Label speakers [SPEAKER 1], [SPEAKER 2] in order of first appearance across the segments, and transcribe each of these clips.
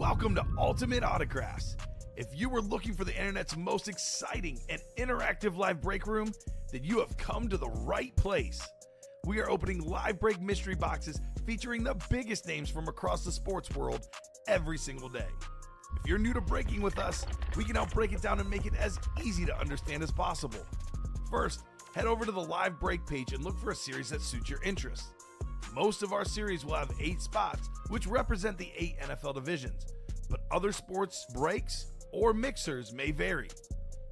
[SPEAKER 1] Welcome to Ultimate Autographs. If you were looking for the internet's most exciting and interactive live break room, then you have come to the right place. We are opening live break mystery boxes featuring the biggest names from across the sports world every single day. If you're new to breaking with us, we can help break it down and make it as easy to understand as possible. First, head over to the live break page and look for a series that suits your interests. Most of our series will have 8 spots, which represent the 8 NFL divisions, but other sports breaks or mixers may vary.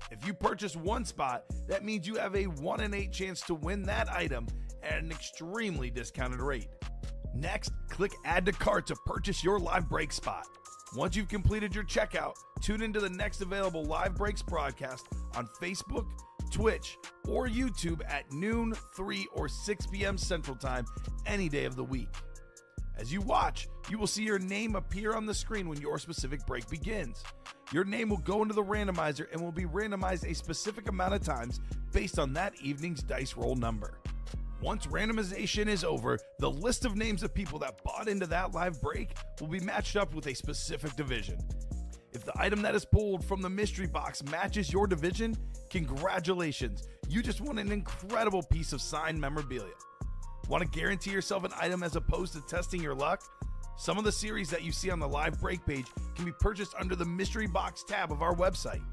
[SPEAKER 1] If you purchase one spot, that means you have a 1 in 8 chance to win that item at an extremely discounted rate. Next, click Add to Cart to purchase your live break spot. Once you've completed your checkout, tune into the next available live breaks broadcast on Facebook, Twitch, or YouTube at noon, 3, or 6 p.m. Central Time any day of the week. As you watch, you will see your name appear on the screen when your specific break begins. Your name will go into the randomizer and will be randomized a specific amount of times based on that evening's dice roll number. Once randomization is over, the list of names of people that bought into that live break will be matched up with a specific division. If the item that is pulled from the mystery box matches your division, congratulations, you just won an incredible piece of signed memorabilia. Want to guarantee yourself an item as opposed to testing your luck? Some of the series that you see on the live break page can be purchased under the mystery box tab of our website.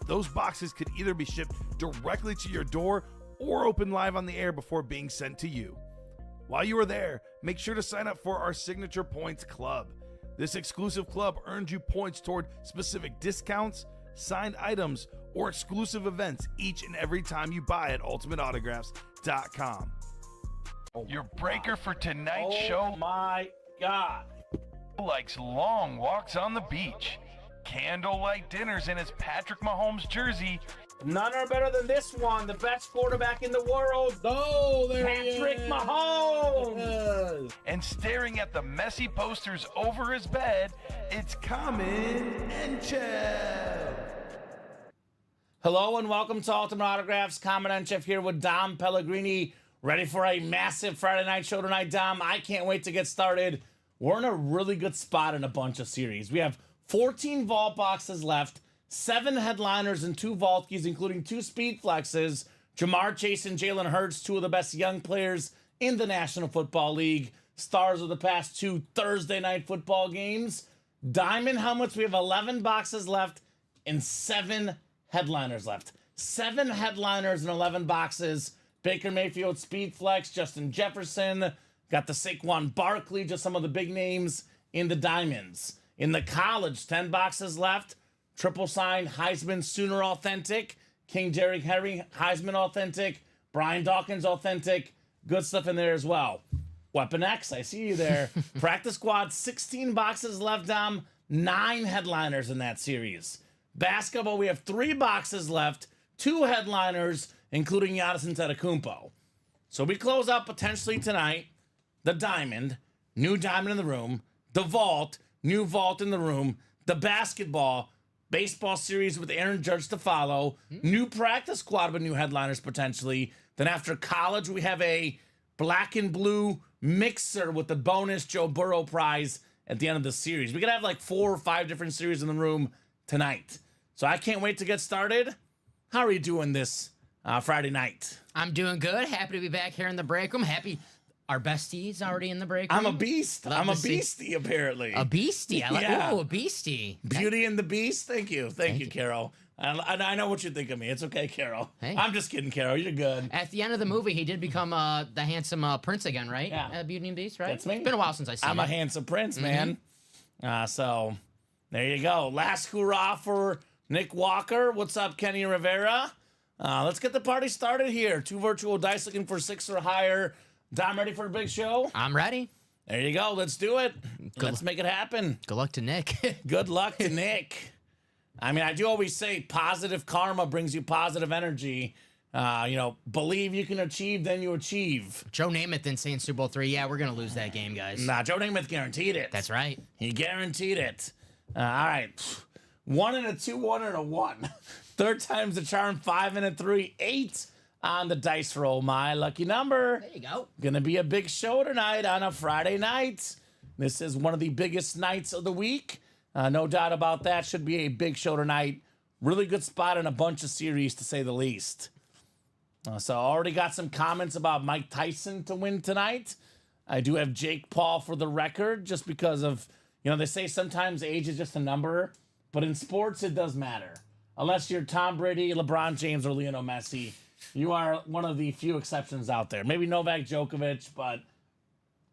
[SPEAKER 1] Those boxes could either be shipped directly to your door or open live on the air before being sent to you. While you are there, make sure to sign up for our Signature Points Club. This exclusive club earns you points toward specific discounts, signed items, or exclusive events each and every time you buy at ultimateautographs.com. Your breaker for tonight's show.
[SPEAKER 2] Oh my God.
[SPEAKER 1] Likes long walks on the beach, candlelight dinners in his Patrick Mahomes jersey.
[SPEAKER 2] None are better than this one. The best quarterback in the world.
[SPEAKER 3] Oh, there
[SPEAKER 2] Patrick Mahomes.
[SPEAKER 3] Yes.
[SPEAKER 1] And staring at the messy posters over his bed, it's Kamen Entchev.
[SPEAKER 2] Hello and welcome to Ultimate Autographs. Kamen Entchev here with Dom Pellegrini. Ready for a massive Friday night show tonight, Dom. I can't wait to get started. We're in a really good spot in a bunch of series. We have 14 vault boxes left, 7 headliners and 2 vault keys, including 2 speed flexes. Jamar Chase and Jalen Hurts, 2 of the best young players in the National Football League. Stars of the past 2 Thursday night football games. Diamond helmets, we have 11 boxes left and 7 headliners left. 7 headliners and 11 boxes. Baker Mayfield, speed flex, Justin Jefferson. Got the Saquon Barkley, just some of the big names in the diamonds. In the college, 10 boxes left. Triple sign, Heisman Sooner authentic. King Derrick Henry, Heisman authentic. Brian Dawkins authentic. Good stuff in there as well. Weapon X, I see you there. Practice squad, 16 boxes left, Dom. 9 headliners in that series. Basketball, we have 3 boxes left. 2 headliners, including Giannis Antetokounmpo. So we close out potentially tonight the diamond, new diamond in the room, the vault, new vault in the room, the basketball, baseball series with Aaron Judge to follow, new practice squad with new headliners potentially. Then after college, we have a black and blue mixer with the bonus Joe Burrow prize at the end of the series. We could have like 4 or 5 different series in the room tonight. So I can't wait to get started. How are you doing this Friday night?
[SPEAKER 3] I'm doing good. Happy to be back here in the break room. Happy our bestie's already in the break room.
[SPEAKER 2] I'm a beast. I'm a beastie, apparently.
[SPEAKER 3] A beastie. I like
[SPEAKER 2] Yeah.
[SPEAKER 3] Ooh, a beastie.
[SPEAKER 2] Beauty and the Beast. Thank you. Thank you, Carol. I know what you think of me. It's okay, Carol.
[SPEAKER 3] Hey.
[SPEAKER 2] I'm just kidding, Carol. You're good.
[SPEAKER 3] At the end of the movie, he did become the handsome prince again, right?
[SPEAKER 2] Yeah.
[SPEAKER 3] Beauty and the Beast, right?
[SPEAKER 2] That's me.
[SPEAKER 3] It's been a while since I've seen
[SPEAKER 2] I'm
[SPEAKER 3] it.
[SPEAKER 2] a handsome prince, man. So there you go. Last hurrah for Nick Walker. What's up, Kenny Rivera? Let's get the party started here. 2 virtual dice looking for 6 or higher. Dom, ready for a big show?
[SPEAKER 3] I'm ready.
[SPEAKER 2] There you go. Let's do it. Let's make it happen.
[SPEAKER 3] Good luck to Nick.
[SPEAKER 2] Good luck to Nick. I mean, I do always say positive karma brings you positive energy. Believe you can achieve, then you achieve.
[SPEAKER 3] Joe Namath didn't say in Super Bowl III, yeah, we're going to lose that game, guys.
[SPEAKER 2] Nah, Joe Namath guaranteed it.
[SPEAKER 3] That's right.
[SPEAKER 2] He guaranteed it. All right. 1 and a 2, 1 and a 1. Third time's the charm, 5 and a 3, 8 on the dice roll. My lucky number.
[SPEAKER 3] There you go.
[SPEAKER 2] Gonna be a big show tonight on a Friday night. This is one of the biggest nights of the week. No doubt about that. Should be a big show tonight. Really good spot in a bunch of series, to say the least. So I already got some comments about Mike Tyson to win tonight. I do have Jake Paul for the record, just because of, they say sometimes age is just a number, but in sports it does matter. Unless you're Tom Brady, LeBron James, or Lionel Messi, you are one of the few exceptions out there. Maybe Novak Djokovic, but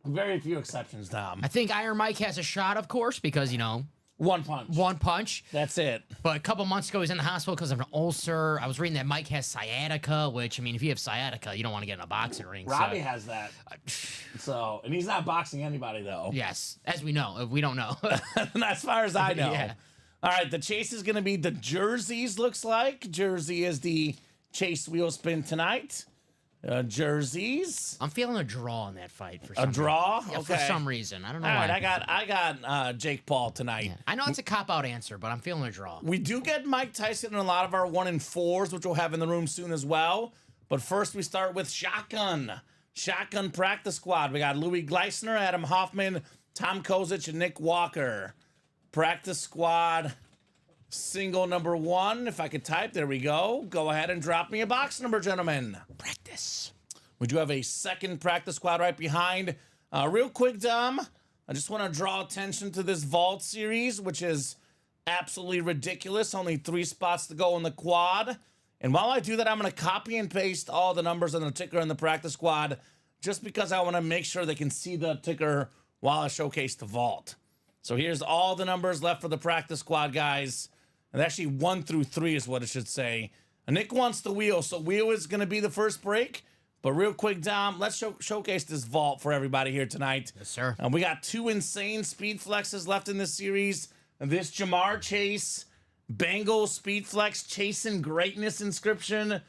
[SPEAKER 2] very few exceptions, Tom.
[SPEAKER 3] I think Iron Mike has a shot, of course, because,
[SPEAKER 2] One punch.
[SPEAKER 3] one punch.
[SPEAKER 2] That's it.
[SPEAKER 3] But a couple months ago, he was in the hospital because of an ulcer. I was reading that Mike has sciatica, which, if you have sciatica, you don't want to get in a boxing ring.
[SPEAKER 2] Robbie has that. And he's not boxing anybody, though.
[SPEAKER 3] Yes, as we know. We don't know.
[SPEAKER 2] As far as I know.
[SPEAKER 3] Yeah.
[SPEAKER 2] All right, the chase is going to be the jerseys, looks like. Jersey is the chase wheel spin tonight. Jerseys.
[SPEAKER 3] I'm feeling a draw in that fight for some
[SPEAKER 2] A draw?
[SPEAKER 3] reason. Yeah,
[SPEAKER 2] Okay.
[SPEAKER 3] for some reason. I don't know
[SPEAKER 2] All
[SPEAKER 3] why.
[SPEAKER 2] right, I got Jake Paul tonight.
[SPEAKER 3] Yeah. I know it's a cop-out answer, but I'm feeling a draw.
[SPEAKER 2] We do get Mike Tyson in a lot of our 1 and 4s, which we'll have in the room soon as well. But first, we start with Shotgun. Shotgun practice squad. We got Louis Gleisner, Adam Hoffman, Tom Kozic, and Nick Walker. Practice squad single number 1. If I could type, there we go. Go ahead and drop me a box number, gentlemen.
[SPEAKER 3] Practice.
[SPEAKER 2] We do have a second practice squad right behind. Real quick, Dom, I just want to draw attention to this vault series, which is absolutely ridiculous. Only 3 spots to go in the quad. And while I do that, I'm going to copy and paste all the numbers on the ticker in the practice squad, just because I want to make sure they can see the ticker while I showcase the vault. So here's all the numbers left for the practice squad, guys. And actually 1 through 3 is what it should say. And Nick wants the wheel, so wheel is going to be the first break. But real quick, Dom, let's showcase this vault for everybody here tonight.
[SPEAKER 3] Yes, sir.
[SPEAKER 2] We got 2 insane speed flexes left in this series. This Jamar Chase Bengals speed flex chasing greatness inscription.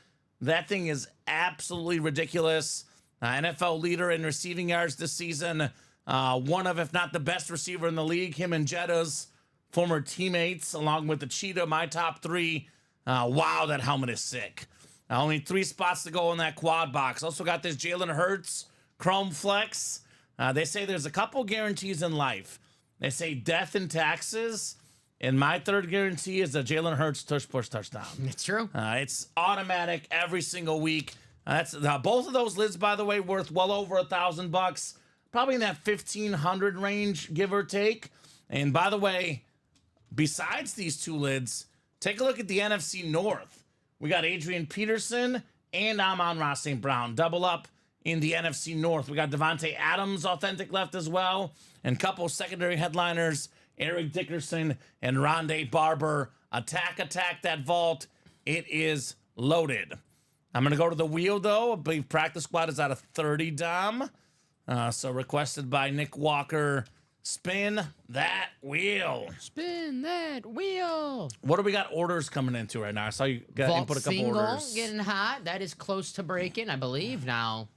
[SPEAKER 2] That thing is absolutely ridiculous. NFL leader in receiving yards this season. One of, if not the best receiver in the league. Him and Jetta's former teammates, along with the Cheetah, my top 3. Wow, that helmet is sick. Only 3 spots to go in that quad box. Also got this Jalen Hurts Chrome Flex. They say there's a couple guarantees in life. They say death and taxes. And my third guarantee is a Jalen Hurts push touchdown.
[SPEAKER 3] It's true.
[SPEAKER 2] It's automatic every single week. That's both of those lids, by the way, worth well over $1,000. Probably in that 1,500 range, give or take. And by the way, besides these 2 lids, take a look at the NFC North. We got Adrian Peterson and Amon-Ra St. Brown. Double up in the NFC North. We got Devontae Adams, authentic left as well. And couple secondary headliners, Eric Dickerson and Rondé Barber. Attack that vault. It is loaded. I'm going to go to the wheel, though. I believe practice squad is out of 30, Dom. So requested by Nick Walker. Spin that wheel.
[SPEAKER 3] Spin that wheel.
[SPEAKER 2] What do we got orders coming into right now? I saw you got
[SPEAKER 3] Vault
[SPEAKER 2] input a couple
[SPEAKER 3] single
[SPEAKER 2] orders.
[SPEAKER 3] getting hot. That is close to breaking, I believe. Now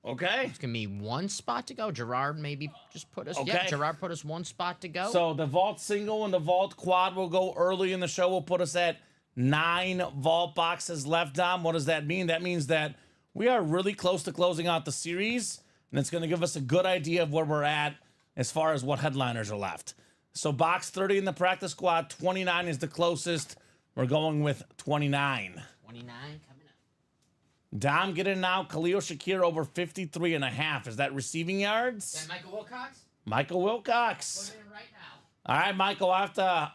[SPEAKER 2] Okay.
[SPEAKER 3] it's gonna be 1 spot to go. Gerard maybe just put us.
[SPEAKER 2] Okay.
[SPEAKER 3] Yeah, Gerard put us 1 spot to go.
[SPEAKER 2] So the vault single and the vault quad will go early in the show. Will put us at 9 vault boxes left, Dom. What does that mean? That means that we are really close to closing out the series, and it's going to give us a good idea of where we're at as far as what headliners are left. So box 30 in the practice squad, 29 is the closest. We're going with 29.
[SPEAKER 3] 29 coming up.
[SPEAKER 2] Dom, get in now. Khalil Shakir over 53.5. Is that receiving yards?
[SPEAKER 3] Is that Michael Wilcox?
[SPEAKER 2] Michael Wilcox.
[SPEAKER 3] Put it in right now.
[SPEAKER 2] All right, Michael, I have to...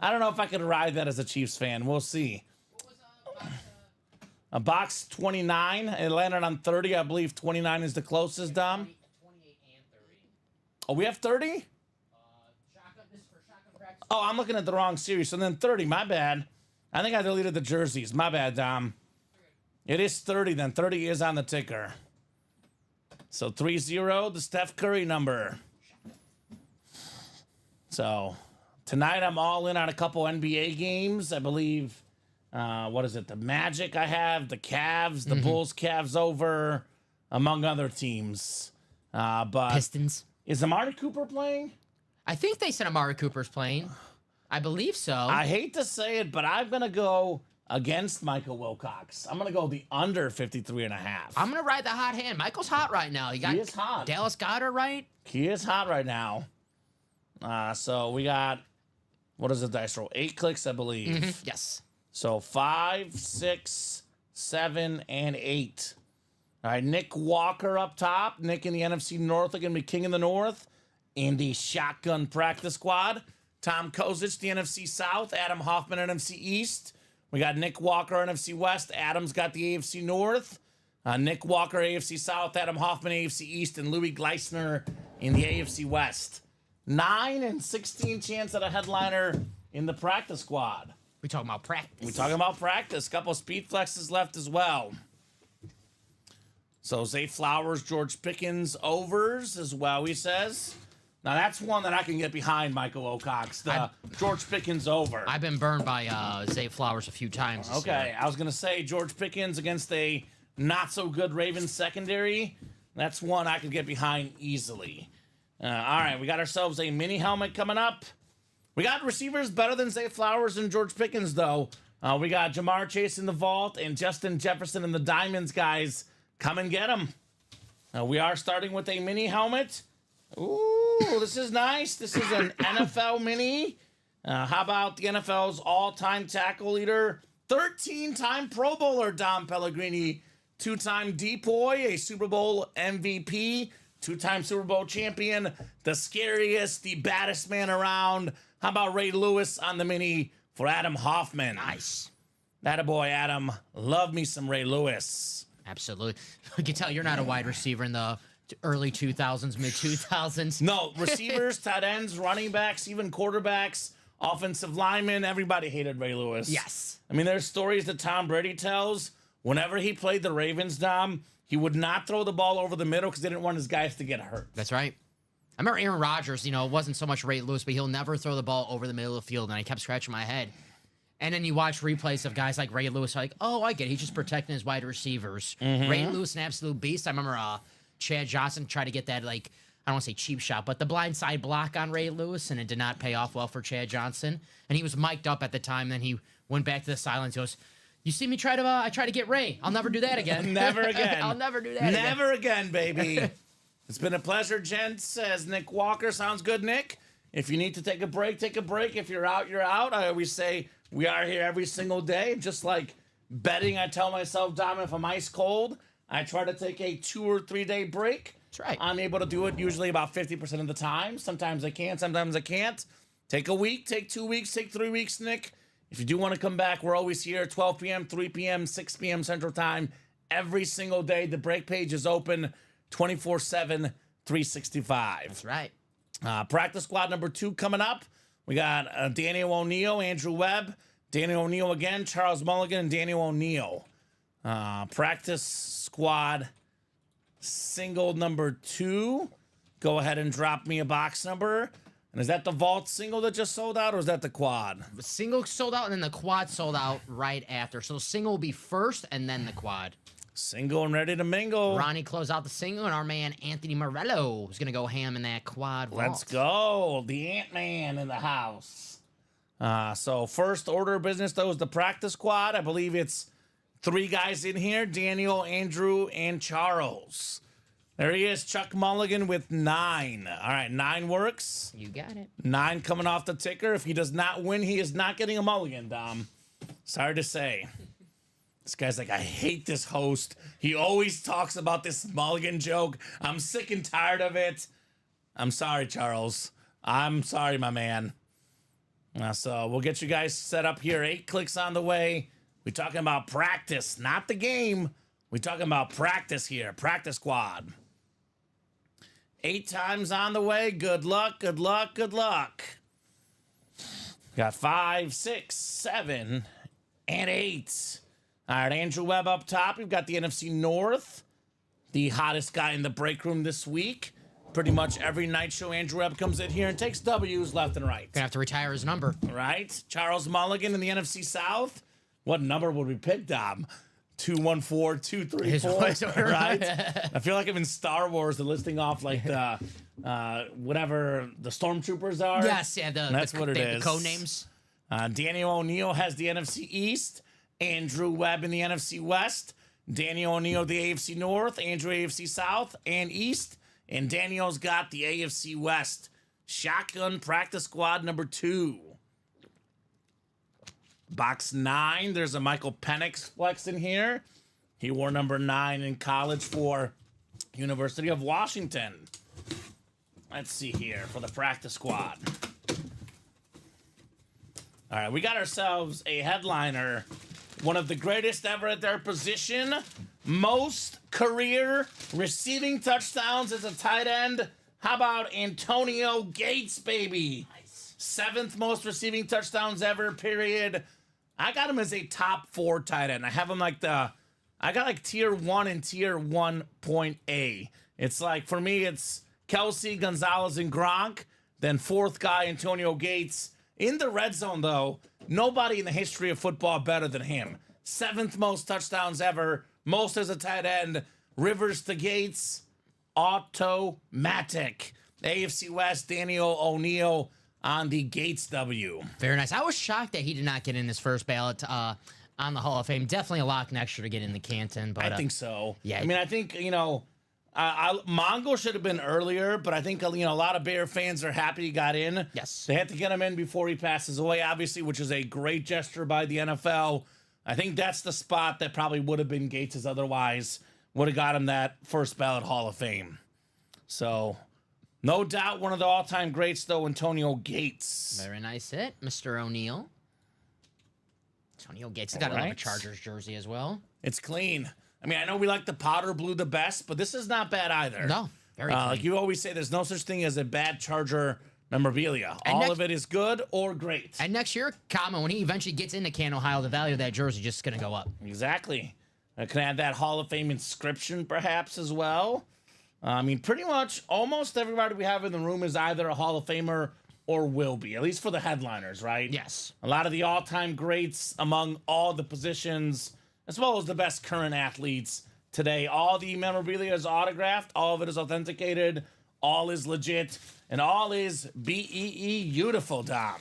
[SPEAKER 2] I don't know if I could ride that as a Chiefs fan. We'll see.
[SPEAKER 3] What was
[SPEAKER 2] A box 29. It landed on 30. I believe 29 is the closest, Dom.
[SPEAKER 3] 28 and 30.
[SPEAKER 2] Oh, we have 30?
[SPEAKER 3] Shotgun. This is for shotgun practice.
[SPEAKER 2] Oh, I'm looking at the wrong series. So then 30. My bad. I think I deleted the jerseys. My bad, Dom. It is 30 then. 30 is on the ticker. So 3-0, the Steph Curry number. So tonight I'm all in on a couple NBA games. I believe, what is it? The Magic I have, the Cavs, the Bulls, Cavs over, among other teams. But
[SPEAKER 3] Pistons.
[SPEAKER 2] is Amari Cooper playing?
[SPEAKER 3] I think they said Amari Cooper's playing. I believe so.
[SPEAKER 2] I hate to say it, but I'm going to go against Michael Wilcox. I'm going to go the under 53.5.
[SPEAKER 3] I'm gonna ride the hot hand. Michael's hot right now. You got
[SPEAKER 2] He is hot.
[SPEAKER 3] Dallas Goedert right.
[SPEAKER 2] He is hot right now. So we got, what is the dice roll? 8 clicks, I believe.
[SPEAKER 3] Yes.
[SPEAKER 2] So 5, 6, 7, and 8. All right, Nick Walker up top. Nick in the NFC North are going to be king of the North in the shotgun practice squad. Tom Kozic, the NFC South. Adam Hoffman, NFC East. We got Nick Walker, NFC West. Adam's got the AFC North. Nick Walker, AFC South. Adam Hoffman, AFC East. And Louis Gleisner in the AFC West. 9 and 16 chance at a headliner in the practice squad.
[SPEAKER 3] We talking about practice.
[SPEAKER 2] We talking about practice. Couple speed flexes left as well. So Zay Flowers, George Pickens overs as well, he says. Now that's one that I can get behind, Michael Ocox. The George Pickens over.
[SPEAKER 3] I've been burned by Zay Flowers a few times.
[SPEAKER 2] Okay, I was going to say George Pickens against a not-so-good Ravens secondary. That's one I could get behind easily. All right, we got ourselves a mini helmet coming up. We got receivers better than Zay Flowers and George Pickens, though. We got Jamar Chase in the vault and Justin Jefferson in the diamonds, guys. Come and get them. We are starting with a mini helmet. Ooh, this is nice. This is an NFL mini. How about the NFL's all-time tackle leader, 13-time Pro Bowler Dom Pellegrini, 2-time Depoy, a Super Bowl MVP, 2-time Super Bowl champion, the scariest, the baddest man around. How about Ray Lewis on the mini for Adam Hoffman?
[SPEAKER 3] Nice.
[SPEAKER 2] Attaboy, Adam. Love me some Ray Lewis.
[SPEAKER 3] Absolutely. You can tell you're not a wide receiver in the early 2000s, mid 2000s.
[SPEAKER 2] No, receivers, tight ends, running backs, even quarterbacks, offensive linemen, everybody hated Ray Lewis.
[SPEAKER 3] Yes.
[SPEAKER 2] I mean, there's stories that Tom Brady tells. Whenever he played the Ravens, Dom, he would not throw the ball over the middle because they didn't want his guys to get hurt.
[SPEAKER 3] That's right. I remember Aaron Rodgers, it wasn't so much Ray Lewis, but he'll never throw the ball over the middle of the field, and I kept scratching my head. And then you watch replays of guys like Ray Lewis, like, oh, I get it. He's just protecting his wide receivers. Ray Lewis, an absolute beast. I remember Chad Johnson tried to get that, I don't want to say cheap shot, but the blindside block on Ray Lewis, and it did not pay off well for Chad Johnson. And he was mic'd up at the time. Then he went back to the sidelines. He goes, you see me I try to get Ray. I'll never do that again.
[SPEAKER 2] Never again.
[SPEAKER 3] I'll never do that
[SPEAKER 2] Never again, baby. It's been a pleasure, gents, says Nick Walker. Sounds good, Nick. If you need to take a break, take a break. If you're out, you're out. I always say we are here every single day. Just like betting, I tell myself, Dom, if I'm ice cold, I try to take a 2 or 3 day break.
[SPEAKER 3] That's right.
[SPEAKER 2] I'm able to do it usually about 50% of the time. Sometimes I can, sometimes I can't. Take a week, take 2 weeks, take 3 weeks, Nick. If you do want to come back, we're always here, 12 p.m., 3 p.m., 6 p.m. Central Time, every single day. The break page is open 24/7, 365.
[SPEAKER 3] That's right.
[SPEAKER 2] Practice squad number 2 coming up. We got Daniel O'Neal, Andrew Webb, Daniel O'Neal again, Charles Mulligan, and Daniel O'Neal. Practice squad single number 2. Go ahead and drop me a box number. And is that the vault single that just sold out, or is that the quad?
[SPEAKER 3] The single sold out, and then the quad sold out right after. So the single will be first, and then the quad.
[SPEAKER 2] Single and ready to mingle.
[SPEAKER 3] Ronnie closed out the single, and our man Anthony Morello is going to go ham in that quad vault.
[SPEAKER 2] Let's go. The Ant-Man in the house. So first order of business, though, is the practice squad. I believe it's 3 guys in here, Daniel, Andrew, and Charles. There he is, Chuck Mulligan with 9. All right, 9 works.
[SPEAKER 3] You got it.
[SPEAKER 2] 9 coming off the ticker. If he does not win, he is not getting a mulligan, Dom. Sorry to say. This guy's like, I hate this host. He always talks about this mulligan joke. I'm sick and tired of it. I'm sorry, Charles. I'm sorry, my man. So we'll get you guys set up here. 8 clicks on the way. We're talking about practice, not the game. We're talking about practice here. Practice squad. 8 times on the way. Good luck, good luck, good luck. Got 5, 6, 7, and 8. All right, Andrew Webb up top. We've got the NFC North, the hottest guy in the break room this week. Pretty much every night show, Andrew Webb comes in here and takes W's left and right.
[SPEAKER 3] Gonna have to retire his number.
[SPEAKER 2] Right? Charles Mulligan in the NFC South. What number would we pick, Dom? 214, 234, right? I feel like I'm in Star Wars, they're listing off like the whatever the stormtroopers are.
[SPEAKER 3] Yes, yeah,
[SPEAKER 2] that's what it is.
[SPEAKER 3] The code names.
[SPEAKER 2] Daniel O'Neal has the NFC East. Andrew Webb in the NFC West. Daniel O'Neal the AFC North. Andrew AFC South and East. And Daniel's got the AFC West. Shotgun practice squad number 2. Box 9, there's a Michael Penix flex in here. He wore number 9 in college for University of Washington. Let's see here for the practice squad. All right, we got ourselves a headliner. One of the greatest ever at their position. Most career receiving touchdowns as a tight end. How about Antonio Gates, baby?
[SPEAKER 3] Nice.
[SPEAKER 2] 7th most receiving touchdowns ever, period. I got him as a top 4 tight end. I have him like I got like tier 1 and tier 1.A. It's like, for me, it's Kelsey, Gonzalez, and Gronk. Then 4th guy, Antonio Gates. In the red zone, though, nobody in the history of football better than him. 7th most touchdowns ever, most as a tight end. Rivers to Gates, automatic. AFC West, Daniel O'Neal on the Gates W.
[SPEAKER 3] Very nice. I was shocked that he did not get in his first ballot on the Hall of Fame. Definitely a lock next year to get in the Canton. But
[SPEAKER 2] I think so.
[SPEAKER 3] Yeah.
[SPEAKER 2] I mean, I think, Mongo should have been earlier, but I think, a lot of Bear fans are happy he got in.
[SPEAKER 3] Yes.
[SPEAKER 2] They had to get him in before he passes away, obviously, which is a great gesture by the NFL. I think that's the spot that probably would have been Gates's otherwise. Would have got him that first ballot Hall of Fame. So, no doubt one of the all-time greats, though, Antonio Gates.
[SPEAKER 3] Very nice hit, Mr. O'Neal. Antonio Gates got a Chargers jersey as well.
[SPEAKER 2] It's clean. I mean, I know we like the powder blue the best, but this is not bad either.
[SPEAKER 3] No, very clean.
[SPEAKER 2] Like you always say, there's no such thing as a bad Charger memorabilia. All of it is good or great.
[SPEAKER 3] And next year, Kamen, when he eventually gets into Canton, Ohio, the value of that jersey is just going to go up.
[SPEAKER 2] Exactly. I can add that Hall of Fame inscription perhaps as well. I mean, pretty much almost everybody we have in the room is either a Hall of Famer or will be, at least for the headliners, right?
[SPEAKER 3] Yes.
[SPEAKER 2] A lot of the all-time greats among all the positions, as well as the best current athletes today. All the memorabilia is autographed. All of it is authenticated. All is legit. And all is B-E-E beautiful, Dom.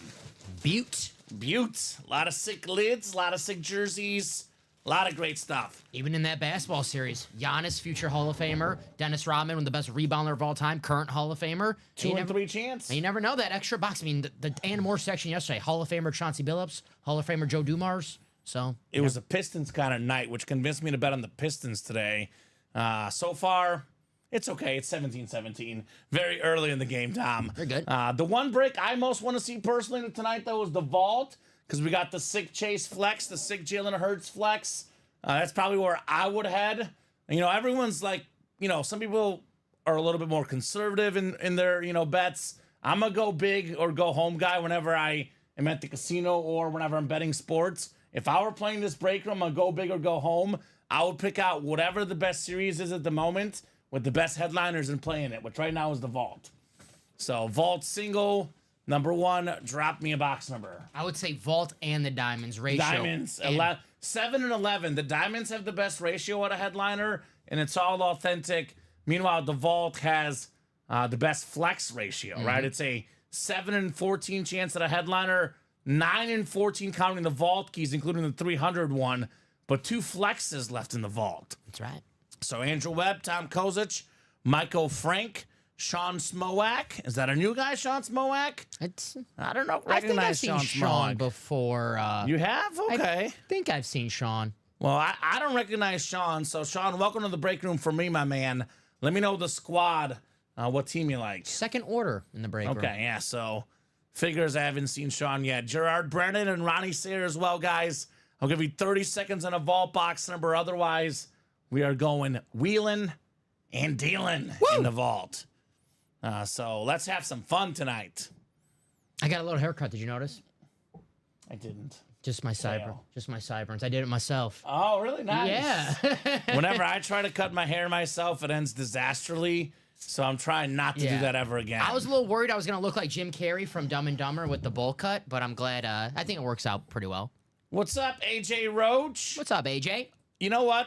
[SPEAKER 3] Butte.
[SPEAKER 2] Butte. A lot of sick lids, a lot of sick jerseys, a lot of great stuff.
[SPEAKER 3] Even in that basketball series, Giannis, future Hall of Famer. Dennis Rodman, one of the best rebounder of all time, current Hall of Famer.
[SPEAKER 2] 2 and 3 chance.
[SPEAKER 3] You never know that extra box. I mean, the Ann Moore section yesterday, Hall of Famer Chauncey Billups, Hall of Famer Joe Dumars. So
[SPEAKER 2] it was a Pistons kind of night, which convinced me to bet on the Pistons today. So far, it's okay. It's 17-17. Very early in the game, Tom.
[SPEAKER 3] They're good.
[SPEAKER 2] The one break I most want to see personally tonight, though, is the vault, because we got the sick Chase flex, the sick Jalen Hurts flex. That's probably where I would head. Everyone's like, some people are a little bit more conservative in their, bets. I'm a go big or go home guy whenever I am at the casino or whenever I'm betting sports. If I were playing this break room, I'd go big or go home. I would pick out whatever the best series is at the moment with the best headliners and playing it, which right now is the vault. So vault single, number 1, drop me a box number.
[SPEAKER 3] I would say vault and the diamonds ratio.
[SPEAKER 2] Diamonds, 7 and 11. The diamonds have the best ratio at a headliner, and it's all authentic. Meanwhile, the vault has the best flex ratio, right? It's a 7 and 14 chance at a headliner, 9 and 14 counting the vault keys, including the 300 one, but 2 flexes left in the vault.
[SPEAKER 3] That's right.
[SPEAKER 2] So Andrew Webb, Tom Kozic, Michael Frank, Sean Smowak. Is that a new guy, Sean Smowak? I don't know.
[SPEAKER 3] I think I've
[SPEAKER 2] Recognize
[SPEAKER 3] seen Sean before.
[SPEAKER 2] You have? Okay.
[SPEAKER 3] I think I've seen Sean.
[SPEAKER 2] Well, I don't recognize Sean. So, Sean, welcome to the break room for me, my man. Let me know the squad, what team you like.
[SPEAKER 3] Second order in the break room.
[SPEAKER 2] Okay, yeah, so figures I haven't seen Sean yet. Gerard Brennan and Ronnie Sayre as well, guys. I'll give you 30 seconds on a vault box number. Otherwise, we are going wheeling and dealing in the vault. So let's have some fun tonight.
[SPEAKER 3] I got a little haircut. Did you notice?
[SPEAKER 2] I didn't.
[SPEAKER 3] Just my sideburns. Just my sideburns. I did it myself.
[SPEAKER 2] Oh, really? Nice.
[SPEAKER 3] Yeah.
[SPEAKER 2] Whenever I try to cut my hair myself, it ends disastrously. So I'm trying not to do that ever again.
[SPEAKER 3] I was a little worried I was going to look like Jim Carrey from Dumb and Dumber with the bowl cut, but I'm glad. I think it works out pretty well.
[SPEAKER 2] What's up, AJ Roach?
[SPEAKER 3] What's up, AJ?
[SPEAKER 2] You know what?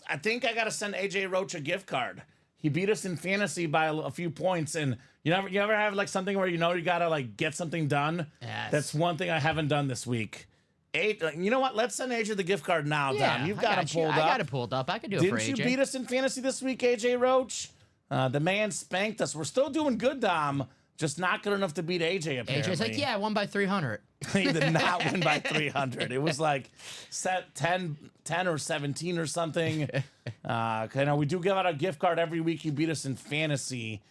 [SPEAKER 2] I think I got to send AJ Roach a gift card. He beat us in fantasy by a few points, and you ever have like something where you got to like get something done?
[SPEAKER 3] Yes.
[SPEAKER 2] That's one thing I haven't done this week. You know what? Let's send AJ the gift card now,
[SPEAKER 3] Yeah,
[SPEAKER 2] Dom. You've got it pulled up.
[SPEAKER 3] I got it pulled up. I could do it for AJ.
[SPEAKER 2] Didn't you beat us in fantasy this week, AJ Roach? The man spanked us. We're still doing good, Dom. Just not good enough to beat AJ, apparently.
[SPEAKER 3] AJ's like, yeah, I won by 300.
[SPEAKER 2] He did not win by 300. It was like 10 or 17 or something. We do give out a gift card every week. You beat us in fantasy.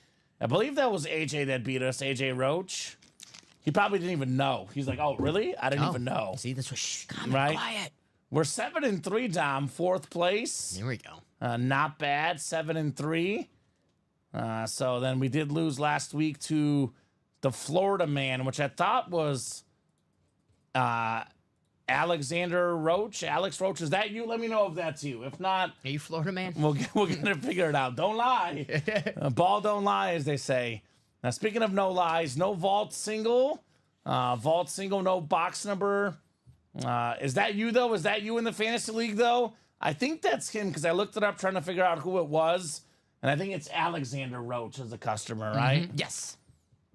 [SPEAKER 2] I believe that was AJ that beat us, AJ Roach. He probably didn't even know. He's like, oh, really? I didn't even know.
[SPEAKER 3] See, this was
[SPEAKER 2] Right?
[SPEAKER 3] quiet.
[SPEAKER 2] We're 7-3, Dom. 4th place.
[SPEAKER 3] Here we go.
[SPEAKER 2] Not bad. 7-3. So then we did lose last week to the Florida man, which I thought was Alexander Roach. Alex Roach, is that you? Let me know if that's you. If not,
[SPEAKER 3] Are you Florida man?
[SPEAKER 2] we're gonna figure it out. Don't lie. Ball don't lie, as they say. Now, speaking of no lies, no vault single. No box number. Is that you, though? Is that you in the fantasy league, though? I think that's him, because I looked it up trying to figure out who it was. And I think it's Alexander Roach as a customer, right?
[SPEAKER 3] Yes.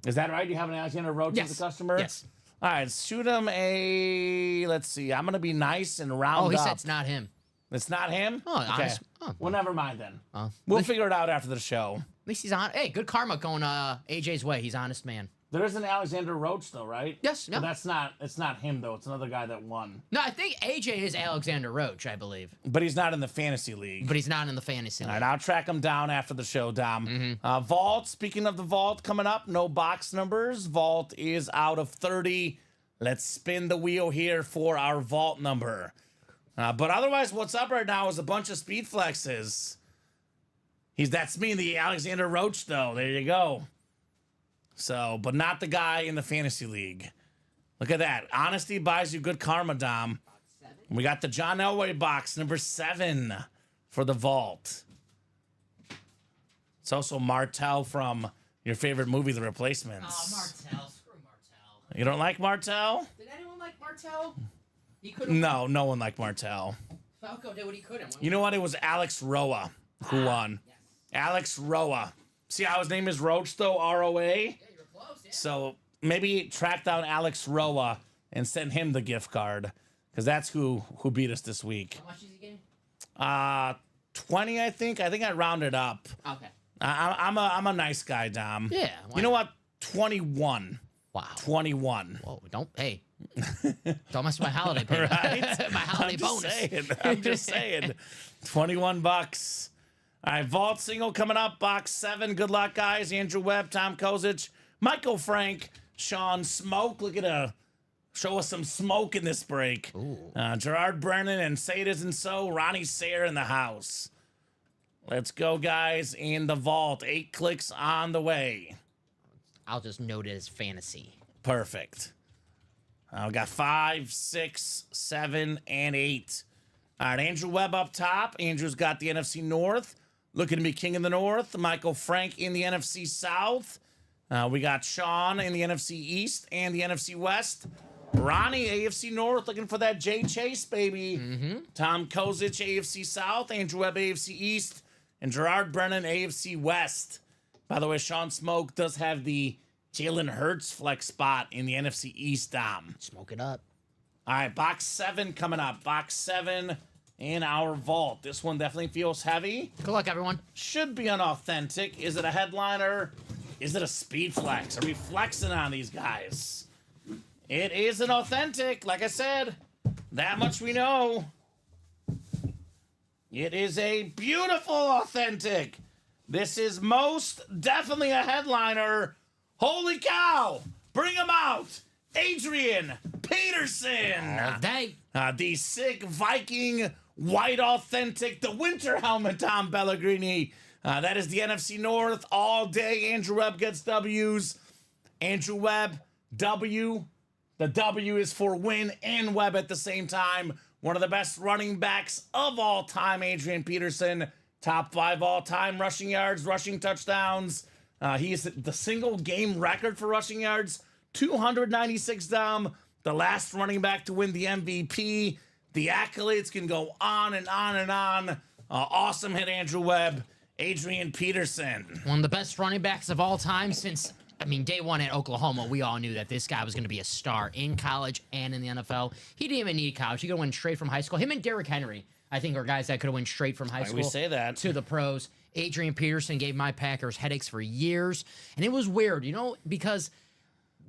[SPEAKER 2] Is that right? You have an Alexander Roach as a customer?
[SPEAKER 3] Yes.
[SPEAKER 2] All right, shoot him a, let's see. I'm going to be nice and round
[SPEAKER 3] Oh, he
[SPEAKER 2] up.
[SPEAKER 3] said it's not him.
[SPEAKER 2] It's not him?
[SPEAKER 3] Oh,
[SPEAKER 2] okay.
[SPEAKER 3] honest. Oh.
[SPEAKER 2] Well, never mind then.
[SPEAKER 3] At
[SPEAKER 2] We'll figure it out after the show.
[SPEAKER 3] least he's on. Hey, good karma going AJ's way. He's an honest man.
[SPEAKER 2] There is an Alexander Roach, though, right?
[SPEAKER 3] Yes. No.
[SPEAKER 2] But it's not him, though. It's another guy that won.
[SPEAKER 3] No, I think AJ is Alexander Roach, I believe.
[SPEAKER 2] But he's not in the fantasy league.
[SPEAKER 3] But he's not in the fantasy
[SPEAKER 2] All
[SPEAKER 3] league.
[SPEAKER 2] right, I'll track him down after the show, Dom. Vault, speaking of the vault coming up, no box numbers. Vault is out of 30. Let's spin the wheel here for our vault number. But otherwise, what's up right now is a bunch of speed flexes. That's me, the Alexander Roach, though. There you go. So, but not the guy in the fantasy league. Look at that. Honesty buys you good karma, Dom. We got the John Elway box, number 7 for the vault. It's also Martel from your favorite movie, The Replacements.
[SPEAKER 3] Oh, Martel. Screw Martel.
[SPEAKER 2] You don't like Martel?
[SPEAKER 3] Did anyone like Martel? He could
[SPEAKER 2] No one liked Martel.
[SPEAKER 3] Falco did what he couldn't.
[SPEAKER 2] You know what? It was Alex Roa who won.
[SPEAKER 3] Yes.
[SPEAKER 2] Alex Roa. See how his name is Roach, though? R-O-A?
[SPEAKER 3] Yeah, you're close, yeah.
[SPEAKER 2] So maybe track down Alex Roa and send him the gift card, because that's who beat us this week.
[SPEAKER 3] How much is he getting?
[SPEAKER 2] 20, I think. I think I rounded up.
[SPEAKER 3] Okay.
[SPEAKER 2] I'm a nice guy, Dom.
[SPEAKER 3] Yeah.
[SPEAKER 2] You know what? 21.
[SPEAKER 3] Wow.
[SPEAKER 2] 21.
[SPEAKER 3] Whoa, don't mess with my holiday payment.
[SPEAKER 2] Right?
[SPEAKER 3] My holiday bonus.
[SPEAKER 2] I'm just saying. $21. All right, vault single coming up, box 7. Good luck, guys. Andrew Webb, Tom Kozich, Michael Frank, Sean Smoke. Look at show us some smoke in this break. Gerard Brennan and Say It Isn't So. Ronnie Sayer in the house. Let's go, guys. In the vault, 8 clicks on the way.
[SPEAKER 3] I'll just note it as fantasy.
[SPEAKER 2] Perfect. We got 5, 6, 7, and 8. All right, Andrew Webb up top. Andrew's got the NFC North. Looking to be king in the North. Michael Frank in the NFC South. We got Sean in the NFC East and the NFC West. Ronnie, AFC North, looking for that Jay Chase, baby. Tom Kozich, AFC South. Andrew Webb, AFC East. And Gerard Brennan, AFC West. By the way, Sean Smoke does have the Jalen Hurts flex spot in the NFC East, Dom.
[SPEAKER 3] Smoke it up.
[SPEAKER 2] All right, box 7 coming up. Box 7 in our vault. This one definitely feels heavy.
[SPEAKER 3] Good luck, everyone.
[SPEAKER 2] Should be unauthentic. Is it a headliner? Is it a speed flex? Are we flexing on these guys? It is an authentic. Like I said, that much we know. It is a beautiful authentic. This is most definitely a headliner. Holy cow! Bring him out! Adrian Peterson! The sick Viking white authentic, the winter helmet, Tom Pellegrini. That is the NFC North all day. Andrew Webb gets W's. Andrew Webb, W. The W is for win and Webb at the same time. One of the best running backs of all time, Adrian Peterson. Top 5 all time rushing yards, rushing touchdowns. He is the single game record for rushing yards. 296, Dom. The last running back to win the MVP. The accolades can go on and on and on. Awesome hit, Andrew Webb. Adrian Peterson.
[SPEAKER 3] One of the best running backs of all time since, day one at Oklahoma. We all knew that this guy was going to be a star in college and in the NFL. He didn't even need college. He could have went straight from high school. Him and Derrick Henry. I think are guys that could have went straight from high
[SPEAKER 2] Why
[SPEAKER 3] school
[SPEAKER 2] we say that?
[SPEAKER 3] to the pros. Adrian Peterson gave my Packers headaches for years. And it was weird, because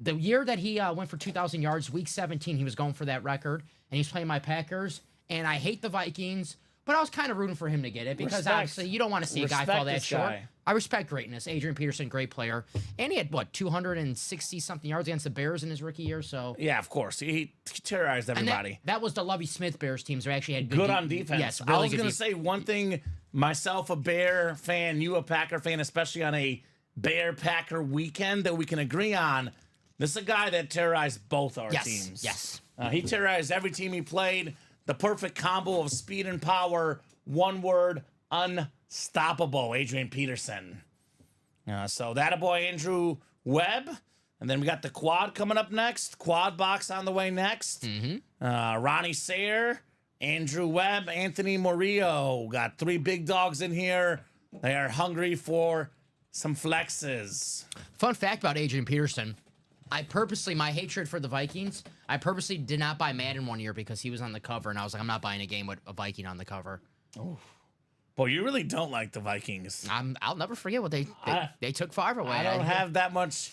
[SPEAKER 3] the year that he went for 2,000 yards, week 17, he was going for that record, and he's playing my Packers. And I hate the Vikings, but I was kind of rooting for him to get it because obviously you don't want to see a guy fall that short. I respect greatness. Adrian Peterson, great player. And he had, 260-something yards against the Bears in his rookie year. So
[SPEAKER 2] Yeah, of course. He terrorized everybody.
[SPEAKER 3] That was the Lovie Smith Bears teams. They actually had
[SPEAKER 2] good on defense.
[SPEAKER 3] Yes,
[SPEAKER 2] I
[SPEAKER 3] really
[SPEAKER 2] was going to say one thing, myself a Bear fan, you a Packer fan, especially on a Bear-Packer weekend that we can agree on. This is a guy that terrorized both our teams.
[SPEAKER 3] Yes.
[SPEAKER 2] He terrorized every team he played. The perfect combo of speed and power. One word, unstoppable. Adrian Peterson. So that a boy, Andrew Webb. And then we got the quad coming up next. Quad box on the way next. Ronnie Sayer, Andrew Webb, Anthony Murillo. Got 3 big dogs in here. They are hungry for some flexes.
[SPEAKER 3] Fun fact about Adrian Peterson. My hatred for the Vikings, I purposely did not buy Madden one year because he was on the cover, and I was like, I'm not buying a game with a Viking on the cover.
[SPEAKER 2] Oh. Boy, you really don't like the Vikings.
[SPEAKER 3] I'll never forget what they took Favre away.
[SPEAKER 2] I don't have that much.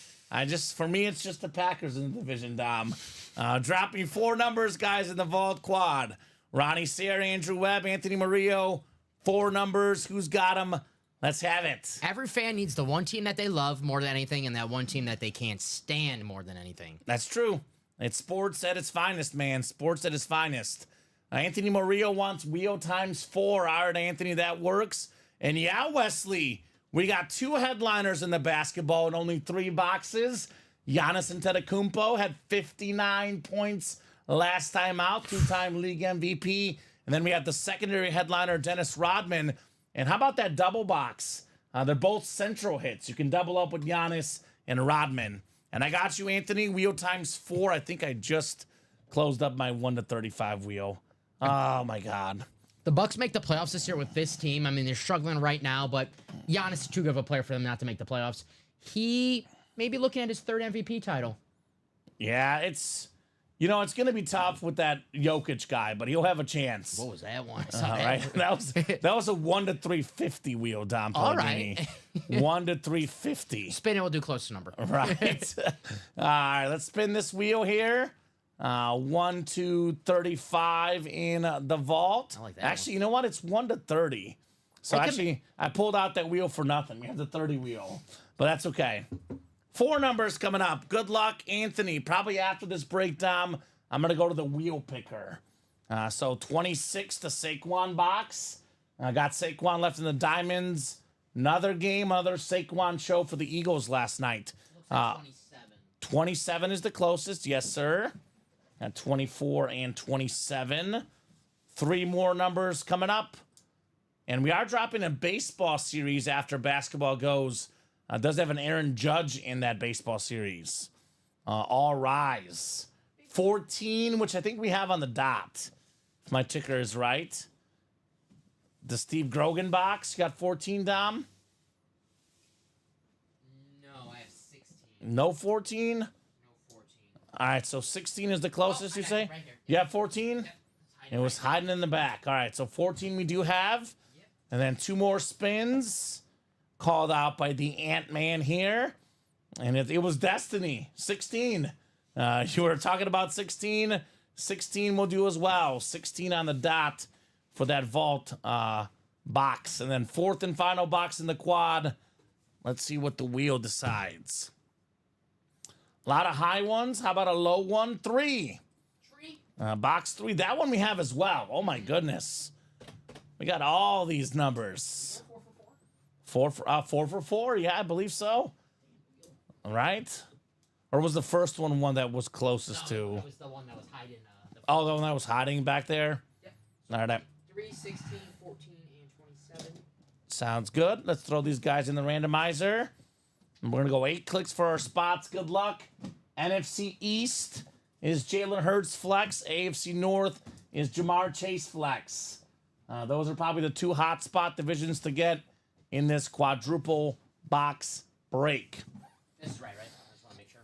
[SPEAKER 2] For me, it's just the Packers in the division, Dom. Dropping 4 numbers, guys, in the vault quad. Ronnie Sayer, Andrew Webb, Anthony Murillo. 4 numbers. Who's got them? Let's have it.
[SPEAKER 3] Every fan needs the one team that they love more than anything and that one team that they can't stand more than anything.
[SPEAKER 2] That's true. It's sports at its finest, man. Sports at its finest. Anthony Murillo wants wheel times 4. All right, Anthony, that works. And yeah, Wesley, we got 2 headliners in the basketball and only 3 boxes. Giannis Antetokounmpo had 59 points last time out, 2-time league MVP. And then we have the secondary headliner, Dennis Rodman. And how about that double box? They're both central hits. You can double up with Giannis and Rodman. And I got you, Anthony. Wheel times 4. I think I just closed up my 1-35 wheel. Oh, my God.
[SPEAKER 3] The Bucks make the playoffs this year with this team. I mean, they're struggling right now, but Giannis is too good of a player for them not to make the playoffs. He may be looking at his 3rd MVP title.
[SPEAKER 2] Yeah, it's going to be tough with that Jokic guy, but he'll have a chance.
[SPEAKER 3] What was that one?
[SPEAKER 2] All right. That was a 1-350 wheel, Dom Pellegrini.
[SPEAKER 3] All right.
[SPEAKER 2] 1-350.
[SPEAKER 3] Spin it, we'll do close to number.
[SPEAKER 2] Right. All right, let's spin this wheel here. 1-35 in the vault.
[SPEAKER 3] I like that.
[SPEAKER 2] Actually, you know what? It's 1-30. So I pulled out that wheel for nothing. We have the 30 wheel, but that's okay. 4 numbers coming up. Good luck, Anthony. Probably after this breakdown, I'm going to go to the wheel picker. So 26, the Saquon box. I got Saquon left in the diamonds. Another game, another Saquon show for the Eagles last night.
[SPEAKER 3] Looks like 27.
[SPEAKER 2] 27 is the closest. Yes, sir. At 24 and 27. 3 more numbers coming up. And we are dropping a baseball series after basketball goes. Does have an Aaron Judge in that baseball series. All rise. 14, which I think we have on the dot. If my ticker is right. The Steve Grogan box. You got 14, Dom?
[SPEAKER 3] No, I have 16.
[SPEAKER 2] No 14?
[SPEAKER 3] No 14.
[SPEAKER 2] All right, so 16 is the closest, you say?
[SPEAKER 3] Right here.
[SPEAKER 2] You have 14?
[SPEAKER 3] Yep.
[SPEAKER 2] It was hiding in the back. All right, so 14 we do have.
[SPEAKER 3] Yep.
[SPEAKER 2] And then 2 more spins. Called out by the Ant-Man here. And it was Destiny. 16. You were talking about 16. 16 will do as well. 16 on the dot for that vault box. And then 4th and final box in the quad. Let's see what the wheel decides. A lot of high ones. How about a low one? 3. Box 3. That one we have as well. Oh, my goodness. We got all these numbers. 4 for 4. Yeah, I believe so. All right. Or was the first one that was closest to?
[SPEAKER 3] That was the one that was hiding.
[SPEAKER 2] The one that was hiding back there?
[SPEAKER 3] Yep.
[SPEAKER 2] All right.
[SPEAKER 3] 3, 16, 14, and 27.
[SPEAKER 2] Sounds good. Let's throw these guys in the randomizer. And we're going to go 8 clicks for our spots. Good luck. NFC East is Jalen Hurts flex. AFC North is Jamar Chase flex. Those are probably the 2 hot spot divisions to get in this quadruple box break.
[SPEAKER 3] This is right? I just want to make sure.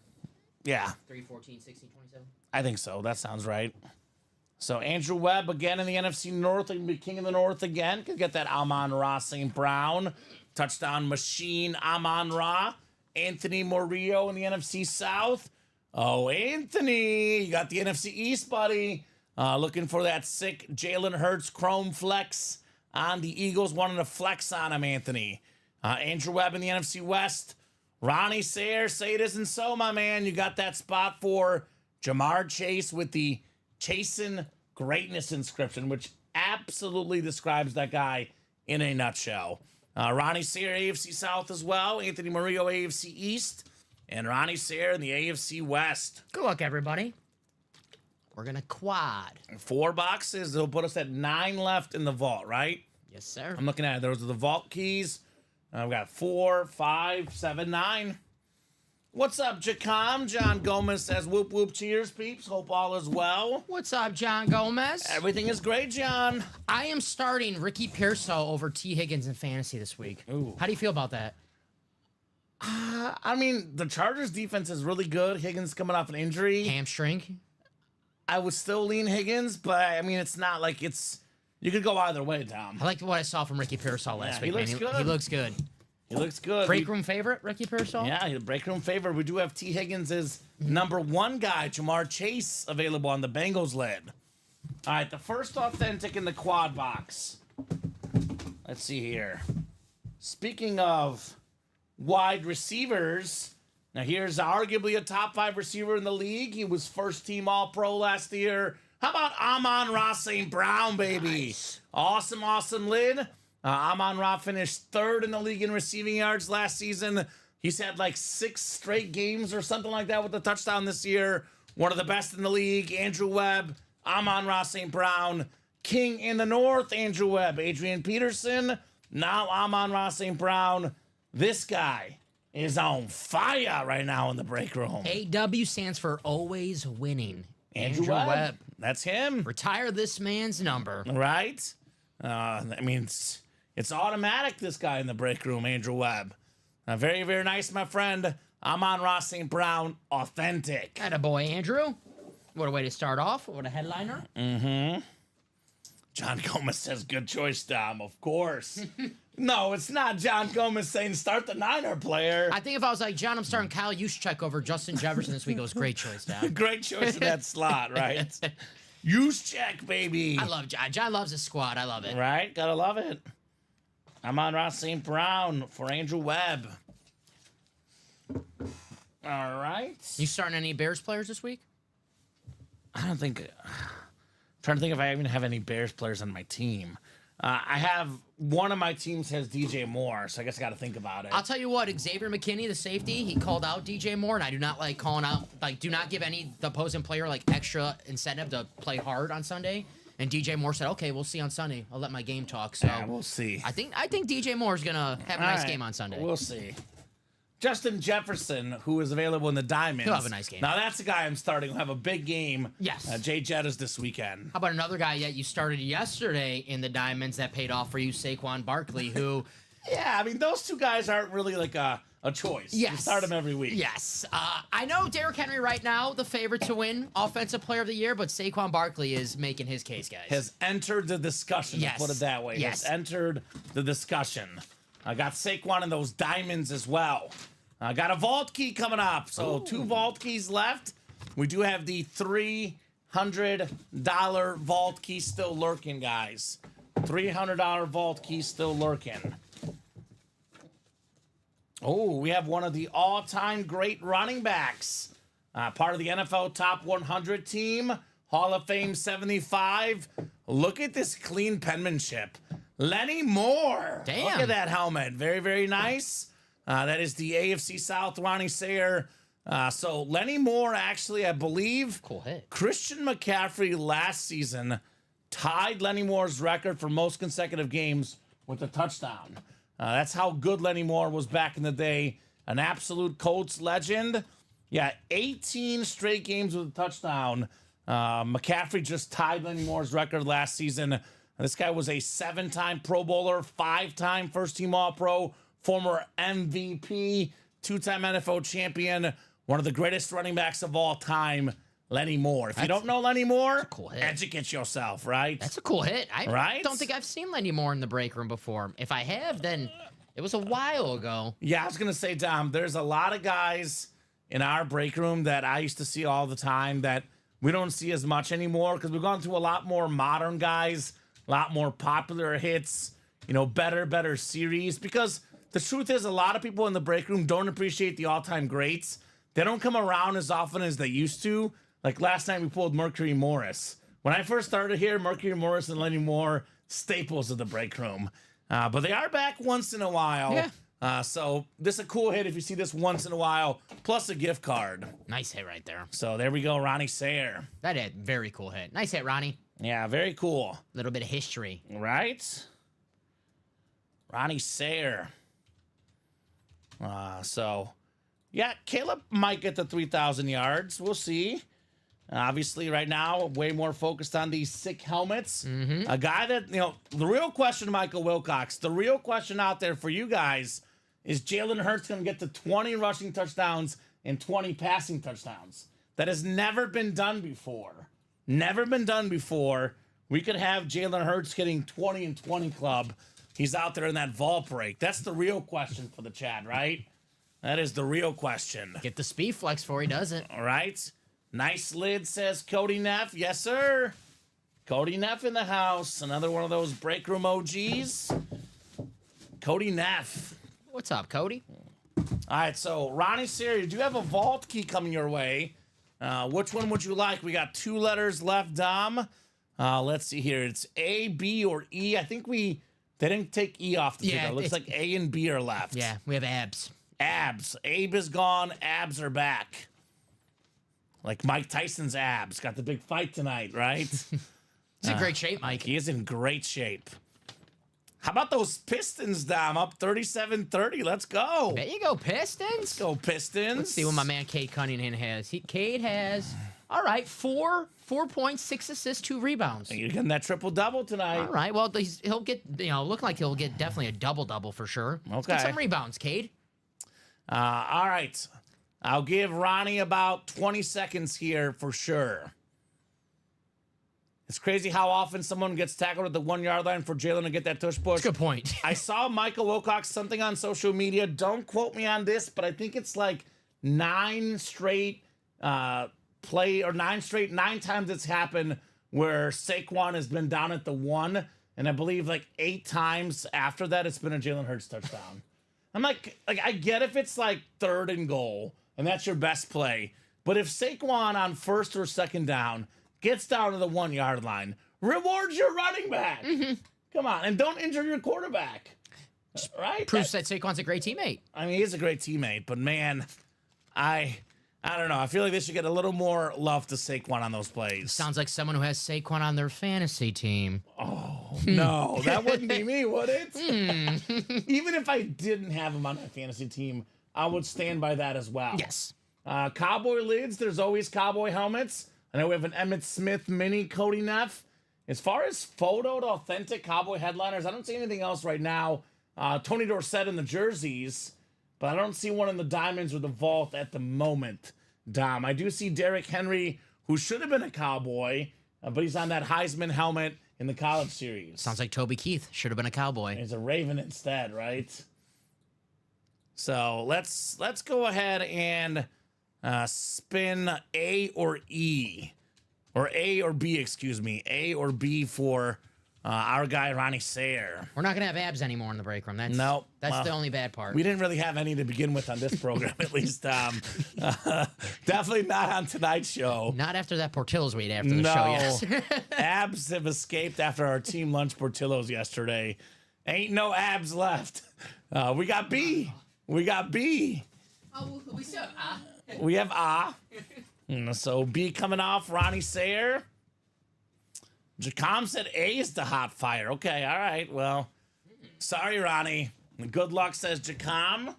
[SPEAKER 2] Yeah,
[SPEAKER 3] 3, 14, 16, 27.
[SPEAKER 2] I think so. That sounds right. So Andrew Webb again in the NFC North, and be king of the North again. Could get that Amon-Ra St. Brown. Touchdown machine Amon-Ra. Anthony Murillo in the NFC South. Oh, Anthony, you got the NFC East, buddy. Looking for that sick Jalen Hurts Chrome Flex on the Eagles. Wanting to flex on him, Anthony. Andrew Webb in the NFC West. Ronnie Sayre, say it isn't so, my man. You got that spot for Jamar Chase with the Chasin' Greatness inscription, which absolutely describes that guy in a nutshell. Ronnie Sayre, AFC South as well. Anthony Murillo, AFC East. And Ronnie Sayre in the AFC West.
[SPEAKER 3] Good luck, everybody. We're going to quad.
[SPEAKER 2] 4 boxes. It'll put us at 9 left in the vault, right?
[SPEAKER 3] Yes, sir.
[SPEAKER 2] I'm looking at it. Those are the vault keys. We've got 4, 5, 7, 9. What's up, Jacom? John Gomez says, whoop, whoop, cheers, peeps. Hope all is well.
[SPEAKER 3] What's up, John Gomez?
[SPEAKER 2] Everything is great, John.
[SPEAKER 3] I am starting Ricky Pearsall over T. Higgins in fantasy this week.
[SPEAKER 2] Ooh.
[SPEAKER 3] How do you feel about that?
[SPEAKER 2] I mean, the Chargers defense is really good. Higgins coming off an injury.
[SPEAKER 3] Hamstring?
[SPEAKER 2] I would still lean Higgins, but I mean, it's not like it's... You could go either way, Tom.
[SPEAKER 3] I liked what I saw from Ricky Pearsall last week.
[SPEAKER 2] He looks good.
[SPEAKER 3] He looks good.
[SPEAKER 2] He looks good.
[SPEAKER 3] Break room favorite, Ricky Pearsall?
[SPEAKER 2] Yeah, he's a break room favorite. We do have T. Higgins as number 1 guy, Jamar Chase, available on the Bengals lid. All right, the first authentic in the quad box. Let's see here. Speaking of wide receivers, now here's arguably a top 5 receiver in the league. He was first team All-Pro last year. How about Amon-Ra St. Brown, baby? Nice. Awesome lid. Amon-Ra finished 3rd in the league in receiving yards last season. He's had like 6 straight games or something like that with a touchdown this year. One of the best in the league. Andrew Webb, Amon-Ra St. Brown. King in the North, Andrew Webb. Adrian Peterson, now Amon-Ra St. Brown. This guy is on fire right now in the break room.
[SPEAKER 3] AW stands for always winning.
[SPEAKER 2] Andrew Webb. That's him.
[SPEAKER 3] Retire this man's number.
[SPEAKER 2] Right? I mean, it's automatic, this guy in the break room, Andrew Webb. Very, very nice, my friend. Amon-Ra St. Brown, authentic.
[SPEAKER 3] Attaboy, Andrew. What a way to start off. What a headliner.
[SPEAKER 2] Mm-hmm. John Gomez says, good choice, Dom. Of course. No, it's not John Gomez saying start the Niner player.
[SPEAKER 3] I think if I was like, John, I'm starting Kyle Juszczyk over Justin Jefferson this week, it was great choice, Dom.
[SPEAKER 2] Great choice in that slot, right? Juszczyk, baby.
[SPEAKER 3] I love John. John loves his squad. I love it.
[SPEAKER 2] Right? Gotta love it. Amon-Ra St. Brown for Andrew Webb. All right.
[SPEAKER 3] You starting any Bears players this week?
[SPEAKER 2] I don't think... trying to think if I even have any Bears players on my team. I have... One of my teams has DJ Moore, so I guess I got to think about it.
[SPEAKER 3] I'll tell you what, Xavier McKinney, the safety, he called out DJ Moore, and I do not like calling out... Like, do not give the opposing player, like, extra incentive to play hard on Sunday. And DJ Moore said, okay, we'll see on Sunday. I'll let my game talk. So
[SPEAKER 2] yeah, we'll see.
[SPEAKER 3] I think DJ Moore's going to have a nice game on Sunday.
[SPEAKER 2] We'll see. Justin Jefferson, who is available in the Diamonds.
[SPEAKER 3] He'll have a nice game.
[SPEAKER 2] Now, that's a guy I'm starting. He'll have a big game.
[SPEAKER 3] Yes.
[SPEAKER 2] Jay Jettas this weekend.
[SPEAKER 3] How about another guy that you started yesterday in the Diamonds that paid off for you, Saquon Barkley, who...
[SPEAKER 2] Yeah, I mean, those two guys aren't really like a choice.
[SPEAKER 3] Yes.
[SPEAKER 2] You start them every week.
[SPEAKER 3] Yes. I know Derrick Henry right now, the favorite to win Offensive Player of the Year, but Saquon Barkley is making his case, guys.
[SPEAKER 2] Has entered the discussion,
[SPEAKER 3] yes.
[SPEAKER 2] Put it that way.
[SPEAKER 3] Yes.
[SPEAKER 2] Has entered the discussion. I got Saquon in those Diamonds as well. I got a vault key coming up. So 2 vault keys left. We do have the $300 vault key still lurking, guys. $300 vault key still lurking. Oh, we have one of the all-time great running backs. Part of the NFL Top 100 team. Hall of Fame 75. Look at this clean penmanship. Lenny Moore.
[SPEAKER 3] Damn.
[SPEAKER 2] Look at that helmet. Very, very nice. That is the AFC South, Ronnie Sayre. So Lenny Moore, actually, I believe,
[SPEAKER 3] cool hit.
[SPEAKER 2] Christian McCaffrey last season tied Lenny Moore's record for most consecutive games with a touchdown. That's how good Lenny Moore was back in the day. An absolute Colts legend. Yeah, 18 straight games with a touchdown. McCaffrey just tied Lenny Moore's record last season. This guy was a 7-time Pro Bowler, 5-time first-team All-Pro, former MVP, 2-time NFL champion, one of the greatest running backs of all time. Lenny Moore. If you don't know Lenny Moore,
[SPEAKER 3] cool hit.
[SPEAKER 2] educate yourself, right?
[SPEAKER 3] That's a cool hit. I
[SPEAKER 2] Right?
[SPEAKER 3] don't think I've seen Lenny Moore in the break room before. If I have, then it was a while ago.
[SPEAKER 2] Yeah, I was going to say, Dom, there's a lot of guys in our break room that I used to see all the time that we don't see as much anymore because we've gone through a lot more modern guys, a lot more popular hits, better series. Because the truth is, a lot of people in the break room don't appreciate the all-time greats. They don't come around as often as they used to. Like last night, we pulled Mercury Morris. When I first started here, Mercury Morris and Lenny Moore, staples of the break room. But they are back once in a while.
[SPEAKER 3] Yeah.
[SPEAKER 2] So this is a cool hit if you see this once in a while, plus a gift card.
[SPEAKER 3] Nice hit right there.
[SPEAKER 2] So there we go, Ronnie Sayer.
[SPEAKER 3] That hit, very cool hit. Nice hit, Ronnie.
[SPEAKER 2] Yeah, very cool.
[SPEAKER 3] Little bit of history.
[SPEAKER 2] Right? Ronnie Sayer. Yeah, Caleb might get the 3,000 yards. We'll see. Obviously, right now, way more focused on these sick helmets. A guy that, the real question, Michael Wilcox, the real question out there for you guys is Jalen Hurts going to get to 20 rushing touchdowns and 20 passing touchdowns? That has never been done before. Never been done before. We could have Jalen Hurts getting 20 and 20 club. He's out there in that vault break. That's the real question for the Chad, right? That is the real question.
[SPEAKER 3] Get the speed flex before he does it.
[SPEAKER 2] All right. Nice lid, says Cody Neff. Yes, sir. Cody Neff in the house. Another one of those break room OGs. Cody Neff.
[SPEAKER 3] What's up, Cody?
[SPEAKER 2] All right, so Ronnie Sayer, do you have a vault key coming your way? Which one would you like? We got 2 letters left, Dom. Let's see here. It's A, B, or E. I think they didn't take E off the ticket. It looks like A and B are left.
[SPEAKER 3] Yeah, we have abs.
[SPEAKER 2] Abs. Abe is gone. Abs are back. Like Mike Tyson's abs. Got the big fight tonight, right?
[SPEAKER 3] He's in great shape, Mike.
[SPEAKER 2] He is in great shape. How about those Pistons, Dom? Up 37-30. Let's go.
[SPEAKER 3] There you go, Pistons.
[SPEAKER 2] Let's go, Pistons.
[SPEAKER 3] Let's see what my man Cade Cunningham has. Cade has, all right, 4 points, 6 assists, 2 rebounds.
[SPEAKER 2] You're getting that triple-double tonight.
[SPEAKER 3] All right, well, he'll get, look like he'll get definitely a double-double for sure. Let's get some rebounds, Cade.
[SPEAKER 2] All right. I'll give Ronnie about 20 seconds here for sure. It's crazy how often someone gets tackled at the 1-yard line for Jalen to get that tush push.
[SPEAKER 3] That's a good point.
[SPEAKER 2] I saw Michael Wilcox something on social media. Don't quote me on this, but I think it's like 9 straight 9 times it's happened where Saquon has been down at the 1, and I believe like 8 times after that it's been a Jalen Hurts touchdown. I'm like I get if it's like 3rd and goal and that's your best play, but if Saquon on 1st or 2nd down gets down to the 1-yard line, reward your running back. Come on, and don't injure your quarterback. Right?
[SPEAKER 3] Proves that Saquon's a great teammate.
[SPEAKER 2] I mean, he's a great teammate, but man, I don't know. I feel like they should get a little more love to Saquon on those plays.
[SPEAKER 3] Sounds like someone who has Saquon on their fantasy team.
[SPEAKER 2] Oh, no. That wouldn't be me, would it? Even if I didn't have him on my fantasy team, I would stand by that as well.
[SPEAKER 3] Yes.
[SPEAKER 2] Cowboy lids, there's always cowboy helmets. I know we have an Emmitt Smith mini Cody Neff. As far as photoed authentic cowboy headliners, I don't see anything else right now. Tony Dorsett in the jerseys, but I don't see one in the diamonds or the vault at the moment, Dom. I do see Derrick Henry, who should have been a cowboy, but he's on that Heisman helmet in the college series.
[SPEAKER 3] Sounds like Toby Keith should have been a cowboy.
[SPEAKER 2] He's a Raven instead, right? So let's go ahead and spin A or E, or A or B, excuse me, A or B for our guy Ronnie Sayer.
[SPEAKER 3] We're not gonna have abs anymore in the break room. That's the only bad part.
[SPEAKER 2] We didn't really have any to begin with on this program, at least. Definitely not on tonight's show.
[SPEAKER 3] Not after that Portillo's we ate after the show. Yes.
[SPEAKER 2] Abs have escaped after our team lunch Portillo's yesterday. Ain't no abs left. We got B. We got B.
[SPEAKER 3] Oh, we still have A.
[SPEAKER 2] We have A. So B coming off Ronnie Sayer. Jacom said A is the hot fire. Okay, all right. Well, sorry, Ronnie. Good luck, says Jacom.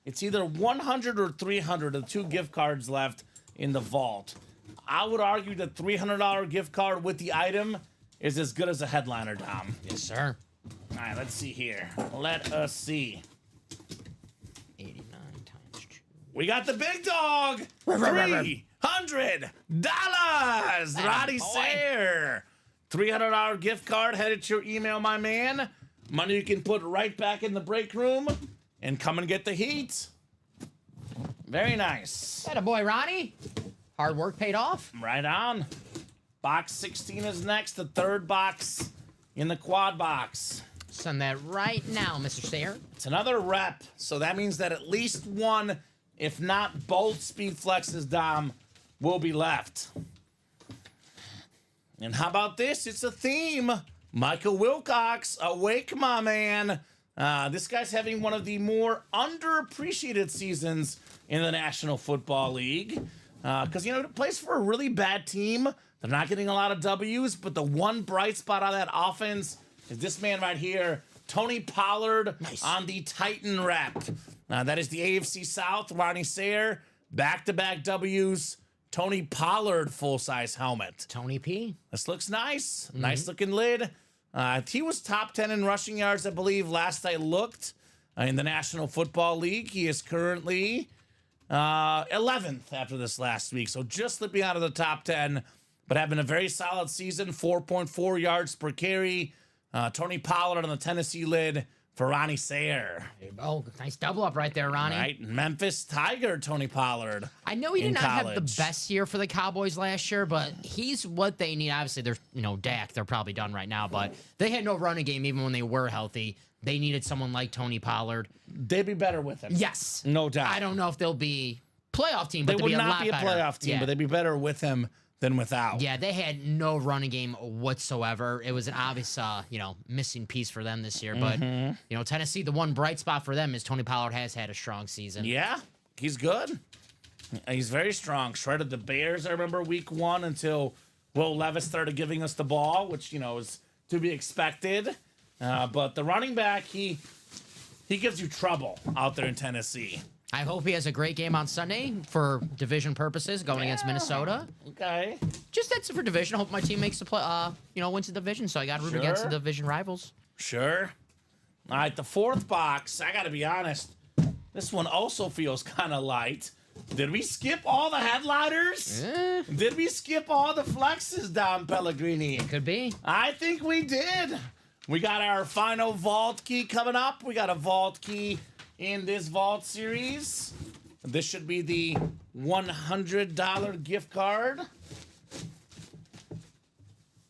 [SPEAKER 2] It's either 100 or 300 of the 2 gift cards left in the vault. I would argue the $300 gift card with the item is as good as a headliner, Dom.
[SPEAKER 3] Yes, sir.
[SPEAKER 2] All right, let's see here. Let us see.
[SPEAKER 3] 89 times 2.
[SPEAKER 2] We got the big dog. 3 $100. Roddy
[SPEAKER 3] boy.
[SPEAKER 2] Sayer. $300 gift card headed to your email, my man. Money you can put right back in the break room and come and get the heat. Very nice.
[SPEAKER 3] That a boy, Ronnie. Hard work paid off.
[SPEAKER 2] Right on. Box 16 is next. The third box in the quad box.
[SPEAKER 3] Send that right now, Mr. Sayer.
[SPEAKER 2] It's another rep, so that means that at least one, if not both speed flexes, Dom, will be left. And how about this? It's a theme. Michael Wilcox, awake, my man. This guy's having one of the more underappreciated seasons in the National Football League. Because, he plays for a really bad team. They're not getting a lot of W's, but the one bright spot on that offense is this man right here, Tony Pollard, on the Titan rep. That is the AFC South, Ronnie Sayer, back-to-back W's. Tony Pollard full-size helmet.
[SPEAKER 3] Tony P.
[SPEAKER 2] This looks nice. Nice-looking lid. He was top 10 in rushing yards, I believe, last I looked in the National Football League. He is currently 11th after this last week, so just slipping out of the top 10, but having a very solid season, 4.4 yards per carry. Tony Pollard on the Tennessee lid for Ronnie Sayer.
[SPEAKER 3] Oh, nice double up right there, Ronnie.
[SPEAKER 2] Right, Memphis Tiger, Tony Pollard.
[SPEAKER 3] I know he did not have the
[SPEAKER 2] college.
[SPEAKER 3] best year for the Cowboys last year, but he's what they need. Obviously, they're Dak. They're probably done right now, but they had no running game even when they were healthy. They needed someone like Tony Pollard.
[SPEAKER 2] They'd be better with him.
[SPEAKER 3] Yes,
[SPEAKER 2] No doubt.
[SPEAKER 3] I don't know if they'll be playoff team, but
[SPEAKER 2] They
[SPEAKER 3] they'll
[SPEAKER 2] would
[SPEAKER 3] be a
[SPEAKER 2] not
[SPEAKER 3] lot
[SPEAKER 2] be a
[SPEAKER 3] better.
[SPEAKER 2] playoff team,
[SPEAKER 3] Yeah.
[SPEAKER 2] but they'd be better with him than without.
[SPEAKER 3] Yeah, they had no running game whatsoever. It was an obvious, missing piece for them this year. But, Tennessee, the one bright spot for them is Tony Pollard has had a strong season.
[SPEAKER 2] Yeah, he's good. He's very strong. Shredded the Bears, I remember, week 1 until Will Levis started giving us the ball, which, is to be expected. But the running back, he gives you trouble out there in Tennessee.
[SPEAKER 3] I hope he has a great game on Sunday for division purposes going against Minnesota.
[SPEAKER 2] Okay.
[SPEAKER 3] Just that's for division. I hope my team makes the play, wins the division. So I got to root against the
[SPEAKER 2] Sure.
[SPEAKER 3] division rivals.
[SPEAKER 2] Sure. All right, the fourth box, I got to be honest, this one also feels kind of light. Did we skip all the headliners? Did we skip all the flexes, Dom Pellegrini?
[SPEAKER 3] Could be.
[SPEAKER 2] I think we did. We got our final vault key coming up. We got a vault key in this vault series. This should be the $100 gift card.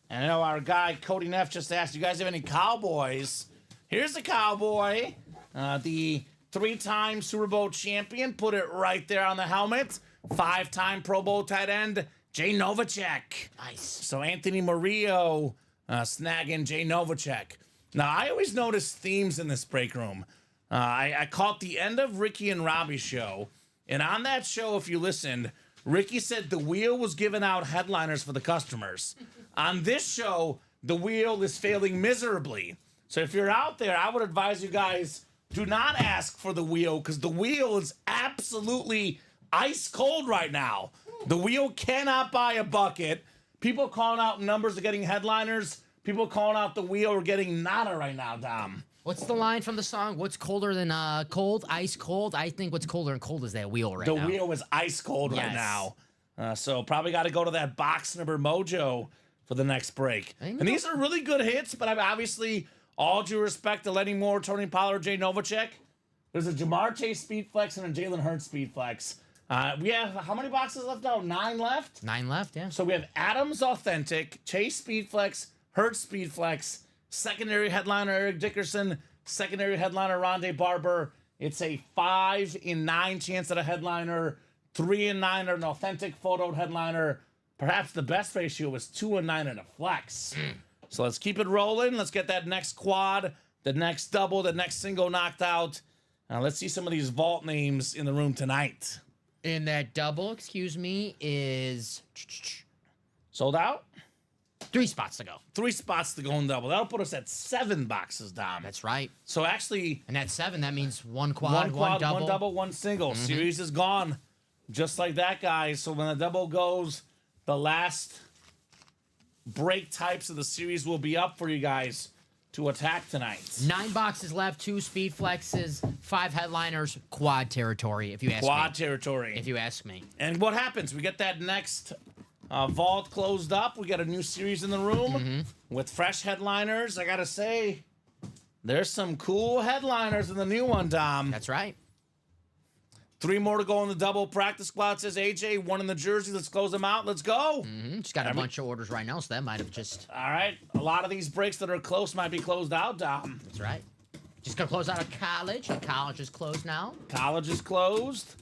[SPEAKER 2] And I know our guy Cody Neff just asked, you guys have any Cowboys? Here's the Cowboy, the 3-time Super Bowl champion. Put it right there on the helmet. 5-time Pro Bowl tight end, Jay Novacek.
[SPEAKER 3] Nice.
[SPEAKER 2] So Anthony Murillo snagging Jay Novacek. Now, I always notice themes in this break room. I caught the end of Ricky and Robbie's show, and on that show, if you listened, Ricky said the wheel was giving out headliners for the customers. On this show, the wheel is failing miserably. So if you're out there, I would advise you guys, do not ask for the wheel, because the wheel is absolutely ice cold right now. The wheel cannot buy a bucket. People calling out numbers are getting headliners. People calling out the wheel are getting nada right now, Dom.
[SPEAKER 3] What's the line from the song? What's colder than cold? Ice cold? I think what's colder than cold is that wheel right now.
[SPEAKER 2] The wheel is ice cold right
[SPEAKER 3] Yes.
[SPEAKER 2] now. So probably got to go to that box number mojo for the next break. And these are really good hits, but I'm obviously, all due respect to Lenny Moore, Tony Pollard, Jay Novacek, there's a Jamar Chase speed flex and a Jalen Hurts speed flex. We have how many boxes left now? 9 left?
[SPEAKER 3] 9 left, yeah.
[SPEAKER 2] So we have Adams Authentic, Chase speed flex, Hurts speed flex, secondary headliner Eric Dickerson, secondary headliner Rondé Barber. It's a 5 in 9 chance at a headliner, 3 in 9 at an authentic photoed headliner. Perhaps the best ratio is 2 in 9 at a flex. So let's keep it rolling. Let's get that next quad, the next double, the next single knocked out. Let's see some of these vault names in the room tonight.
[SPEAKER 3] And that double, is
[SPEAKER 2] Sold out?
[SPEAKER 3] 3 spots to go.
[SPEAKER 2] 3 spots to go in double. That'll put us at 7 boxes, Dom.
[SPEAKER 3] That's right.
[SPEAKER 2] So actually,
[SPEAKER 3] And at 7, that means one quad,
[SPEAKER 2] one quad,
[SPEAKER 3] double.
[SPEAKER 2] one double, one single. Series is gone. Just like that, guys. So when the double goes, the last break types of the series will be up for you guys. to attack tonight.
[SPEAKER 3] 9 boxes left, 2 speed flexes, 5 headliners, quad territory, if you ask me.
[SPEAKER 2] Quad territory.
[SPEAKER 3] If you ask me.
[SPEAKER 2] And what happens? We get that next vault closed up. We got a new series in the room with fresh headliners. I got to say, there's some cool headliners in the new one, Dom.
[SPEAKER 3] That's right.
[SPEAKER 2] 3 more to go in the double practice squad, says AJ. 1 in the jersey. Let's close them out. Let's go.
[SPEAKER 3] Just got a bunch of orders right now, so that might have just...
[SPEAKER 2] All right. A lot of these breaks that are close might be closed out, Dom.
[SPEAKER 3] That's right. Just going to close out of college, and college is closed now.
[SPEAKER 2] College is closed.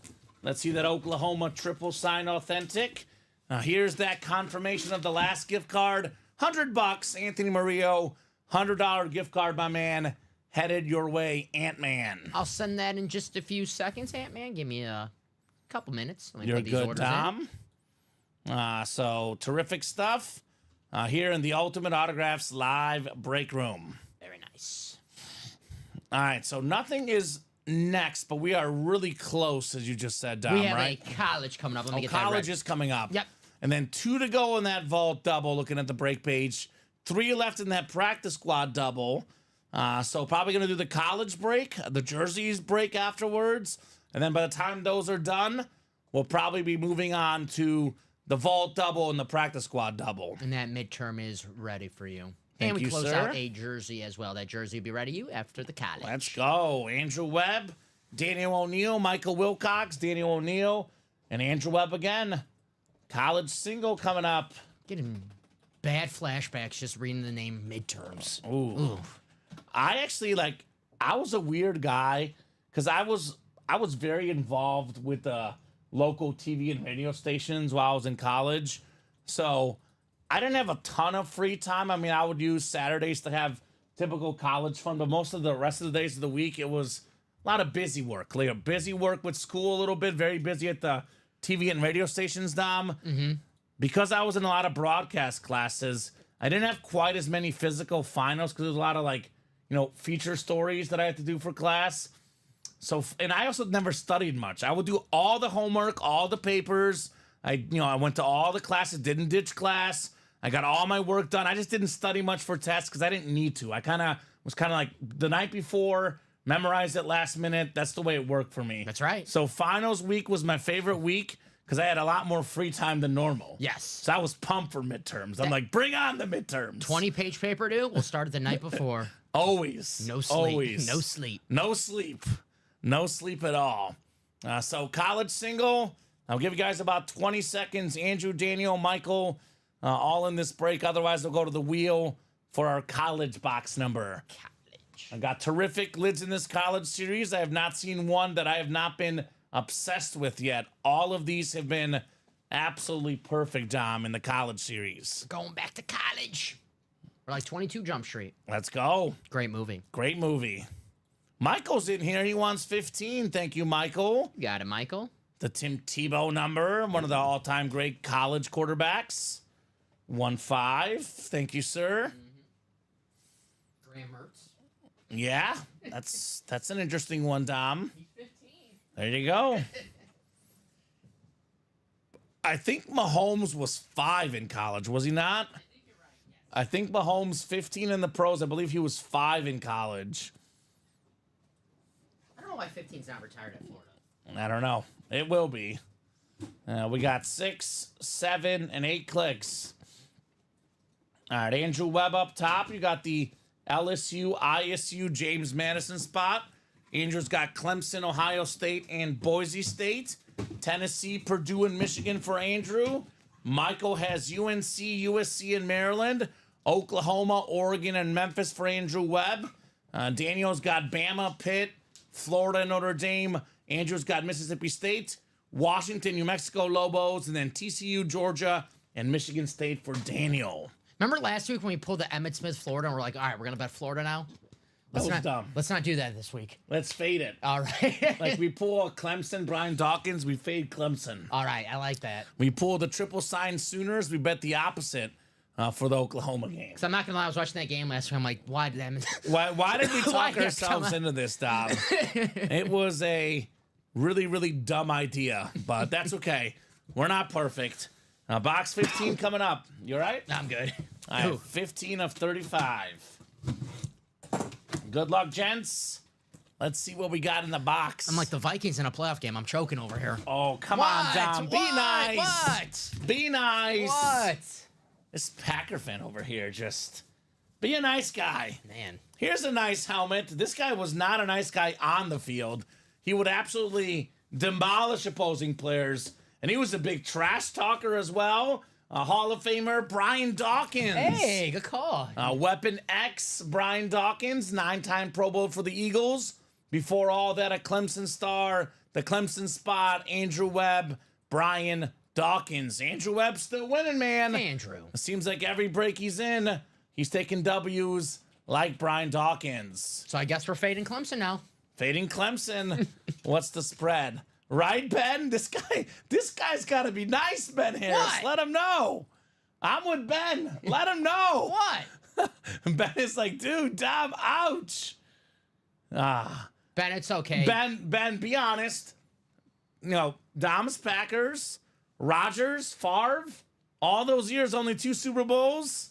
[SPEAKER 2] Let's see that Oklahoma triple sign authentic. Now here's that confirmation of the last gift card. $100, Anthony Murillo. $100 gift card, my man. Headed your way, Ant-Man.
[SPEAKER 3] I'll send that in just a few seconds, Ant-Man. Give me a couple minutes. Let me
[SPEAKER 2] You're
[SPEAKER 3] put these
[SPEAKER 2] good,
[SPEAKER 3] orders
[SPEAKER 2] Dom. So terrific stuff here in the Ultimate Autographs live break room.
[SPEAKER 3] Very nice.
[SPEAKER 2] All right, so nothing is next, but we are really close, as you just said, Dom,
[SPEAKER 3] We have
[SPEAKER 2] right?
[SPEAKER 3] a college coming up. Let me get
[SPEAKER 2] College
[SPEAKER 3] that
[SPEAKER 2] is coming up.
[SPEAKER 3] Yep.
[SPEAKER 2] And then 2 to go in that vault double, looking at the break page. 3 left in that practice squad double. So probably going to do the college break, the jerseys break afterwards. And then by the time those are done, we'll probably be moving on to the vault double and the practice squad double.
[SPEAKER 3] And that midterm is ready for you.
[SPEAKER 2] Thank
[SPEAKER 3] and we
[SPEAKER 2] you,
[SPEAKER 3] close
[SPEAKER 2] sir.
[SPEAKER 3] out a jersey as well. That jersey will be ready to you after the college.
[SPEAKER 2] Let's go. Andrew Webb, Daniel O'Neill, Michael Wilcox, Daniel O'Neill, and Andrew Webb again. College single coming up.
[SPEAKER 3] Getting bad flashbacks just reading the name midterms.
[SPEAKER 2] Ooh. I actually I was a weird guy because I was very involved with the local TV and radio stations while I was in college. So I didn't have a ton of free time. I mean, I would use Saturdays to have typical college fun, but most of the rest of the days of the week, it was a lot of busy work. Like busy work with school a little bit, very busy at the TV and radio stations, Dom. Because I was in a lot of broadcast classes, I didn't have quite as many physical finals because there was a lot of feature stories that I had to do for class. So, and I also never studied much. I would do all the homework, all the papers. I went to all the classes, didn't ditch class. I got all my work done. I just didn't study much for tests because I didn't need to. I was like the night before, memorized it last minute. That's the way it worked for me.
[SPEAKER 3] That's right.
[SPEAKER 2] So finals week was my favorite week because I had a lot more free time than normal.
[SPEAKER 3] Yes.
[SPEAKER 2] So I was pumped for midterms. I'm like, bring on the midterms.
[SPEAKER 3] 20-page paper due. We'll start it the night before.
[SPEAKER 2] Always.
[SPEAKER 3] No sleep.
[SPEAKER 2] Always.
[SPEAKER 3] No sleep.
[SPEAKER 2] No sleep. No sleep at all. So college single. I'll give you guys about 20 seconds. Andrew, Daniel, Michael, all in this break. Otherwise, we'll go to the wheel for our college box number.
[SPEAKER 3] College.
[SPEAKER 2] I got terrific lids in this college series. I have not seen one that I have not been obsessed with yet. All of these have been absolutely perfect, Dom, in the college series.
[SPEAKER 3] Going back to college. We're like 22 Jump Street.
[SPEAKER 2] Let's go.
[SPEAKER 3] Great movie.
[SPEAKER 2] Great movie. Michael's in here. He wants 15. Thank you, Michael.
[SPEAKER 3] You got it, Michael.
[SPEAKER 2] The Tim Tebow number, one of the all-time great college quarterbacks. 1-5. Thank you, sir.
[SPEAKER 3] Graham Mertz.
[SPEAKER 2] Yeah, that's an interesting one, Dom.
[SPEAKER 3] He's 15.
[SPEAKER 2] There you go. I think Mahomes was 5 in college, was he not?
[SPEAKER 3] I think you're right, yes.
[SPEAKER 2] I think Mahomes 15 in the pros. I believe he was 5 in college.
[SPEAKER 3] I don't know why 15's not retired at Florida.
[SPEAKER 2] I don't know. It will be. We got 6, 7, and 8 clicks. All right, Andrew Webb up top. You got the LSU, ISU, James Madison spot. Andrew's got Clemson, Ohio State, and Boise State. Tennessee, Purdue, and Michigan for Andrew. Michael has UNC, USC, and Maryland. Oklahoma, Oregon, and Memphis for Andrew Webb. Daniel's got Bama, Pitt, Florida, Notre Dame. Andrew's got Mississippi State, Washington, New Mexico, Lobos, and then TCU, Georgia, and Michigan State for Daniel.
[SPEAKER 3] Remember last week when we pulled the Emmitt Smith, Florida, and we're like, all right, we're going to bet Florida now?
[SPEAKER 2] That was dumb.
[SPEAKER 3] Let's not do that this week.
[SPEAKER 2] Let's fade it.
[SPEAKER 3] All right.
[SPEAKER 2] Like we pull a Clemson, Brian Dawkins, we fade Clemson.
[SPEAKER 3] All right, I like that.
[SPEAKER 2] We pull the triple sign Sooners, we bet the opposite for the Oklahoma game.
[SPEAKER 3] Because I'm not going to lie, I was watching that game last week. I'm like, why did Emmitt...
[SPEAKER 2] Why did we
[SPEAKER 3] Why
[SPEAKER 2] talk
[SPEAKER 3] did it
[SPEAKER 2] ourselves
[SPEAKER 3] come
[SPEAKER 2] into this, Dom? It was a really, really dumb idea, but that's okay. We're not perfect. Box 15 coming up. You all right?
[SPEAKER 3] I'm good.
[SPEAKER 2] I have 15 of 35. Good luck, gents. Let's see what we got in the box.
[SPEAKER 3] I'm like the Vikings in a playoff game. I'm choking over here.
[SPEAKER 2] Oh, come on, Dom. Be nice.
[SPEAKER 3] What?
[SPEAKER 2] Be nice.
[SPEAKER 3] What?
[SPEAKER 2] This Packer fan over here, just be a nice guy.
[SPEAKER 3] Man.
[SPEAKER 2] Here's a nice helmet. This guy was not a nice guy on the field. He would absolutely demolish opposing players. And he was a big trash talker as well. A Hall of Famer, Brian Dawkins.
[SPEAKER 3] Hey, good call.
[SPEAKER 2] Weapon X, Brian Dawkins, 9-time Pro Bowl for the Eagles. Before all that, a Clemson star, the Clemson spot, Andrew Webb, Brian Dawkins. Andrew Webb's still winning, man.
[SPEAKER 3] Andrew.
[SPEAKER 2] It seems like every break he's in, he's taking W's like Brian Dawkins.
[SPEAKER 3] So I guess we're fading Clemson now.
[SPEAKER 2] Fading Clemson. What's the spread? Right, Ben? This guy's got to be nice, Ben Harris.
[SPEAKER 3] What?
[SPEAKER 2] Let him know. I'm with Ben. Let him know.
[SPEAKER 3] What?
[SPEAKER 2] Ben is like, dude, Dom, ouch.
[SPEAKER 3] Ben, it's okay.
[SPEAKER 2] Ben, be honest. You know, Dom's Packers, Rodgers, Favre, all those years, only 2 Super Bowls.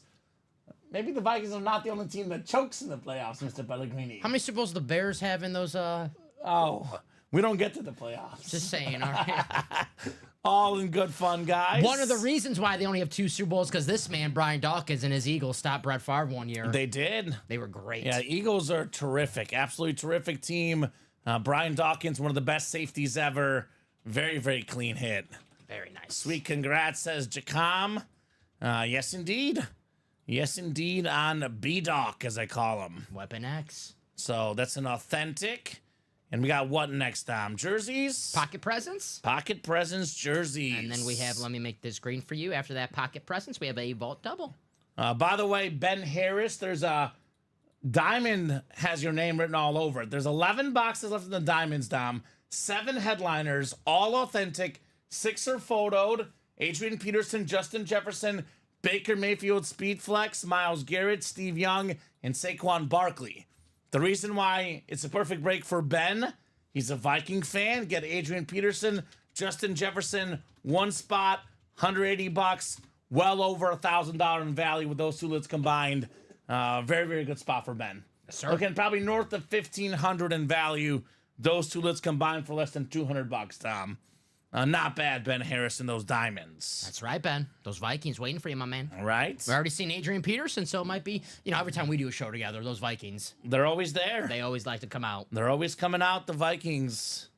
[SPEAKER 2] Maybe the Vikings are not the only team that chokes in the playoffs, Mr. Pellegrini.
[SPEAKER 3] How many Super Bowls the Bears have in those?
[SPEAKER 2] Oh, we don't get to the playoffs.
[SPEAKER 3] Just saying. All right.
[SPEAKER 2] All in good fun, guys.
[SPEAKER 3] One of the reasons why they only have 2 Super Bowls because this man, Brian Dawkins, and his Eagles stopped Brett Favre one year.
[SPEAKER 2] They did.
[SPEAKER 3] They were great.
[SPEAKER 2] Yeah, Eagles are terrific. Absolutely terrific team. Brian Dawkins, one of the best safeties ever. Very, very clean hit.
[SPEAKER 3] Very nice.
[SPEAKER 2] Sweet congrats, says Jacom. Yes, indeed. Yes, indeed, on B-Doc, as I call him.
[SPEAKER 3] Weapon X.
[SPEAKER 2] So that's an authentic. And we got what next, Dom? Jerseys?
[SPEAKER 3] Pocket presents.
[SPEAKER 2] Pocket presents, jerseys.
[SPEAKER 3] And then we have, let me make this green for you. After that pocket presents, we have a vault double.
[SPEAKER 2] By the way, Ben Harris, there's a diamond has your name written all over it. There's 11 boxes left in the diamonds, Dom. 7 headliners, all authentic. 6 are photoed. Adrian Peterson, Justin Jefferson, Baker Mayfield, Speedflex, Myles Garrett, Steve Young, and Saquon Barkley. The reason why it's a perfect break for Ben, he's a Viking fan. Get Adrian Peterson, Justin Jefferson, one spot, $180, well over $1,000 in value with those 2 lids combined. Very, very good spot for Ben.
[SPEAKER 3] Yes, sir.
[SPEAKER 2] Looking probably north of $1,500 in value. Those 2 lids combined for less than $200, Tom. Not bad, Ben Harris, and those diamonds.
[SPEAKER 3] That's right, Ben. Those Vikings waiting for you, my man.
[SPEAKER 2] All right.
[SPEAKER 3] We've already seen Adrian Peterson, so it might be, every time we do a show together, those Vikings,
[SPEAKER 2] They're always there.
[SPEAKER 3] they always like to come out.
[SPEAKER 2] They're always coming out, the Vikings.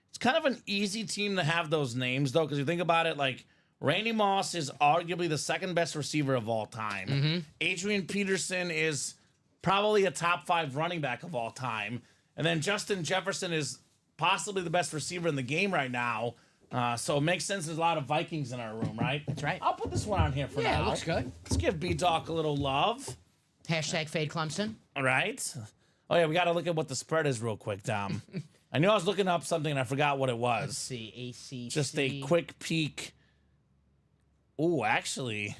[SPEAKER 2] It's kind of an easy team to have those names, though, because you think about it, like, Randy Moss is arguably the 2nd best receiver of all time.
[SPEAKER 3] Mm-hmm.
[SPEAKER 2] Adrian Peterson is probably a top 5 running back of all time. And then Justin Jefferson is possibly the best receiver in the game right now. So it makes sense there's a lot of Vikings in our room, right?
[SPEAKER 3] That's right.
[SPEAKER 2] I'll put this one on here for now.
[SPEAKER 3] Yeah, it looks good.
[SPEAKER 2] Let's give B-Doc a little love.
[SPEAKER 3] Hashtag fade Clemson.
[SPEAKER 2] All right. Oh, yeah, we got to look at what the spread is real quick, Dom. I knew I was looking up something and I forgot what it was.
[SPEAKER 3] Let's see, ACC.
[SPEAKER 2] Just a quick peek. Oh, actually.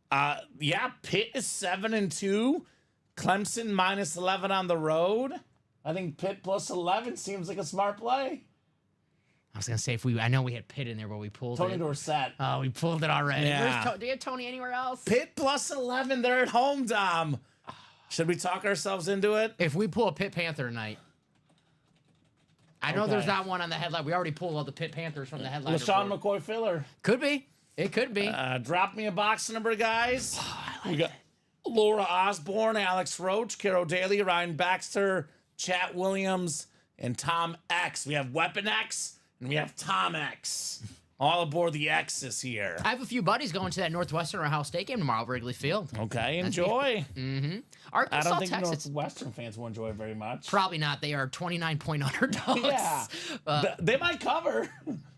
[SPEAKER 2] Yeah, Pitt is 7-2. Clemson minus 11 on the road. I think Pitt plus 11 seems like a smart play.
[SPEAKER 3] I was gonna say I know we had Pitt in there, but we pulled
[SPEAKER 2] Tony
[SPEAKER 3] it.
[SPEAKER 2] Dorsett.
[SPEAKER 3] Oh, we pulled it already.
[SPEAKER 2] Yeah.
[SPEAKER 3] Do you have Tony anywhere else?
[SPEAKER 2] Pitt plus 11. They're at home, Dom. Should we talk ourselves into it?
[SPEAKER 3] If we pull a Pitt Panther tonight, I know
[SPEAKER 2] Okay.
[SPEAKER 3] there's not one on the headline. We already pulled all the Pitt Panthers from the headline.
[SPEAKER 2] LaShawn
[SPEAKER 3] report.
[SPEAKER 2] McCoy Filler.
[SPEAKER 3] Could be. It could be.
[SPEAKER 2] Drop me a box number, guys.
[SPEAKER 3] Oh,
[SPEAKER 2] We got Laura Osborne, Alex Roach, Carol Daly, Ryan Baxter, Chat Williams, and Tom X. We have Weapon X, and we have Tom X. All aboard the X's here.
[SPEAKER 3] I have a few buddies going to that Northwestern or Ohio State game tomorrow at Wrigley Field.
[SPEAKER 2] Okay, enjoy. I
[SPEAKER 3] Arkansas,
[SPEAKER 2] don't think
[SPEAKER 3] Texas.
[SPEAKER 2] Northwestern fans will enjoy it very much.
[SPEAKER 3] Probably not. They are 29-point underdogs.
[SPEAKER 2] Yeah, they might cover.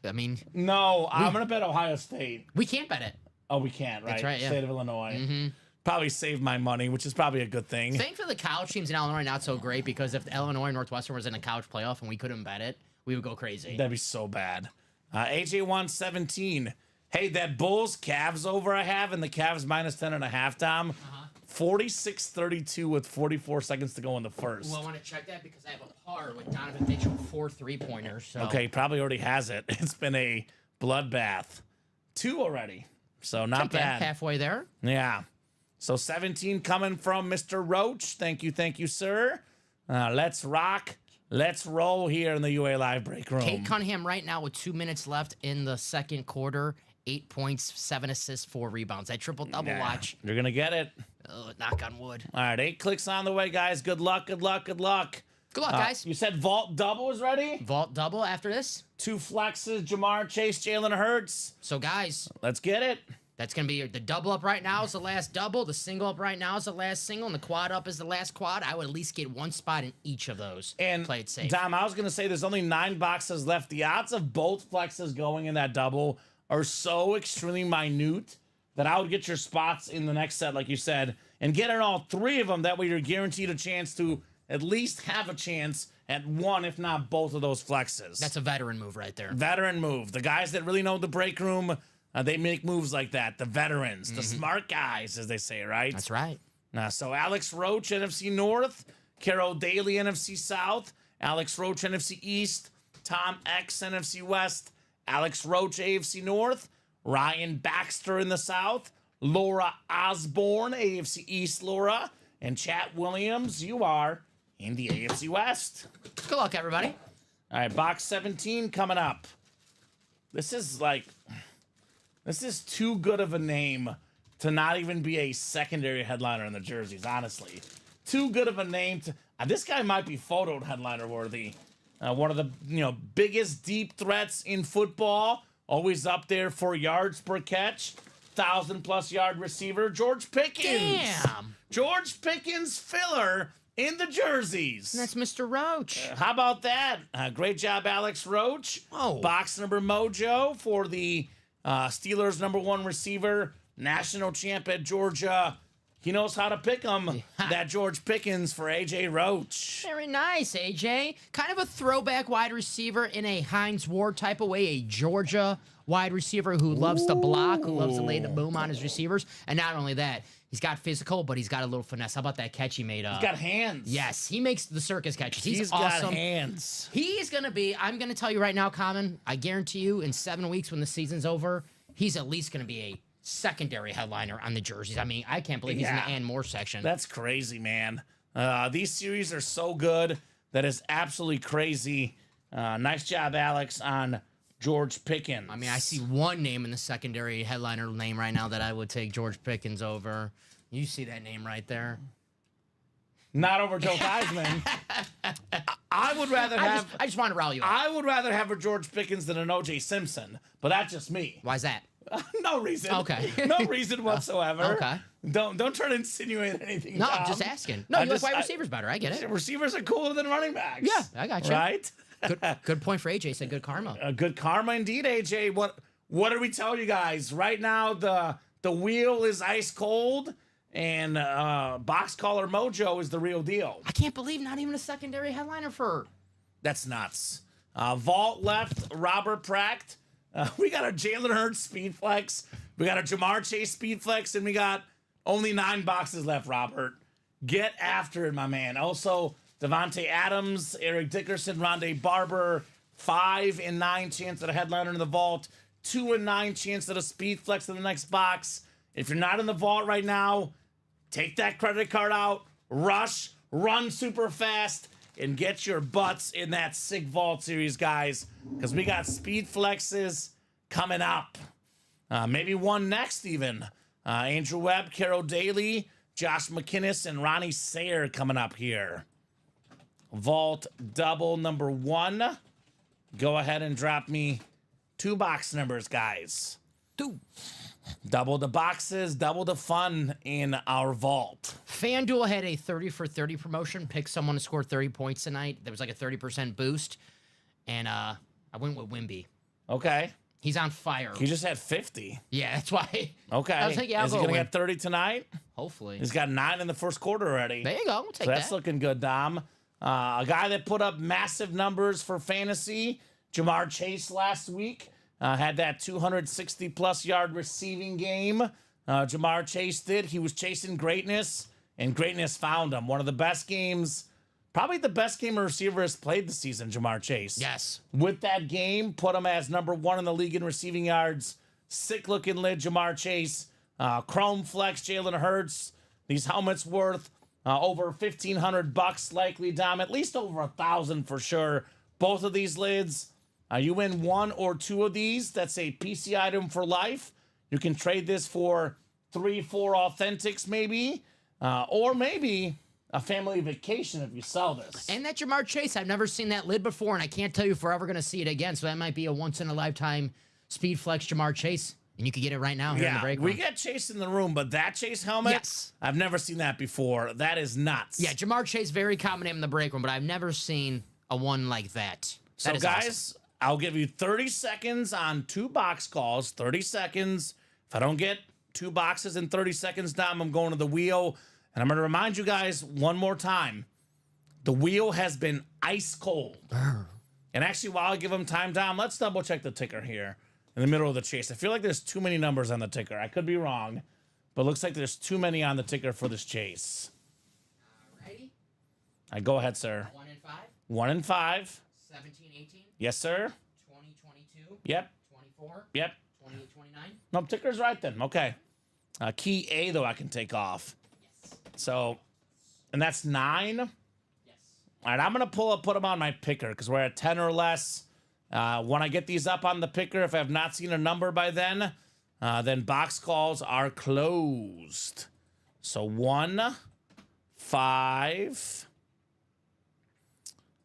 [SPEAKER 3] I mean,
[SPEAKER 2] No, I'm going to bet Ohio State.
[SPEAKER 3] we can't bet it.
[SPEAKER 2] Oh, we can't, right?
[SPEAKER 3] That's right, yeah.
[SPEAKER 2] State of Illinois. Probably save my money, which is probably a good thing.
[SPEAKER 3] Thing for the college teams in Illinois, not so great because if Illinois and Northwestern was in a college playoff and we couldn't bet it, we would go crazy.
[SPEAKER 2] That'd be so bad. AJ 117. Hey, that Bulls Cavs over I have, and the Cavs minus 10.5, Dom. 46-32 with 44 seconds to go in the first.
[SPEAKER 3] Well, I want to check that because I have a par with Donovan Mitchell, 4 3-pointers. So.
[SPEAKER 2] Okay, probably already has it. It's been a bloodbath. 2 already. So not
[SPEAKER 3] Okay,
[SPEAKER 2] bad.
[SPEAKER 3] halfway there.
[SPEAKER 2] Yeah. So 17 coming from Mr. Roach. Thank you, sir. Let's rock. Let's roll here in the UA Live break room.
[SPEAKER 3] Kate Cunningham right now with 2 minutes left in the second quarter. 8 points, 7 assists, 4 rebounds. That triple-double watch.
[SPEAKER 2] You're going to get it.
[SPEAKER 3] Oh, knock on wood.
[SPEAKER 2] All right, 8 clicks on the way, guys. Good luck, good luck, good luck.
[SPEAKER 3] Good luck, guys.
[SPEAKER 2] You said vault double is ready?
[SPEAKER 3] Vault double after this.
[SPEAKER 2] 2 flexes, Jamar Chase, Jalen Hurts.
[SPEAKER 3] So, guys,
[SPEAKER 2] Let's get it.
[SPEAKER 3] that's going to be the double up right now is the last double. The single up right now is the last single. And the quad up is the last quad. I would at least get one spot in each of those.
[SPEAKER 2] And
[SPEAKER 3] play it safe.
[SPEAKER 2] Dom, I was going to say there's only 9 boxes left. The odds of both flexes going in that double are so extremely minute that I would get your spots in the next set, like you said, and get in all 3 of them. That way you're guaranteed a chance to at least have a chance at one, if not both of those flexes.
[SPEAKER 3] That's a veteran move right there.
[SPEAKER 2] Veteran move. The guys that really know the break room, they make moves like that. The veterans, the smart guys, as they say, right?
[SPEAKER 3] That's right.
[SPEAKER 2] So Alex Roach, NFC North. Carol Daly, NFC South. Alex Roach, NFC East. Tom X, NFC West. Alex Roach, AFC North. Ryan Baxter in the South. Laura Osborne, AFC East, Laura. And Chat Williams, you are in the AFC West.
[SPEAKER 3] Good luck, everybody.
[SPEAKER 2] All right, box 17 coming up. This is too good of a name to not even be a secondary headliner in the jerseys, honestly. Too good of a name to... this guy might be photo headliner worthy. One of the biggest deep threats in football. Always up there for yards per catch. 1,000+ yard receiver, George Pickens.
[SPEAKER 3] Damn.
[SPEAKER 2] George Pickens filler in the jerseys.
[SPEAKER 3] That's Mr. Roach.
[SPEAKER 2] How about that? Great job, Alex Roach.
[SPEAKER 3] Oh.
[SPEAKER 2] Box number mojo for the Steelers' #1 receiver, national champ at Georgia. He knows how to pick them. That George Pickens for A.J. Roach.
[SPEAKER 3] Very nice, AJ. Kind of a throwback wide receiver in a Hines Ward type of way. A Georgia wide receiver who loves to block, who loves to lay the boom on his receivers. And not only that, he's got physical, but he's got a little finesse. How about that catch he made?
[SPEAKER 2] He's got hands.
[SPEAKER 3] Yes, he makes the circus catches. He's
[SPEAKER 2] got
[SPEAKER 3] awesome.
[SPEAKER 2] hands.
[SPEAKER 3] He's going to be, I'm going to tell you right now, Kamen, I guarantee you in 7 weeks when the season's over, he's at least going to be a secondary headliner on the jerseys. I mean, I can't believe he's in the and more section.
[SPEAKER 2] That's crazy, man. These series are so good. That is absolutely crazy. Nice job, Alex, on George Pickens.
[SPEAKER 3] I mean, I see one name in the secondary headliner name right now that I would take George Pickens over. You see that name right there?
[SPEAKER 2] Not over Joe Theismann. I would rather have...
[SPEAKER 3] I just want to rally you up.
[SPEAKER 2] I would rather have a George Pickens than an O.J. Simpson, but that's just me.
[SPEAKER 3] Why's that?
[SPEAKER 2] No reason.
[SPEAKER 3] Okay.
[SPEAKER 2] No reason whatsoever.
[SPEAKER 3] Okay.
[SPEAKER 2] Don't try to insinuate anything.
[SPEAKER 3] No,
[SPEAKER 2] Tom.
[SPEAKER 3] I'm just asking. No, you like wide receivers better. I get it.
[SPEAKER 2] Receivers are cooler than running backs.
[SPEAKER 3] Yeah, I got you.
[SPEAKER 2] Right?
[SPEAKER 3] Good point for AJ. Said good karma.
[SPEAKER 2] Good karma indeed, AJ. What do we tell you guys? Right now, the wheel is ice cold, and box caller mojo is the real deal.
[SPEAKER 3] I can't believe not even a secondary headliner for...
[SPEAKER 2] That's nuts. Vault left, Robert Pracht. We got a Jalen Hurts speed flex. We got a Jamar Chase speed flex, and we got only 9 boxes left, Robert. Get after it, my man. Also, Devontae Adams, Eric Dickerson, Rondé Barber, 5 and 9 chance at a headliner in the vault, 2 and 9 chance at a speed flex in the next box. If you're not in the vault right now, take that credit card out, rush, run super fast, and get your butts in that SIG Vault series, guys, because we got speed flexes coming up. Maybe one next, even. Andrew Webb, Carol Daly, Josh McInnes, and Ronnie Sayer coming up here. Vault double number 1. Go ahead and drop me 2 box numbers, guys.
[SPEAKER 3] 2.
[SPEAKER 2] Double the boxes, double the fun in our vault.
[SPEAKER 3] FanDuel had a 30 for 30 promotion. Pick someone to score 30 points tonight. There was like a 30% boost. And I went with Wimby.
[SPEAKER 2] Okay.
[SPEAKER 3] He's on fire.
[SPEAKER 2] He just had 50.
[SPEAKER 3] Yeah, that's why.
[SPEAKER 2] Okay.
[SPEAKER 3] I was thinking,
[SPEAKER 2] Is he going to get 30 tonight?
[SPEAKER 3] Hopefully.
[SPEAKER 2] He's got 9 in the first quarter already.
[SPEAKER 3] There you go. We'll take
[SPEAKER 2] So that's
[SPEAKER 3] that.
[SPEAKER 2] looking good, Dom. A guy that put up massive numbers for fantasy, Jamar Chase last week. Had that 260+ yard receiving game. Jamar Chase did. He was chasing greatness, and greatness found him. One of the best games, probably the best game a receiver has played this season, Jamar Chase.
[SPEAKER 3] Yes.
[SPEAKER 2] With that game, put him as #1 in the league in receiving yards. Sick-looking lid, Jamar Chase. Chrome Flex, Jalen Hurts. These helmets worth over 1,500 bucks likely, Dom. At least over 1,000 for sure. Both of these lids. You win one or two of these. That's a PC item for life. You can trade this for 3-4 authentics maybe. Or maybe a family vacation if you sell this.
[SPEAKER 3] And that Jamar Chase, I've never seen that lid before, and I can't tell you if we're ever going to see it again. So that might be a once-in-a-lifetime Speed Flex Jamar Chase, and you could get it right now here in the break room.
[SPEAKER 2] We get Chase in the room, but that Chase helmet,
[SPEAKER 3] yes.
[SPEAKER 2] I've never seen that before. That is nuts.
[SPEAKER 3] Yeah, Jamar Chase, very common name in the break room, but I've never seen a one like that.
[SPEAKER 2] So, guys, awesome. I'll give you 30 seconds on 2 box calls. 30 seconds. If I don't get 2 boxes in 30 seconds, Dom, I'm going to the wheel. And I'm going to remind you guys one more time. The wheel has been ice cold. And actually, while I give them time, Dom, let's double check the ticker here in the middle of the chase. I feel like there's too many numbers on the ticker. I could be wrong, but it looks like there's too many on the ticker for this chase.
[SPEAKER 3] Alrighty.
[SPEAKER 2] Go ahead, sir.
[SPEAKER 3] 1 and 5.
[SPEAKER 2] 1 and 5.
[SPEAKER 3] 17, 18.
[SPEAKER 2] Yes, sir.
[SPEAKER 3] 20, 22.
[SPEAKER 2] Yep.
[SPEAKER 3] 24.
[SPEAKER 2] Yep.
[SPEAKER 3] 28, 29.
[SPEAKER 2] Nope, ticker's right then. Okay. Key A, though, I can take off.
[SPEAKER 3] Yes.
[SPEAKER 2] So, and that's 9.
[SPEAKER 3] Yes.
[SPEAKER 2] All right, I'm going to put them on my picker because we're at 10 or less. When I get these up on the picker, if I have not seen a number by then box calls are closed. So 1, 5,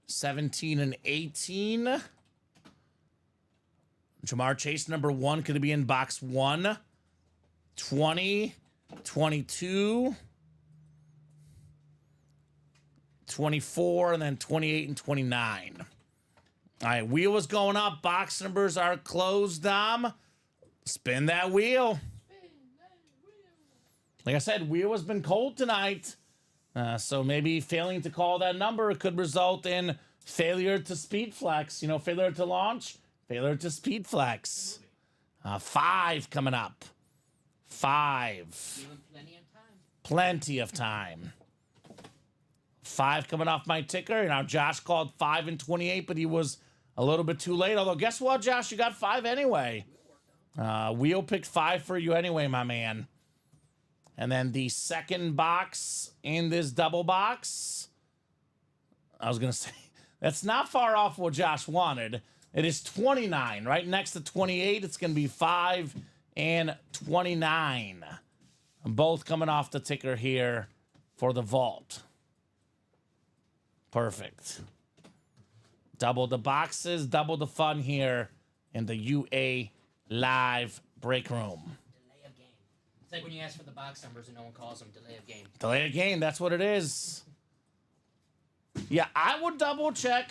[SPEAKER 2] 17, and 18. Jamar Chase, number 1, could be in box 1. 20, 22, 24, and then 28 and 29. All right, wheel is going up. Box numbers are closed, Dom. Spin that wheel. Like I said, wheel has been cold tonight. So maybe failing to call that number could result in failure to speed flex. You know, failure to launch, failure to speed flex. 5 coming up. 5. Plenty of time. 5 coming off my ticker. Now, Josh called 5 and 28, but he was a little bit too late. Although, guess what, Josh? You got 5 anyway. Wheel picked 5 for you anyway, my man. And then the second box in this double box, I was going to say, that's not far off what Josh wanted. It is 29. Right next to 28, it's going to be 5 and 29. Both coming off the ticker here for the vault. Perfect. Double the boxes, double the fun here in the UA live break room.
[SPEAKER 3] Delay of game. It's like when you ask for the box numbers and no one calls them. Delay of game.
[SPEAKER 2] Delay of game, that's what it is. Yeah, I would double check.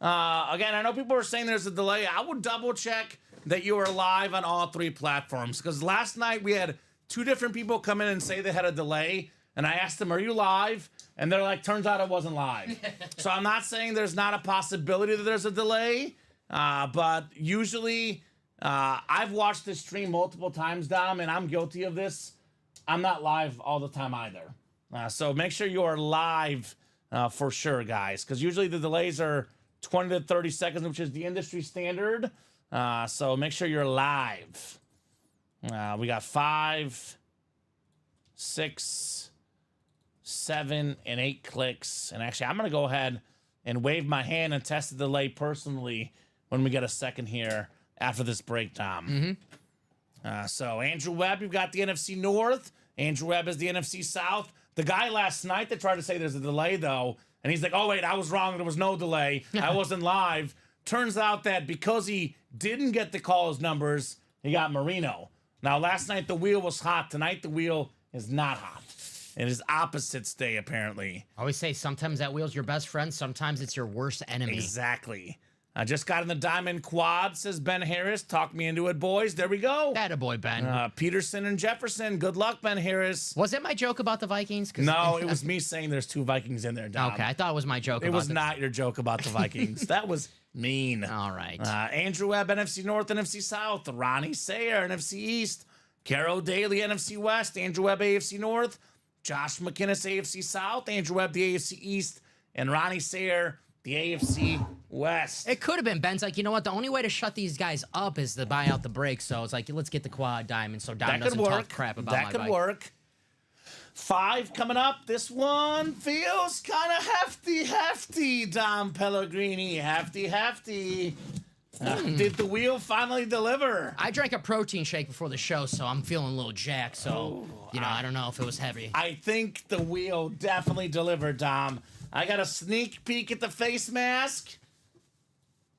[SPEAKER 2] Again, I know people are saying there's a delay. I would double check that you are live on all 3 platforms. Because last night we had 2 different people come in and say they had a delay. And I asked them, are you live? And they're like, turns out it wasn't live. So I'm not saying there's not a possibility that there's a delay. But usually, I've watched this stream multiple times, Dom, and I'm guilty of this. I'm not live all the time either. So make sure you are live for sure, guys. Because usually the delays are 20 to 30 seconds, which is the industry standard. So make sure you're live. We got 5, 6, 7, and 8 clicks. And actually, I'm going to go ahead and wave my hand and test the delay personally when we get a second here after this breakdown. So Andrew Webb, you've got the NFC North. Andrew Webb is the NFC South. The guy last night that tried to say there's a delay, though, and he's like, oh, wait, I was wrong. There was no delay. I wasn't live. Turns out that because he didn't get the calls numbers, he got Marino. Now, last night the wheel was hot. Tonight the wheel is not hot. It is opposites day, apparently.
[SPEAKER 3] I always say sometimes that wheel's your best friend. Sometimes it's your worst enemy.
[SPEAKER 2] Exactly. I just got in the diamond quad, says Ben Harris. Talk me into it, boys. There we go.
[SPEAKER 3] Attaboy, Ben.
[SPEAKER 2] Peterson and Jefferson. Good luck, Ben Harris.
[SPEAKER 3] Was it my joke about the Vikings?
[SPEAKER 2] No, it was me saying there's 2 Vikings in there, Dom.
[SPEAKER 3] Okay, I thought it was my joke.
[SPEAKER 2] It was not your joke about the Vikings. That was mean.
[SPEAKER 3] All right.
[SPEAKER 2] Andrew Webb, NFC North, NFC South. Ronnie Sayer, NFC East. Carol Daly, NFC West. Andrew Webb, AFC North. Josh McInnes, AFC South. Andrew Webb, the AFC East. And Ronnie Sayer, the AFC West.
[SPEAKER 3] It could have been. Ben's like, you know what? The only way to shut these guys up is to buy out the brakes. So it's like, let's get the quad diamond so Dom doesn't talk crap about my bike.
[SPEAKER 2] That could work. 5 coming up. This one feels kind of hefty, Dom Pellegrini. Hefty. Did the wheel finally deliver?
[SPEAKER 3] I drank a protein shake before the show, so I'm feeling a little jacked. So, I don't know if it was heavy.
[SPEAKER 2] I think the wheel definitely delivered, Dom. I got a sneak peek at the face mask.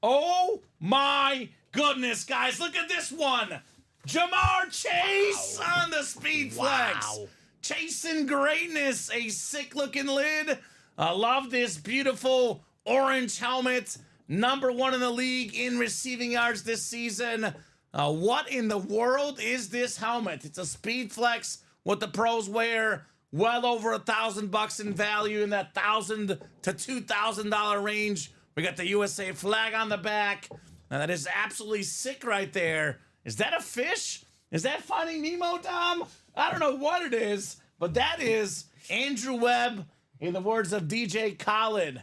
[SPEAKER 2] Oh my goodness, guys. Look at this one. Jamar Chase on the Speed Flex.
[SPEAKER 3] Wow.
[SPEAKER 2] Chasing greatness. A sick-looking lid. I love this beautiful orange helmet. Number 1 in the league in receiving yards this season. What in the world is this helmet? It's a Speed Flex, what the pros wear. Well over $1,000 in value, in that $1,000 to $2,000 range. We got the USA flag on the back. And that is absolutely sick right there. Is that a fish? Is that Finding Nemo, Dom? I don't know what it is, but that is Andrew Webb, in the words of DJ Khaled.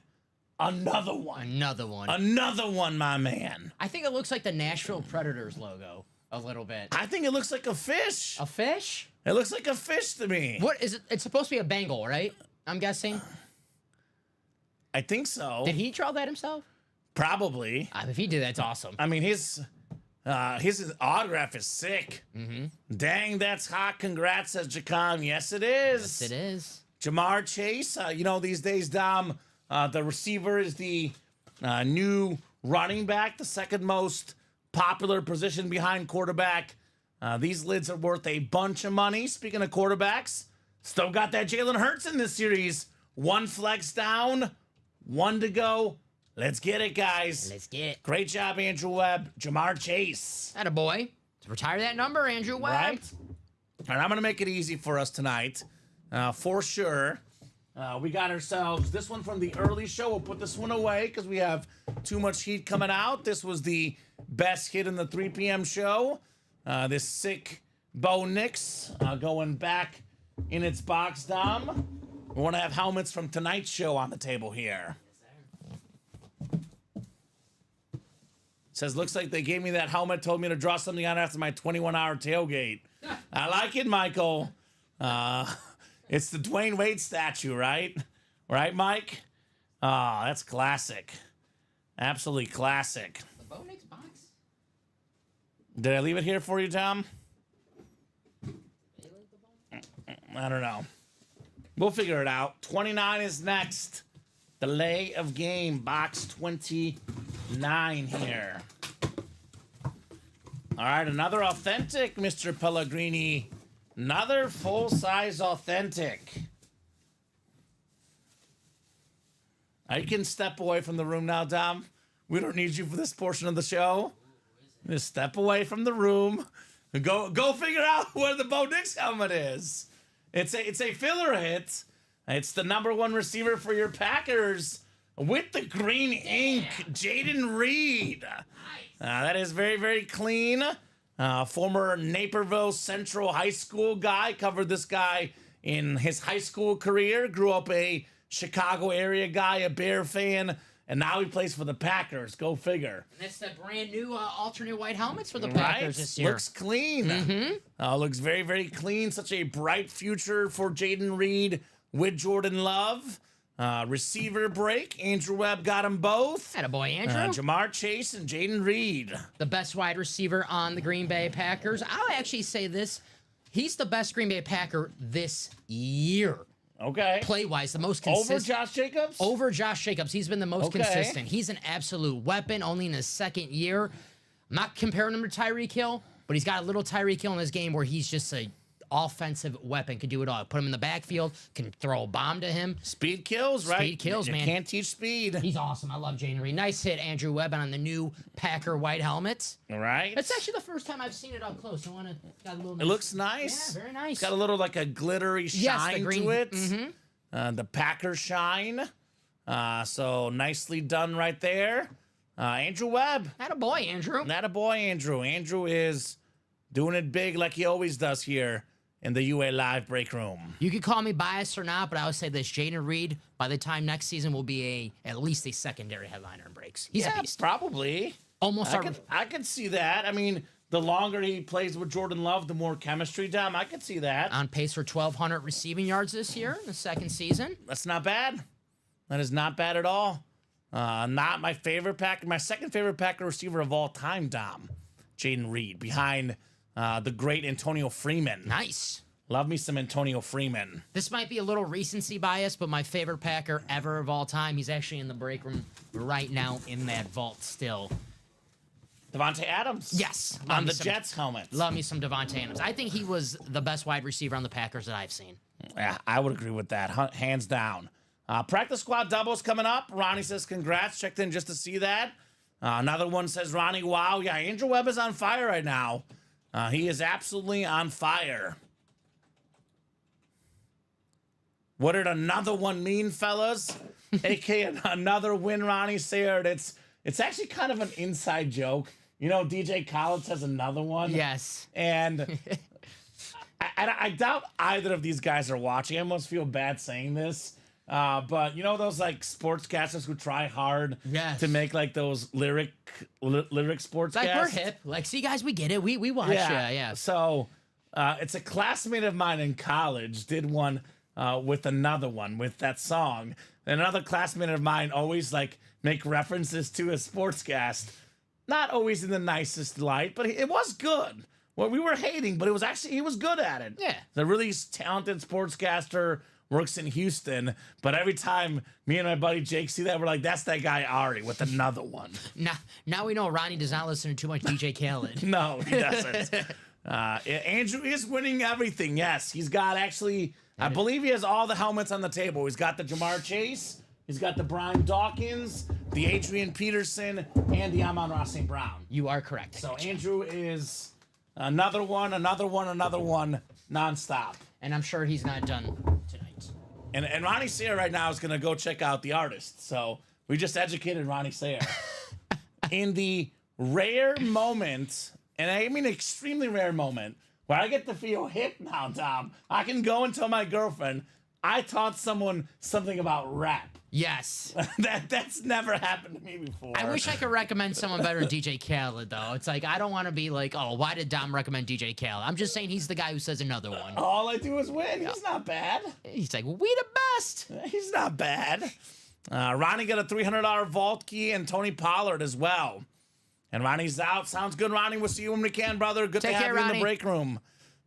[SPEAKER 2] Another one. Another one, my man.
[SPEAKER 3] I think it looks like the Nashville Predators logo a little bit.
[SPEAKER 2] I think it looks like a fish.
[SPEAKER 3] A fish?
[SPEAKER 2] It looks like a fish to me.
[SPEAKER 3] What is it? It's supposed to be a Bengal, right? I'm guessing.
[SPEAKER 2] I think so.
[SPEAKER 3] Did he draw that himself?
[SPEAKER 2] Probably.
[SPEAKER 3] If he did, that's awesome.
[SPEAKER 2] I mean, his autograph is sick. Dang, that's hot. Congrats, says Jacom. Yes, it is.
[SPEAKER 3] Yes, it is.
[SPEAKER 2] Jamar Chase. These days, Dom, the receiver is the new running back, the second most popular position behind quarterback. These lids are worth a bunch of money. Speaking of quarterbacks, still got that Jalen Hurts in this series. 1 flex down, 1 to go. Let's get it, guys.
[SPEAKER 3] Let's get it.
[SPEAKER 2] Great job, Andrew Webb. Jamar Chase.
[SPEAKER 3] Attaboy. Retire that number, Andrew Webb.
[SPEAKER 2] Right? All right, I'm going to make it easy for us tonight. For sure. We got ourselves this one from the early show. We'll put this one away because we have too much heat coming out. This was the best hit in the 3 p.m. show. This sick Bo Nix going back in its box, Dom. We want to have helmets from tonight's show on the table here. Says, looks like they gave me that helmet, told me to draw something on after my 21-hour tailgate. I like it, Michael. It's the Dwayne Wade statue, right? Right, Mike? Oh, that's classic. Absolutely classic.
[SPEAKER 3] The Bo Nix box?
[SPEAKER 2] Did I leave it here for you, Tom? I don't know. We'll figure it out. 29 is next. Delay of game, box 29 here. All right, another authentic, Mr. Pellegrini. Another full-size authentic. You can step away from the room now, Dom. We don't need you for this portion of the show. Just step away from the room. Go figure out where the Bo Nix helmet is. It's a filler hit. It's the number 1 receiver for your Packers with the green ink, Jaden Reed. That is very, very clean. Former Naperville Central High School guy. Covered this guy in his high school career. Grew up a Chicago area guy, a Bear fan. And now he plays for the Packers. Go figure.
[SPEAKER 3] And that's the brand new alternate white helmets for the Packers this year.
[SPEAKER 2] Looks clean. Looks very, very clean. Such a bright future for Jaden Reed with Jordan Love. Receiver break. Andrew Webb got them both.
[SPEAKER 3] Attaboy, Andrew.
[SPEAKER 2] Jamar Chase and Jaden Reed.
[SPEAKER 3] The best wide receiver on the Green Bay Packers. I'll actually say this. He's the best Green Bay Packer this year.
[SPEAKER 2] Okay.
[SPEAKER 3] Play-wise, the most consistent.
[SPEAKER 2] Over Josh Jacobs?
[SPEAKER 3] Over Josh Jacobs. He's been the most consistent. He's an absolute weapon, only in his second year. I'm not comparing him to Tyreek Hill, but he's got a little Tyreek Hill in his game where he's just a offensive weapon, can do it all. Put him in the backfield, can throw a bomb to him.
[SPEAKER 2] Speed kills, right?
[SPEAKER 3] Speed kills, man.
[SPEAKER 2] You can't teach speed.
[SPEAKER 3] He's awesome. I love Jaden Reed. Nice hit, Andrew Webb, on the new Packer white helmet.
[SPEAKER 2] All right.
[SPEAKER 3] It's actually the first time I've seen it up close. I want to got a little.
[SPEAKER 2] It looks nice.
[SPEAKER 3] Yeah, very nice.
[SPEAKER 2] It's got a little like a glittery shine
[SPEAKER 3] the green,
[SPEAKER 2] to it. The Packer shine. So nicely done right there. Andrew Webb.
[SPEAKER 3] Attaboy, Andrew.
[SPEAKER 2] Attaboy, Andrew. Andrew is doing it big like he always does here in the UA Live break room.
[SPEAKER 3] You could call me biased or not, but I would say this: Jaden Reed, by the time next season, will be at least a secondary headliner in breaks. He's a beast.
[SPEAKER 2] Probably.
[SPEAKER 3] Almost.
[SPEAKER 2] I could see that. I mean, the longer he plays with Jordan Love, the more chemistry, Dom. I could see that.
[SPEAKER 3] On pace for 1,200 receiving yards this year in the second season.
[SPEAKER 2] That's not bad. That is not bad at all. Not my favorite Packer. My second favorite Packer receiver of all time, Dom. Jaden Reed, behind the great Antonio Freeman.
[SPEAKER 3] Nice.
[SPEAKER 2] Love me some Antonio Freeman.
[SPEAKER 3] This might be a little recency bias, but my favorite Packer ever of all time, he's actually in the break room right now in that vault still.
[SPEAKER 2] Devontae Adams.
[SPEAKER 3] Yes.
[SPEAKER 2] On the Jets helmet.
[SPEAKER 3] Love me some Devontae Adams. I think he was the best wide receiver on the Packers that I've seen.
[SPEAKER 2] Yeah, I would agree with that, hands down. Practice squad doubles coming up. Ronnie says congrats. Checked in just to see that. Another one says, Ronnie, wow. Yeah, Andrew Webb is on fire right now. He is absolutely on fire. What did another one mean, fellas? AK another win, Ronnie Sayard. It's actually kind of an inside joke. You know, DJ Khaled says another one.
[SPEAKER 3] Yes.
[SPEAKER 2] And I doubt either of these guys are watching. I almost feel bad saying this. But you know those like sportscasters who try hard to make like those lyric sportscasts?
[SPEAKER 3] Like we're hip. Like, see guys, we get it. We watch. Yeah.
[SPEAKER 2] So it's a classmate of mine in college did one with another one with that song. And another classmate of mine always like make references to a sportscast. Not always in the nicest light, but it was good. Well, we were hating, but he was good at it.
[SPEAKER 3] Yeah.
[SPEAKER 2] The really talented sportscaster works in Houston, but every time me and my buddy Jake see that, we're like, that's that guy Ari with another one.
[SPEAKER 3] Now we know Ronnie does not listen to too much DJ Khaled.
[SPEAKER 2] No, he doesn't. Andrew is winning everything. Yes, he's got actually, I believe he has all the helmets on the table. He's got the Jamar Chase, he's got the Brian Dawkins, the Adrian Peterson, and the Amon-Ra St. Brown.
[SPEAKER 3] You are correct.
[SPEAKER 2] So Andrew is another one, nonstop.
[SPEAKER 3] And I'm sure he's not done tonight.
[SPEAKER 2] And Ronnie Sayre right now is going to go check out the artist. So we just educated Ronnie Sayre. In the rare moment, and I mean extremely rare moment, where I get to feel hip now, Tom, I can go and tell my girlfriend, I taught someone something about rap.
[SPEAKER 3] Yes.
[SPEAKER 2] That's never happened to me before.
[SPEAKER 3] I wish I could recommend someone better than DJ Khaled, though. It's like, I don't want to be like, oh, why did Dom recommend DJ Khaled? I'm just saying he's the guy who says another one.
[SPEAKER 2] All I do is win. He's not bad.
[SPEAKER 3] He's like, well, we the best.
[SPEAKER 2] He's not bad. Ronnie got a $300 vault key and Tony Pollard as well. And Ronnie's out. Sounds good, Ronnie. We'll see you when we can, brother. Good to have you in the break room.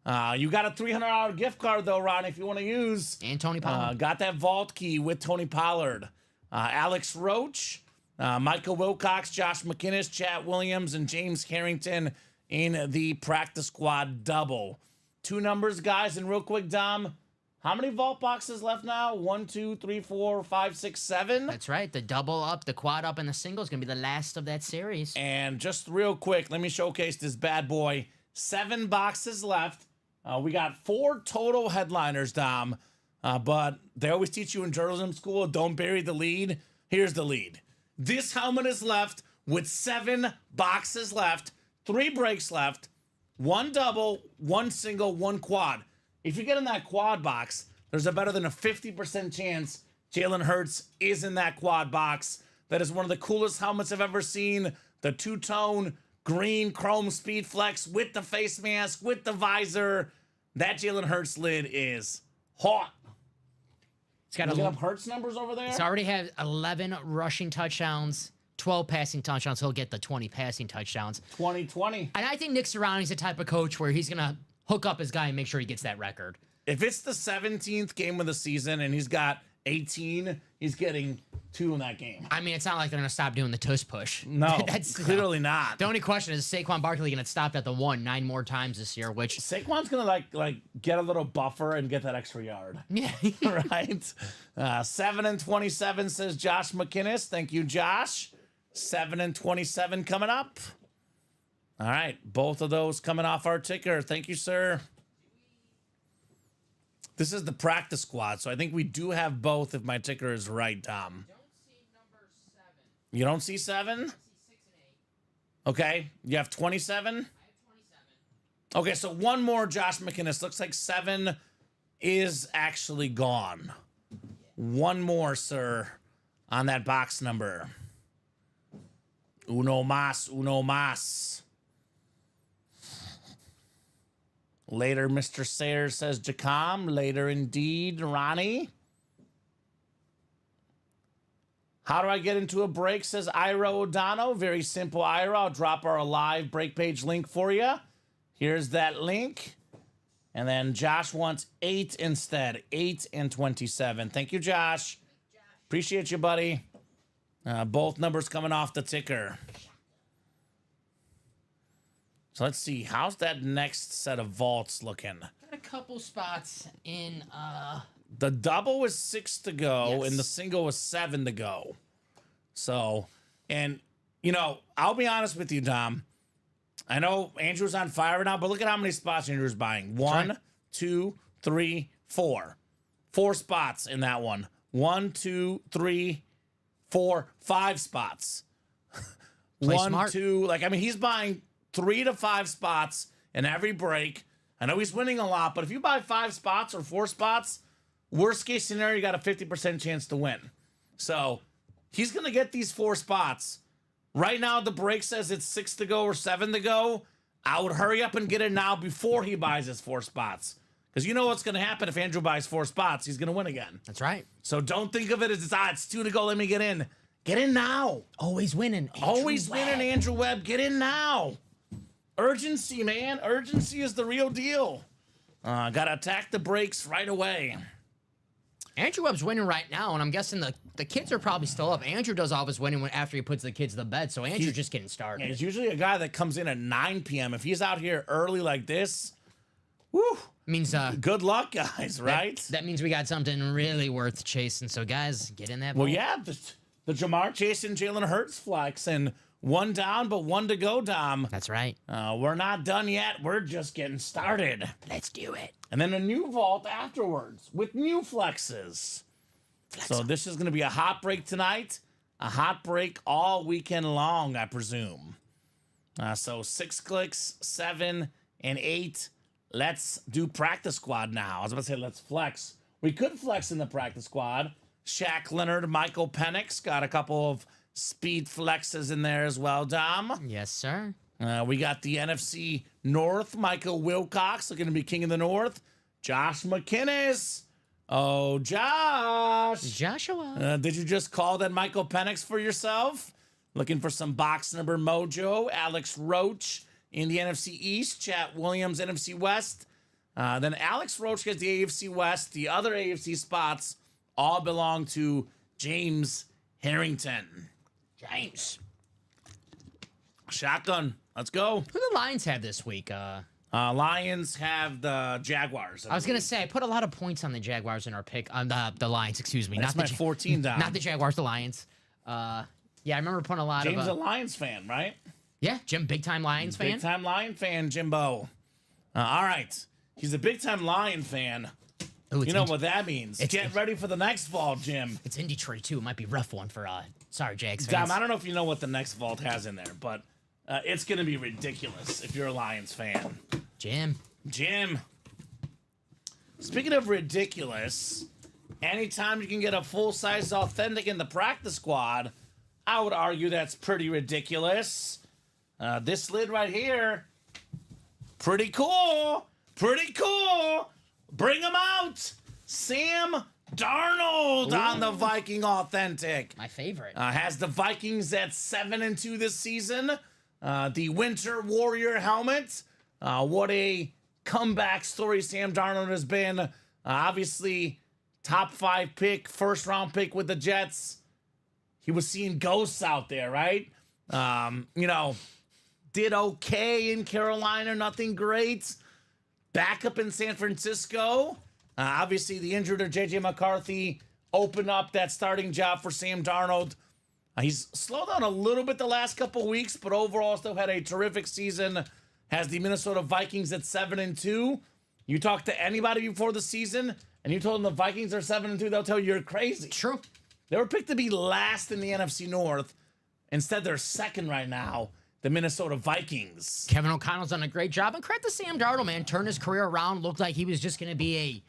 [SPEAKER 2] You got a $300 gift card, though, Ron, if you want to use.
[SPEAKER 3] And Tony Pollard.
[SPEAKER 2] Got that vault key with Tony Pollard. Alex Roach, Michael Wilcox, Josh McInnes, Chat Williams, and James Harrington in the practice squad double. 2 numbers, guys. And real quick, Dom, how many vault boxes left now? 1, 2, 3, 4, 5, 6, 7?
[SPEAKER 3] That's right. The double up, the quad up, and the single is going to be the last of that series.
[SPEAKER 2] And just real quick, let me showcase this bad boy. 7 boxes left. We got 4 total headliners, Dom. But they always teach you in journalism school, don't bury the lead. Here's the lead. This helmet is left with 7 boxes left, 3 breaks left, 1 double, 1 single, 1 quad. If you get in that quad box, there's a better than a 50% chance Jalen Hurts is in that quad box. That is one of the coolest helmets I've ever seen. The 2-tone green chrome speed flex with the face mask, with the That Jalen Hurts lid is hot.
[SPEAKER 3] It's got
[SPEAKER 2] Look up Hurts numbers over there.
[SPEAKER 3] It's already had 11 rushing touchdowns, 12 passing touchdowns. He'll get the 20 passing touchdowns.
[SPEAKER 2] 2020.
[SPEAKER 3] And I think Nick Sirianni's the type of coach where he's going to hook up his guy and make sure he gets that record.
[SPEAKER 2] If it's the 17th game of the season and he's got 18, he's getting 2 in that game.
[SPEAKER 3] I mean, it's not like they're going to stop doing the tush push.
[SPEAKER 2] No, that's clearly not.
[SPEAKER 3] The only question is Saquon Barkley going to stop at the 9 more times this year, which
[SPEAKER 2] Saquon's going to like get a little buffer and get that extra yard.
[SPEAKER 3] Yeah.
[SPEAKER 2] Right? 7 and 27 says Josh McInnes. Thank you, Josh. 7 and 27 coming up. All right, both of those coming off our ticker. Thank you, sir. This is the practice squad, so I think we do have both if my ticker is right, Tom.
[SPEAKER 3] Don't see number 7.
[SPEAKER 2] You don't see 7?
[SPEAKER 3] I see 6 and 8.
[SPEAKER 2] Okay, you have 27?
[SPEAKER 3] I have 27.
[SPEAKER 2] Okay, so one more Josh McInnes. Looks like 7 is actually gone. One more, sir, on that box number. Uno mas, uno mas. Later, Mr. Sayers says Jacom. Later, indeed, Ronnie. How do I get into a break, says Ira O'Donnell. Very simple, Ira. I'll drop our live break page link for you. Here's that link. And then Josh wants 8 instead. 8 and 27. Thank you, Josh. Appreciate you, buddy. Both numbers coming off the ticker. So let's see. How's that next set of vaults looking?
[SPEAKER 3] Got a couple spots in.
[SPEAKER 2] The double was 6 to go,
[SPEAKER 3] Yes.
[SPEAKER 2] and the single was 7 to go. So, and, you know, I'll be honest with you, Dom. I know Andrew's on fire now, but look at how many spots Andrew's buying. 1,
[SPEAKER 3] right.
[SPEAKER 2] 2, 3, 4. 4 spots in that one. 1, 2, 3, 4, 5 spots.
[SPEAKER 3] Play
[SPEAKER 2] 1,
[SPEAKER 3] smart.
[SPEAKER 2] 2, like, I mean, he's buying 3 to 5 spots in every break. I know he's winning a lot, but if you buy 5 spots or 4 spots, worst case scenario, you got a 50% chance to win. So he's going to get these 4 spots. Right now, the break says it's 6 to go or 7 to go. I would hurry up and get it now before he buys his 4 spots. Because you know what's going to happen if Andrew buys 4 spots. He's going to win again.
[SPEAKER 3] That's right.
[SPEAKER 2] So don't think of it as it's 2 to go. Let me get in. Get in now.
[SPEAKER 3] Always winning.
[SPEAKER 2] Always winning, Andrew Webb. Get in now. Urgency, man. Urgency is the real deal. Got to attack the brakes right away.
[SPEAKER 3] Andrew Webb's winning right now, and I'm guessing the kids are probably still up. Andrew does all of his winning after he puts the kids to bed, so Andrew's just getting started.
[SPEAKER 2] He's usually a guy that comes in at 9 p.m. If he's out here early like this, woo,
[SPEAKER 3] Means
[SPEAKER 2] good luck, guys, right?
[SPEAKER 3] That means we got something really worth chasing. So guys, get in that.
[SPEAKER 2] Well,
[SPEAKER 3] boat.
[SPEAKER 2] yeah, the Jamar chasing Jalen Hurts flex and 1 down, but 1 to go, Dom.
[SPEAKER 3] That's right.
[SPEAKER 2] We're not done yet. We're just getting started.
[SPEAKER 3] Let's do it.
[SPEAKER 2] And then a new vault afterwards with new flexes. So this is going to be a hot break tonight. A hot break all weekend long, I presume. So 6 clicks, 7 and 8. Let's do practice squad now. I was about to say let's flex. We could flex in the practice squad. Shaq Leonard, Michael Penix got a couple of speed flexes in there as well, Dom.
[SPEAKER 3] Yes, sir.
[SPEAKER 2] We got the NFC North, Michael Wilcox looking to be king of the North. Josh McInnes. Oh, Josh.
[SPEAKER 3] Joshua.
[SPEAKER 2] Did you just call that Michael Penix for yourself? Looking for some box number mojo. Alex Roach in the NFC East. Chat Williams, NFC West. Then Alex Roach gets the AFC West. The other AFC spots all belong to James Harrington.
[SPEAKER 3] James.
[SPEAKER 2] Shotgun. Let's go.
[SPEAKER 3] Who the Lions have this week?
[SPEAKER 2] Lions have the Jaguars.
[SPEAKER 3] I was gonna say I put a lot of points on the Jaguars in our pick on the Lions. Excuse me,
[SPEAKER 2] That's
[SPEAKER 3] not
[SPEAKER 2] my
[SPEAKER 3] the
[SPEAKER 2] 14 down.
[SPEAKER 3] not the Jaguars, the Lions. Yeah, I remember putting a lot
[SPEAKER 2] James
[SPEAKER 3] of.
[SPEAKER 2] a Lions fan, right?
[SPEAKER 3] Yeah, Jim, big time Lions fan.
[SPEAKER 2] Big time Lion fan, Jimbo. All right. He's a big time Lion fan.
[SPEAKER 3] Ooh,
[SPEAKER 2] You know what that means.
[SPEAKER 3] it's
[SPEAKER 2] Get
[SPEAKER 3] in-
[SPEAKER 2] ready for the next vault, Jim.
[SPEAKER 3] It's in Detroit too. It might be a rough one for sorry, Jags
[SPEAKER 2] Dom,
[SPEAKER 3] fans.
[SPEAKER 2] I don't know if you know what the next vault has in there, but it's going to be ridiculous if you're a Lions fan.
[SPEAKER 3] Jim.
[SPEAKER 2] Jim. Speaking of ridiculous, anytime you can get a full-size authentic in the practice squad, I would argue that's pretty ridiculous. This lid right here, pretty cool. Pretty cool. Bring him out. Sam Darnold on the Viking authentic.
[SPEAKER 3] My favorite.
[SPEAKER 2] Has the Vikings at 7-2 this season. The Winter Warrior helmet. What a comeback story Sam Darnold has been. Obviously, top 5 pick, first round pick with the Jets. He was seeing ghosts out there, right? Did okay in Carolina, nothing great. Backup in San Francisco. Obviously, the injured of J.J. McCarthy opened up that starting job for Sam Darnold. He's slowed down a little bit the last couple of weeks, but overall still had a terrific season. Has the Minnesota Vikings at 7-2. You talk to anybody before the season, and you told them the Vikings are 7-2, they'll tell you you're crazy.
[SPEAKER 3] True.
[SPEAKER 2] They were picked to be last in the NFC North. Instead, they're second right now, the Minnesota Vikings.
[SPEAKER 3] Kevin O'Connell's done a great job. And credit to Sam Darnold, man. Turned his career around. Looked like he was just going to be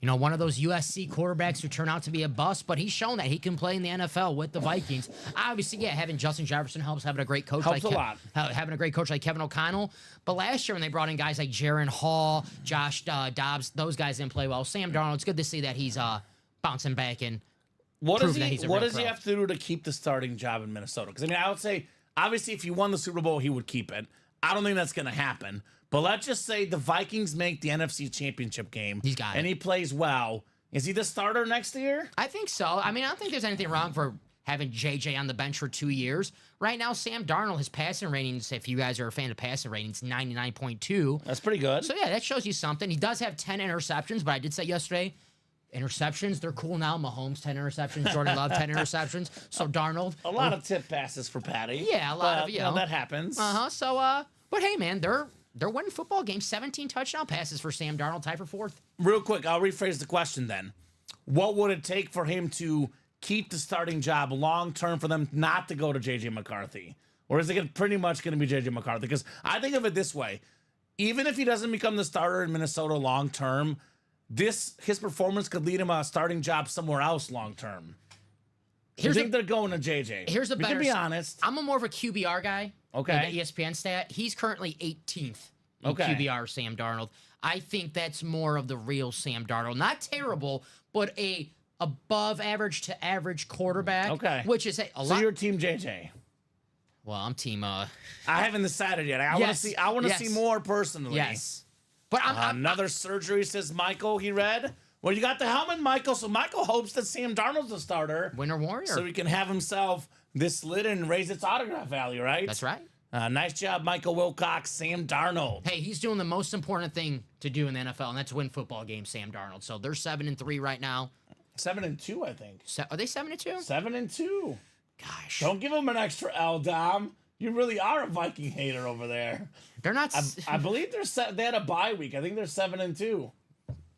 [SPEAKER 3] one of those USC quarterbacks who turn out to be a bust, but he's shown that he can play in the NFL with the Vikings. Obviously, yeah, having Justin Jefferson helps, having a great coach
[SPEAKER 2] Helps a lot.
[SPEAKER 3] having a great coach like Kevin O'Connell. But last year when they brought in guys like Jaron Hall, Josh Dobbs, those guys didn't play well. Sam Darnold, it's good to see that he's bouncing back and
[SPEAKER 2] What does
[SPEAKER 3] proving that he's a
[SPEAKER 2] What
[SPEAKER 3] real
[SPEAKER 2] does he
[SPEAKER 3] pro.
[SPEAKER 2] have to do to keep the starting job in Minnesota? Because I would say obviously if he won the Super Bowl, he would keep it. I don't think that's going to happen. But let's just say the Vikings make the NFC Championship game.
[SPEAKER 3] He's got
[SPEAKER 2] and
[SPEAKER 3] it.
[SPEAKER 2] he plays well. Is he the starter next year?
[SPEAKER 3] I think so. I mean, I don't think there's anything wrong for having JJ on the bench for 2 years. Right now, Sam Darnold, his passing ratings, if you guys are a fan of passing ratings, 99.2.
[SPEAKER 2] That's pretty good.
[SPEAKER 3] So, yeah, that shows you something. He does have 10 interceptions, but I did say yesterday, interceptions, they're cool now. Mahomes, 10 interceptions. Jordan Love, 10 interceptions. So, Darnold.
[SPEAKER 2] A lot of tip passes for Patty.
[SPEAKER 3] Yeah, a lot of,
[SPEAKER 2] you know, that happens.
[SPEAKER 3] So, but hey, man, they're winning football games. 17 touchdown passes for Sam Darnold, tied for fourth.
[SPEAKER 2] Real quick, I'll rephrase the question then. What would it take for him to keep the starting job long term for them not to go to J.J. McCarthy? Or is it pretty much going to be J.J. McCarthy? Because I think of it this way. Even if he doesn't become the starter in Minnesota long term, his performance could lead him a starting job somewhere else long term. I think they're going to JJ.
[SPEAKER 3] Here's the
[SPEAKER 2] we
[SPEAKER 3] better.
[SPEAKER 2] can be honest.
[SPEAKER 3] I'm more of a QBR guy.
[SPEAKER 2] Okay.
[SPEAKER 3] The ESPN stat. He's currently 18th in
[SPEAKER 2] Okay.
[SPEAKER 3] QBR. Sam Darnold. I think that's more of the real Sam Darnold. Not terrible, but a above average to average quarterback.
[SPEAKER 2] Okay.
[SPEAKER 3] Which is a
[SPEAKER 2] So
[SPEAKER 3] lot.
[SPEAKER 2] you're Team JJ.
[SPEAKER 3] Well, I'm team.
[SPEAKER 2] I haven't decided yet. I want to
[SPEAKER 3] Yes.
[SPEAKER 2] see. I want to
[SPEAKER 3] Yes.
[SPEAKER 2] see more personally.
[SPEAKER 3] Yes. But I'm
[SPEAKER 2] Another surgery, says Michael. He read. Well, you got the helmet, Michael. So Michael hopes that Sam Darnold's the starter,
[SPEAKER 3] winner warrior.
[SPEAKER 2] so he can have himself this lid and raise its autograph value, right?
[SPEAKER 3] That's right.
[SPEAKER 2] Nice job, Michael Wilcox. Sam Darnold.
[SPEAKER 3] Hey, he's doing the most important thing to do in the NFL, and that's win football games. Sam Darnold. So they're 7-3 right now.
[SPEAKER 2] 7-2, I think.
[SPEAKER 3] Are they 7-2?
[SPEAKER 2] 7-2.
[SPEAKER 3] Gosh,
[SPEAKER 2] Don't give him an extra L, Dom. You really are a Viking hater over there.
[SPEAKER 3] they're not.
[SPEAKER 2] I believe they had a bye week. I think they're 7-2.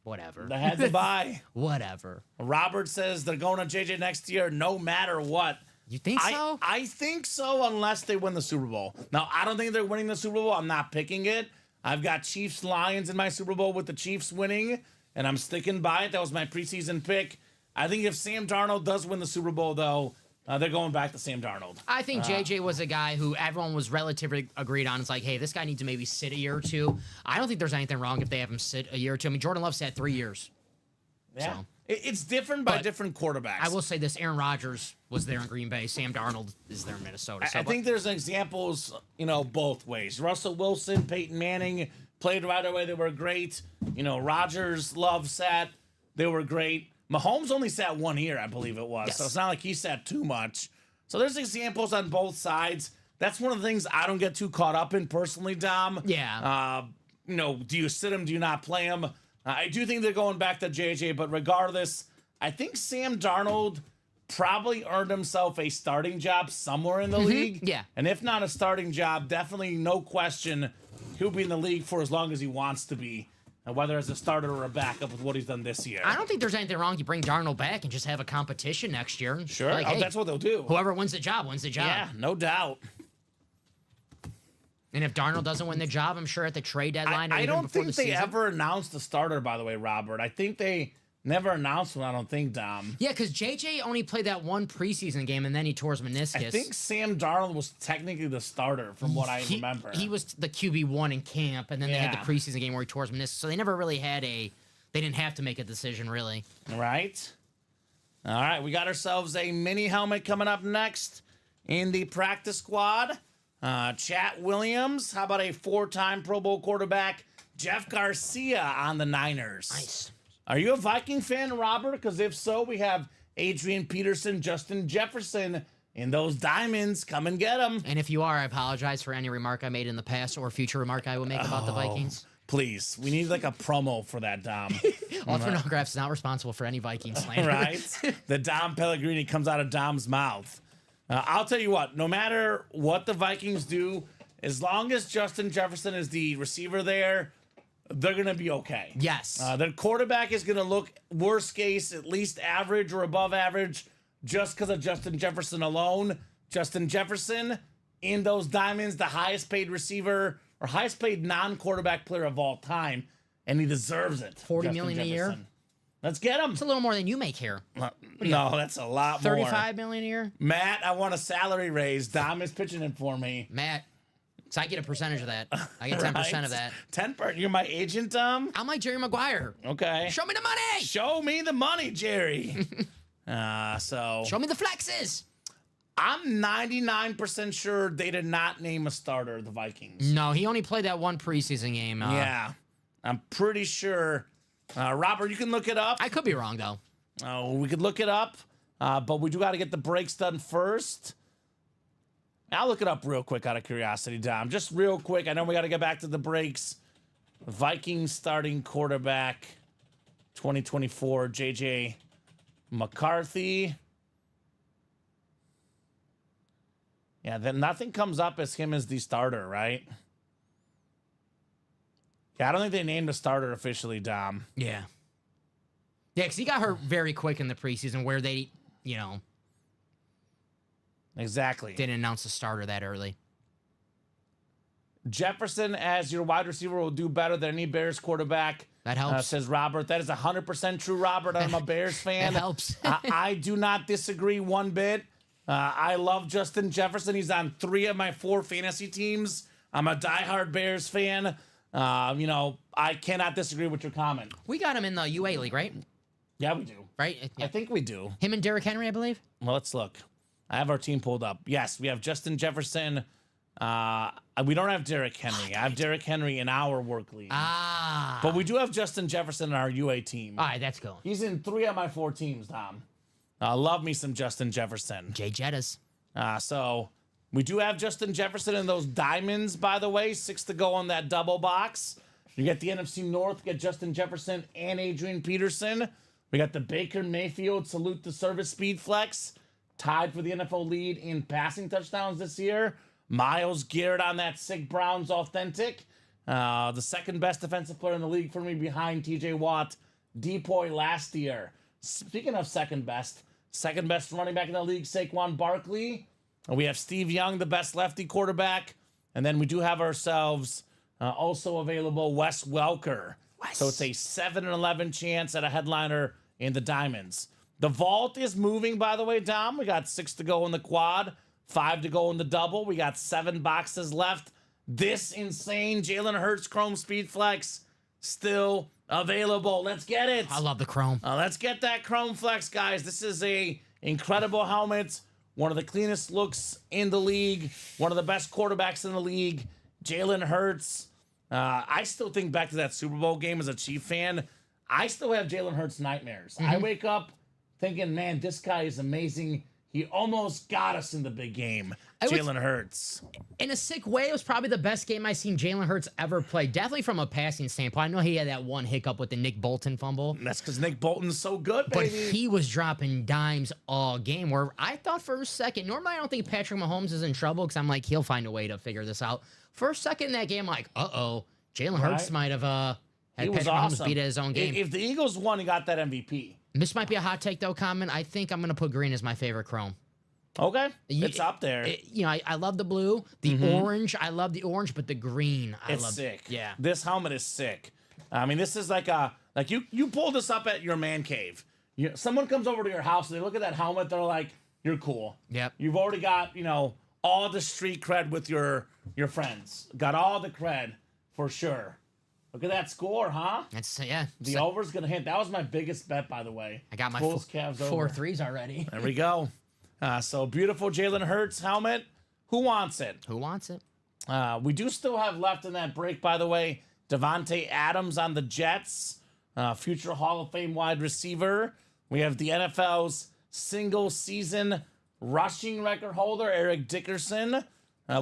[SPEAKER 3] Whatever.
[SPEAKER 2] They had to bye.
[SPEAKER 3] Whatever.
[SPEAKER 2] Robert says they're going to JJ next year, no matter what.
[SPEAKER 3] You think so?
[SPEAKER 2] I think so, unless they win the Super Bowl. Now, I don't think they're winning the Super Bowl. I'm not picking it. I've got Chiefs Lions in my Super Bowl with the Chiefs winning, and I'm sticking by it. That was my preseason pick. I think if Sam Darnold does win the Super Bowl, though, they're going back to Sam Darnold.
[SPEAKER 3] I think JJ was a guy who everyone was relatively agreed on. It's like, hey, this guy needs to maybe sit a year or two. I don't think there's anything wrong if they have him sit a year or two. I mean, Jordan Love sat 3 years.
[SPEAKER 2] Yeah.
[SPEAKER 3] So.
[SPEAKER 2] It's different by
[SPEAKER 3] But
[SPEAKER 2] different quarterbacks.
[SPEAKER 3] I will say this: Aaron Rodgers was there in Green Bay. Sam Darnold is there in Minnesota. So,
[SPEAKER 2] I think there's examples, both ways. Russell Wilson, Peyton Manning played right away. They were great. Rodgers, Love sat. They were great. Mahomes only sat 1 year, I believe it was.
[SPEAKER 3] Yes.
[SPEAKER 2] So it's not like he sat too much. So there's examples on both sides. That's one of the things I don't get too caught up in personally, Dom.
[SPEAKER 3] Yeah.
[SPEAKER 2] Do you sit him? Do you not play him? I do think they're going back to JJ, but regardless, I think Sam Darnold probably earned himself a starting job somewhere in the league.
[SPEAKER 3] Yeah.
[SPEAKER 2] And if not a starting job, definitely no question he'll be in the league for as long as he wants to be, whether as a starter or a backup with what he's done this year.
[SPEAKER 3] I don't think there's anything wrong. You bring Darnold back and just have a competition next year.
[SPEAKER 2] Sure.
[SPEAKER 3] Like, hey,
[SPEAKER 2] That's what they'll do.
[SPEAKER 3] whoever wins the job wins the job.
[SPEAKER 2] Yeah, no doubt.
[SPEAKER 3] And if Darnold doesn't win the job, I'm sure at the trade deadline. Or
[SPEAKER 2] I
[SPEAKER 3] even
[SPEAKER 2] don't
[SPEAKER 3] before
[SPEAKER 2] think
[SPEAKER 3] the
[SPEAKER 2] they
[SPEAKER 3] season.
[SPEAKER 2] ever announced the starter, by the way, Robert. I think they never announced one, I don't think, Dom.
[SPEAKER 3] Yeah, because JJ only played that one preseason game and then he tore his meniscus.
[SPEAKER 2] I think Sam Darnold was technically the starter from what I remember.
[SPEAKER 3] He was the QB1 in camp, and then they had
[SPEAKER 2] Yeah.
[SPEAKER 3] the preseason game where he tore his meniscus. So they never really had they didn't have to make a decision, really.
[SPEAKER 2] Right? All right, we got ourselves a mini helmet coming up next in the practice squad. Chat Williams, how about a 4-time Pro Bowl quarterback, Jeff Garcia on the Niners?
[SPEAKER 3] Nice.
[SPEAKER 2] Are you a Viking fan, Robert? Because if so, we have Adrian Peterson, Justin Jefferson in those diamonds. Come and get them.
[SPEAKER 3] And if you are, I apologize for any remark I made in the past or future remark I will make about the Vikings.
[SPEAKER 2] Please, we need like a promo for that, Dom.
[SPEAKER 3] Ultimate Autographs is not responsible for any Viking slander.
[SPEAKER 2] Right? The Dom Pellegrini comes out of Dom's mouth. I'll tell you what, no matter what the Vikings do, as long as Justin Jefferson is the receiver there, they're going to be okay.
[SPEAKER 3] Yes.
[SPEAKER 2] Their quarterback is going to look, worst case, at least average or above average just because of Justin Jefferson alone. Justin Jefferson, in those diamonds, the highest paid receiver or highest paid non-quarterback player of all time, and he deserves it.
[SPEAKER 3] $40
[SPEAKER 2] Justin
[SPEAKER 3] million a year?
[SPEAKER 2] Jefferson. Let's get him.
[SPEAKER 3] It's a little more than you make here.
[SPEAKER 2] No, that's a lot more.
[SPEAKER 3] 35 million a year?
[SPEAKER 2] Matt, I want a salary raise. Dom is pitching it for me.
[SPEAKER 3] Matt, so I get a percentage of that. I get 10%
[SPEAKER 2] Right?
[SPEAKER 3] of that.
[SPEAKER 2] 10%. You're my agent, Dom?
[SPEAKER 3] I'm like Jerry Maguire.
[SPEAKER 2] Okay.
[SPEAKER 3] Show me the money.
[SPEAKER 2] Show me the money, Jerry.
[SPEAKER 3] Show me the flexes.
[SPEAKER 2] I'm 99% sure they did not name a starter, the Vikings.
[SPEAKER 3] No, he only played that one preseason game.
[SPEAKER 2] Yeah. I'm pretty sure. Robert, you can look it up.
[SPEAKER 3] I could be wrong, though.
[SPEAKER 2] We could look it up, but we do got to get the breaks done first. I'll look it up real quick out of curiosity, Dom. Just real quick. I know we got to get back to the breaks. Vikings starting quarterback 2024, J.J. McCarthy. Yeah, then nothing comes up as him as the starter, right? Yeah, I don't think they named a starter officially, Dom.
[SPEAKER 3] Yeah. Yeah, because he got hurt very quick in the preseason where they,
[SPEAKER 2] Exactly.
[SPEAKER 3] didn't announce the starter that early.
[SPEAKER 2] Jefferson as your wide receiver will do better than any Bears quarterback.
[SPEAKER 3] That helps.
[SPEAKER 2] Says Robert. That is 100% true, Robert. I'm a Bears fan.
[SPEAKER 3] That helps.
[SPEAKER 2] I do not disagree one bit. I love Justin Jefferson. He's on 3 of my 4 fantasy teams. I'm a diehard Bears fan. I cannot disagree with your comment.
[SPEAKER 3] We got him in the UA League, right?
[SPEAKER 2] Yeah, we do.
[SPEAKER 3] Right? Yeah.
[SPEAKER 2] I think we do.
[SPEAKER 3] Him and Derrick Henry, I believe.
[SPEAKER 2] Well, let's look. I have our team pulled up. Yes, we have Justin Jefferson. We don't have Derrick Henry. I have Derrick Henry in our work league. But we do have Justin Jefferson in our UA team.
[SPEAKER 3] All right, that's cool.
[SPEAKER 2] He's in 3 of my 4 teams, Tom. Love me some Justin Jefferson.
[SPEAKER 3] Jay Jettas.
[SPEAKER 2] So we do have Justin Jefferson in those diamonds, by the way. 6 to go on that double box. You get the NFC North, get Justin Jefferson and Adrian Peterson. We got the Baker Mayfield Salute the Service Speed Flex, tied for the NFL lead in passing touchdowns this year. Myles Garrett on that sick Browns authentic. The second best defensive player in the league for me behind TJ Watt, Depoy last year. Speaking of second best running back in the league, Saquon Barkley. We have Steve Young, the best lefty quarterback. And then we do have ourselves also available Wes Welker. So it's a 7-11 chance at a headliner in the diamonds. The vault is moving, by the way, Dom. We got 6 to go in the quad, 5 to go in the double. We got 7 boxes left. This insane Jalen Hurts Chrome Speed Flex still available. Let's get it.
[SPEAKER 3] I love the Chrome.
[SPEAKER 2] Let's get that Chrome Flex, guys. This is a incredible helmet. One of the cleanest looks in the league. One of the best quarterbacks in the league. Jalen Hurts. I still think back to that Super Bowl game as a Chief fan. I still have Jalen Hurts nightmares. I wake up thinking, man, this guy is amazing. He almost got us in the big game. Jalen Hurts.
[SPEAKER 3] In a sick way, it was probably the best game I've seen Jalen Hurts ever play. Definitely from a passing standpoint. I know he had that one hiccup with the Nick Bolton fumble.
[SPEAKER 2] That's because Nick Bolton's so good,
[SPEAKER 3] But
[SPEAKER 2] baby.
[SPEAKER 3] he was dropping dimes all game where I thought for a second, normally I don't think Patrick Mahomes is in trouble because I'm like, he'll find a way to figure this out. For a second in that game, I'm like, uh-oh, Jalen Hurts might have had Patrick Mahomes beat at his own game.
[SPEAKER 2] If the Eagles won, he got that MVP.
[SPEAKER 3] This might be a hot take, though, Kamen. I think I'm going to put green as my favorite Chrome.
[SPEAKER 2] Okay, it's up there.
[SPEAKER 3] I love the blue, the orange. I love the orange, but the green,
[SPEAKER 2] It's sick.
[SPEAKER 3] Yeah,
[SPEAKER 2] this helmet is sick. I mean, this is like you pull this up at your man cave. Someone comes over to your house and they look at that helmet. They're like, "You're cool."
[SPEAKER 3] Yep.
[SPEAKER 2] You've already got all the street cred with your friends. Got all the cred for sure. Look at that score, huh?
[SPEAKER 3] The
[SPEAKER 2] over's gonna hit. That was my biggest bet, by the way.
[SPEAKER 3] I got my
[SPEAKER 2] Bulls, Cavs over.
[SPEAKER 3] 4 threes already.
[SPEAKER 2] There we go. So beautiful Jalen Hurts helmet. Who wants it?
[SPEAKER 3] Who wants it?
[SPEAKER 2] We do still have left in that break, by the way. Devontae Adams on the Jets, future Hall of Fame wide receiver. We have the NFL's single season rushing record holder, Eric Dickerson.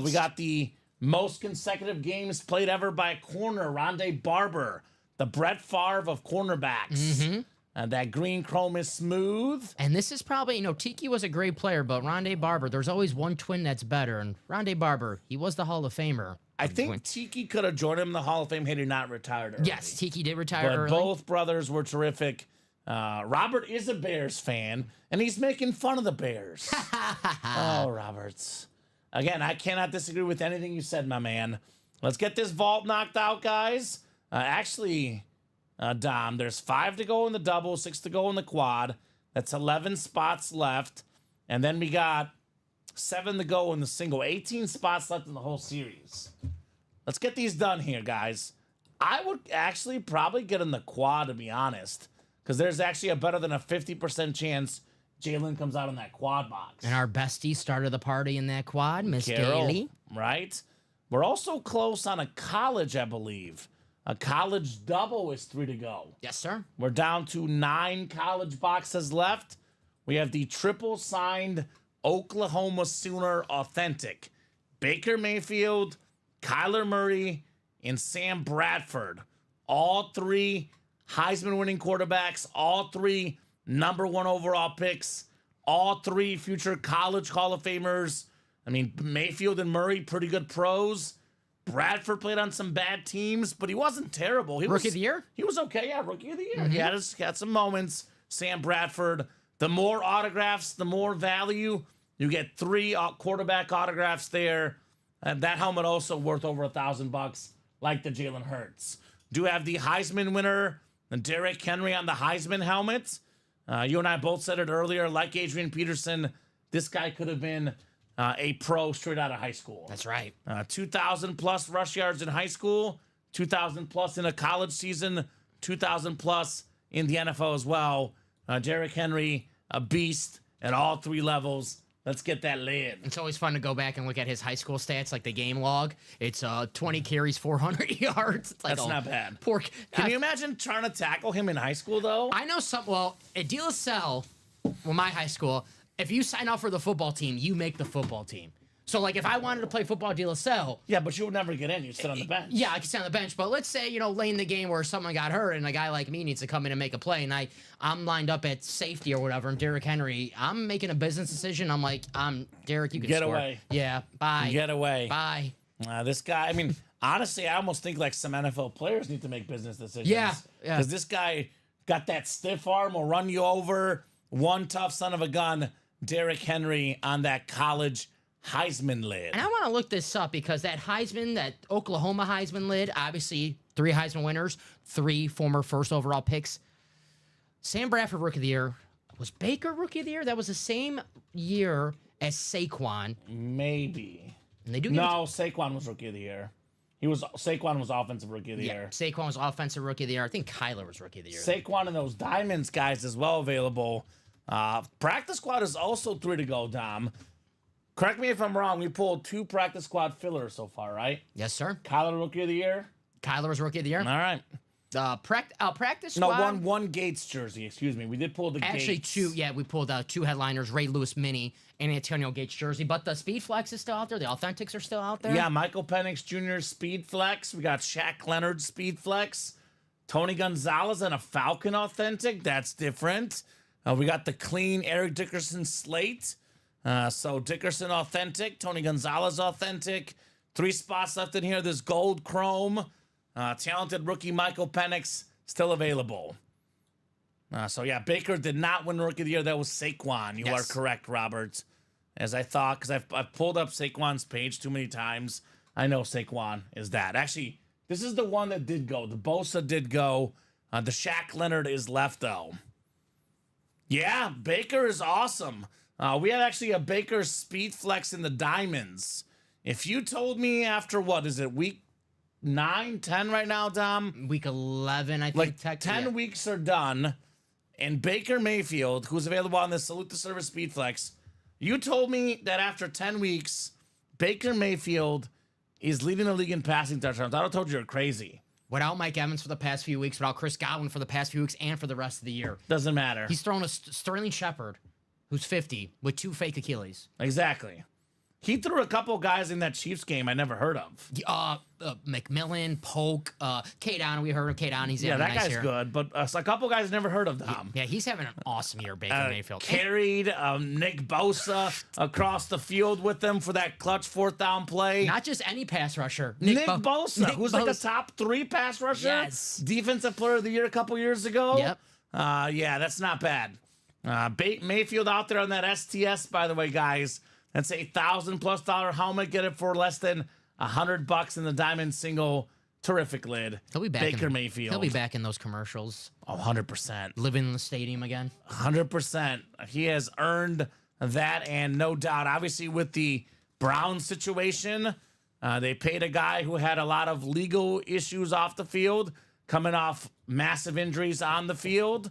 [SPEAKER 2] We got the most consecutive games played ever by a corner, Rondé Barber, the Brett Favre of cornerbacks. That green chrome is smooth.
[SPEAKER 3] And this is probably, Tiki was a great player, but Rondé Barber, there's always one twin that's better. And Rondé Barber, he was the Hall of Famer.
[SPEAKER 2] I think Tiki could have joined him in the Hall of Fame had he not retired early.
[SPEAKER 3] Yes, Tiki did retire
[SPEAKER 2] But
[SPEAKER 3] early.
[SPEAKER 2] both brothers were terrific. Robert is a Bears fan, and he's making fun of the Bears. Oh, Roberts. Again, I cannot disagree with anything you said, my man. Let's get this vault knocked out, guys. Actually, Dom. There's 5 to go in the double, 6 to go in the quad. That's 11 spots left. And then we got 7 to go in the single. 18 spots left in the whole series. Let's get these done here, guys. I would actually probably get in the quad, to be honest, because there's actually a better than a 50% chance Jalen comes out in that quad box.
[SPEAKER 3] And our bestie started the party in that quad, Miss
[SPEAKER 2] Carol,
[SPEAKER 3] Daly.
[SPEAKER 2] right? We're also close on a college, I believe. A college double is 3 to go.
[SPEAKER 3] Yes, sir.
[SPEAKER 2] We're down to 9 college boxes left. We have the triple signed Oklahoma Sooner Authentic. Baker Mayfield, Kyler Murray, and Sam Bradford. All 3 Heisman winning quarterbacks. All 3 #1 overall picks. All 3 future college Hall of Famers. I mean, Mayfield and Murray, pretty good pros. Bradford played on some bad teams, but he wasn't terrible.
[SPEAKER 3] Rookie of the year?
[SPEAKER 2] He was okay, yeah, rookie of the year. He had some moments. Sam Bradford. The more autographs, the more value. You get 3 quarterback autographs there. And that helmet also worth over $1,000, like the Jalen Hurts. Do have the Heisman winner, Derrick Henry, on the Heisman helmet. You and I both said it earlier, like Adrian Peterson, this guy could have been a pro straight out of high school.
[SPEAKER 3] That's right.
[SPEAKER 2] 2,000 plus rush yards in high school, 2,000 plus in a college season, 2,000 plus in the NFL as well. Derrick Henry, a beast at all 3 levels. Let's get that lid.
[SPEAKER 3] It's always fun to go back and look at his high school stats, like the game log. It's 20 carries, 400 yards. It's like,
[SPEAKER 2] That's not bad.
[SPEAKER 3] Poor.
[SPEAKER 2] Can you imagine trying to tackle him in high school, though?
[SPEAKER 3] I know some. Well, at De La Salle, well, my high school, if you sign up for the football team, you make the football team. So, like, if I wanted to play football at De La Salle,
[SPEAKER 2] Yeah, but you would never get in. You'd sit on the bench.
[SPEAKER 3] yeah, I could sit on the bench. But let's say, late in the game where someone got hurt and a guy like me needs to come in and make a play, and I'm lined up at safety or whatever, and Derrick Henry, I'm making a business decision. I'm like, Derrick, you can
[SPEAKER 2] Get
[SPEAKER 3] score.
[SPEAKER 2] away.
[SPEAKER 3] Yeah, bye.
[SPEAKER 2] Get away.
[SPEAKER 3] Bye.
[SPEAKER 2] This guy, I mean, honestly, I almost think like some NFL players need to make business decisions.
[SPEAKER 3] Yeah.
[SPEAKER 2] Because this guy got that stiff arm, will run you over. One tough son of a gun, Derrick Henry on that college Heisman lid.
[SPEAKER 3] And I want to look this up because that Heisman, that Oklahoma Heisman lid, obviously 3 Heisman winners, 3 former first overall picks. Sam Bradford, Rookie of the Year. Was Baker Rookie of the Year? That was the same year as Saquon.
[SPEAKER 2] Maybe.
[SPEAKER 3] And they do
[SPEAKER 2] No, Saquon was Rookie of the Year. Saquon was Offensive Rookie of the Year.
[SPEAKER 3] Saquon was Offensive Rookie of the Year. I think Kyler was Rookie of the Year.
[SPEAKER 2] Saquon and those Diamonds guys as well available. Practice squad is also 3 to go, Dom. Correct me if I'm wrong. We pulled 2 practice squad fillers so far, right?
[SPEAKER 3] Yes, sir.
[SPEAKER 2] Kyler Rookie of the Year.
[SPEAKER 3] Kyler was Rookie of the Year.
[SPEAKER 2] All right.
[SPEAKER 3] Practice
[SPEAKER 2] No,
[SPEAKER 3] squad.
[SPEAKER 2] one Gates jersey. Excuse me. We did pull the
[SPEAKER 3] Actually,
[SPEAKER 2] Gates.
[SPEAKER 3] 2. Yeah, we pulled 2 headliners: Ray Lewis Mini and Antonio Gates jersey. But the Speed Flex is still out there. The Authentics are still out there.
[SPEAKER 2] Yeah, Michael Penix Jr. Speed Flex. We got Shaq Leonard Speed Flex. Tony Gonzalez and a Falcon Authentic. That's different. We got the clean Eric Dickerson slate. So Dickerson Authentic, Tony Gonzalez Authentic. 3 spots left in here. There's gold chrome. Talented rookie Michael Penix still available. So yeah, Baker did not win Rookie of the Year. That was Saquon. You are correct, Robert. As I thought, because I've pulled up Saquon's page too many times. I know Saquon is that. Actually, this is the one that did go. The Bosa did go. The Shaq Leonard is left, though. Yeah, Baker is awesome. We have actually a Baker Speed Flex in the Diamonds. If you told me after, what is it, week 9, 10 right now, Dom?
[SPEAKER 3] Week 11, I think.
[SPEAKER 2] Like 10 weeks are done, and Baker Mayfield, who's available on the Salute the Service Speed Flex, you told me that after 10 weeks, Baker Mayfield is leading the league in passing touchdowns. I would have told you you're crazy.
[SPEAKER 3] Without Mike Evans for the past few weeks, without Chris Godwin for the past few weeks, and for the rest of the year.
[SPEAKER 2] Doesn't matter.
[SPEAKER 3] He's thrown a Sterling Shepard, who's 50, with 2 fake Achilles.
[SPEAKER 2] Exactly. He threw a couple guys in that Chiefs game I never heard of.
[SPEAKER 3] McMillan, Polk, Kadon. We heard of Kadon. He's having
[SPEAKER 2] that
[SPEAKER 3] a nice
[SPEAKER 2] guy's
[SPEAKER 3] year.
[SPEAKER 2] good, but a couple guys never heard of them.
[SPEAKER 3] Yeah, he's having an awesome year, Baker Mayfield.
[SPEAKER 2] Carried Nick Bosa across the field with them for that clutch 4th down play.
[SPEAKER 3] Not just any pass rusher.
[SPEAKER 2] Nick Bosa, who's like a
[SPEAKER 3] Bosa.
[SPEAKER 2] top 3 pass rusher.
[SPEAKER 3] Yes.
[SPEAKER 2] Defensive player of the year a couple years ago.
[SPEAKER 3] Yep.
[SPEAKER 2] Yeah, that's not bad. Mayfield out there on that STS, by the way, guys. That's $1,000+ helmet. Get it for less than $100 in the diamond single. Terrific lid.
[SPEAKER 3] He'll be back.
[SPEAKER 2] Baker Mayfield.
[SPEAKER 3] He'll be back in those commercials.
[SPEAKER 2] 100%.
[SPEAKER 3] Living in the stadium again.
[SPEAKER 2] 100%. He has earned that, and no doubt, obviously, with the Browns situation, they paid a guy who had a lot of legal issues off the field, coming off massive injuries on the field,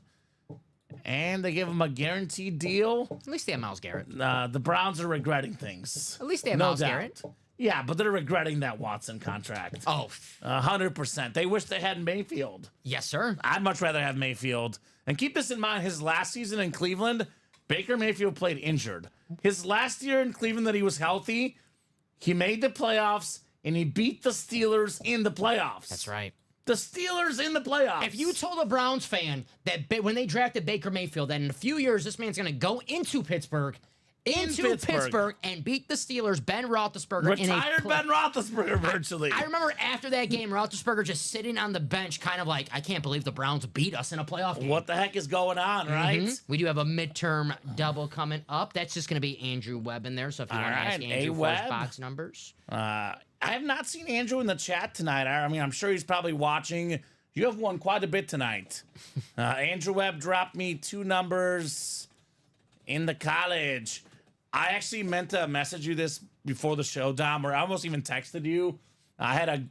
[SPEAKER 2] and they gave him a guaranteed deal.
[SPEAKER 3] At least they have Myles Garrett.
[SPEAKER 2] The Browns are regretting things.
[SPEAKER 3] At least they have
[SPEAKER 2] No
[SPEAKER 3] Myles
[SPEAKER 2] doubt.
[SPEAKER 3] Garrett.
[SPEAKER 2] Yeah, but they're regretting that Watson contract.
[SPEAKER 3] Oh,
[SPEAKER 2] 100%. They wish they had Mayfield.
[SPEAKER 3] yes, sir.
[SPEAKER 2] I'd much rather have Mayfield. And keep this in mind, his last season in Cleveland, Baker Mayfield played injured. His last year in Cleveland that he was healthy, he made the playoffs, and he beat the Steelers in the playoffs.
[SPEAKER 3] That's right.
[SPEAKER 2] The Steelers in the playoffs.
[SPEAKER 3] If you told a Browns fan that when they drafted Baker Mayfield that in a few years this man's going to go into Pittsburgh and beat the Steelers, Ben Roethlisberger
[SPEAKER 2] Retired Ben Roethlisberger virtually.
[SPEAKER 3] I remember after that game, Roethlisberger just sitting on the bench, kind of like, I can't believe the Browns beat us in a playoff game.
[SPEAKER 2] What the heck is going on, right?
[SPEAKER 3] We do have a midterm double coming up. That's just going to be Andrew Webb in there. So if you want to ask Andrew for his box numbers.
[SPEAKER 2] I have not seen Andrew in the chat tonight. I mean, I'm sure he's probably watching. You have won quite a bit tonight. Andrew Webb dropped me 2 numbers in the college. I actually meant to message you this before the show, Dom, or I almost even texted you. I had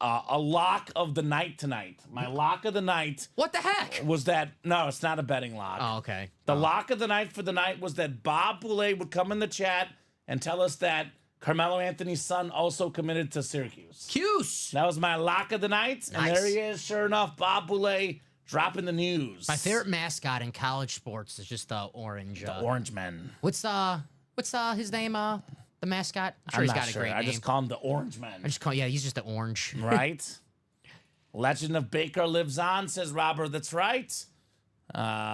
[SPEAKER 2] a lock of the night tonight. My lock of the night.
[SPEAKER 3] What the heck?
[SPEAKER 2] Was that, no, it's not a betting lock.
[SPEAKER 3] Oh, okay.
[SPEAKER 2] The lock of the night for the night was that Bob Boulay would come in the chat and tell us that Carmelo Anthony's son also committed to Syracuse.
[SPEAKER 3] Cuse.
[SPEAKER 2] That was my lock of the night.
[SPEAKER 3] Nice.
[SPEAKER 2] And there he is, sure enough, Bob Boulay dropping the news.
[SPEAKER 3] My favorite mascot in college sports is just the orange.
[SPEAKER 2] The Orange Men.
[SPEAKER 3] What's his name? The mascot. I'm sure
[SPEAKER 2] I'm
[SPEAKER 3] he's
[SPEAKER 2] not
[SPEAKER 3] got
[SPEAKER 2] sure.
[SPEAKER 3] a great
[SPEAKER 2] I
[SPEAKER 3] name.
[SPEAKER 2] just call him the Orange Men.
[SPEAKER 3] He's just the orange.
[SPEAKER 2] Right? Legend of Baker lives on, says Robert. That's right.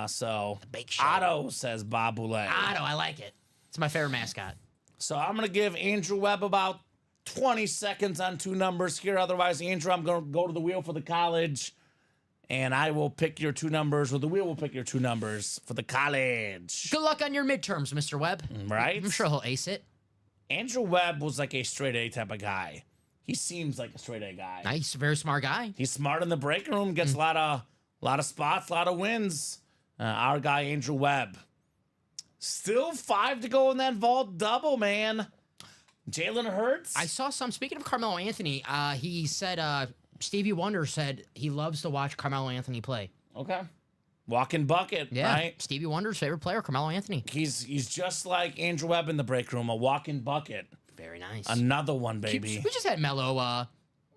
[SPEAKER 2] So
[SPEAKER 3] Bake Show.
[SPEAKER 2] Otto, says Bob Boulay.
[SPEAKER 3] Otto, I like it. It's my favorite mascot.
[SPEAKER 2] So I'm going to give Andrew Webb about 20 seconds on 2 numbers here. Otherwise, Andrew, I'm going to go to the wheel for the college, and I will pick your 2 numbers, or the wheel will pick your 2 numbers for the college.
[SPEAKER 3] Good luck on your midterms, Mr. Webb.
[SPEAKER 2] Right?
[SPEAKER 3] I'm sure he'll ace it.
[SPEAKER 2] Andrew Webb was like a straight A type of guy. He seems like a straight A guy.
[SPEAKER 3] Nice, very smart guy.
[SPEAKER 2] He's smart in the break room, gets a lot of spots, a lot of wins. Our guy, Andrew Webb. Still 5 to go in that vault double, man. Jalen Hurts.
[SPEAKER 3] I saw some. Speaking of Carmelo Anthony, he said Stevie Wonder said he loves to watch Carmelo Anthony play.
[SPEAKER 2] Okay. Walking bucket,
[SPEAKER 3] Yeah,
[SPEAKER 2] right?
[SPEAKER 3] Stevie Wonder's favorite player, Carmelo Anthony.
[SPEAKER 2] He's just like Andrew Webb in the break room, a walking bucket.
[SPEAKER 3] Very nice.
[SPEAKER 2] Another one, baby.
[SPEAKER 3] We just had Melo,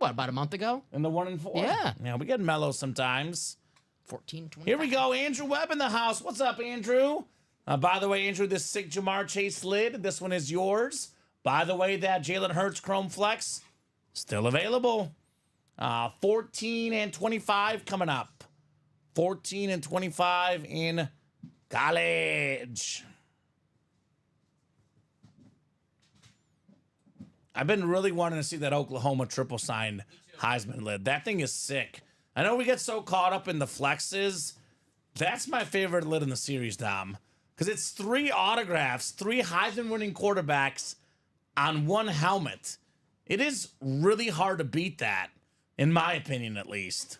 [SPEAKER 3] about a month ago?
[SPEAKER 2] In the 1 and 4.
[SPEAKER 3] Yeah.
[SPEAKER 2] Yeah, we get mellow sometimes.
[SPEAKER 3] 14, 20.
[SPEAKER 2] Here we go. Andrew Webb in the house. What's up, Andrew? By the way, Andrew, this sick Jamar Chase lid, this one is yours. By the way, that Jalen Hurts Chrome Flex, still available. 14 and 25 coming up. 14 and 25 in college. I've been really wanting to see that Oklahoma triple signed Heisman lid. That thing is sick. I know we get so caught up in the flexes. That's my favorite lid in the series, Dom. Because it's 3 autographs, 3 Heisman winning quarterbacks on 1 helmet. It is really hard to beat that, in my opinion, at least.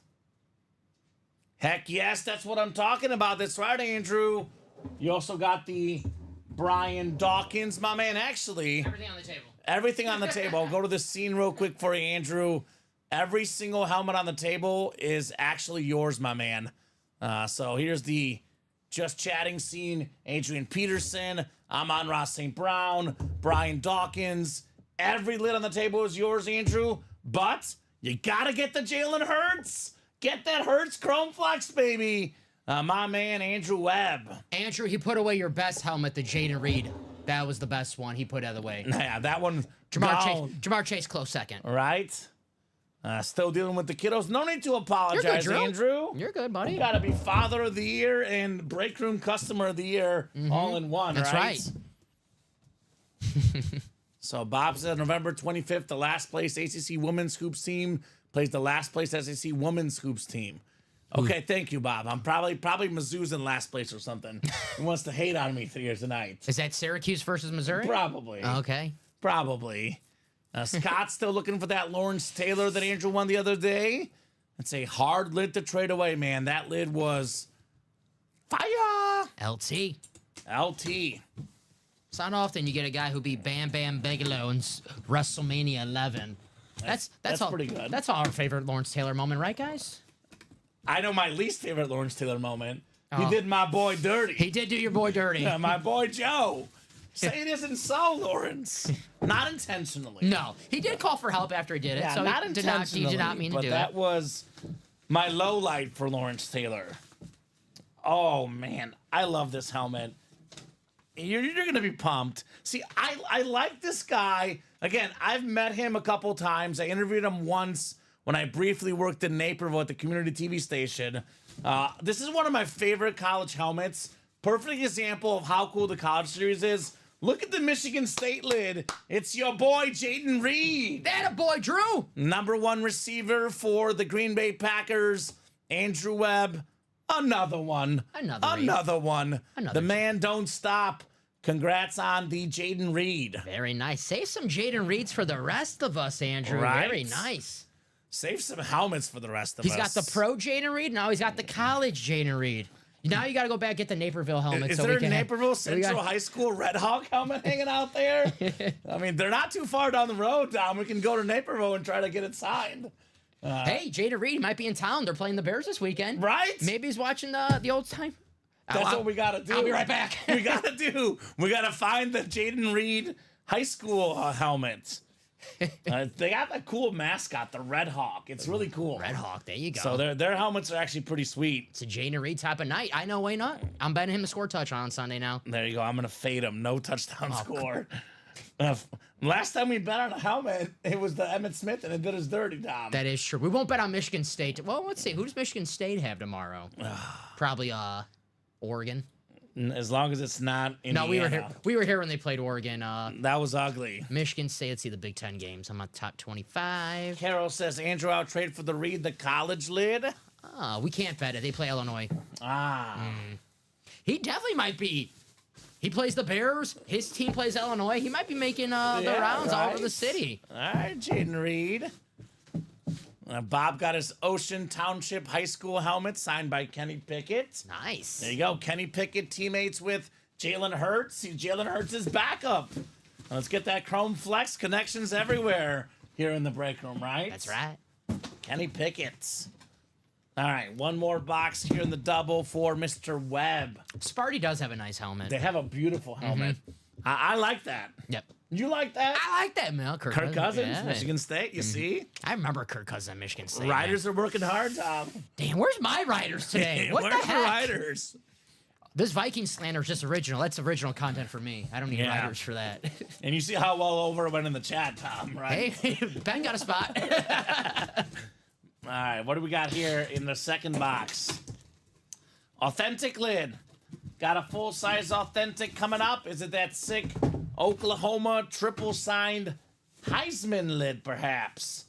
[SPEAKER 2] Heck yes, that's what I'm talking about. That's right, Andrew. You also got the Brian Dawkins, my man. Actually,
[SPEAKER 3] Everything on the table.
[SPEAKER 2] everything on the table. I'll go to the scene real quick for you, Andrew. Every single helmet on the table is actually yours, my man. So here's the Just Chatting scene. Adrian Peterson, Amon-Ra St. Brown, Brian Dawkins. Every lid on the table is yours, Andrew. But you got to get the Jalen Hurts. Get that Hurts Chrome Flex, baby. My man, Andrew Webb.
[SPEAKER 3] Andrew, he put away your best helmet, the Jaden Reed. That was the best one. He put out of the way.
[SPEAKER 2] Yeah, that one.
[SPEAKER 3] Jamar Chase, close second.
[SPEAKER 2] Right? Still dealing with the kiddos. No need to apologize,
[SPEAKER 3] Drew.
[SPEAKER 2] Andrew.
[SPEAKER 3] You're good, buddy.
[SPEAKER 2] You got to be Father of the Year and Break Room Customer of the Year all in one,
[SPEAKER 3] That's right.
[SPEAKER 2] So Bob said November 25th, the last place ACC Women's Hoops team plays the last place SEC Women's Hoops team. Okay, thank you, Bob. I'm probably Mizzou's in last place or something. He wants to hate on me here tonight.
[SPEAKER 3] Is that Syracuse versus Missouri?
[SPEAKER 2] Probably.
[SPEAKER 3] Okay.
[SPEAKER 2] Probably. Scott's still looking for that Lawrence Taylor that Andrew won the other day. It's a hard lid to trade away, man. That lid was fire.
[SPEAKER 3] LT.
[SPEAKER 2] LT.
[SPEAKER 3] It's not often you get a guy who beat Bam Bam Bigelow in WrestleMania 11. That's all,
[SPEAKER 2] pretty good.
[SPEAKER 3] That's our favorite Lawrence Taylor moment, right, guys?
[SPEAKER 2] I know my least favorite Lawrence Taylor moment.
[SPEAKER 3] Oh.
[SPEAKER 2] He did my boy dirty.
[SPEAKER 3] He did do your boy dirty.
[SPEAKER 2] My boy Joe. Say it isn't so, Lawrence. Not intentionally.
[SPEAKER 3] No, he did call for help after he did it.
[SPEAKER 2] Yeah,
[SPEAKER 3] so
[SPEAKER 2] not
[SPEAKER 3] he
[SPEAKER 2] intentionally.
[SPEAKER 3] did not mean to
[SPEAKER 2] but
[SPEAKER 3] do
[SPEAKER 2] that
[SPEAKER 3] it.
[SPEAKER 2] was my low light for Lawrence Taylor. Oh man, I love this helmet. You're going to be pumped. See, I like this guy. Again, I've met him a couple times. I interviewed him once when I briefly worked in Naperville at the community TV station. This is one of my favorite college helmets. Perfect example of how cool the college series is. Look at the Michigan State lid. It's your boy, Jaden Reed.
[SPEAKER 3] That a boy, Drew.
[SPEAKER 2] #1 receiver for the Green Bay Packers, Andrew Webb. Another one.
[SPEAKER 3] Another
[SPEAKER 2] one. The man don't stop. Congrats on the Jaden Reed.
[SPEAKER 3] Very nice. Save some Jaden Reeds for the rest of us, Andrew.
[SPEAKER 2] Right.
[SPEAKER 3] Very nice.
[SPEAKER 2] Save some helmets for the rest of us.
[SPEAKER 3] He's got the pro Jaden Reed. Now he's got the college Jaden Reed. Now you got to go back and get the Naperville helmet.
[SPEAKER 2] Is
[SPEAKER 3] so
[SPEAKER 2] there
[SPEAKER 3] we
[SPEAKER 2] a
[SPEAKER 3] can
[SPEAKER 2] Naperville Central High School Red Hawk helmet hanging out there? I mean, they're not too far down the road, Tom. We can go to Naperville and try to get it signed.
[SPEAKER 3] Hey, Jaden Reed might be in town. They're playing the Bears this weekend.
[SPEAKER 2] Right?
[SPEAKER 3] Maybe he's watching the old time.
[SPEAKER 2] That's what we got to do.
[SPEAKER 3] I'll be right back.
[SPEAKER 2] We got to find the Jaden Reed high school helmet. They got that cool mascot, the Red Hawk. It's really cool.
[SPEAKER 3] Red Hawk, there you go.
[SPEAKER 2] So their helmets are actually pretty sweet.
[SPEAKER 3] It's a Jaden Reed type of night. I know, why not? I'm betting him to score a touchdown on Sunday now.
[SPEAKER 2] There you go. I'm going to fade him. No touchdown score. Last time we bet on a helmet, it was the Emmitt Smith, and it did us dirty, Tom.
[SPEAKER 3] That is true. We won't bet on Michigan State. Well, let's see. Who does Michigan State have tomorrow? Probably Oregon.
[SPEAKER 2] As long as it's not Indiana.
[SPEAKER 3] No, we were here when they played Oregon.
[SPEAKER 2] That was ugly.
[SPEAKER 3] Michigan State. Let's see the Big Ten games. I'm on top 25.
[SPEAKER 2] Carol says Andrew out trade for the Reed, the college lid.
[SPEAKER 3] We can't bet it. They play Illinois. He definitely might be. He plays the Bears. His team plays Illinois. He might be making the rounds all over the city.
[SPEAKER 2] All right, Jaden Reed. Bob got his Ocean Township High School helmet signed by Kenny Pickett.
[SPEAKER 3] Nice.
[SPEAKER 2] There you go. Kenny Pickett teammates with Jalen Hurts. See, Jalen Hurts is backup. Let's get that Chrome Flex connections everywhere here in the break room, right?
[SPEAKER 3] That's right.
[SPEAKER 2] Kenny Pickett. All right, one more box here in the double for Mr. Webb.
[SPEAKER 3] Sparty does have a nice helmet.
[SPEAKER 2] They have a beautiful helmet. I like that.
[SPEAKER 3] Yep.
[SPEAKER 2] You like that?
[SPEAKER 3] I like that, man.
[SPEAKER 2] Kirk Cousins,
[SPEAKER 3] yeah.
[SPEAKER 2] Michigan State, you see?
[SPEAKER 3] I remember Kirk Cousins at Michigan State.
[SPEAKER 2] Riders are working hard, Tom.
[SPEAKER 3] Damn, where's my Riders today? What
[SPEAKER 2] Where's
[SPEAKER 3] the heck?
[SPEAKER 2] Riders?
[SPEAKER 3] This Viking slander is just original. That's original content for me. I don't need
[SPEAKER 2] Yeah.
[SPEAKER 3] Riders for that.
[SPEAKER 2] And you see how well over it went in the chat, Tom, right?
[SPEAKER 3] Hey, Ben got a spot.
[SPEAKER 2] All right, what do we got here in the second box? Authentic lid. Got a full-size authentic coming up. Is it that sick Oklahoma triple-signed Heisman lid, perhaps?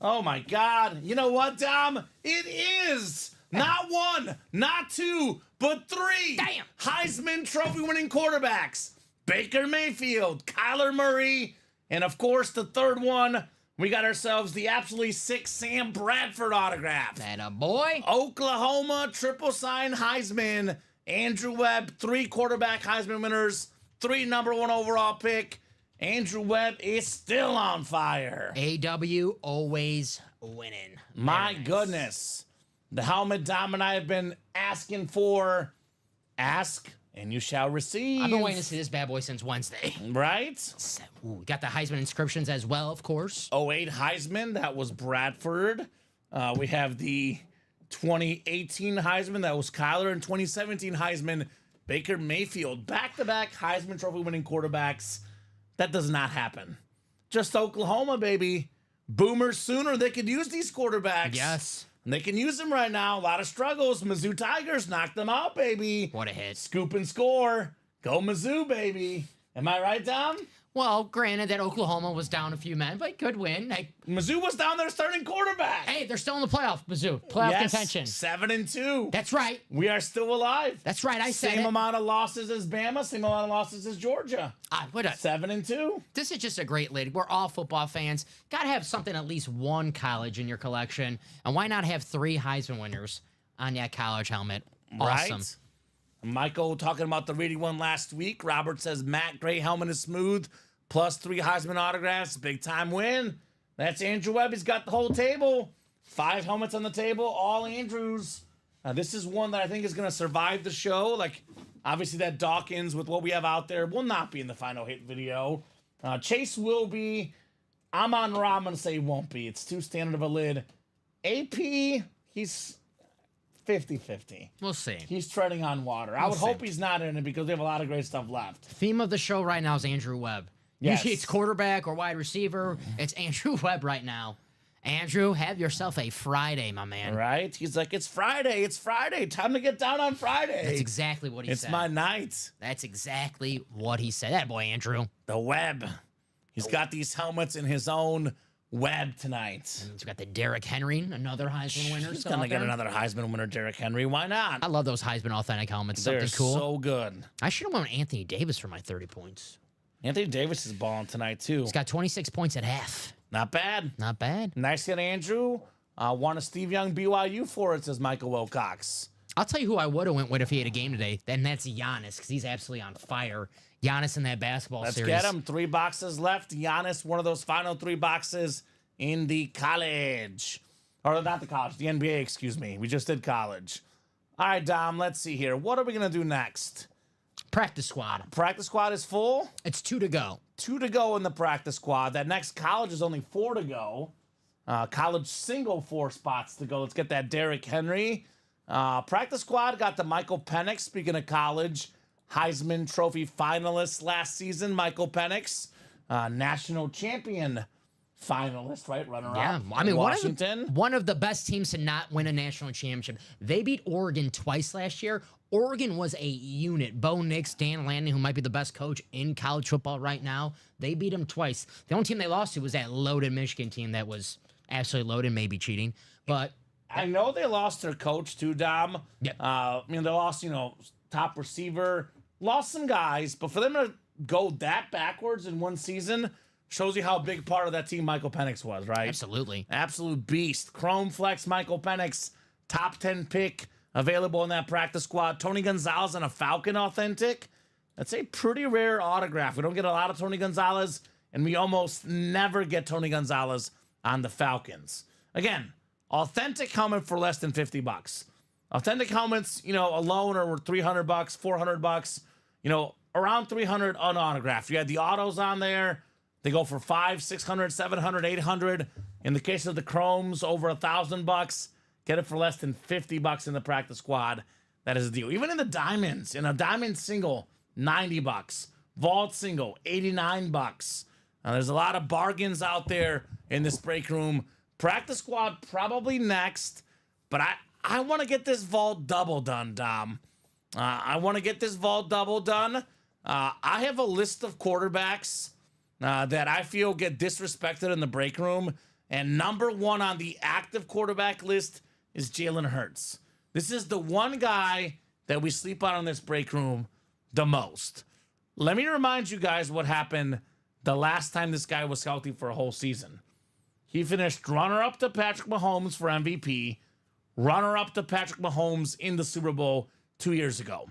[SPEAKER 2] Oh, my God. You know what, Dom? It is not one, not two, but three.
[SPEAKER 3] Damn.
[SPEAKER 2] Heisman Trophy-winning quarterbacks. Baker Mayfield, Kyler Murray, and, of course, the third one, we got ourselves the absolutely sick Sam Bradford autograph.
[SPEAKER 3] That a boy.
[SPEAKER 2] Oklahoma triple-sign Heisman. Andrew Webb, 3 quarterback Heisman winners, 3 #1 overall pick. Andrew Webb is still on fire.
[SPEAKER 3] AW always winning.
[SPEAKER 2] My
[SPEAKER 3] Very nice.
[SPEAKER 2] goodness. The helmet Dom and I have been asking for. Ask and you shall receive.
[SPEAKER 3] I've been waiting to see this bad boy since Wednesday.
[SPEAKER 2] Right?
[SPEAKER 3] Ooh, got the Heisman inscriptions as well, of course.
[SPEAKER 2] 08 Heisman, that was Bradford. We have the 2018 Heisman, that was Kyler, and 2017 Heisman, Baker Mayfield. Back-to-back Heisman Trophy winning quarterbacks. That does not happen. Just Oklahoma, baby. Boomers sooner. They could use these quarterbacks.
[SPEAKER 3] Yes.
[SPEAKER 2] And they can use them right now. A lot of struggles. Mizzou Tigers knocked them out, baby.
[SPEAKER 3] What a hit.
[SPEAKER 2] Scoop and score. Go Mizzou, baby. Am I right, Dom?
[SPEAKER 3] Well, granted that Oklahoma was down a few men, but good win. Hey,
[SPEAKER 2] Mizzou was down there starting quarterback.
[SPEAKER 3] hey, they're still in the playoff, Mizzou. Playoff contention.
[SPEAKER 2] 7-2.
[SPEAKER 3] That's right.
[SPEAKER 2] We are still alive.
[SPEAKER 3] That's right. I said
[SPEAKER 2] Same
[SPEAKER 3] it.
[SPEAKER 2] amount of losses as Bama, same amount of losses as Georgia. 7-2.
[SPEAKER 3] This is just a great league. We're all football fans. Got to have something, at least one college in your collection. And why not have 3 Heisman winners on that college helmet? Awesome.
[SPEAKER 2] Right? Michael talking about the Reedy one last week. Robert says Matt Gray helmet is smooth. Plus 3 Heisman autographs. Big time win. That's Andrew Webb. He's got the whole table. 5 helmets on the table. All Andrews. This is one that I think is going to survive the show. Like, obviously, that Dawkins with what we have out there will not be in the final hit video. Chase will be. Amon Ra, I'm going to say he won't be. It's too standard of a lid. AP, he's 50-50.
[SPEAKER 3] We'll see.
[SPEAKER 2] He's treading on water. I would hope he's not in it because we have a lot of great stuff left.
[SPEAKER 3] Theme of the show right now is Andrew Webb.
[SPEAKER 2] Yes.
[SPEAKER 3] Usually it's quarterback or wide receiver. It's Andrew Webb right now. Andrew, have yourself a Friday, my man.
[SPEAKER 2] Right? He's like, it's Friday. It's Friday. Time to get down on Friday.
[SPEAKER 3] That's exactly what he said.
[SPEAKER 2] It's my night.
[SPEAKER 3] That's exactly what he said. That boy, Andrew.
[SPEAKER 2] The Webb. He's got these helmets in his own web tonight.
[SPEAKER 3] And he's got the Derrick Henry, another Heisman winner.
[SPEAKER 2] He's going to get another Heisman winner, Derrick Henry. Why not?
[SPEAKER 3] I love those Heisman authentic helmets.
[SPEAKER 2] They're
[SPEAKER 3] Something cool.
[SPEAKER 2] so good.
[SPEAKER 3] I should have won Anthony Davis for my 30 points.
[SPEAKER 2] Anthony Davis is balling tonight, too.
[SPEAKER 3] He's got 26 points at half.
[SPEAKER 2] Not bad.
[SPEAKER 3] Not bad.
[SPEAKER 2] Nice hit, Andrew. Won a Steve Young BYU for it, says Michael Wilcox.
[SPEAKER 3] I'll tell you who I would have went with if he had a game today. Then that's Giannis, because he's absolutely on fire. Giannis in that basketball series.
[SPEAKER 2] Let's get him. 3 boxes left. Giannis, one of those final 3 boxes in the college. Or not the college, the NBA, excuse me. We just did college. All right, Dom, let's see here. What are we going to do next?
[SPEAKER 3] Practice squad.
[SPEAKER 2] Practice squad is full.
[SPEAKER 3] It's 2 to go.
[SPEAKER 2] 2 to go in the practice squad. That next college is only 4 to go. College single 4 spots to go. Let's get that Derrick Henry. Practice squad got the Michael Penix. Speaking of college, Heisman Trophy finalist last season. Michael Penix, national champion finalist, right? Runner-up.
[SPEAKER 3] Yeah, I mean,
[SPEAKER 2] Washington.
[SPEAKER 3] one of the best teams to not win a national championship. They beat Oregon twice last year. Oregon was a unit. Bo Nix, Dan Lanning, who might be the best coach in college football right now, they beat them twice. The only team they lost to was that loaded Michigan team that was absolutely loaded, maybe cheating. But
[SPEAKER 2] I know they lost their coach too, Dom.
[SPEAKER 3] Yep.
[SPEAKER 2] I mean, they lost, top receiver, lost some guys, but for them to go that backwards in one season shows you how big part of that team Michael Penix was, right?
[SPEAKER 3] absolutely.
[SPEAKER 2] Absolute beast. Chrome Flex, Michael Penix, top 10 pick, available in that practice squad. Tony Gonzalez and a Falcon authentic. That's a pretty rare autograph. We don't get a lot of Tony Gonzalez, and we almost never get Tony Gonzalez on the Falcons. Again, authentic helmet for less than $50. Authentic helmets, alone are $300, $400, around $300 unautographed. You had the autos on there. They go for $500, $600, $700, $800. In the case of the Chromes, over $1,000. Get it for less than $50 in the practice squad. That is a deal. Even in the diamonds, in a diamond single, $90. Vault single, $89. Now, there's a lot of bargains out there in this break room. Practice squad probably next, but I want to get this vault double done, Dom. I want to get this vault double done. I have a list of quarterbacks that I feel get disrespected in the break room, and number 1 on the active quarterback list is Jalen Hurts. This is the one guy that we sleep on in this break room the most. Let me remind you guys what happened the last time this guy was healthy for a whole season. He finished runner-up to Patrick Mahomes for MVP, runner-up to Patrick Mahomes in the Super Bowl 2 years ago.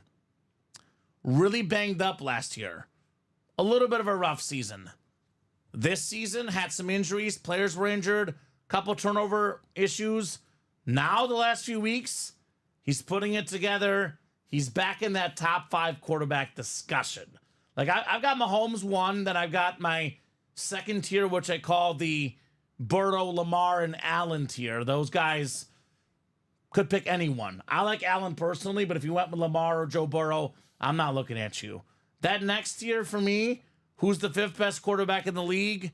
[SPEAKER 2] Really banged up last year. A little bit of a rough season. This season had some injuries. Players were injured. Couple turnover issues. Now, the last few weeks, he's putting it together. He's back in that top 5 quarterback discussion. Like, I've got Mahomes 1, then I've got my second tier, which I call the Burrow, Lamar, and Allen tier. Those guys could pick anyone. I like Allen personally, but if you went with Lamar or Joe Burrow, I'm not looking at you. That next tier for me, who's the 5th best quarterback in the league?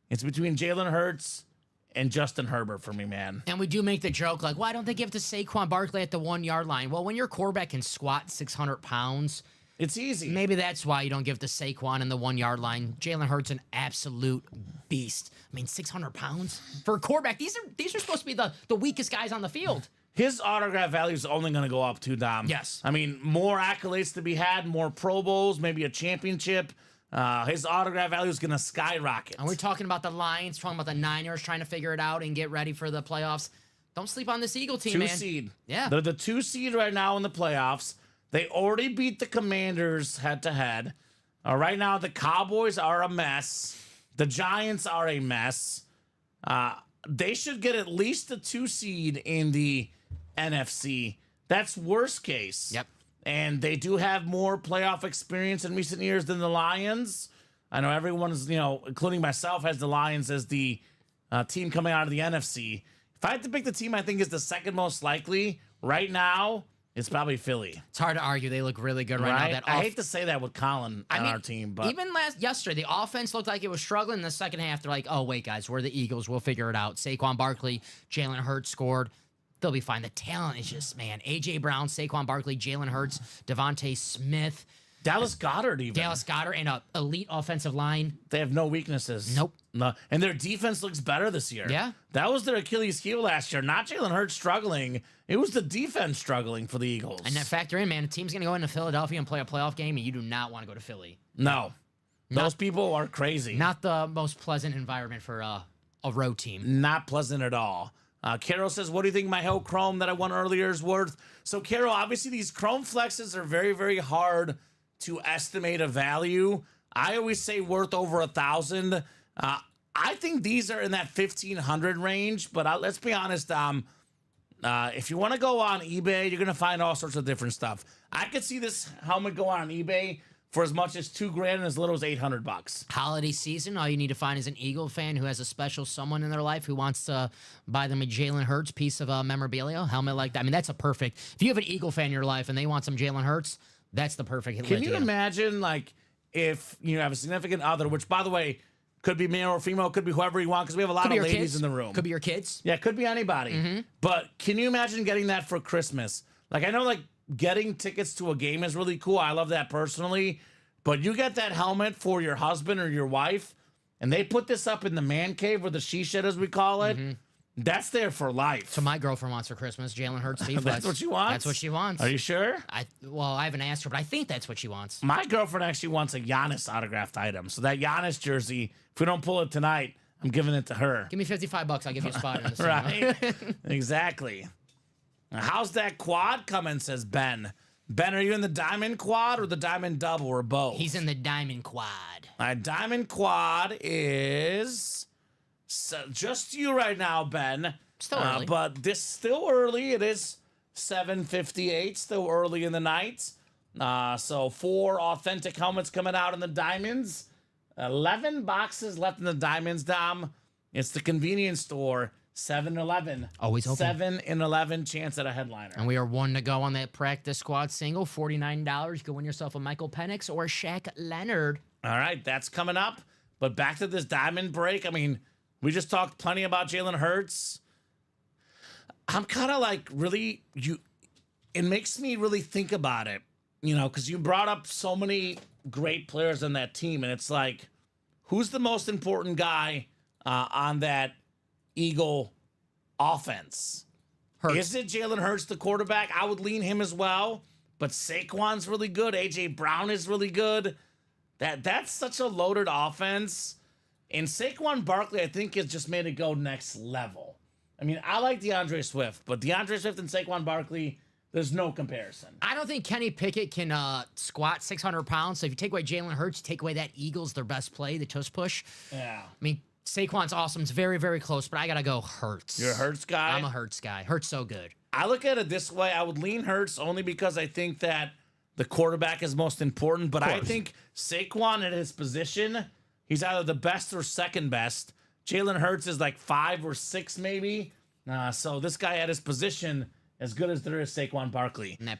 [SPEAKER 2] It's between Jalen Hurts and Justin Herbert for me, man.
[SPEAKER 3] And we do make the joke, why don't they give it to Saquon Barkley at the 1-yard line? Well, when your quarterback can squat 600 pounds,
[SPEAKER 2] It's easy.
[SPEAKER 3] Maybe that's why you don't give to Saquon in the 1 yard line. Jalen Hurts, an absolute beast. I mean, 600 pounds for a quarterback. These are supposed to be the weakest guys on the field.
[SPEAKER 2] His autograph value is only going to go up too, Dom.
[SPEAKER 3] Yes.
[SPEAKER 2] I mean, more accolades to be had, more Pro Bowls, maybe a championship. His autograph value is going to skyrocket.
[SPEAKER 3] And we're talking about the Lions, talking about the Niners trying to figure it out and get ready for the playoffs. Don't sleep on this Eagle team, man.
[SPEAKER 2] 2 seed.
[SPEAKER 3] Yeah.
[SPEAKER 2] They're the 2 seed right now in the playoffs. They already beat the Commanders head-to-head. Right now, the Cowboys are a mess. The Giants are a mess. They should get at least a 2 seed in the NFC. That's worst case.
[SPEAKER 3] Yep.
[SPEAKER 2] And they do have more playoff experience in recent years than the Lions. I know everyone's, including myself, has the Lions as the team coming out of the NFC. If I had to pick the team I think is the second most likely right now, it's probably Philly.
[SPEAKER 3] It's hard to argue. They look really good right now.
[SPEAKER 2] I hate to say that with Colin on our team, but
[SPEAKER 3] even yesterday, the offense looked like it was struggling. In the second half, they're like, "Oh wait, guys, we're the Eagles. We'll figure it out." Saquon Barkley, Jalen Hurts scored. They'll be fine. The talent is just, man. A.J. Brown, Saquon Barkley, Jalen Hurts, Devontae Smith,
[SPEAKER 2] Dallas Goedert even.
[SPEAKER 3] and an elite offensive line.
[SPEAKER 2] They have no weaknesses.
[SPEAKER 3] Nope.
[SPEAKER 2] No. And their defense looks better this year.
[SPEAKER 3] Yeah.
[SPEAKER 2] That was their Achilles heel last year. Not Jalen Hurts struggling. It was the defense struggling for the Eagles.
[SPEAKER 3] And that factor in, man. A team's going to go into Philadelphia and play a playoff game, and you do not want to go to Philly.
[SPEAKER 2] No. Those people are crazy.
[SPEAKER 3] Not the most pleasant environment for a road team.
[SPEAKER 2] Not pleasant at all. Carol says, what do you think my whole Chrome that I won earlier is worth? So, Carol, obviously these Chrome flexes are very, very hard to estimate a value. I always say worth over 1,000. I think these are in that 1,500 range, but let's be honest, if you want to go on eBay, you're going to find all sorts of different stuff. I could see this helmet go on eBay for as much as $2,000 and as little as $800.
[SPEAKER 3] Holiday season, all you need to find is an Eagle fan who has a special someone in their life who wants to buy them a Jalen Hurts piece of memorabilia, helmet like that. I mean, that's a perfect. If you have an Eagle fan in your life and they want some Jalen Hurts, that's the perfect.
[SPEAKER 2] Can you imagine, like, if you have a significant other, which, by the way, could be male or female, could be whoever you want, because we have a lot of ladies in the room.
[SPEAKER 3] Could be your kids.
[SPEAKER 2] Yeah, could be anybody. But can you imagine getting that for Christmas? Like, I know, like, getting tickets to a game is really cool. I love that personally. But you get that helmet for your husband or your wife, and they put this up in the man cave or the she shed, as we call it. That's there for life.
[SPEAKER 3] So my girlfriend wants for Christmas Jalen Hurts.
[SPEAKER 2] That's what she wants?
[SPEAKER 3] That's what she wants.
[SPEAKER 2] Are you sure?
[SPEAKER 3] I haven't asked her, but I think that's what she wants.
[SPEAKER 2] My girlfriend actually wants a Giannis autographed item. So that Giannis jersey, if we don't pull it tonight, I'm giving it to her.
[SPEAKER 3] Give me $55. I'll give you a spot in the
[SPEAKER 2] Right? Exactly. Now, how's that quad coming, says Ben. Ben, are you in the diamond quad or the diamond double or both?
[SPEAKER 3] He's in the diamond quad.
[SPEAKER 2] My diamond quad is just you right now, Ben.
[SPEAKER 3] Still early.
[SPEAKER 2] But this still early. It is 7:58, still early in the night. So 4 authentic helmets coming out in the diamonds. 11 boxes left in the diamonds, Dom. It's the convenience store. 7-Eleven.
[SPEAKER 3] Always open.
[SPEAKER 2] 7 in 11 chance at a headliner.
[SPEAKER 3] And we are 1 to go on that practice squad single. $49. You can win yourself a Michael Penix or Shaq Leonard.
[SPEAKER 2] All right, that's coming up. But back to this diamond break. I mean, we just talked plenty about Jalen Hurts. I'm kind of like really, it makes me really think about it, because you brought up so many great players on that team. And it's like, who's the most important guy on that Eagle offense?
[SPEAKER 3] Hurts.
[SPEAKER 2] Is it Jalen Hurts, the quarterback? I would lean him as well. But Saquon's really good. A.J. Brown is really good. That's such a loaded offense. And Saquon Barkley, I think, has just made it go next level. I mean, I like DeAndre Swift, but DeAndre Swift and Saquon Barkley, there's no comparison.
[SPEAKER 3] I don't think Kenny Pickett can squat 600 pounds. So if you take away Jalen Hurts, you take away that Eagles, their best play, the tush push.
[SPEAKER 2] Yeah.
[SPEAKER 3] I mean, Saquon's awesome. It's very, very close, but I got to go Hurts.
[SPEAKER 2] You're a Hurts guy?
[SPEAKER 3] I'm a Hurts guy. Hurts so good.
[SPEAKER 2] I look at it this way. I would lean Hurts only because I think that the quarterback is most important. But I think Saquon at his position, he's either the best or second best. Jalen Hurts is like 5 or 6 maybe. So this guy at his position, as good as there is Saquon Barkley.
[SPEAKER 3] And that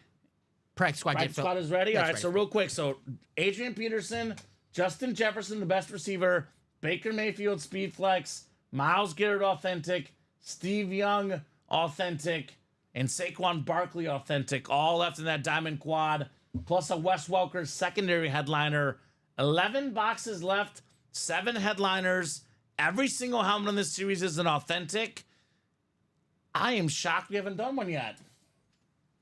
[SPEAKER 3] practice squad,
[SPEAKER 2] Practice squad is ready? All right,
[SPEAKER 3] ready.
[SPEAKER 2] so real quick. So Adrian Peterson, Justin Jefferson, the best receiver. Baker Mayfield, speed flex. Myles Garrett, authentic. Steve Young, authentic. And Saquon Barkley, authentic. All left in that diamond quad. plus a Wes Welker secondary headliner. 11 boxes left, 7 headliners. Every single helmet in this series is an authentic. I am shocked we haven't done one yet.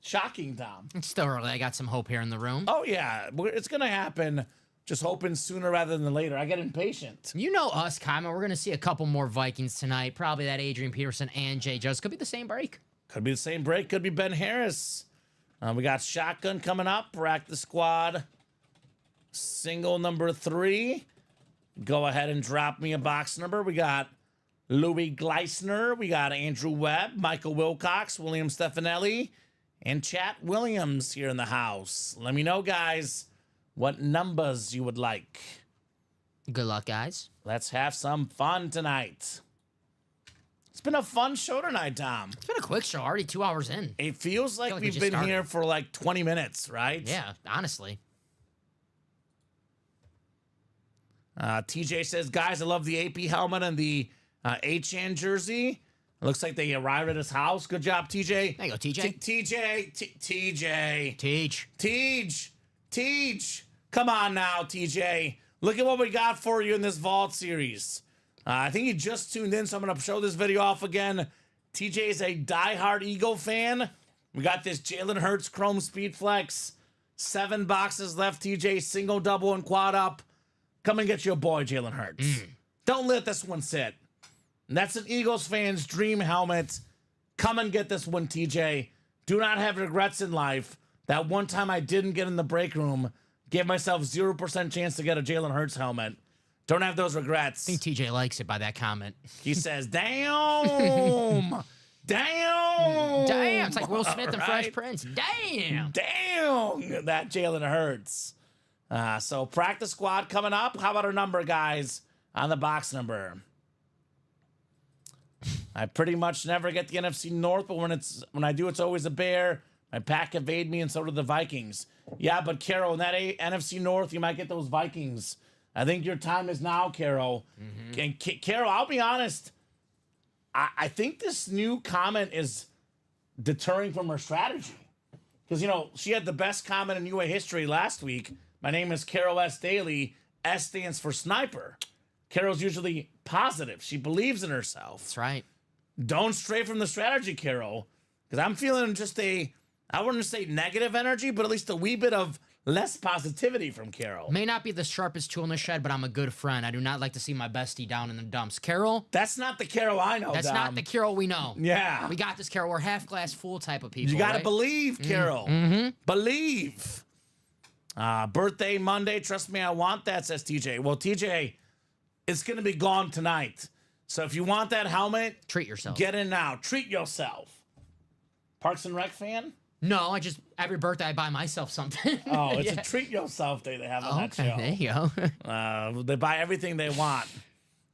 [SPEAKER 2] Shocking, Dom.
[SPEAKER 3] It's still early. I got some hope here in the room.
[SPEAKER 2] Oh, yeah. It's going to happen. Just hoping sooner rather than later. I get impatient.
[SPEAKER 3] You know us, Kamen. We're going to see a couple more Vikings tonight. Probably that Adrian Peterson and Jay Jones. Could be the same break.
[SPEAKER 2] Could be the same break. Could be Ben Harris. We got Shotgun coming up. Practice squad. Single number 3. Go ahead and drop me a box number. We got Louis Gleisner. We got Andrew Webb, Michael Wilcox, William Stefanelli, and Chat Williams here in the house. Let me know, guys, what numbers you would like.
[SPEAKER 3] Good luck, guys.
[SPEAKER 2] Let's have some fun tonight. It's been a fun show tonight, Tom.
[SPEAKER 3] It's been a quick show. Already 2 hours in.
[SPEAKER 2] It feels like
[SPEAKER 3] we
[SPEAKER 2] we've
[SPEAKER 3] just
[SPEAKER 2] been
[SPEAKER 3] started.
[SPEAKER 2] here for like 20 minutes, right?
[SPEAKER 3] Yeah, honestly.
[SPEAKER 2] TJ says, guys, I love the AP helmet and the HN jersey. It looks like they arrived at his house. Good job, TJ.
[SPEAKER 3] There you go, TJ.
[SPEAKER 2] TJ.
[SPEAKER 3] Teach.
[SPEAKER 2] Teach. Come on now, TJ. Look at what we got for you in this Vault series. I think you just tuned in, so I'm going to show this video off again. TJ is a diehard Eagle fan. We got this Jalen Hurts Chrome Speed Flex. 7 boxes left, TJ. Single, double, and quad up. Come and get your boy, Jalen Hurts. Don't let this one sit. And that's an Eagles fan's dream helmet. Come and get this one, TJ. Do not have regrets in life. That one time I didn't get in the break room, gave myself 0% chance to get a Jalen Hurts helmet. Don't have those regrets.
[SPEAKER 3] I think TJ likes it by that comment.
[SPEAKER 2] He says, damn. Damn.
[SPEAKER 3] Damn. It's like Will Smith and
[SPEAKER 2] Right?
[SPEAKER 3] Fresh Prince. Damn.
[SPEAKER 2] Damn. That Jalen Hurts. So practice squad coming up. How about our number, guys, on the box number? I pretty much never get the NFC North, but when I do, it's always a Bear. My pack evade me, and so do the Vikings. Yeah, but Carol, in that NFC North, you might get those Vikings. I think your time is now, Carol. And Carol, I'll be honest. I think this new comment is deterring from her strategy. Because, she had the best comment in UA history last week. My name is Carol S. Daly. S stands for sniper. Carol's usually positive. She believes in herself.
[SPEAKER 3] That's right.
[SPEAKER 2] Don't stray from the strategy, Carol. Because I'm feeling just I wouldn't say negative energy, but at least a wee bit of less positivity from Carol.
[SPEAKER 3] May not be the sharpest tool in the shed, but I'm a good friend. I do not like to see my bestie down in the dumps. Carol?
[SPEAKER 2] That's not the Carol I know,
[SPEAKER 3] That's
[SPEAKER 2] Dom.
[SPEAKER 3] not the Carol we know.
[SPEAKER 2] Yeah.
[SPEAKER 3] We got this, Carol. We're half glass full type of people.
[SPEAKER 2] You got to
[SPEAKER 3] right?
[SPEAKER 2] believe, Carol. Believe. Birthday Monday. Trust me, I want that, says TJ. Well, TJ, it's going to be gone tonight. So if you want that helmet,
[SPEAKER 3] Treat yourself.
[SPEAKER 2] get in now. Treat yourself. Parks and Rec fan?
[SPEAKER 3] No, every birthday I buy myself something.
[SPEAKER 2] Oh, it's
[SPEAKER 3] Yeah.
[SPEAKER 2] a treat yourself day they have on that
[SPEAKER 3] Okay,
[SPEAKER 2] show.
[SPEAKER 3] there you go.
[SPEAKER 2] They buy everything they want.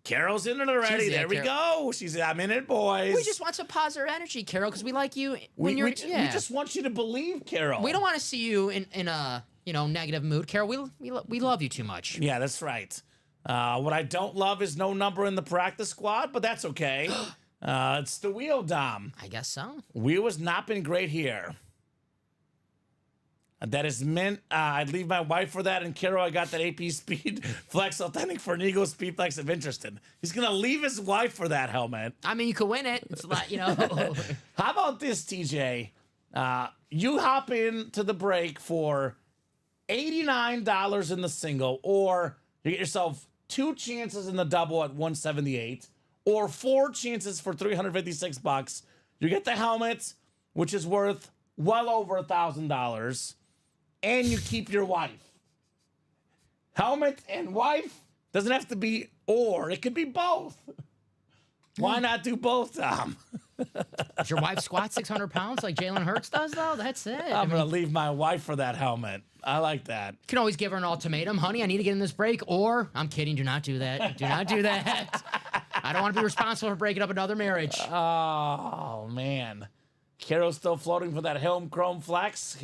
[SPEAKER 2] Carol's in it already.
[SPEAKER 3] She's in,
[SPEAKER 2] There we go. She said, I'm in it, boys.
[SPEAKER 3] We just want some positive energy, Carol, because we like you when
[SPEAKER 2] we
[SPEAKER 3] you're.
[SPEAKER 2] we just want you to believe, Carol.
[SPEAKER 3] We don't want to see you in a negative mood, Carol. We love you too much.
[SPEAKER 2] Yeah, that's right. What I don't love is no number in the practice squad, but that's okay. It's the wheel, Dom.
[SPEAKER 3] I guess so.
[SPEAKER 2] Wheel has not been great here. That is meant, I'd leave my wife for that. And Carol, I got that AP Speed Flex Authentic for an Eagle Speed Flex of interest in. He's going to leave his wife for that helmet.
[SPEAKER 3] I mean, you could win it. It's a lot,
[SPEAKER 2] How about this, TJ? You hop into the break for $89 in the single, or you get yourself 2 chances in the double at $178, or 4 chances for $356. You get the helmet, which is worth well over $1,000, and you keep your wife. Helmet and wife doesn't have to be or, it could be both. Why not do both, Tom?
[SPEAKER 3] Does your wife squat 600 pounds like Jalen Hurts does, though? That's it.
[SPEAKER 2] I'm going to leave my wife for that helmet. I like that.
[SPEAKER 3] You can always give her an ultimatum. Honey, I need to get in this break. Or, I'm kidding, do not do that. Do not do that. I don't want to be responsible for breaking up another marriage.
[SPEAKER 2] Oh, man. Carol's still floating for that Hill Chrome Flex.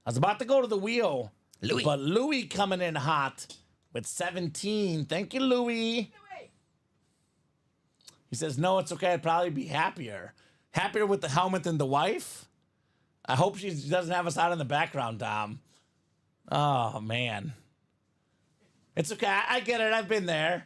[SPEAKER 2] I was about to go to the wheel,
[SPEAKER 3] Louis.
[SPEAKER 2] but Louis coming in hot with 17. Thank you, Louis. He says, no, it's okay. I'd probably be happier. Happier with the helmet than the wife? I hope she doesn't have us out in the background, Dom. Oh, man. It's okay. I get it. I've been there.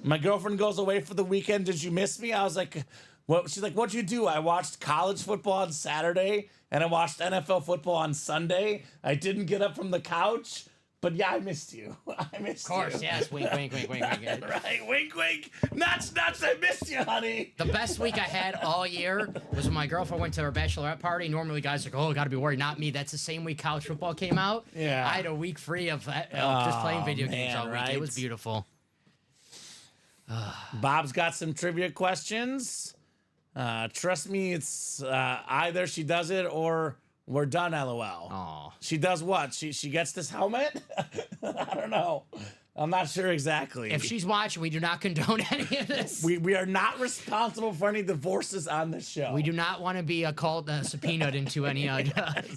[SPEAKER 2] My girlfriend goes away for the weekend. Did you miss me? I was like, what? She's like, what'd you do? I watched college football on Saturday and I watched NFL football on Sunday. I didn't get up from the couch. But yeah, I missed you. I missed you.
[SPEAKER 3] Of course, yes. Wink, wink, wink, wink, wink.
[SPEAKER 2] Right, wink, wink. Nuts, nuts. I missed you, honey.
[SPEAKER 3] The best week I had all year was when my girlfriend went to her bachelorette party. Normally, guys are like, oh, got to be worried. Not me. That's the same week college football came out.
[SPEAKER 2] Yeah.
[SPEAKER 3] I had a week free of just playing video games
[SPEAKER 2] man,
[SPEAKER 3] all week.
[SPEAKER 2] right?
[SPEAKER 3] It was beautiful.
[SPEAKER 2] Bob's got some trivia questions. Trust me, it's either she does it or we're done, LOL.
[SPEAKER 3] Oh,
[SPEAKER 2] She does what? She gets this helmet? I don't know. I'm not sure exactly.
[SPEAKER 3] if she's watching, we do not condone any of this.
[SPEAKER 2] we are not responsible for any divorces on this show.
[SPEAKER 3] We do not want to be called subpoenaed into any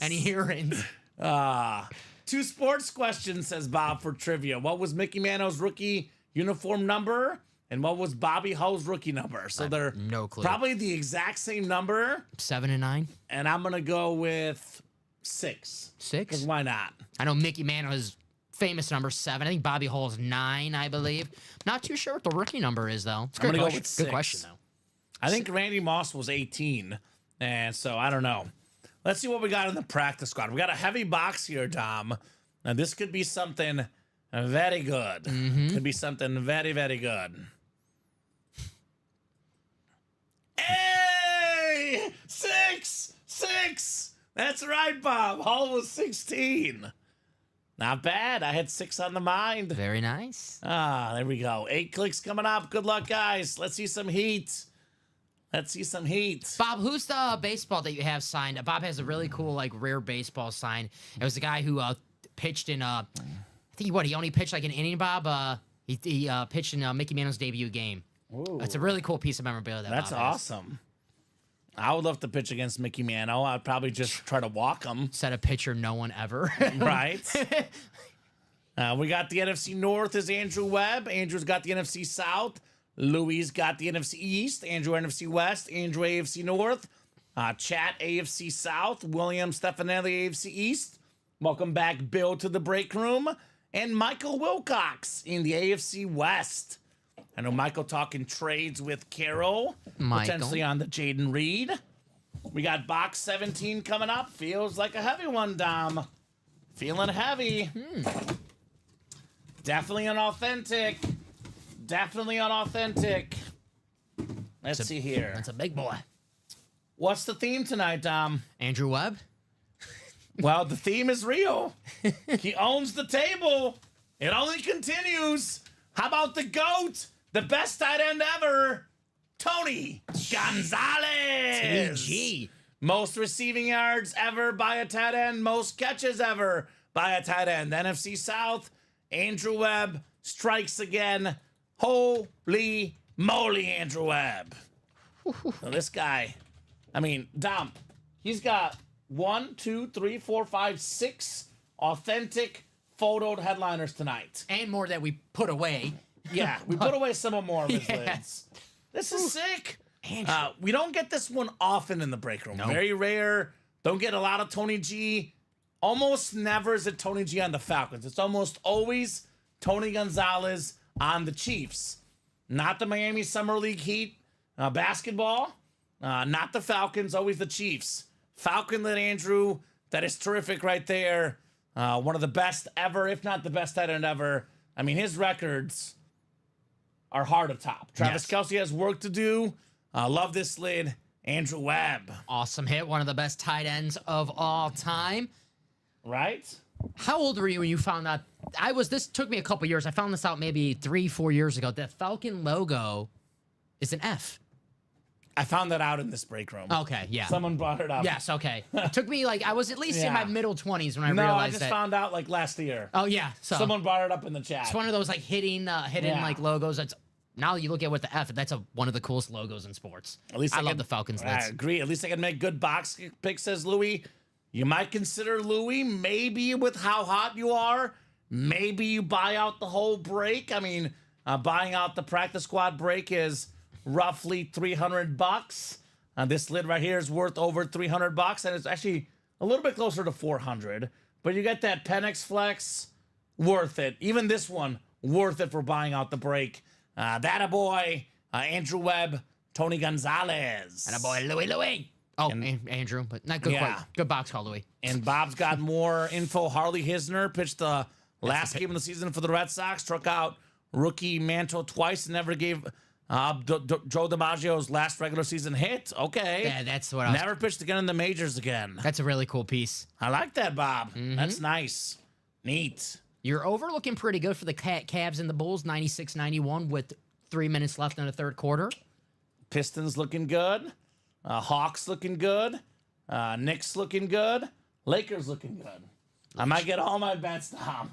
[SPEAKER 3] any hearings.
[SPEAKER 2] 2 sports questions, says Bob, for trivia. What was Mickey Mantle's rookie uniform number? And what was Bobby Hull's rookie number? So they're
[SPEAKER 3] no clue.
[SPEAKER 2] probably the exact same number.
[SPEAKER 3] 7 and 9.
[SPEAKER 2] And I'm going to go with 6.
[SPEAKER 3] 6.
[SPEAKER 2] 'Cause why not?
[SPEAKER 3] I know Mickey Mantle's famous number 7. I think Bobby Hull's 9, I believe. Not too sure what the rookie number is though. It's a
[SPEAKER 2] I'm
[SPEAKER 3] good
[SPEAKER 2] gonna go
[SPEAKER 3] question.
[SPEAKER 2] with
[SPEAKER 3] Good
[SPEAKER 2] 6.
[SPEAKER 3] question though.
[SPEAKER 2] I think Randy Moss was 18. And so I don't know. Let's see what we got in the practice squad. We got a heavy box here, Dom. Now this could be something very good. Could be something very, very good. Hey! 6! That's right, Bob. Hull was 16. Not bad. I had 6 on the mind.
[SPEAKER 3] Very nice.
[SPEAKER 2] There we go. 8 clicks coming up. Good luck, guys. Let's see some heat.
[SPEAKER 3] Bob, who's the baseball that you have signed? Bob has a really cool, like, rare baseball sign. It was the guy who pitched in, I think he only pitched like an inning, Bob. He pitched in Mickey Mantle's debut game.
[SPEAKER 2] Ooh.
[SPEAKER 3] It's a really cool piece of memorabilia.
[SPEAKER 2] That's
[SPEAKER 3] Bob has.
[SPEAKER 2] awesome. I would love to pitch against Mickey Mantle. I'd probably just try to walk him.
[SPEAKER 3] Set a pitcher no one ever.
[SPEAKER 2] Right. We got the NFC North is Andrew Webb. Andrew's got the NFC South. Louis got the NFC East. Andrew NFC West. Andrew AFC North. Chat AFC South. William Stefanelli AFC East. Welcome back, Bill, to the break room. And Michael Wilcox in the AFC West. I know Michael talking trades with Carol, potentially on the Jaden Reed. We got box 17 coming up. Feels like a heavy one, Dom. Feeling heavy. Definitely unauthentic. Let's see here.
[SPEAKER 3] That's a big boy.
[SPEAKER 2] What's the theme tonight, Dom?
[SPEAKER 3] Andrew Webb.
[SPEAKER 2] Well, the theme is real. He owns the table. It only continues. How about the GOAT? The best tight end ever, Tony Gonzalez.
[SPEAKER 3] TG.
[SPEAKER 2] Most receiving yards ever by a tight end. Most catches ever by a tight end. NFC South, Andrew Webb strikes again. Holy moly, Andrew Webb. So this guy, I mean, Dom, he's got 1, 2, 3, 4, 5, 6 authentic photoed headliners tonight.
[SPEAKER 3] And more that we put away.
[SPEAKER 2] Yeah, we put away some more of his
[SPEAKER 3] Yeah.
[SPEAKER 2] lids. This is sick.
[SPEAKER 3] Andrew.
[SPEAKER 2] We don't get this one often in the break room.
[SPEAKER 3] Nope.
[SPEAKER 2] Very rare. Don't get a lot of Tony G. Almost never is it Tony G on the Falcons. It's almost always Tony Gonzalez on the Chiefs. Not the Miami Summer League Heat basketball. Not the Falcons, always the Chiefs. Falcon lit Andrew. That is terrific right there. One of the best ever, if not the best tight end ever. I mean, his records are hard to top. Travis Kelce has work to do. Love this lid. Andrew Webb.
[SPEAKER 3] Awesome hit. One of the best tight ends of all time.
[SPEAKER 2] Right?
[SPEAKER 3] How old were you when you found out? This took me a couple years. I found this out maybe 3-4 years ago. The Falcon logo is an F.
[SPEAKER 2] I found that out in this break room.
[SPEAKER 3] Okay, yeah.
[SPEAKER 2] Someone brought it up.
[SPEAKER 3] Yes, okay. It took me I was at least in my middle 20s when I
[SPEAKER 2] No, I
[SPEAKER 3] realized
[SPEAKER 2] just
[SPEAKER 3] that.
[SPEAKER 2] found out like last year.
[SPEAKER 3] Oh yeah, so
[SPEAKER 2] Someone brought it up in the chat.
[SPEAKER 3] it's one of those like hidden
[SPEAKER 2] Yeah.
[SPEAKER 3] like logos. That's now you look at what the F. That's one of the coolest logos in sports.
[SPEAKER 2] At least
[SPEAKER 3] I
[SPEAKER 2] can-
[SPEAKER 3] love the Falcons.
[SPEAKER 2] I
[SPEAKER 3] Lids.
[SPEAKER 2] agree. At least I can make good box picks, says Louis. You might consider Louis, maybe with how hot you are. Maybe you buy out the whole break. I mean, buying out the practice squad break is roughly $300. This lid right here is worth over $300, and it's actually a a little bit closer to 400. But you get that Penix Flex, worth it. Even this one, worth it for buying out the break. That a boy, Andrew Webb, Tony Gonzalez.
[SPEAKER 3] And a boy, Louis. Oh, Andrew, but not good.
[SPEAKER 2] Yeah.
[SPEAKER 3] Quite. Good box call, Louis.
[SPEAKER 2] And Bob's got more info. Harley Hisner pitched the last game of the season for the Red Sox, struck out rookie Mantle twice, and never gave Joe DiMaggio's last regular season hit. Okay.
[SPEAKER 3] Yeah, that's what I was...
[SPEAKER 2] Never pitched again in the majors again.
[SPEAKER 3] That's a really cool piece.
[SPEAKER 2] I like that, Bob. That's nice. Neat.
[SPEAKER 3] You're over looking pretty good for the Cavs and the Bulls, 96-91 with 3 minutes left in the third quarter.
[SPEAKER 2] Pistons looking good. Hawks looking good. Knicks looking good. Lakers looking good. I might get all my bets, Tom.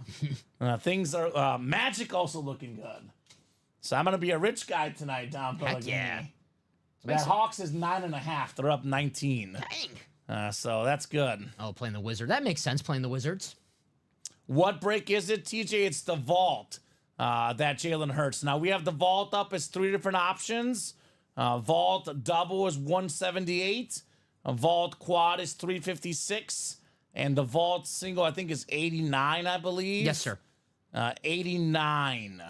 [SPEAKER 2] Things are Magic also looking good. So I'm gonna be a rich guy tonight, Dom.
[SPEAKER 3] Heck yeah.
[SPEAKER 2] That Hawks is 9.5. They're up 19.
[SPEAKER 3] Dang.
[SPEAKER 2] So that's good.
[SPEAKER 3] Oh, playing the Wizard. That makes sense, playing the Wizards.
[SPEAKER 2] What break is it, TJ? It's the vault that Jalen Hurts. Now we have the vault up as 3 different options. Vault double is 178. A vault quad is 356. And the vault single, I think, is 89, I believe.
[SPEAKER 3] Yes, sir.
[SPEAKER 2] 89.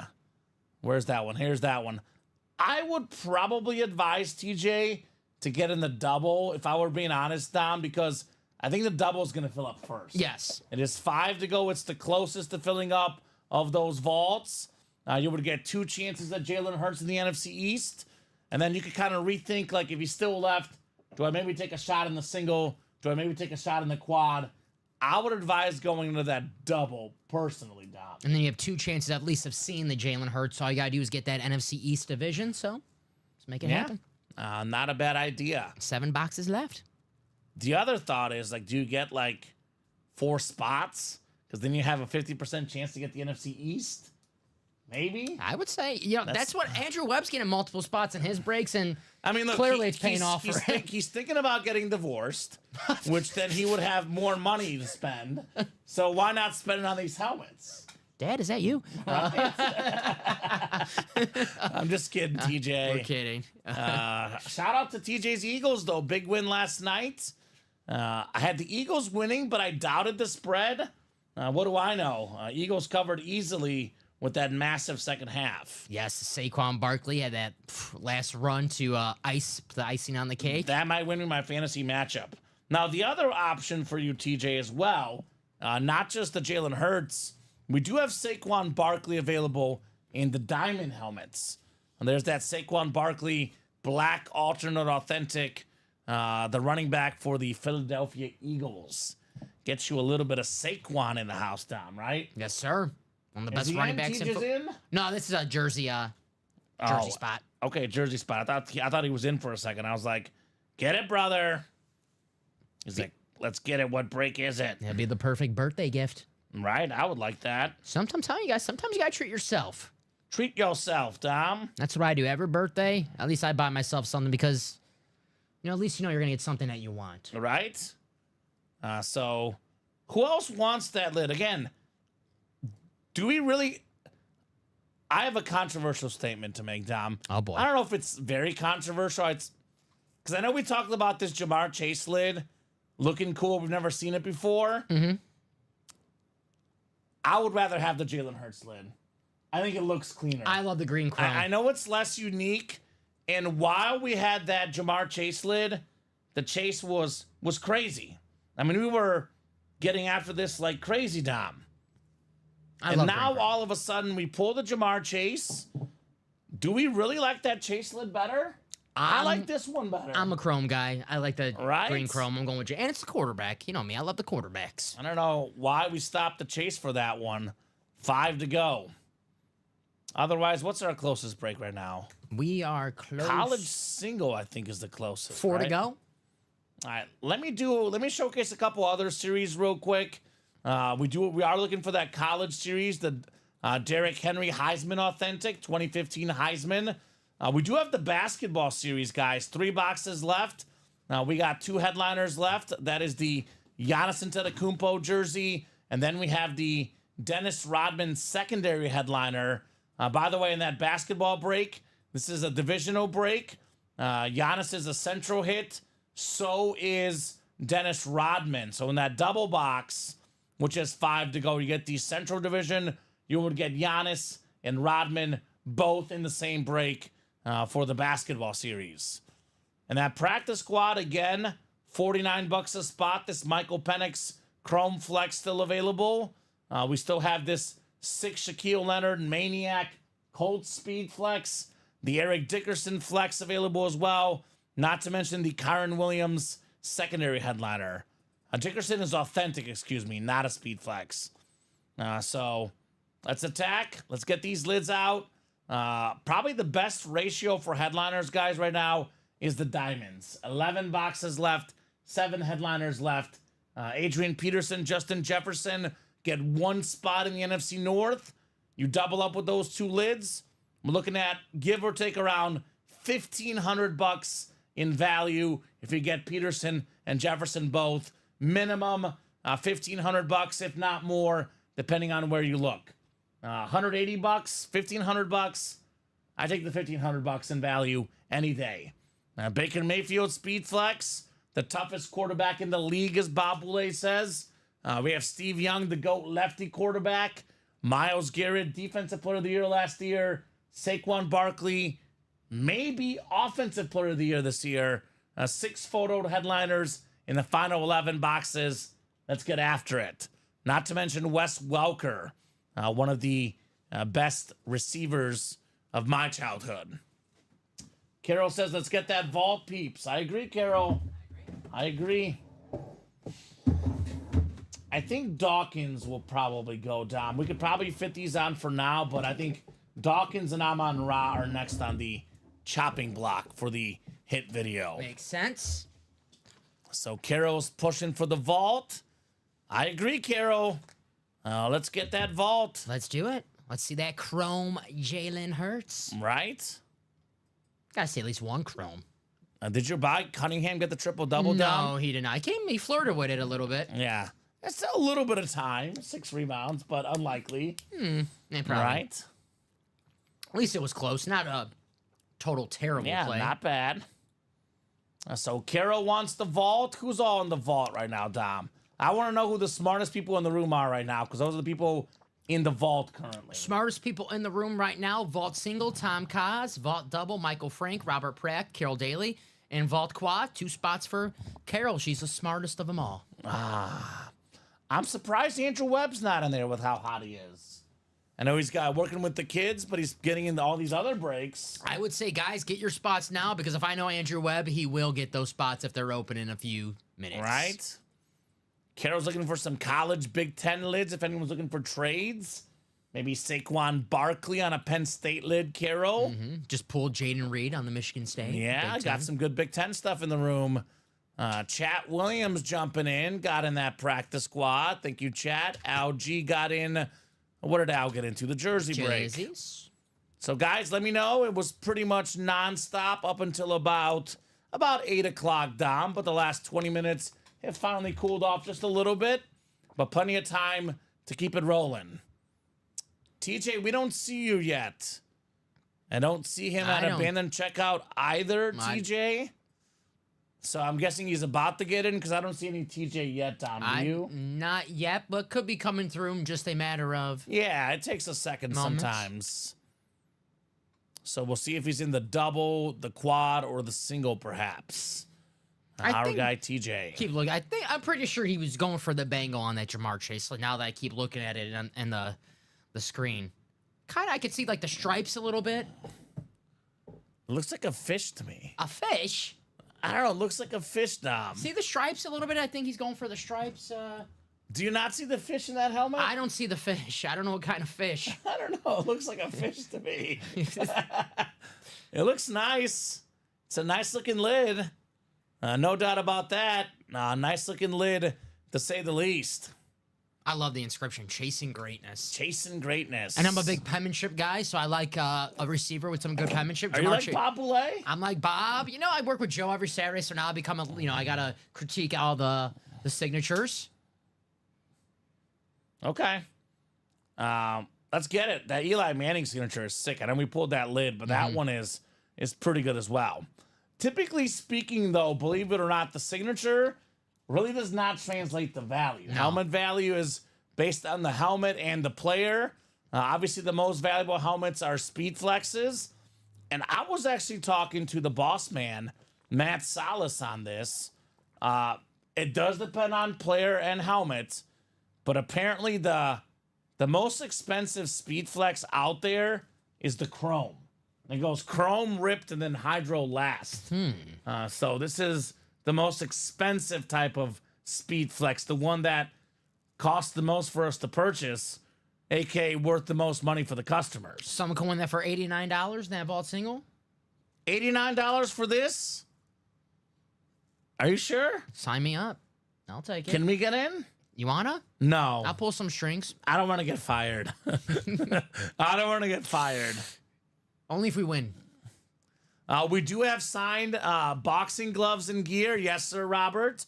[SPEAKER 2] Where's that one? Here's that one. I would probably advise TJ to get in the double, if I were being honest, Dom, because I think the double is going to fill up first.
[SPEAKER 3] Yes.
[SPEAKER 2] It is 5 to go. It's the closest to filling up of those vaults. You would get 2 chances at Jalen Hurts in the NFC East. And then you could kind of rethink, like, if he's still left, do I maybe take a shot in the single? Do I maybe take a shot in the quad? I would advise going into that double, personally, Dom.
[SPEAKER 3] And then you have 2 chances at least of seeing the Jalen Hurts. All you got to do is get that NFC East division, so let's make it happen.
[SPEAKER 2] Not a bad idea.
[SPEAKER 3] 7 boxes left.
[SPEAKER 2] The other thought is, like, do you get, like, 4 spots? Because then you have a 50% chance to get the NFC East? Maybe?
[SPEAKER 3] I would say, that's what Andrew Webb's getting multiple spots in his breaks, and
[SPEAKER 2] I mean, look,
[SPEAKER 3] clearly it's paying off for him.
[SPEAKER 2] He's thinking about getting divorced, which then he would have more money to spend. So why not spend it on these helmets?
[SPEAKER 3] Dad, is that you?
[SPEAKER 2] I'm just kidding, TJ.
[SPEAKER 3] We're kidding.
[SPEAKER 2] Shout out to TJ's Eagles, though. Big win last night. I had the Eagles winning, but I doubted the spread. What do I know? Eagles covered easily with that massive second half.
[SPEAKER 3] Yes, Saquon Barkley had that last run to the icing on the cake.
[SPEAKER 2] That might win me my fantasy matchup. Now, the other option for you, TJ, as well, not just the Jalen Hurts, we do have Saquon Barkley available in the diamond helmets. And there's that Saquon Barkley black alternate authentic, the running back for the Philadelphia Eagles. Gets you a little bit of Saquon in the house, Dom, right?
[SPEAKER 3] Yes, sir. One of the best running backs
[SPEAKER 2] in.
[SPEAKER 3] No, this is a jersey spot.
[SPEAKER 2] Okay, jersey spot. I thought he was in for a second. I was like, get it, brother. He's like, let's get it. What break is it?
[SPEAKER 3] That'd be the perfect birthday gift.
[SPEAKER 2] Right, I would like that.
[SPEAKER 3] Sometimes you guys, sometimes you gotta treat yourself.
[SPEAKER 2] Treat yourself, Dom.
[SPEAKER 3] That's what I do every birthday. At least I buy myself something because, at least you're gonna get something that you want.
[SPEAKER 2] Right? So, who else wants that lid? Again, do we really... I have a controversial statement to make, Dom.
[SPEAKER 3] Oh, boy.
[SPEAKER 2] I don't know if it's very controversial. It's because I know we talked about this Jamar Chase lid looking cool. We've never seen it before.
[SPEAKER 3] Mm-hmm.
[SPEAKER 2] I would rather have the Jalen Hurts lid. I think it looks cleaner.
[SPEAKER 3] I love the green chrome.
[SPEAKER 2] I know it's less unique. And while we had that Jamar Chase lid, the chase was crazy. I mean, we were getting after this like crazy, Dom. And now all of a sudden we pull the Jamar Chase. Do we really like that Chase lid better? I like this one better.
[SPEAKER 3] I'm a chrome guy. I like the
[SPEAKER 2] Right?
[SPEAKER 3] green chrome. I'm going with you. And it's the quarterback. You know me. I love the quarterbacks.
[SPEAKER 2] I don't know why we stopped the chase for that one. 5 to go. Otherwise, what's our closest break right now?
[SPEAKER 3] We are close.
[SPEAKER 2] College single, I think, is the closest.
[SPEAKER 3] 4
[SPEAKER 2] right?
[SPEAKER 3] to go.
[SPEAKER 2] All right, let me showcase a couple other series real quick. We are looking for that college series, the Derrick Henry Heisman Authentic 2015 Heisman. We do have the basketball series, guys. 3 boxes left. We got 2 headliners left. That is the Giannis Antetokounmpo jersey, and then we have the Dennis Rodman secondary headliner. By the way, in that basketball break, this is a divisional break. Giannis is a central hit. So is Dennis Rodman. So in that double box, which has 5 to go, you get the Central Division. You would get Giannis and Rodman both in the same break for the basketball series. And that practice squad, again, $49 a spot. This Michael Penix Chrome Flex still available. We still have this 6 Shaquille Leonard Maniac Cold Speed Flex. The Eric Dickerson Flex available as well. Not to mention the Kyron Williams secondary headliner. Dickerson is authentic, excuse me, not a Speed Flex. So let's attack. Let's get these lids out. Probably the best ratio for headliners, guys, right now is the diamonds. 11 boxes left, 7 headliners left. Adrian Peterson, Justin Jefferson get 1 spot in the NFC North. You double up with those 2 lids. We're looking at give or take around $1,500 in value if you get Peterson and Jefferson both. Minimum $1,500, if not more, depending on where you look. $180, $1,500. I take the $1,500 in value any day. Baker Mayfield Speed Flex, the toughest quarterback in the league, as Bob Boulay says. We have Steve Young, the GOAT lefty quarterback. Myles Garrett, Defensive Player of the Year last year. Saquon Barkley, maybe Offensive Player of the Year this year. 6 photo headliners in the final 11 boxes. Let's get after it. Not to mention Wes Welker, one of the best receivers of my childhood. Carol says, let's get that vault, peeps. I agree, Carol. I agree. I think Dawkins will probably go down. We could probably fit these on for now, but I think Dawkins and Amon Ra are next on the chopping block for the hit video.
[SPEAKER 3] Makes sense.
[SPEAKER 2] So Carol's pushing for the vault. I agree, Carol. Let's get that vault.
[SPEAKER 3] Let's do it. Let's see that chrome Jalen Hurts.
[SPEAKER 2] Right?
[SPEAKER 3] Gotta see at least 1 chrome.
[SPEAKER 2] Did your buy Cunningham get the triple-double down?
[SPEAKER 3] No, he did not. He flirted with it a little bit.
[SPEAKER 2] Yeah. That's a little bit of time. 6 rebounds, but unlikely.
[SPEAKER 3] Probably.
[SPEAKER 2] Right?
[SPEAKER 3] At least it was close. Not a total terrible play.
[SPEAKER 2] Yeah, not bad. So Carol wants the vault. Who's all in the vault right now, Dom? I want to know who the smartest people in the room are right now, because those are the people in the vault currently.
[SPEAKER 3] Smartest people in the room right now: vault single, Tom Kaz; vault double, Michael Frank, Robert Pratt, Carol Daly; and vault quad, 2 spots for Carol. She's the smartest of them all.
[SPEAKER 2] I'm surprised Andrew Webb's not in there with how hot he is. I know he's got working with the kids, but he's getting into all these other breaks.
[SPEAKER 3] I would say, guys, get your spots now, because if I know Andrew Webb, he will get those spots if they're open in a few minutes.
[SPEAKER 2] Right? Carol's looking for some college Big Ten lids if anyone's looking for trades. Maybe Saquon Barkley on a Penn State lid, Carol.
[SPEAKER 3] Just pulled Jaden Reed on the Michigan State.
[SPEAKER 2] Yeah,
[SPEAKER 3] Big
[SPEAKER 2] got
[SPEAKER 3] Ten.
[SPEAKER 2] some good Big Ten stuff in the room. Chat Williams jumping in, got in that practice squad. Thank you, Chat. Al G got in. What did Al get into? The jersey break.
[SPEAKER 3] Jerseys.
[SPEAKER 2] So, guys, let me know. It was pretty much nonstop up until about 8 o'clock, Dom. But the last 20 minutes have finally cooled off just a little bit. But plenty of time to keep it rolling. TJ, we don't see you yet. I don't see him at abandoned checkout either, TJ. So I'm guessing he's about to get in, because I don't see any TJ yet, Dom. Do you?
[SPEAKER 3] Not yet, but could be coming through. Just a matter of
[SPEAKER 2] Yeah, it takes a second
[SPEAKER 3] moments.
[SPEAKER 2] sometimes. So we'll see if he's in the double, the quad, or the single, perhaps. Our guy TJ.
[SPEAKER 3] Keep looking. I'm pretty sure he was going for the bangle on that Jamar Chase. Like, now that I keep looking at it on the screen, kind of I could see like the stripes a little bit.
[SPEAKER 2] It looks like a fish to me.
[SPEAKER 3] A fish.
[SPEAKER 2] I don't know. It looks like a fish, Dom.
[SPEAKER 3] See the stripes a little bit. I think he's going for the stripes.
[SPEAKER 2] Do you not see the fish in that helmet?
[SPEAKER 3] I don't see the fish. I don't know what kind of fish.
[SPEAKER 2] I don't know. It looks like a fish to me. It looks nice. It's a nice looking lid. No doubt about that. Nice looking lid, to say the least.
[SPEAKER 3] I love the inscription, chasing greatness.
[SPEAKER 2] Chasing greatness.
[SPEAKER 3] And I'm a big penmanship guy, so I like a receiver with some good penmanship.
[SPEAKER 2] Are you like Bob Boulay?
[SPEAKER 3] I'm like Bob. You know, I work with Joe every Saturday, so now I become I got to critique all the signatures.
[SPEAKER 2] Okay. Let's get it. That Eli Manning signature is sick. I know we pulled that lid, but that one is pretty good as well. Typically speaking, though, believe it or not, the signature really does not translate to value.
[SPEAKER 3] No.
[SPEAKER 2] Helmet value is based on the helmet and the player. Obviously, the most valuable helmets are Speed Flexes. And I was actually talking to the boss man, Matt Salas, on this. It does depend on player and helmet, but apparently the most expensive Speed Flex out there is the Chrome. It goes Chrome, Ripped, and then Hydro last. So this is the most expensive type of Speed Flex, the one that costs the most for us to purchase, aka worth the most money for the customers.
[SPEAKER 3] Someone can win that for $89 in that vault single.
[SPEAKER 2] $89 for this? Are you sure?
[SPEAKER 3] Sign me up. I'll take it.
[SPEAKER 2] Can we get in?
[SPEAKER 3] You wanna?
[SPEAKER 2] No.
[SPEAKER 3] I'll pull some strings.
[SPEAKER 2] I don't want to get fired. I don't want to get fired.
[SPEAKER 3] Only if we win.
[SPEAKER 2] We do have signed boxing gloves and gear. Yes, sir, Robert.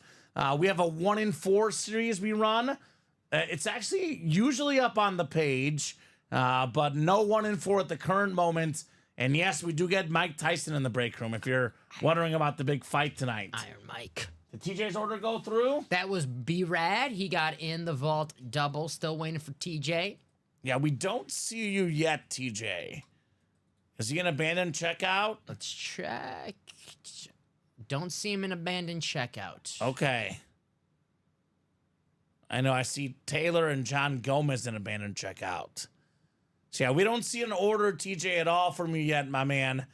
[SPEAKER 2] We have a 1 in 4 series we run. It's actually usually up on the page, but no 1 in 4 at the current moment. And yes, we do get Mike Tyson in the break room if you're wondering about the big fight tonight.
[SPEAKER 3] Iron Mike.
[SPEAKER 2] Did TJ's order go through?
[SPEAKER 3] That was B-Rad. He got in the vault double. Still waiting for TJ.
[SPEAKER 2] Yeah, we don't see you yet, TJ. Is he in abandoned checkout?
[SPEAKER 3] Let's check. Don't see him in abandoned checkout.
[SPEAKER 2] Okay. I know I see Taylor and John Gomez in abandoned checkout. So yeah, we don't see an order, TJ, at all from you yet, my man.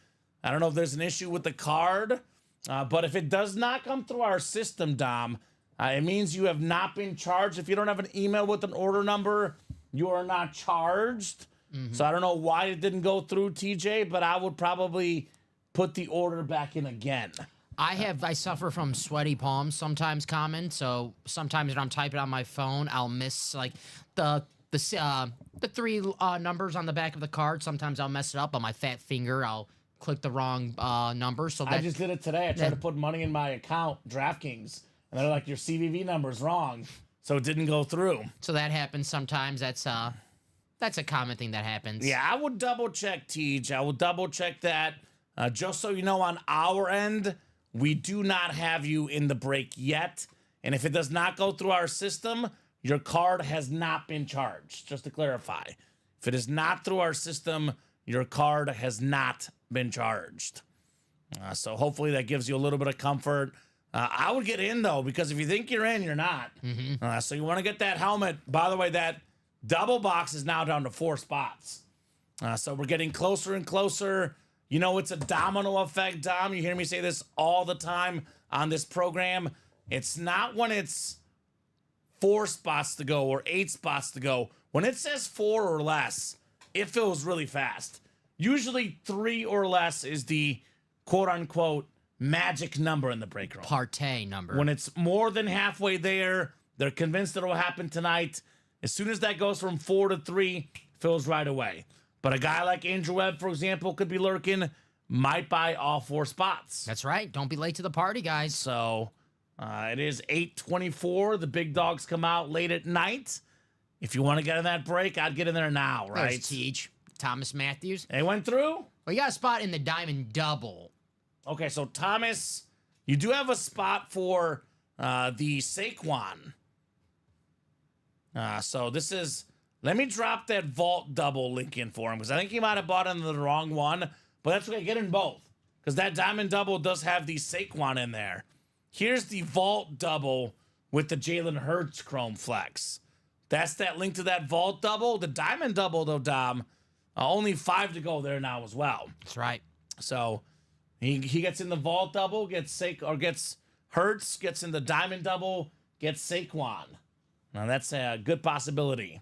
[SPEAKER 2] I don't know if there's an issue with the card, but if it does not come through our system, Dom, it means you have not been charged. If you don't have an email with an order number, you are not charged. So I don't know why it didn't go through, TJ, but I would probably put the order back in again.
[SPEAKER 3] I suffer from sweaty palms sometimes, Common. So sometimes when I'm typing on my phone, I'll miss like the 3 numbers on the back of the card. Sometimes I'll mess it up on my fat finger. I'll click the wrong number. So
[SPEAKER 2] I just did it today. I tried to put money in my account, DraftKings, and they're like, your CVV number's wrong. So it didn't go through.
[SPEAKER 3] So that happens sometimes. That's a common thing that happens.
[SPEAKER 2] Yeah, I would double check, Tej. I will double check that. Just so you know, on our end, we do not have you in the break yet. And if it does not go through our system, your card has not been charged, just to clarify. If it is not through our system, your card has not been charged. So hopefully that gives you a little bit of comfort. I would get in, though, because if you think you're in, you're not. So you want to get that helmet. By the way, that double box is now down to 4 spots. So we're getting closer and closer. You know, it's a domino effect, Dom. You hear me say this all the time on this program. It's not when it's 4 spots to go or 8 spots to go. When it says 4 or less, it fills really fast. Usually 3 or less is the quote-unquote magic number in the break room.
[SPEAKER 3] Partay number.
[SPEAKER 2] When it's more than halfway there, they're convinced it will happen tonight. As soon as that goes from 4 to 3, fills right away. But a guy like Andrew Webb, for example, could be lurking, might buy all 4 spots.
[SPEAKER 3] That's right. Don't be late to the party, guys.
[SPEAKER 2] So it is 8:24. The big dogs come out late at night. If you want to get in that break, I'd get in there now, right?
[SPEAKER 3] There's Teach. Thomas Matthews.
[SPEAKER 2] They went through?
[SPEAKER 3] Well, you got a spot in the diamond double.
[SPEAKER 2] Okay, so Thomas, you do have a spot for the Saquon. So this is... Let me drop that vault double link in for him, because I think he might have bought into the wrong one, but that's okay. Get in both, because that diamond double does have the Saquon in there. Here's the vault double with the Jalen Hurts Chrome Flex. That's that link to that vault double. The diamond double, though, Dom, only 5 to go there now as well.
[SPEAKER 3] That's right.
[SPEAKER 2] So he gets in the vault double, gets Hurts, gets in the diamond double, gets Saquon. Now that's a good possibility.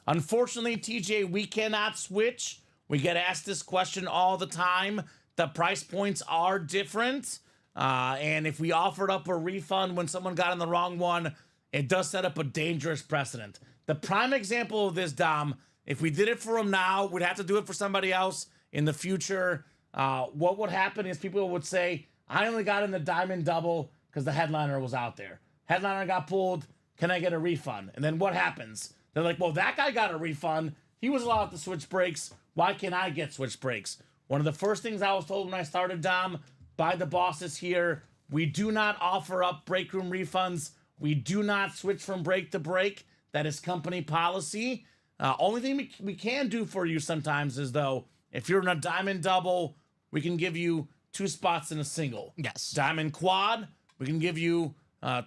[SPEAKER 2] Unfortunately, TJ, we cannot switch. We get asked this question all the time. The price points are different. And if we offered up a refund when someone got in the wrong one, it does set up a dangerous precedent. The prime example of this, Dom, if we did it for him now, we'd have to do it for somebody else in the future. What would happen is people would say, I only got in the diamond double because the headliner was out there. Headliner got pulled. Can I get a refund? And then what happens? They're like, well, that guy got a refund. He was allowed to switch brakes. Why can't I get switch brakes? One of the first things I was told when I started, Dom, by the bosses here, we do not offer up break room refunds We do not switch from break to break. That is company policy. Only thing we can do for you sometimes is, though, if you're in a diamond double, we can give you 2 spots in a single.
[SPEAKER 3] Yes.
[SPEAKER 2] Diamond quad, we can give you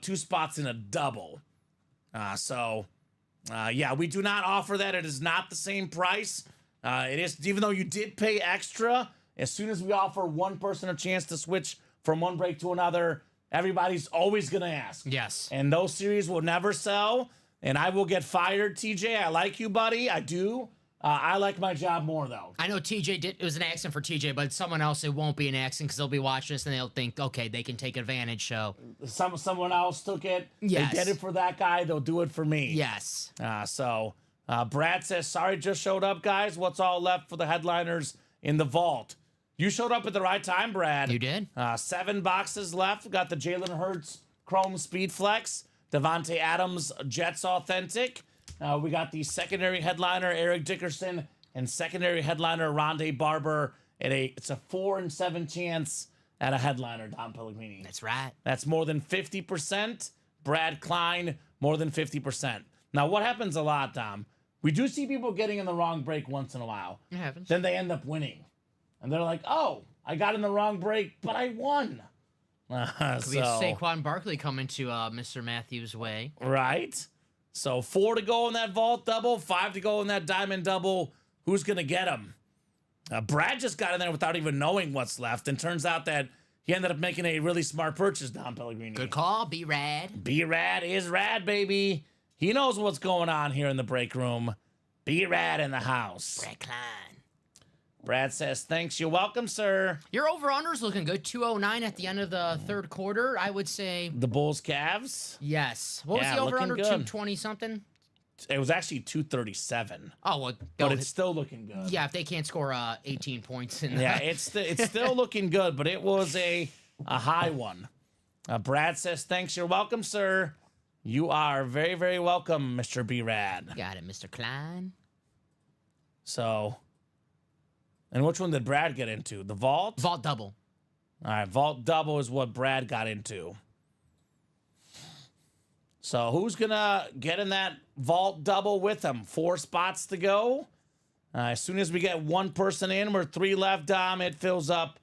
[SPEAKER 2] 2 spots in a double. Yeah, we do not offer that. It is not the same price. It is, even though you did pay extra, as soon as we offer one person a chance to switch from one break to another, everybody's always going to ask.
[SPEAKER 3] Yes.
[SPEAKER 2] And those series will never sell, and I will get fired, TJ. I like you, buddy. I do. I like my job more, though.
[SPEAKER 3] I know TJ did. It was an accident for TJ, but someone else, it won't be an accident because they'll be watching this and they'll think, okay, they can take advantage. So
[SPEAKER 2] Someone else took it.
[SPEAKER 3] Yes.
[SPEAKER 2] They did it for that guy. They'll do it for me.
[SPEAKER 3] yes.
[SPEAKER 2] Brad says, sorry, just showed up, guys. What's all left for the headliners in the vault? You showed up at the right time, Brad.
[SPEAKER 3] You did?
[SPEAKER 2] 7 boxes left. We got the Jalen Hurts Chrome Speed Flex, Devontae Adams Jets Authentic. We got the secondary headliner, Eric Dickerson, and secondary headliner, Rondé Barber. It's a 4 in 7 chance at a headliner, Dom Pellegrini.
[SPEAKER 3] That's right.
[SPEAKER 2] That's more than 50%. Brad Klein, more than 50%. Now, what happens a lot, Dom? We do see people getting in the wrong break once in a while.
[SPEAKER 3] It happens.
[SPEAKER 2] Then they end up winning. And they're like, oh, I got in the wrong break, but I won.
[SPEAKER 3] We have Saquon Barkley coming to Mr. Matthews' way.
[SPEAKER 2] Right? So 4 to go in that vault double, 5 to go in that diamond double. Who's going to get him? Brad just got in there without even knowing what's left. And turns out that he ended up making a really smart purchase, Dom Pellegrini.
[SPEAKER 3] Good call, B-Rad.
[SPEAKER 2] B-Rad is rad, baby. He knows what's going on here in the break room. B-Rad in the house.
[SPEAKER 3] Brad Klein.
[SPEAKER 2] Brad says, thanks. You're welcome, sir.
[SPEAKER 3] Your over-under's looking good. 209 at the end of the third quarter, I would say.
[SPEAKER 2] The Bulls Cavs?
[SPEAKER 3] Yes. What was
[SPEAKER 2] Yeah,
[SPEAKER 3] the over-under?
[SPEAKER 2] looking good.
[SPEAKER 3] 220-something?
[SPEAKER 2] It was actually 237.
[SPEAKER 3] Oh, well.
[SPEAKER 2] But it's still looking good.
[SPEAKER 3] Yeah, if they can't score 18 points.
[SPEAKER 2] Yeah, it's still looking good, but it was a high one. Brad says, thanks. You're welcome, sir. You are very, very welcome, Mr. B-Rad.
[SPEAKER 3] Got it, Mr. Klein.
[SPEAKER 2] So, and which one did Brad get into? The vault?
[SPEAKER 3] Vault double.
[SPEAKER 2] All right, vault double is what Brad got into. So who's going to get in that vault double with him? 4 spots to go. As soon as we get one person in, we're 3 left, Dom. It fills up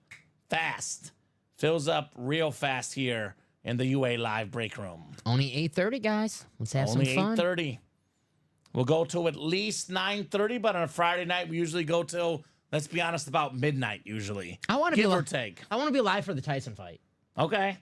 [SPEAKER 2] fast. Fills up real fast here in the UA Live break room.
[SPEAKER 3] Only 8:30, guys. Let's have
[SPEAKER 2] Only
[SPEAKER 3] some fun.
[SPEAKER 2] 8:30. We'll go to at least 9:30, but on a Friday night, we usually go till, let's be honest, about midnight usually.
[SPEAKER 3] I want to be
[SPEAKER 2] Give or
[SPEAKER 3] alive.
[SPEAKER 2] take.
[SPEAKER 3] I want to be alive for the Tyson fight.
[SPEAKER 2] Okay.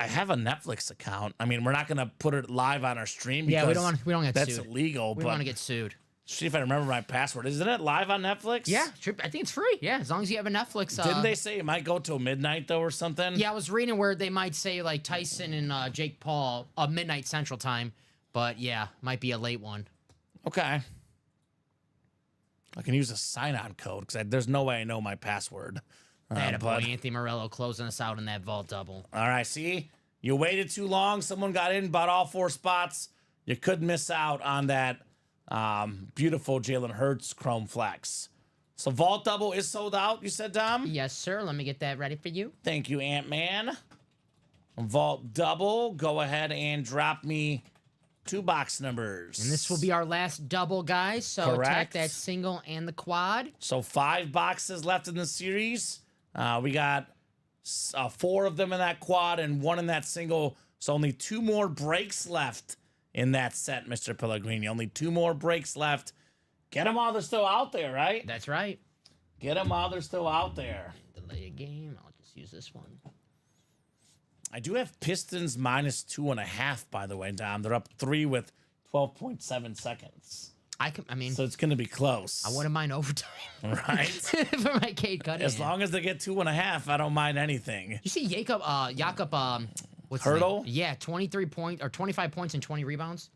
[SPEAKER 2] I have a Netflix account. I mean, we're not going to put it live on our stream because
[SPEAKER 3] Yeah, we don't get
[SPEAKER 2] that's
[SPEAKER 3] sued.
[SPEAKER 2] illegal.
[SPEAKER 3] We
[SPEAKER 2] but
[SPEAKER 3] don't want to get sued.
[SPEAKER 2] see if I remember my password. Isn't it live on Netflix?
[SPEAKER 3] Yeah, I think it's free. Yeah, as long as you have a Netflix.
[SPEAKER 2] Didn't they say it might go till midnight though or something?
[SPEAKER 3] Yeah, I was reading where they might say like Tyson and Jake Paul midnight Central Time, but yeah, might be a late one.
[SPEAKER 2] Okay. I can use a sign-on code because there's no way I know my password.
[SPEAKER 3] That boy,
[SPEAKER 2] but-
[SPEAKER 3] Anthony Morello closing us out in that vault double.
[SPEAKER 2] All right, see? You waited too long. Someone got in, bought all 4 spots. You could miss out on that beautiful Jalen Hurts Chrome Flex. So Vault Double is sold out, you said, Dom?
[SPEAKER 3] Yes, sir. Let me get that ready for you.
[SPEAKER 2] Thank you, Ant-Man. Vault Double, go ahead and drop me 2 box numbers.
[SPEAKER 3] And this will be our last double, guys. So
[SPEAKER 2] Correct.
[SPEAKER 3] attack that single and the quad.
[SPEAKER 2] So 5 boxes left in the series. We got 4 of them in that quad and 1 in that single. So only 2 more breaks left in that set, Mr. Pellegrini. Only 2 more breaks left. Get them while they're still out there, right?
[SPEAKER 3] That's right.
[SPEAKER 2] Get them while they're still out there.
[SPEAKER 3] Delay a game. I'll just use this one.
[SPEAKER 2] I do have Pistons minus 2.5, by the way, Dom. They're up 3 with 12.7 seconds.
[SPEAKER 3] I mean,
[SPEAKER 2] So it's going to be close.
[SPEAKER 3] I wouldn't mind overtime.
[SPEAKER 2] Right?
[SPEAKER 3] For my Cade Cunningham.
[SPEAKER 2] As long as they get 2.5, I don't mind anything.
[SPEAKER 3] You see Jakob, what's his
[SPEAKER 2] Hurdle?
[SPEAKER 3] name? Yeah, 25 points and 20 rebounds.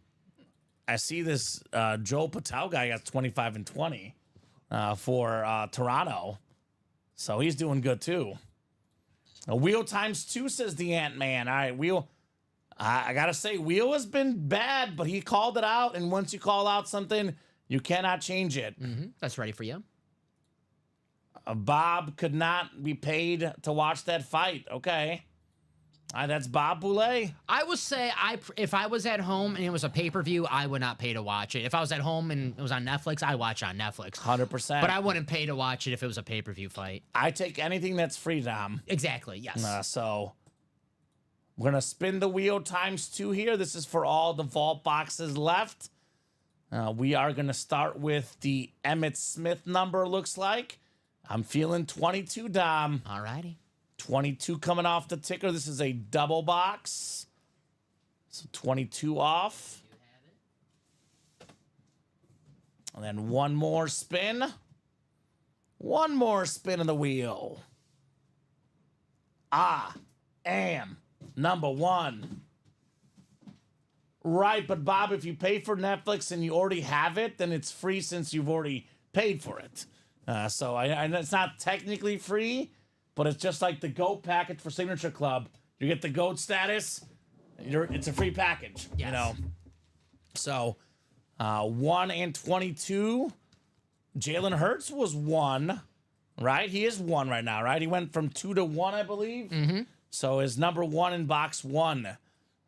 [SPEAKER 2] I see this Joe Patel guy got 25 and 20 for Toronto. So he's doing good too. A wheel times 2, says the Ant-Man. All right, Wheel. I got to say, Wheel has been bad, but he called it out. And once you call out something, you cannot change it.
[SPEAKER 3] That's ready for you.
[SPEAKER 2] Bob could not be paid to watch that fight. Okay. That's Bob Boulay.
[SPEAKER 3] I would say if I was at home and it was a pay-per-view, I would not pay to watch it. If I was at home and it was on Netflix, I'd watch it on Netflix.
[SPEAKER 2] 100%.
[SPEAKER 3] But I wouldn't pay to watch it if it was a pay-per-view fight.
[SPEAKER 2] I take anything that's free, Dom.
[SPEAKER 3] Exactly, yes.
[SPEAKER 2] So we're going to spin the wheel ×2 here. This is for all the vault boxes left. We are going to start with the Emmett Smith number, looks like. I'm feeling 22, Dom.
[SPEAKER 3] All righty.
[SPEAKER 2] 22 coming off the ticker. This is a double box. So 22 off. And then one more spin. One more spin of the wheel. I am number 1. Right, but Bob, if you pay for Netflix and you already have it, then it's free since you've already paid for it. So it's not technically free, but it's just like the GOAT package for Signature Club. You get the GOAT status, it's a free package,
[SPEAKER 3] yes.
[SPEAKER 2] you know. So 1 and 22. Jalen Hurts was 1, right? He is 1 right now, right? He went from 2 to 1, I believe.
[SPEAKER 3] Mm-hmm.
[SPEAKER 2] So his number 1 in box 1.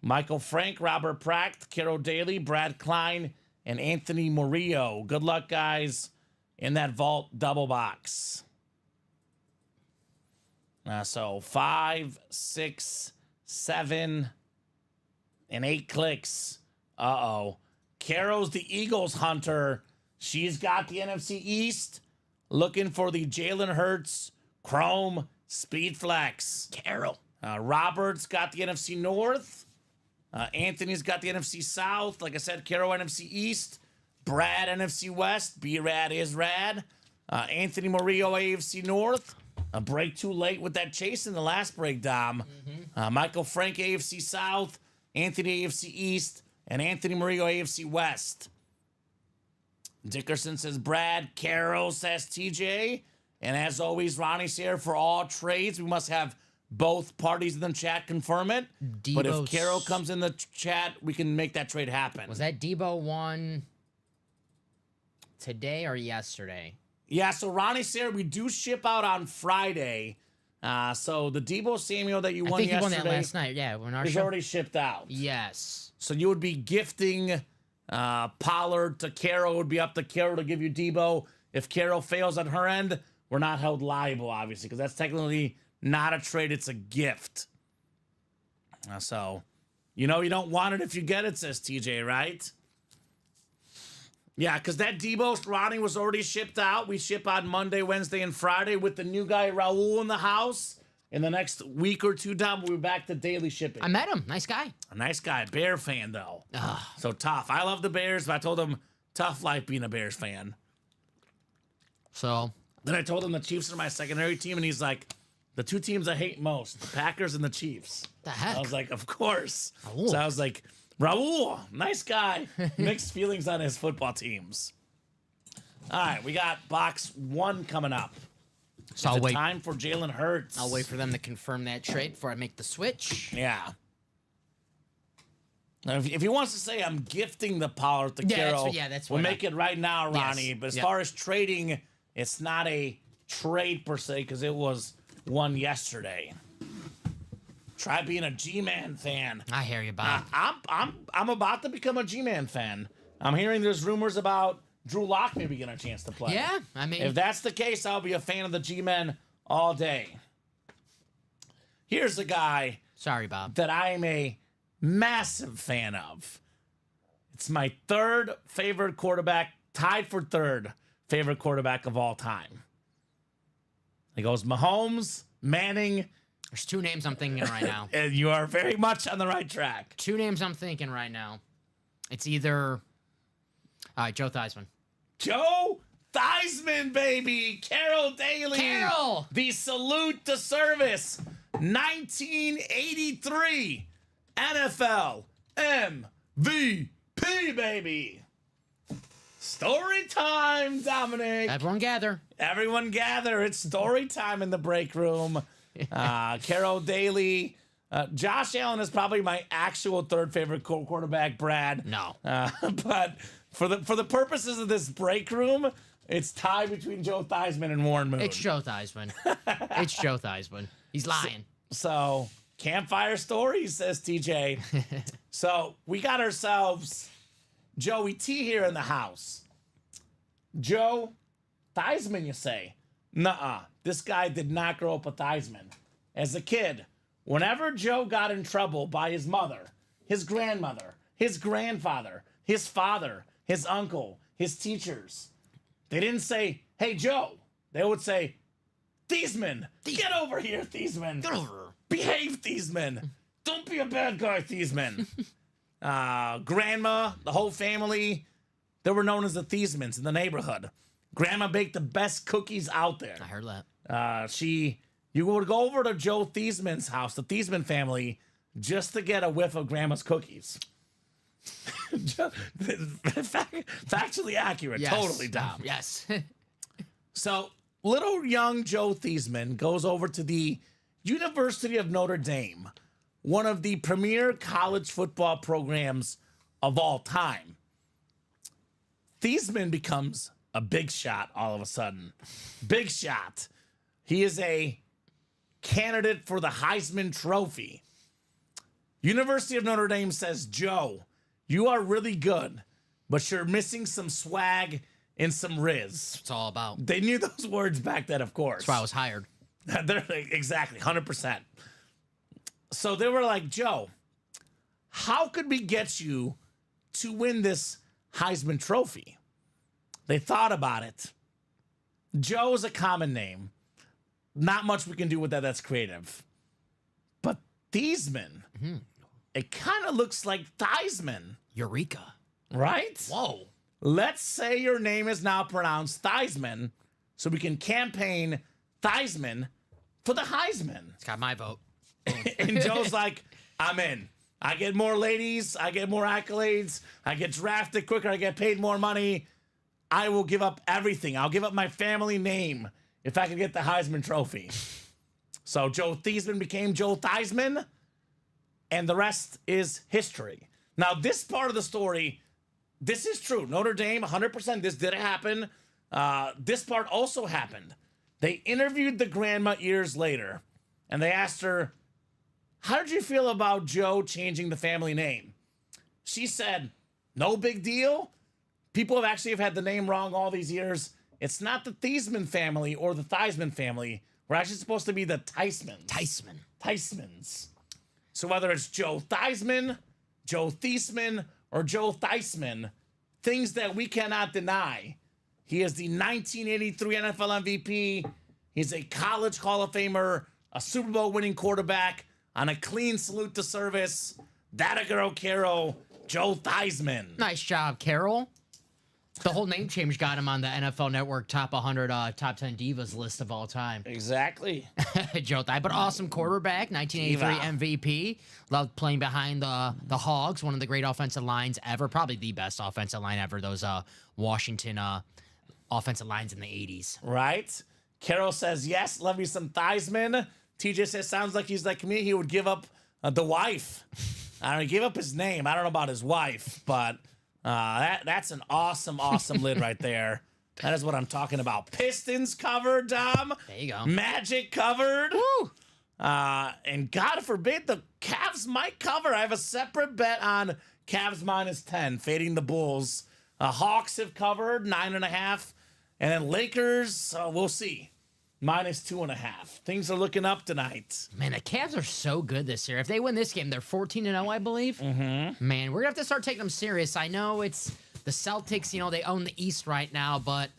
[SPEAKER 2] Michael Frank, Robert Pratt, Carol Daly, Brad Klein, and Anthony Murillo. Good luck, guys, in that vault double box. So 5, 6, 7, and 8 clicks. Uh-oh. Carol's the Eagles hunter. She's got the NFC East. Looking for the Jalen Hurts Chrome Speed Flex.
[SPEAKER 3] Carol.
[SPEAKER 2] Robert's got the NFC North. Anthony's got the NFC South. Like I said, Carol NFC East. Brad NFC West. B-Rad is rad. Anthony Murillo AFC North. A break too late with that chase in the last break, Dom. Mm-hmm. Michael Frank AFC South. Anthony AFC East. And Anthony Murillo AFC West. Dickerson says Brad. Carol says TJ. And as always, Ronnie's here for all trades. We must have both parties in the chat confirm it. But if Carol comes in the chat, we can make that trade happen.
[SPEAKER 3] Was that Debo one today or yesterday?
[SPEAKER 2] Yeah, so Ronnie Sayre, we do ship out on Friday. So the Debo Samuel that you won yesterday.
[SPEAKER 3] I think you won that last night, yeah. When our
[SPEAKER 2] is
[SPEAKER 3] show
[SPEAKER 2] already shipped out.
[SPEAKER 3] Yes.
[SPEAKER 2] So you would be gifting Pollard to Carol. It would be up to Carol to give you Debo. If Carol fails on her end, we're not held liable, obviously, because that's technically not a trade. It's a gift. So, you know you don't want it if you get it, says TJ, right? Yeah, because that Debo Ronnie was already shipped out. We ship on Monday, Wednesday, and Friday with the new guy, Raul, in the house. In the next week or two, Dom, we'll be back to daily shipping.
[SPEAKER 3] I met him. Nice guy.
[SPEAKER 2] A nice guy. Bear fan, though. So tough. I love the Bears, but I told him, tough life being a Bears fan.
[SPEAKER 3] So
[SPEAKER 2] Then I told him the Chiefs are my secondary team, and he's like, the two teams I hate most, the Packers and the Chiefs.
[SPEAKER 3] The heck?
[SPEAKER 2] I was like, of course.
[SPEAKER 3] Raul.
[SPEAKER 2] So I was like, Raul, nice guy. Mixed feelings on his football teams. All right, we got box 1 coming up.
[SPEAKER 3] So I'll wait.
[SPEAKER 2] Time for Jalen Hurts.
[SPEAKER 3] I'll wait for them to confirm that trade before I make the switch.
[SPEAKER 2] Yeah. Now, if he wants to say I'm gifting the Pollard to Carol,
[SPEAKER 3] that's
[SPEAKER 2] we'll
[SPEAKER 3] what
[SPEAKER 2] make it right now, Ronnie.
[SPEAKER 3] Yes.
[SPEAKER 2] But as
[SPEAKER 3] Yep.
[SPEAKER 2] far as trading, it's not a trade per se because it was one yesterday. Try being a G-Man fan.
[SPEAKER 3] I hear you, Bob.
[SPEAKER 2] I'm about to become a G-Man fan. I'm hearing there's rumors about Drew Lock maybe getting a chance to play.
[SPEAKER 3] Yeah, I mean,
[SPEAKER 2] If that's the case, I'll be a fan of the G-Men all day. Here's a guy
[SPEAKER 3] sorry, Bob.
[SPEAKER 2] that I'm a massive fan of. It's my 3rd favorite quarterback, tied for 3rd favorite quarterback of all time. It goes Mahomes, Manning.
[SPEAKER 3] There's 2 names I'm thinking right now.
[SPEAKER 2] And you are very much on the right track.
[SPEAKER 3] 2 names I'm thinking right now. It's either Joe Theismann.
[SPEAKER 2] Joe Theismann, baby. Carol Daly.
[SPEAKER 3] Carol!
[SPEAKER 2] The salute to service. 1983 NFL MVP, baby. Story time, Dominic.
[SPEAKER 3] Everyone gather.
[SPEAKER 2] Everyone gather. It's story time in the break room. Carol Daly. Josh Allen is probably my actual 3rd favorite quarterback, Brad.
[SPEAKER 3] No.
[SPEAKER 2] But for the purposes of this break room, it's tied between Joe Theismann and Warren Moon.
[SPEAKER 3] It's Joe Theismann. It's Joe Theismann. He's lying.
[SPEAKER 2] So Campfire stories, says TJ. So we got ourselves Joey T here in the house. Joe Theismann, you say? Nuh-uh. This guy did not grow up with Theismann. As a kid, whenever Joe got in trouble by his mother, his grandmother, his grandfather, his father, his uncle, his teachers, they didn't say, hey, Joe. They would say, Theismann, get over here, Theismann.
[SPEAKER 3] Get over.
[SPEAKER 2] Behave, Theismann. Don't be a bad guy, Theismann. Grandma, the whole family, they were known as the Theismanns in the neighborhood. Grandma baked the best cookies out there.
[SPEAKER 3] I heard that.
[SPEAKER 2] You would go over to Joe Theismann's house, the Theismann family, just to get a whiff of Grandma's cookies. Factually accurate.
[SPEAKER 3] Yes.
[SPEAKER 2] Totally, Dom.
[SPEAKER 3] Yes.
[SPEAKER 2] So, little young Joe Theismann goes over to the University of Notre Dame, one of the premier college football programs of all time. Theismann becomes a big shot all of a sudden. Big shot. He is a candidate for the Heisman Trophy. University of Notre Dame says, Joe, you are really good, but you're missing some swag and some riz.
[SPEAKER 3] It's all about.
[SPEAKER 2] They knew those words back then, of course.
[SPEAKER 3] That's why I was hired.
[SPEAKER 2] They're exactly 100%. So they were like, Joe, how could we get you to win this Heisman Trophy? They thought about it. Joe is a common name. Not much we can do with that that's creative. But Theismann, it kind of looks like Theismann,
[SPEAKER 3] Eureka.
[SPEAKER 2] right?
[SPEAKER 3] Whoa.
[SPEAKER 2] Let's say your name is now pronounced Theismann, so we can campaign Theismann for the Heisman.
[SPEAKER 3] It's got my vote.
[SPEAKER 2] And Joe's like, I'm in. I get more ladies. I get more accolades. I get drafted quicker. I get paid more money. I will give up everything. I'll give up my family name if I can get the Heisman Trophy. So Joe Theismann became Joe Theismann, and the rest is history. Now, this part of the story, this is true. Notre Dame, 100%, this did happen. This part also happened. They interviewed the grandma years later, and they asked her, how did you feel about Joe changing the family name? She said, no big deal. People have had the name wrong all these years. It's not the Theismann family or the Theismann family. We're actually supposed to be the Theismanns. Theismanns. So whether it's Joe Theismann, Joe Theismann, or Joe Theismann, things that we cannot deny. He is the 1983 NFL MVP. He's a college Hall of Famer, a Super Bowl winning quarterback, on a clean salute to service. That a girl, Carol, Joe Theismann.
[SPEAKER 3] Nice job, Carol. The whole name change got him on the NFL Network top 100, top 10 divas list of all time.
[SPEAKER 2] Exactly.
[SPEAKER 3] Joe Theismann, but awesome quarterback, 1983 MVP. Loved playing behind the Hogs, one of the great offensive lines ever, probably the best offensive line ever. Those Washington offensive lines in the 80s.
[SPEAKER 2] Right. Carol says, yes, love me some Theismann. TJ says, sounds like he's like me. He would give up the wife. I don't know, he gave up his name. I don't know about his wife, but that's an awesome lid right there. That is what I'm talking about. Pistons covered, Dom.
[SPEAKER 3] There you go.
[SPEAKER 2] Magic covered.
[SPEAKER 3] Woo!
[SPEAKER 2] And God forbid the Cavs might cover. I have a separate bet on Cavs -10, fading the Bulls. Hawks have covered 9.5. And then Lakers, we'll see. -2.5. Things are looking up tonight.
[SPEAKER 3] Man, the Cavs are so good this year. If they win this game, they're 14-0, I believe. Mm-hmm. Man, we're going to have to start taking them serious. I know it's the Celtics, they own the East right now, but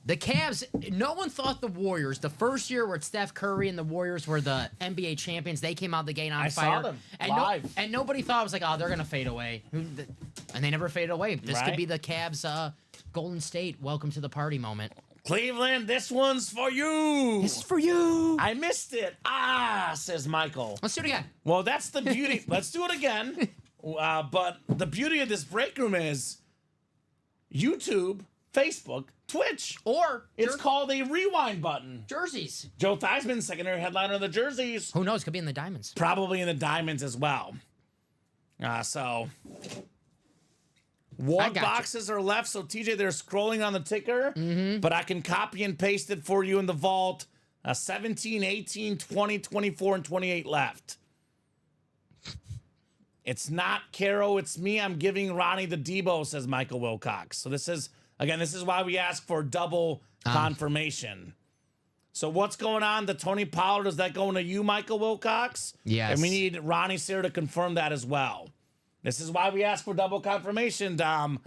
[SPEAKER 3] the Cavs, no one thought the Warriors, the first year where Steph Curry and the Warriors were the NBA champions, they came out the gate on fire.
[SPEAKER 2] I saw them live.
[SPEAKER 3] And nobody thought, it was like, oh, they're going to fade away. And they never faded away. This could be the Cavs' Golden State welcome to the party moment.
[SPEAKER 2] Cleveland, this one's for you.
[SPEAKER 3] This is for you.
[SPEAKER 2] I missed it. Says Michael.
[SPEAKER 3] Let's do it again.
[SPEAKER 2] Well, that's the beauty. Let's do it again. But the beauty of this break room is YouTube, Facebook, Twitch.
[SPEAKER 3] Or
[SPEAKER 2] it's called a rewind button.
[SPEAKER 3] Jerseys.
[SPEAKER 2] Joe Theismann, secondary headliner of the jerseys.
[SPEAKER 3] Who knows? Could be in the diamonds.
[SPEAKER 2] Probably in the diamonds as well. So what boxes are left? So TJ, they're scrolling on the ticker, but I can copy and paste it for you in the vault. 17, 18, 20, 24, and 28 left. It's not Caro, it's me. I'm giving Ronnie the Debo, says Michael Wilcox. So this is why we ask for double confirmation. So what's going on? The Tony Pollard, is that going to you, Michael Wilcox?
[SPEAKER 3] Yes.
[SPEAKER 2] And we need Ronnie Sear to confirm that as well. This is why we ask for double confirmation, Dom.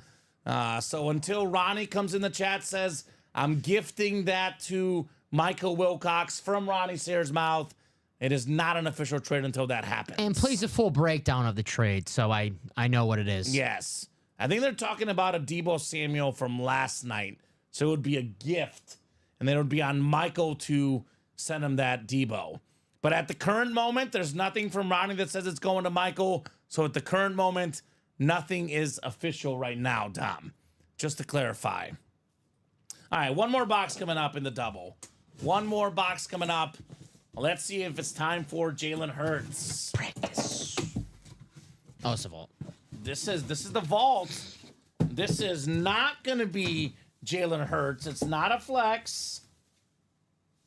[SPEAKER 2] So until Ronnie comes in the chat, says, I'm gifting that to Michael Wilcox from Ronnie Sear's mouth, it is not an official trade until that happens.
[SPEAKER 3] And please a full breakdown of the trade so I know what it is.
[SPEAKER 2] Yes. I think they're talking about a Deebo Samuel from last night. So it would be a gift. And then it would be on Michael to send him that Deebo. But at the current moment, there's nothing from Ronnie that says it's going to Michael. So at the current moment, nothing is official right now, Dom. Just to clarify. All right, one more box coming up in the double. One more box coming up. Let's see if it's time for Jalen Hurts.
[SPEAKER 3] Practice. Oh, it's a vault.
[SPEAKER 2] This is the vault. This is not going to be Jalen Hurts. It's not a flex.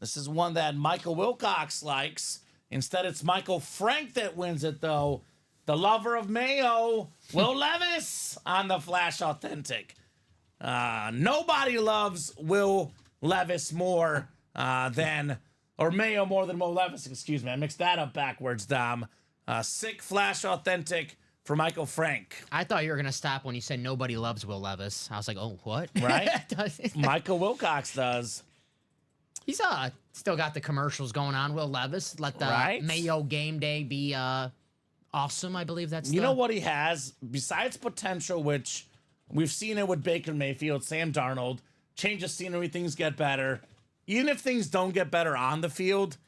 [SPEAKER 2] This is one that Michael Wilcox likes. Instead, it's Michael Frank that wins it, though. The lover of Mayo, Will Levis, on the Flash Authentic. Nobody loves Will Levis more or Mayo more than Will Levis, excuse me. I mixed that up backwards, Dom. Sick Flash Authentic for Michael Frank.
[SPEAKER 3] I thought you were going to stop when you said nobody loves Will Levis. I was like, oh, what?
[SPEAKER 2] Right? Michael Wilcox does.
[SPEAKER 3] He's still got the commercials going on, Will Levis. Let the Mayo game day be awesome, I believe that's
[SPEAKER 2] You know what he has? Besides potential, which we've seen it with Baker Mayfield, Sam Darnold, change of scenery, things get better. Even if things don't get better on the field,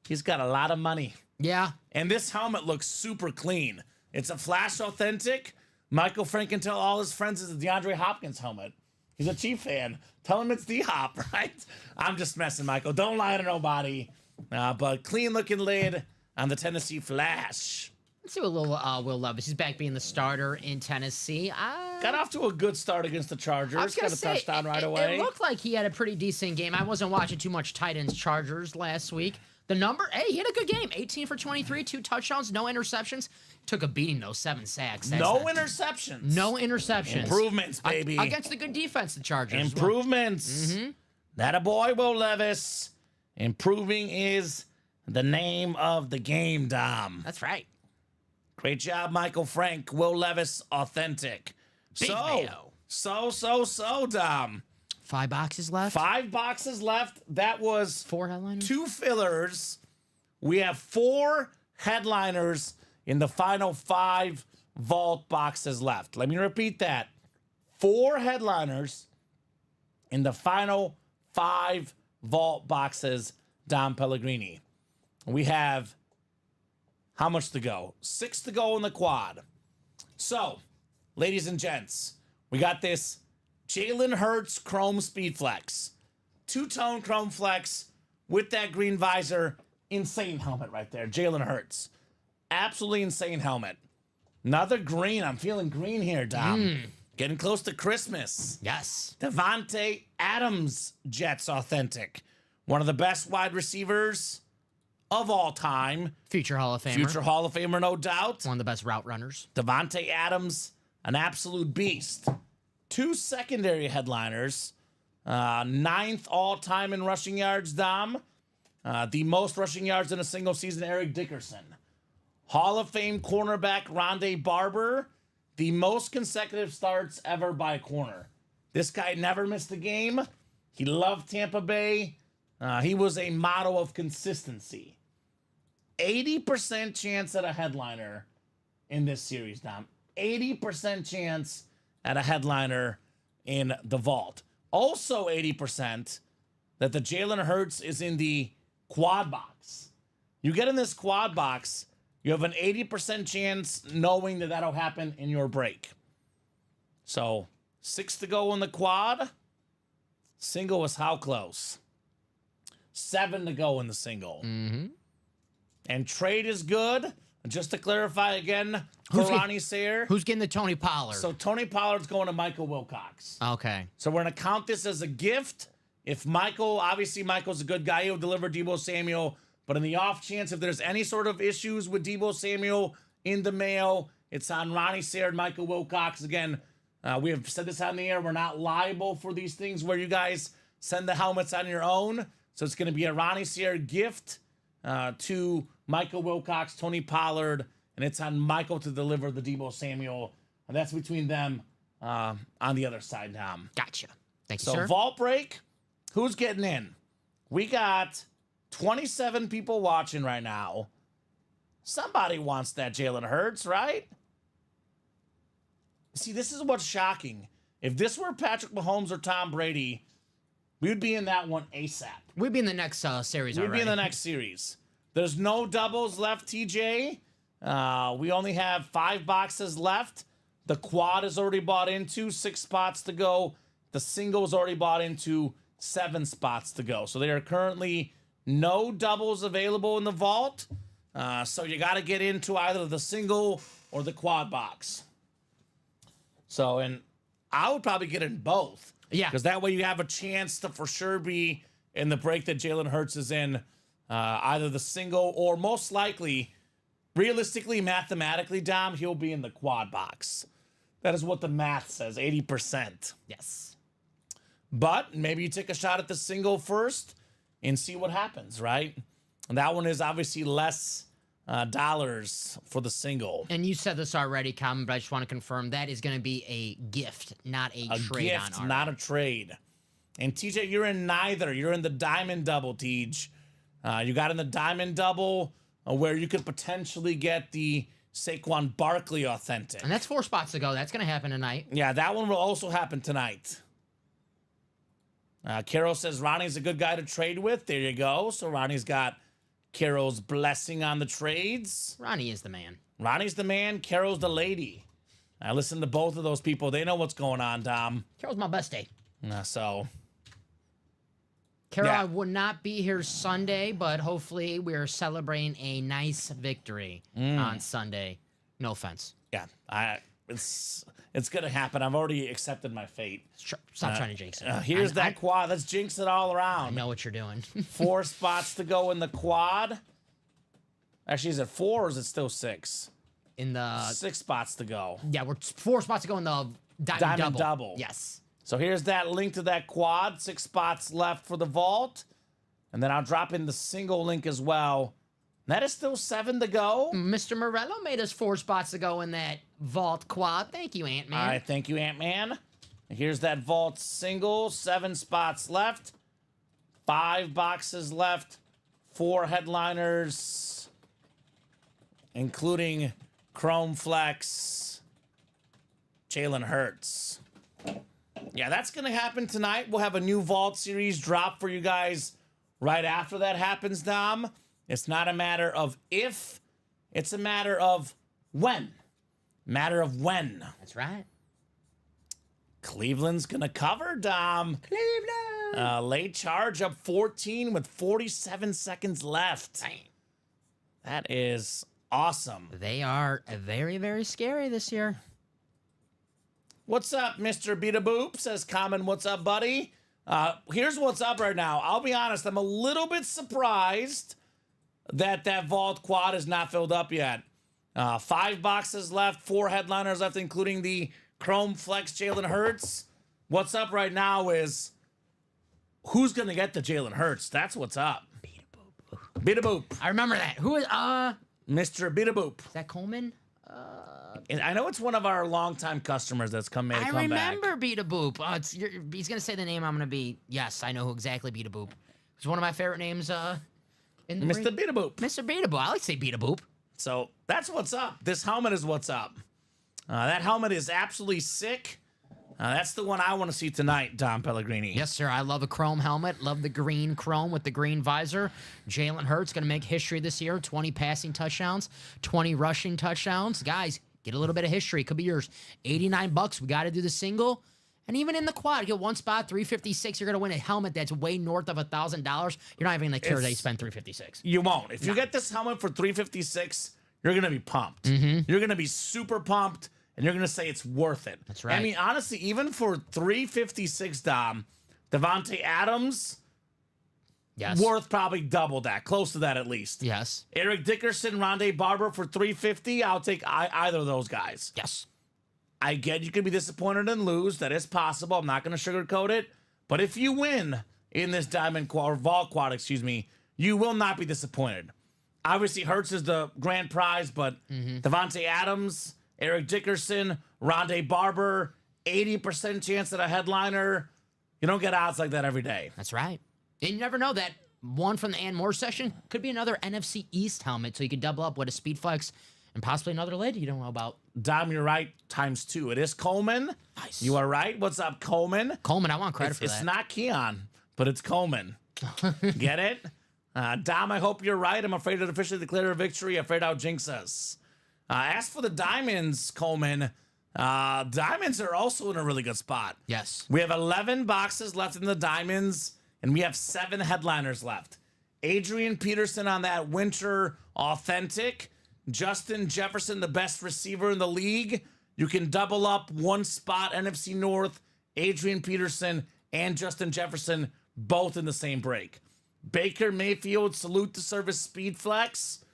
[SPEAKER 2] he's got a lot of money.
[SPEAKER 3] Yeah.
[SPEAKER 2] And this helmet looks super clean. It's a Flash Authentic. Michael Frank can tell all his friends it's a DeAndre Hopkins helmet. He's a Chief fan. Tell him it's D-Hop, right? I'm just messing, Michael. Don't lie to nobody. But clean-looking lid on the Tennessee Flash.
[SPEAKER 3] Let's see what little Will Levis. He's back being the starter in Tennessee.
[SPEAKER 2] Got off to a good start against the Chargers. Got a touchdown right away.
[SPEAKER 3] It looked like he had a pretty decent game. I wasn't watching too much Titans Chargers last week. The number, he had a good game. 18 for 23, 2 touchdowns, no interceptions. Took a beating, though, 7 sacks.
[SPEAKER 2] No interceptions.
[SPEAKER 3] No interceptions.
[SPEAKER 2] Improvements, baby.
[SPEAKER 3] Against the good defense, the Chargers.
[SPEAKER 2] Improvements.
[SPEAKER 3] Mm-hmm.
[SPEAKER 2] That a boy, Will Levis. Improving is the name of the game, Dom.
[SPEAKER 3] That's right.
[SPEAKER 2] Great job, Michael Frank. Will Levis, authentic.
[SPEAKER 3] Big Mayo.
[SPEAKER 2] So, Dom.
[SPEAKER 3] 5 boxes left.
[SPEAKER 2] 5 boxes left. That was
[SPEAKER 3] 4 headliners.
[SPEAKER 2] 2 fillers. We have 4 headliners in the final 5 vault boxes left. Let me repeat that. 4 headliners in the final 5 vault boxes, Dom Pellegrini. We have how much to go? 6 to go in the quad. So, ladies and gents, we got this Jalen Hurts Chrome Speed Flex. 2-tone Chrome Flex with that green visor. Insane helmet right there. Jalen Hurts. Absolutely insane helmet. Another green. I'm feeling green here, Dom. Getting close to Christmas.
[SPEAKER 3] Yes.
[SPEAKER 2] Devontae Adams Jets Authentic. One of the best wide receivers of all time.
[SPEAKER 3] Future Hall of Famer.
[SPEAKER 2] Future Hall of Famer, no doubt.
[SPEAKER 3] One of the best route runners.
[SPEAKER 2] Devontae Adams, an absolute beast. 2 secondary headliners. 9th all-time in rushing yards, Dom. The most rushing yards in a single season, Eric Dickerson. Hall of Fame cornerback, Rondé Barber. The most consecutive starts ever by a corner. This guy never missed a game. He loved Tampa Bay. He was a model of consistency. 80% chance at a headliner in this series, Dom. 80% chance at a headliner in the vault. Also 80% that the Jalen Hurts is in the quad box. You get in this quad box, you have an 80% chance knowing that that'll happen in your break. So 6 to go in the quad. Single was how close? 7 to go in the single.
[SPEAKER 3] Mm-hmm.
[SPEAKER 2] And trade is good. Just to clarify again, for Ronnie Sayre.
[SPEAKER 3] Who's getting the Tony Pollard?
[SPEAKER 2] So Tony Pollard's going to Michael Wilcox.
[SPEAKER 3] Okay.
[SPEAKER 2] So we're going to count this as a gift. If obviously Michael's a good guy, he'll deliver Deebo Samuel. But in the off chance, if there's any sort of issues with Deebo Samuel in the mail, It's on Ronnie Sayre and Michael Wilcox. Again, we have said this on the air. We're not liable for these things where you guys send the helmets on your own. So it's going to be a Ronnie Sayre gift to Michael Wilcox, Tony Pollard, and it's on Michael to deliver the Debo Samuel. And that's between them on the other side now.
[SPEAKER 3] Gotcha. Thank you,
[SPEAKER 2] So
[SPEAKER 3] sir.
[SPEAKER 2] vault break, who's getting in? We got 27 people watching right now. Somebody wants that Jalen Hurts, right? See, this is what's shocking. If this were Patrick Mahomes or Tom Brady, we would be in that one ASAP.
[SPEAKER 3] We'd be in the next series already.
[SPEAKER 2] We'd be in the next series. There's no doubles left, TJ. We only have 5 boxes left. The quad is already bought into, 6 spots to go. The single is already bought into, 7 spots to go. So there are currently no doubles available in the vault. So you got to get into either the single or the quad box. So, and I would probably get in both.
[SPEAKER 3] Yeah.
[SPEAKER 2] Because that way you have a chance to for sure be in the break that Jalen Hurts is in, either the single or most likely, realistically, mathematically, Dom, he'll be in the quad box. That is what the math says, 80%.
[SPEAKER 3] Yes.
[SPEAKER 2] But maybe you take a shot at the single first and see what happens, right? And that one is obviously less dollars for the single.
[SPEAKER 3] And you said this already, Kamen, but I just want to confirm that is going to be a gift, not a trade
[SPEAKER 2] Gift,
[SPEAKER 3] on our
[SPEAKER 2] not
[SPEAKER 3] end.
[SPEAKER 2] a trade. And TJ, you're in neither. You're in the diamond double, TJ. You got in the diamond double where you could potentially get the Saquon Barkley authentic.
[SPEAKER 3] And that's 4 spots to go. That's going to happen tonight.
[SPEAKER 2] Yeah, that one will also happen tonight. Carol says Ronnie's a good guy to trade with. There you go. So Ronnie's got Carol's blessing on the trades.
[SPEAKER 3] Ronnie is the man.
[SPEAKER 2] Ronnie's the man. Carol's the lady. I listen to both of those people. They know what's going on, Dom.
[SPEAKER 3] Carol's my best day.
[SPEAKER 2] So,
[SPEAKER 3] Carol,
[SPEAKER 2] Yeah.
[SPEAKER 3] I would not be here Sunday, but hopefully we're celebrating a nice victory on Sunday. No offense.
[SPEAKER 2] yeah, it's going to happen. I've already accepted my fate.
[SPEAKER 3] Stop trying to jinx it.
[SPEAKER 2] Here's
[SPEAKER 3] I
[SPEAKER 2] that quad. Let's jinx it all around.
[SPEAKER 3] know what you're doing.
[SPEAKER 2] 4 spots to go in the quad. Actually, is it 4 or is it still 6?
[SPEAKER 3] In the
[SPEAKER 2] 6 spots to go.
[SPEAKER 3] yeah, we're 4 spots to go in the
[SPEAKER 2] Diamond double.
[SPEAKER 3] Yes.
[SPEAKER 2] So here's that link to that quad. 6 spots left for the vault. And then I'll drop in the single link as well. That is still 7 to go.
[SPEAKER 3] Mr. Morello made us 4 spots to go in that vault quad. Thank you, Ant-Man.
[SPEAKER 2] All right, thank you, Ant-Man. Here's that vault single. 7 spots left. 5 boxes left. 4 headliners, including Chrome Flex, Jalen Hurts. Yeah, that's going to happen tonight. We'll have a new vault series drop for you guys right after that happens, Dom. It's not a matter of if, it's a matter of when. Matter of when.
[SPEAKER 3] That's right.
[SPEAKER 2] Cleveland's going to cover, Dom.
[SPEAKER 3] Cleveland.
[SPEAKER 2] Late charge up 14 with 47 seconds left.
[SPEAKER 3] Dang.
[SPEAKER 2] That is awesome.
[SPEAKER 3] They are very, very scary this year.
[SPEAKER 2] What's up, Mr. Beat a Boop? Says Kamen, what's up, buddy? Here's what's up right now. I'll be honest, I'm a little bit surprised that vault quad is not filled up yet. 5 boxes left, 4 headliners left, including the Chrome Flex Jalen Hurts. What's up right now is who's going to get the Jalen Hurts? That's what's up. Beat a Boop.
[SPEAKER 3] I remember that. Who is
[SPEAKER 2] Mr. Beat a Boop.
[SPEAKER 3] is that Coleman?
[SPEAKER 2] And I know it's one of our longtime customers that's made a
[SPEAKER 3] I
[SPEAKER 2] comeback.
[SPEAKER 3] remember Beat a Boop. He's gonna say the name. I'm gonna be. Yes, I know who exactly Beat a Boop. It's one of my favorite names. In the
[SPEAKER 2] Mr. Beat a Boop.
[SPEAKER 3] Mr. Beat a Boop. I like to say Beat a Boop.
[SPEAKER 2] So that's what's up. This helmet is what's up. That helmet is absolutely sick. That's the one I want to see tonight, Dom Pellegrini.
[SPEAKER 3] Yes, sir. I love a chrome helmet. Love the green chrome with the green visor. Jalen Hurts gonna make history this year. 20 passing touchdowns, 20 rushing touchdowns. Guys, get a little bit of history. It could be yours. $89. We got to do the single. And even in the quad, you get 1 spot, $356. You're going to win a helmet that's way north of $1,000. You're not even going to care that you spent $356.
[SPEAKER 2] You won't. If you get this helmet for $356, you're going to be pumped. You're going to be super pumped, and you're going to say it's worth it.
[SPEAKER 3] That's right.
[SPEAKER 2] I mean, honestly, even for $356, Dom, Devontae Adams,
[SPEAKER 3] Yes.
[SPEAKER 2] worth probably double that, close to that at least.
[SPEAKER 3] Yes.
[SPEAKER 2] Eric Dickerson, Rondé Barber for $350. I'll take either of those guys.
[SPEAKER 3] Yes.
[SPEAKER 2] I get you could be disappointed and lose. That is possible. I'm not going to sugarcoat it. But if you win in this Diamond Quad, or Vault Quad, excuse me, you will not be disappointed. Obviously, Hurts is the grand prize, but Devontae Adams, Eric Dickerson, Rondé Barber, 80% chance at a headliner. You don't get odds like that every day.
[SPEAKER 3] That's right. And you never know, that one from the Ann Moore session could be another NFC East helmet, so you could double up with a Speed Flex and possibly another lid you don't know about.
[SPEAKER 2] Dom, you're right, ×2. It is Coleman.
[SPEAKER 3] Nice.
[SPEAKER 2] You are right. What's up, Coleman?
[SPEAKER 3] Coleman, I want credit for
[SPEAKER 2] It's
[SPEAKER 3] that.
[SPEAKER 2] not Keon, but it's Coleman. Get it? Dom, I hope you're right. I'm afraid to officially declare a victory. Afraid I'll jinx us. As for the diamonds, Coleman, diamonds are also in a really good spot.
[SPEAKER 3] Yes.
[SPEAKER 2] We have 11 boxes left in the diamonds, and we have 7 headliners left. Adrian Peterson on that winter authentic. Justin Jefferson, the best receiver in the league. You can double up one spot, NFC North, Adrian Peterson and Justin Jefferson, both in the same break. Baker Mayfield, salute to service Speed Flex,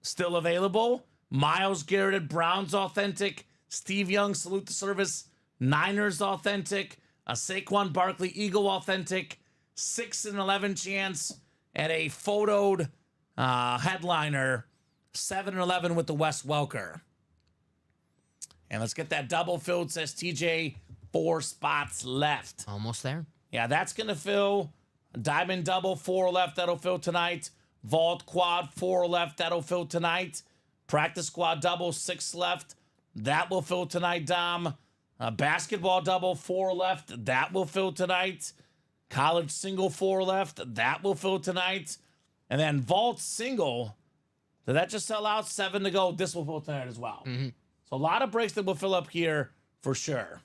[SPEAKER 2] still available. Myles Garrett, Browns authentic. Steve Young, salute to service, Niners authentic. A Saquon Barkley, Eagle authentic. 6 and 11 chance at a photoed headliner. 7 and 11 with the Wes Welker. And let's get that double filled, says TJ. 4 spots left.
[SPEAKER 3] Almost there.
[SPEAKER 2] Yeah, that's going to fill. Diamond double, 4 left. That'll fill tonight. Vault quad, 4 left. That'll fill tonight. Practice squad double, 6 left. That will fill tonight, Dom. Basketball double, 4 left. That will fill tonight. College single, 4 left. That will fill tonight. And then Vault single. Did that just sell out? 7 to go. This will fill tonight as well. So a lot of breaks that will fill up here for sure.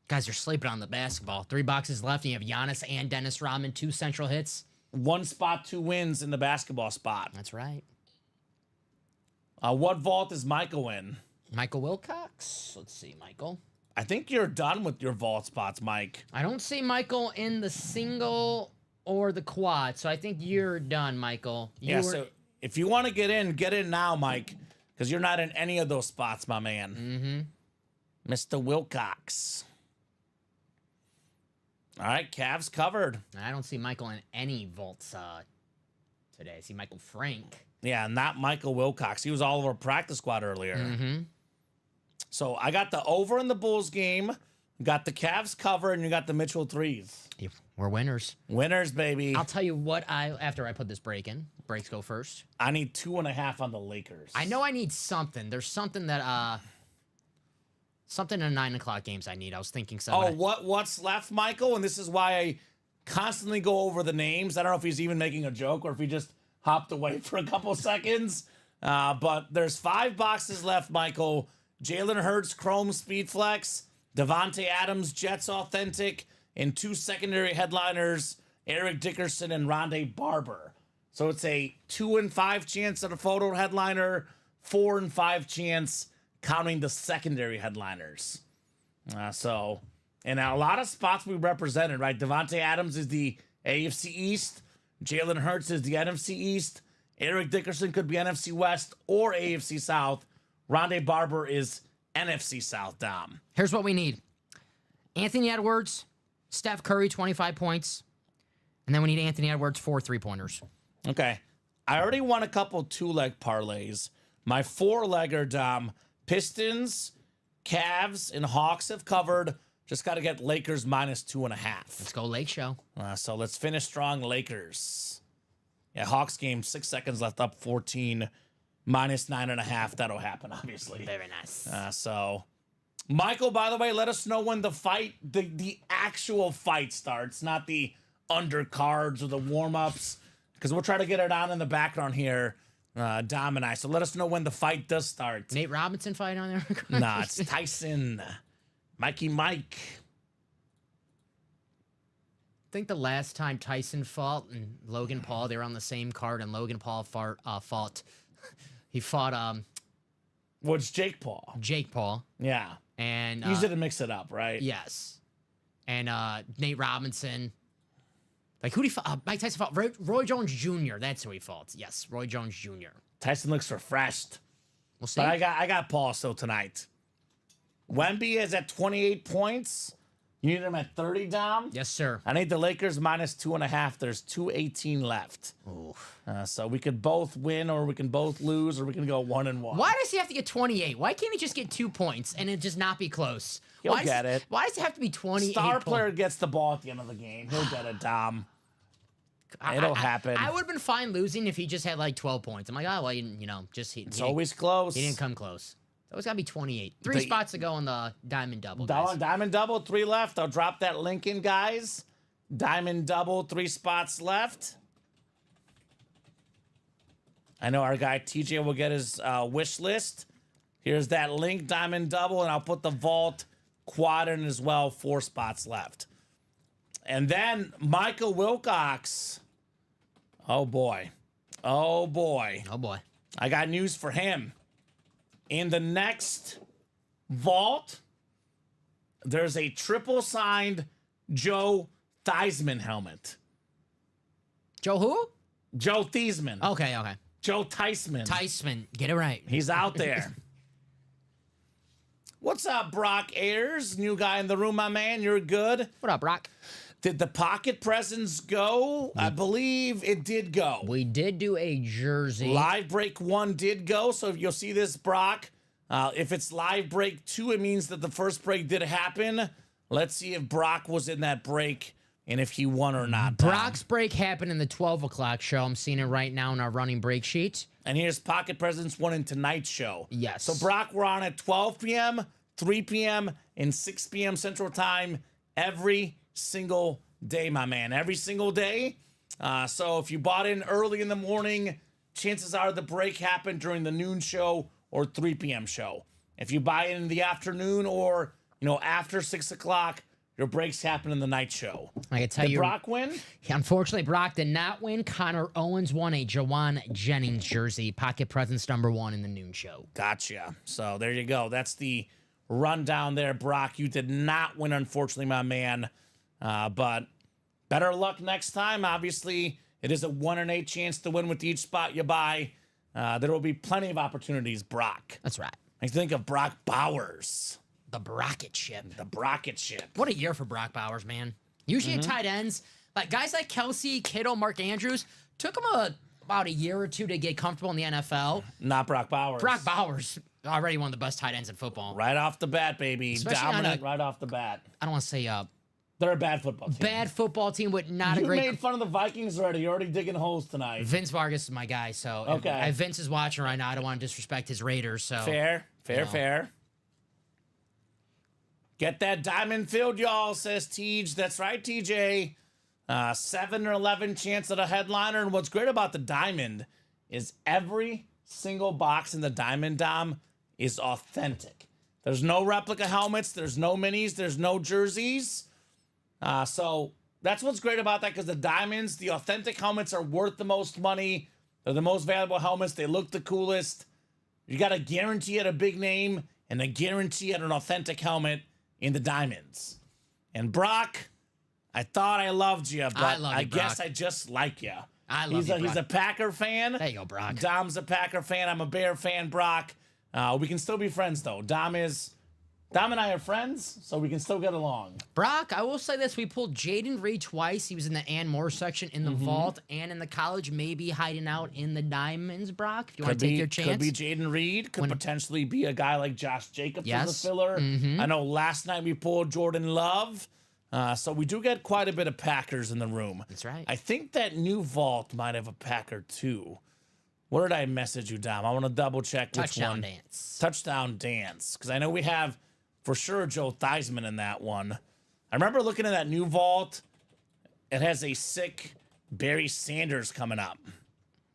[SPEAKER 3] Guys are sleeping on the basketball. 3 boxes left, and you have Giannis and Dennis Rodman, 2 central hits.
[SPEAKER 2] 1 spot, 2 wins in the basketball spot.
[SPEAKER 3] That's right.
[SPEAKER 2] What vault is Michael in?
[SPEAKER 3] Michael Wilcox. Let's see, Michael.
[SPEAKER 2] I think you're done with your vault spots, Mike.
[SPEAKER 3] I don't see Michael in the single or the quad, so I think you're done, Michael.
[SPEAKER 2] So if you want to get in now, Mike, because you're not in any of those spots, my man. Mr. Wilcox. All right, Cavs covered.
[SPEAKER 3] I don't see Michael in any vaults today. I see Michael Frank.
[SPEAKER 2] Yeah, not Michael Wilcox. He was all over practice squad earlier. So I got the over in the Bulls game, got the Cavs cover, and you got the Mitchell threes.
[SPEAKER 3] We're winners.
[SPEAKER 2] Winners, baby.
[SPEAKER 3] I'll tell you what, after I put this break in. Breaks go first.
[SPEAKER 2] I need 2.5 on the Lakers.
[SPEAKER 3] I know I need something. There's something that something in 9 o'clock games I need. I was thinking something.
[SPEAKER 2] What's left, Michael? And this is why I constantly go over the names. I don't know if he's even making a joke or if he just hopped away for a couple seconds. But there's 5 boxes left, Michael. Jalen Hurts, Chrome Speed Flex, Devontae Adams, Jets Authentic, and 2 secondary headliners, Eric Dickerson and Rondé Barber. So it's a 2 and 5 chance at a photo headliner, 4 and 5 chance counting the secondary headliners. And a lot of spots we represented, right? Devontae Adams is the AFC East. Jalen Hurts is the NFC East. Eric Dickerson could be NFC West or AFC South. Rondé Barber is NFC South, Dom.
[SPEAKER 3] Here's what we need. Anthony Edwards, Steph Curry, 25 points. And then we need Anthony Edwards, 4 3-pointers.
[SPEAKER 2] Okay. I already won a couple 2-leg parlays. My 4-legger, Dom, Pistons, Cavs, and Hawks have covered. Just got to get Lakers -2.5.
[SPEAKER 3] Let's go Lake Show.
[SPEAKER 2] So let's finish strong, Lakers. Yeah, Hawks game, 6 seconds left, up 14, -9.5. That'll happen, obviously.
[SPEAKER 3] Very nice.
[SPEAKER 2] So, Michael, by the way, let us know when the fight, the actual fight starts, not the undercards or the warm-ups, because we'll try to get it on in the background here, Dom and I. So let us know when the fight does start.
[SPEAKER 3] Nate Robinson fight on there?
[SPEAKER 2] Nah, it's Tyson. Mikey Mike.
[SPEAKER 3] I think the last time Tyson fought and Logan Paul, they were on the same card, and Logan Paul fought. He fought
[SPEAKER 2] What's Jake Paul?
[SPEAKER 3] Jake Paul.
[SPEAKER 2] Yeah.
[SPEAKER 3] And
[SPEAKER 2] usually to mix it up, right?
[SPEAKER 3] yes. And Nate Robinson. Like, who do you fault? Mike Tyson fault. Roy Jones Jr. That's who he faults. Yes, Roy Jones Jr.
[SPEAKER 2] Tyson looks refreshed.
[SPEAKER 3] We'll see.
[SPEAKER 2] But I got Paul still tonight. Wemby is at 28 points. You need him at 30, Dom?
[SPEAKER 3] Yes, sir.
[SPEAKER 2] I need the Lakers minus 2.5. There's 2:18 left. So we could both win, or we can both lose, or we can go 1-1.
[SPEAKER 3] Why does he have to get 28? Why can't he just get 2 points and it just not be close?
[SPEAKER 2] He'll get it.
[SPEAKER 3] Why does it have to be 28
[SPEAKER 2] Star
[SPEAKER 3] points?
[SPEAKER 2] player gets the ball at the end of the game. He'll get it, Dom. It'll happen.
[SPEAKER 3] I would have been fine losing if he just had like 12 points. I'm like, oh, well,
[SPEAKER 2] It's always close.
[SPEAKER 3] He didn't come close. So it's got to be 28. Three spots to go on the Diamond Double.
[SPEAKER 2] Diamond Double, 3 left. I'll drop that link in, guys. Diamond Double, 3 spots left. I know our guy TJ will get his wish list. Here's that link, Diamond Double, and I'll put the Vault Quad in as well, 4 spots left. And then Michael Wilcox. Oh, boy. Oh, boy.
[SPEAKER 3] Oh, boy.
[SPEAKER 2] I got news for him. In the next vault, there's a triple signed Joe Theismann helmet.
[SPEAKER 3] Joe who?
[SPEAKER 2] Joe Theismann.
[SPEAKER 3] Okay.
[SPEAKER 2] Joe Theismann.
[SPEAKER 3] Theismann. Get it right.
[SPEAKER 2] He's out there. What's up, Brock Ayers? New guy in the room, my man. You're good.
[SPEAKER 3] What up, Brock?
[SPEAKER 2] Did the pocket presents go? I believe it did go.
[SPEAKER 3] We did do a jersey.
[SPEAKER 2] Live break 1 did go, so if you'll see this, Brock. If it's live break 2, it means that the first break did happen. Let's see if Brock was in that break and if he won or not.
[SPEAKER 3] Brock's break happened in the 12 o'clock show. I'm seeing it right now in our running break sheet.
[SPEAKER 2] And here's Pocket Presents 1 in tonight's show.
[SPEAKER 3] Yes.
[SPEAKER 2] So, Brock, we're on at 12 p.m., 3 p.m., and 6 p.m. Central Time every single day, my man. Every single day. So if you bought in early in the morning, chances are the break happened during the noon show or 3 p.m. show. If you buy in the afternoon or, after 6 o'clock, your breaks happen in the night show.
[SPEAKER 3] I can tell
[SPEAKER 2] Did
[SPEAKER 3] you.
[SPEAKER 2] Brock win?
[SPEAKER 3] Unfortunately, Brock did not win. Connor Owens won a Jawan Jennings jersey, Pocket Presents #1 in the noon show.
[SPEAKER 2] Gotcha. So there you go. That's the rundown there, Brock. You did not win, unfortunately, my man. But better luck next time. Obviously, it is a 1 in 8 chance to win with each spot you buy. There will be plenty of opportunities, Brock.
[SPEAKER 3] That's right.
[SPEAKER 2] I think of Brock Bowers.
[SPEAKER 3] The Brocket ship.
[SPEAKER 2] The Brocket ship.
[SPEAKER 3] What a year for Brock Bowers, man. Usually tight ends, like guys like Kelsey, Kittle, Mark Andrews, took him about a year or 2 to get comfortable in the NFL.
[SPEAKER 2] Not Brock Bowers.
[SPEAKER 3] Brock Bowers, already one of the best tight ends in football.
[SPEAKER 2] Right off the bat, baby.
[SPEAKER 3] Especially
[SPEAKER 2] Dominant right off the bat.
[SPEAKER 3] I don't want to say
[SPEAKER 2] They're a bad football team.
[SPEAKER 3] bad football team with not
[SPEAKER 2] You
[SPEAKER 3] a great.
[SPEAKER 2] made fun of the Vikings already. You're already digging holes tonight.
[SPEAKER 3] Vince Vargas is my guy, so
[SPEAKER 2] Okay.
[SPEAKER 3] if Vince is watching right now, I don't want to disrespect his Raiders. So
[SPEAKER 2] Fair. Get that diamond filled, y'all, says Tej. That's right, TJ. 7 or 11 chance at a headliner. And what's great about the diamond is every single box in the diamond, Dom, is authentic. There's no replica helmets. There's no minis. There's no jerseys. So that's what's great about that, because the diamonds, the authentic helmets are worth the most money. They're the most valuable helmets. They look the coolest. You got a guarantee at a big name and a guarantee at an authentic helmet in the diamonds. And Brock, I thought I loved you, but I guess I just like you.
[SPEAKER 3] I love you, Brock.
[SPEAKER 2] He's a Packer fan.
[SPEAKER 3] There you go, Brock.
[SPEAKER 2] Dom's a Packer fan. I'm a Bear fan, Brock. We can still be friends, though. Dom and I are friends, so we can still get along.
[SPEAKER 3] Brock, I will say this. We pulled Jaden Reed twice. He was in the Ann Moore section in the vault and in the college, maybe hiding out in the diamonds, Brock, if you want to take your chance.
[SPEAKER 2] Could be Jaden Reed. Could potentially be a guy like Josh Jacobs as a filler. I know last night we pulled Jordan Love. So we do get quite a bit of Packers in the room.
[SPEAKER 3] That's right.
[SPEAKER 2] I think that new vault might have a Packer, too. Where did I message you, Dom? I want to double check which
[SPEAKER 3] Touchdown
[SPEAKER 2] one.
[SPEAKER 3] dance.
[SPEAKER 2] Touchdown dance. Because I know we have, for sure, Joe Theismann in that one. I remember looking at that new vault. It has a sick Barry Sanders coming up.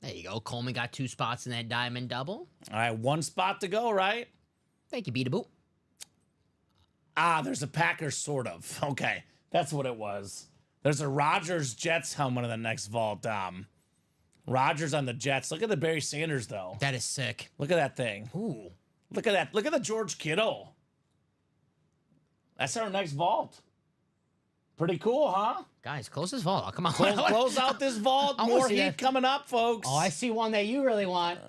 [SPEAKER 3] There you go. Coleman got 2 spots in that diamond double.
[SPEAKER 2] All right, 1 spot to go, right?
[SPEAKER 3] Thank you, Beat-a-Boot.
[SPEAKER 2] There's a Packers, sort of. Okay, that's what it was. There's a Rodgers Jets helmet in the next vault, Dom. Rodgers on the Jets. Look at the Barry Sanders, though.
[SPEAKER 3] That is sick.
[SPEAKER 2] Look at that thing.
[SPEAKER 3] Ooh.
[SPEAKER 2] Look at that. Look at the George Kittle. That's our next vault. Pretty cool, huh?
[SPEAKER 3] Guys, close this vault. Come on.
[SPEAKER 2] Close out this vault.
[SPEAKER 3] I wanna
[SPEAKER 2] More
[SPEAKER 3] see
[SPEAKER 2] heat
[SPEAKER 3] that.
[SPEAKER 2] coming up, folks.
[SPEAKER 3] Oh, I see one that you really want.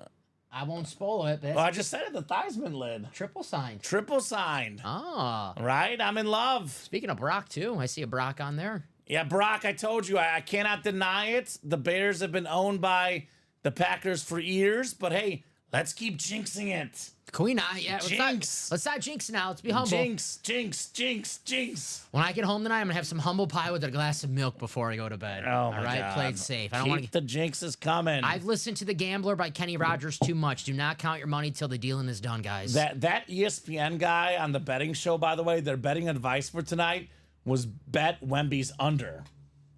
[SPEAKER 3] I won't spoil it. But
[SPEAKER 2] Well, I just said it, the Theismann lid.
[SPEAKER 3] triple signed.
[SPEAKER 2] Triple signed.
[SPEAKER 3] Ah.
[SPEAKER 2] Right? I'm in love.
[SPEAKER 3] Speaking of Brock, too, I see a Brock on there.
[SPEAKER 2] Yeah, Brock, I told you, I cannot deny it. The Bears have been owned by the Packers for years, but hey, let's keep jinxing it.
[SPEAKER 3] Can we not? Yeah,
[SPEAKER 2] Jinx.
[SPEAKER 3] let's not jinx now. Let's be humble.
[SPEAKER 2] Jinx, jinx, jinx, jinx.
[SPEAKER 3] When I get home tonight, I'm gonna have some humble pie with a glass of milk before I go to bed.
[SPEAKER 2] Oh,
[SPEAKER 3] All
[SPEAKER 2] my
[SPEAKER 3] right,
[SPEAKER 2] God.
[SPEAKER 3] play it safe. I don't
[SPEAKER 2] Keep
[SPEAKER 3] want to.
[SPEAKER 2] the jinxes coming.
[SPEAKER 3] I've listened to The Gambler by Kenny Rogers too much. Do not count your money till the dealing is done, guys.
[SPEAKER 2] That ESPN guy on the betting show, by the way, their betting advice for tonight was bet Wemby's under.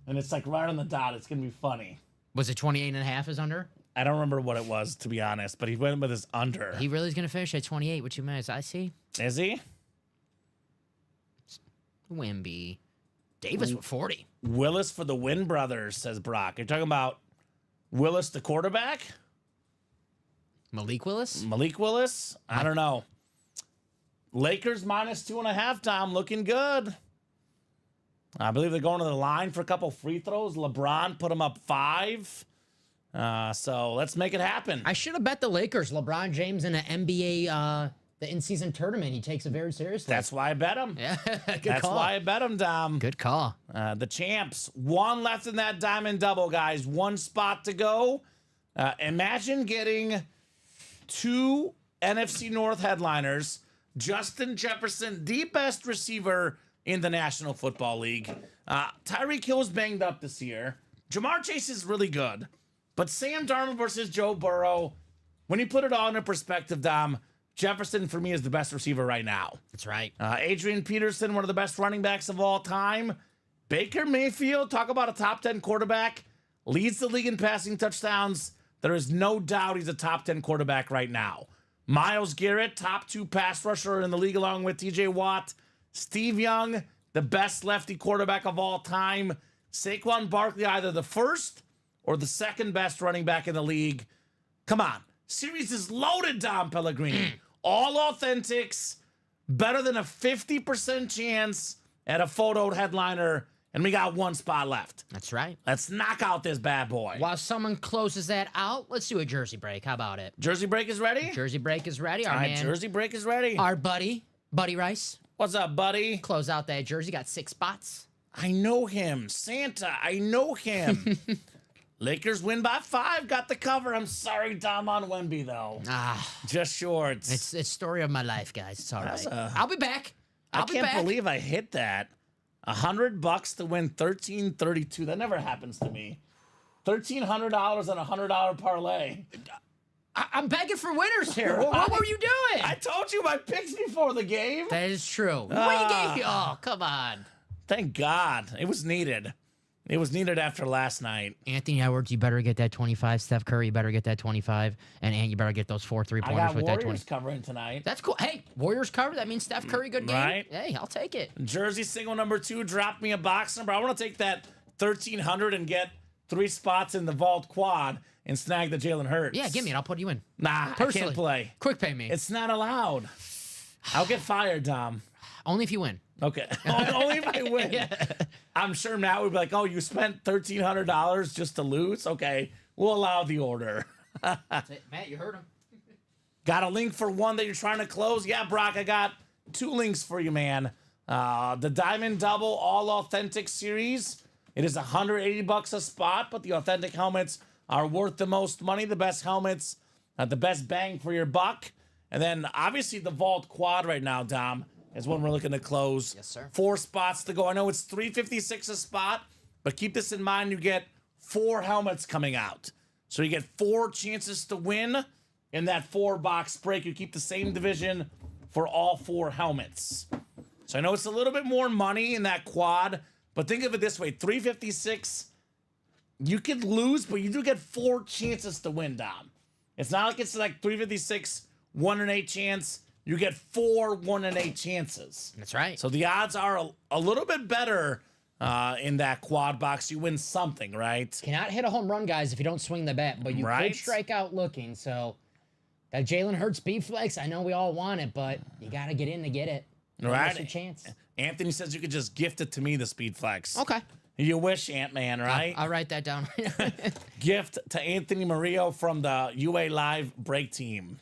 [SPEAKER 2] And it's like right on the dot. It's going to be funny.
[SPEAKER 3] Was it 28.5 is under?
[SPEAKER 2] I don't remember what it was, to be honest, but he went with his under.
[SPEAKER 3] He really is gonna finish at 28 with 2 minutes. I see.
[SPEAKER 2] Is he?
[SPEAKER 3] Wimby. Davis with 40.
[SPEAKER 2] Willis for the Wynn brothers, says Brock. You're talking about Willis, the quarterback?
[SPEAKER 3] Malik Willis?
[SPEAKER 2] Malik Willis? I don't know. Lakers minus 2.5, Tom. Looking good. I believe they're going to the line for a couple free throws. LeBron put them up 5. So let's make it happen.
[SPEAKER 3] I should have bet the Lakers. LeBron James in an NBA, the in-season tournament. He takes it very seriously.
[SPEAKER 2] That's why I bet him.
[SPEAKER 3] Yeah, good
[SPEAKER 2] That's
[SPEAKER 3] call.
[SPEAKER 2] why I bet him, Dom.
[SPEAKER 3] Good call.
[SPEAKER 2] The champs. One left in that diamond double, guys. One spot to go. Imagine getting 2 NFC North headliners. Justin Jefferson, the best receiver in the National Football League. Tyreek Hill's banged up this year. Jamar Chase is really good. But Sam Darnold versus Joe Burrow, when you put it all into perspective, Dom, Jefferson for me is the best receiver right now.
[SPEAKER 3] That's right.
[SPEAKER 2] Adrian Peterson, one of the best running backs of all time. Baker Mayfield, talk about a top 10 quarterback, leads the league in passing touchdowns. There is no doubt he's a top 10 quarterback right now. Myles Garrett, top 2 pass rusher in the league along with TJ Watt. Steve Young, the best lefty quarterback of all time. Saquon Barkley, either the first or the second best running back in the league. Come on. Series is loaded, Dom Pellegrini. All authentics, better than a 50% chance at a photoed headliner, and we got 1 spot left.
[SPEAKER 3] That's right.
[SPEAKER 2] Let's knock out this bad boy.
[SPEAKER 3] While someone closes that out, let's do a jersey break. How about it?
[SPEAKER 2] Jersey break is ready?
[SPEAKER 3] Jersey break is ready. Our
[SPEAKER 2] All right,
[SPEAKER 3] man,
[SPEAKER 2] jersey break is ready.
[SPEAKER 3] our Buddy Rice,
[SPEAKER 2] What's up, buddy?
[SPEAKER 3] close out that jersey. Got 6 spots.
[SPEAKER 2] I know him. Santa, I know him. Lakers win by 5. Got the cover. I'm sorry, Dom, on Wemby, though. Just shorts.
[SPEAKER 3] It's story of my life, guys. It's all right.
[SPEAKER 2] That's
[SPEAKER 3] I'll be back.
[SPEAKER 2] I can't believe I hit that. $100 to win $1,332. That never happens to me. $1,300 on a $100 parlay.
[SPEAKER 3] I'm begging for winners here. What were you doing?
[SPEAKER 2] I told you my picks before the game.
[SPEAKER 3] That is true. Oh, come on.
[SPEAKER 2] Thank God. It was needed. It was needed after last night.
[SPEAKER 3] Anthony Edwards, you better get that 25. Steph Curry, you better get that 25. And Ant, you better get those 4
[SPEAKER 2] I
[SPEAKER 3] three-pointers
[SPEAKER 2] got
[SPEAKER 3] with that 20.
[SPEAKER 2] Warriors covering tonight.
[SPEAKER 3] That's cool. Hey, Warriors cover. That means Steph Curry, good game.
[SPEAKER 2] Right.
[SPEAKER 3] Hey, I'll take it.
[SPEAKER 2] Jersey single number 2 dropped me a box number. I want to take that 1,300 and get 3 spots in the vault quad and snag the Jalen Hurts.
[SPEAKER 3] Yeah, give me it. I'll put you in.
[SPEAKER 2] Nah, I
[SPEAKER 3] Personally.
[SPEAKER 2] can't play.
[SPEAKER 3] Quick pay me.
[SPEAKER 2] It's not allowed. I'll get fired, Dom.
[SPEAKER 3] Only if you win.
[SPEAKER 2] Okay. Only if I win. I'm sure Matt would be like, oh, you spent $1,300 just to lose? Okay, we'll allow the order.
[SPEAKER 3] That's it. Matt, you heard him.
[SPEAKER 2] Got a link for one that you're trying to close? Yeah, Brock, I got 2 links for you, man. The Diamond Double All Authentic Series. It is $180 a spot, but the authentic helmets are worth the most money. The best helmets, the best bang for your buck. And then, obviously, the Vault Quad right now, Dom, is one we're looking to close.
[SPEAKER 3] Yes, sir.
[SPEAKER 2] 4 spots to go. I know it's $356 a spot, but keep this in mind. You get 4 helmets coming out. So you get 4 chances to win in that 4-box break. You keep the same division for all 4 helmets. So I know it's a little bit more money in that quad, but think of it this way. $356, you could lose, but you do get 4 chances to win, Dom. It's not like it's like $356, 1 in 8 chance. You get 4 1 in 8 chances.
[SPEAKER 3] That's right.
[SPEAKER 2] So the odds are a little bit better in that quad box. You win something, right?
[SPEAKER 3] Cannot hit a home run, guys, if you don't swing the bat, but you
[SPEAKER 2] Right.
[SPEAKER 3] could strike out looking. So that Jalen Hurts B flex, I know we all want it, but you got to get in to get it.
[SPEAKER 2] Right.
[SPEAKER 3] What's your chance?
[SPEAKER 2] Anthony says you could just gift it to me, the Speed Flex.
[SPEAKER 3] Okay.
[SPEAKER 2] You wish, Ant-Man, right?
[SPEAKER 3] I'll write that down.
[SPEAKER 2] Gift to Anthony Murillo from the UA Live break team.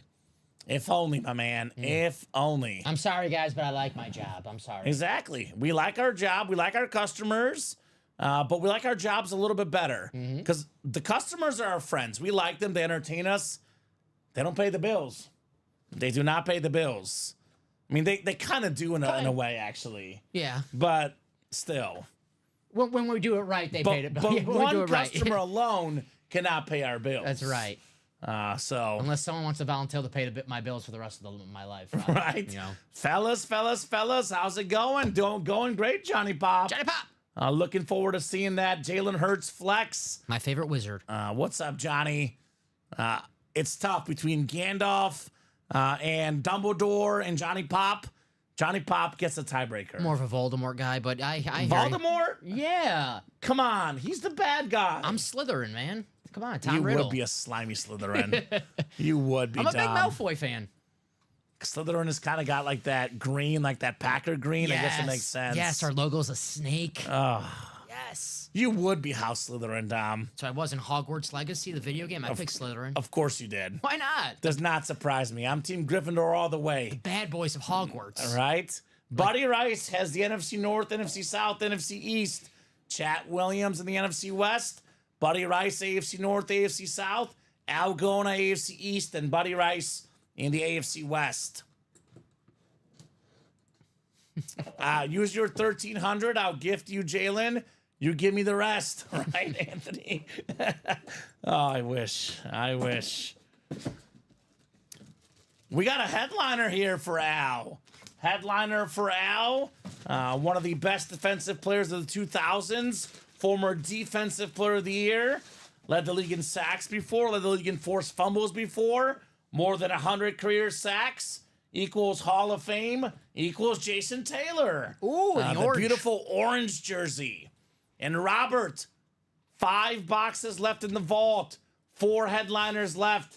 [SPEAKER 2] If only, my man. If only.
[SPEAKER 3] I'm sorry, guys, but I like my job. I'm sorry.
[SPEAKER 2] Exactly. We like our job. We like our customers. But we like our jobs a little bit better. Because the customers are our friends. We like them. They entertain us. They don't pay the bills. They do not pay the bills. I mean, they kind of do in a way, actually.
[SPEAKER 3] Yeah.
[SPEAKER 2] But still.
[SPEAKER 3] When we do it right, they paid it.
[SPEAKER 2] But
[SPEAKER 3] When we do
[SPEAKER 2] one
[SPEAKER 3] it right.
[SPEAKER 2] customer alone cannot pay our bills.
[SPEAKER 3] That's right.
[SPEAKER 2] So
[SPEAKER 3] Unless someone wants to volunteer to pay my bills for the rest of my life.
[SPEAKER 2] right,
[SPEAKER 3] You know.
[SPEAKER 2] fellas, how's it going? Going great, Johnny Pop.
[SPEAKER 3] Johnny Pop.
[SPEAKER 2] Looking forward to seeing that Jalen Hurts flex.
[SPEAKER 3] My favorite wizard.
[SPEAKER 2] What's up, Johnny? It's tough between Gandalf and Dumbledore and Johnny Pop. Johnny Pop gets a tiebreaker.
[SPEAKER 3] More of a Voldemort guy, but I hear you.
[SPEAKER 2] Voldemort?
[SPEAKER 3] Yeah.
[SPEAKER 2] Come on, he's the bad guy.
[SPEAKER 3] I'm Slytherin, man. Come on, Tom
[SPEAKER 2] you
[SPEAKER 3] Riddle.
[SPEAKER 2] would be a slimy Slytherin. You would be.
[SPEAKER 3] I'm a big
[SPEAKER 2] Tom.
[SPEAKER 3] Malfoy fan.
[SPEAKER 2] Slytherin has kind of got like that green, like that Packer green. I guess it makes sense.
[SPEAKER 3] Yes, our logo's a snake. Yes.
[SPEAKER 2] You would be House Slytherin, Dom.
[SPEAKER 3] So I was in Hogwarts Legacy, the video game. I picked Slytherin.
[SPEAKER 2] Of course you did.
[SPEAKER 3] Why not?
[SPEAKER 2] Does not surprise me. I'm Team Gryffindor all the way.
[SPEAKER 3] Bad boys of Hogwarts.
[SPEAKER 2] All right. Buddy Rice has the NFC North, NFC South, NFC East. Chat Williams in the NFC West. Buddy Rice, AFC North, AFC South. Al Gona, AFC East, and Buddy Rice in the AFC West. Use your 1,300. I'll gift you, Jalen. You give me the rest. Right, Anthony? Oh, I wish. We got a headliner here for Al. One of the best defensive players of the 2000s. Former defensive player of the year. Led the league in sacks before. Led the league in forced fumbles before. More than 100 career sacks. Equals Hall of Fame. Equals Jason Taylor.
[SPEAKER 3] Ooh, the orange.
[SPEAKER 2] Beautiful orange jersey. And Robert, 5 boxes left in the vault. 4 headliners left.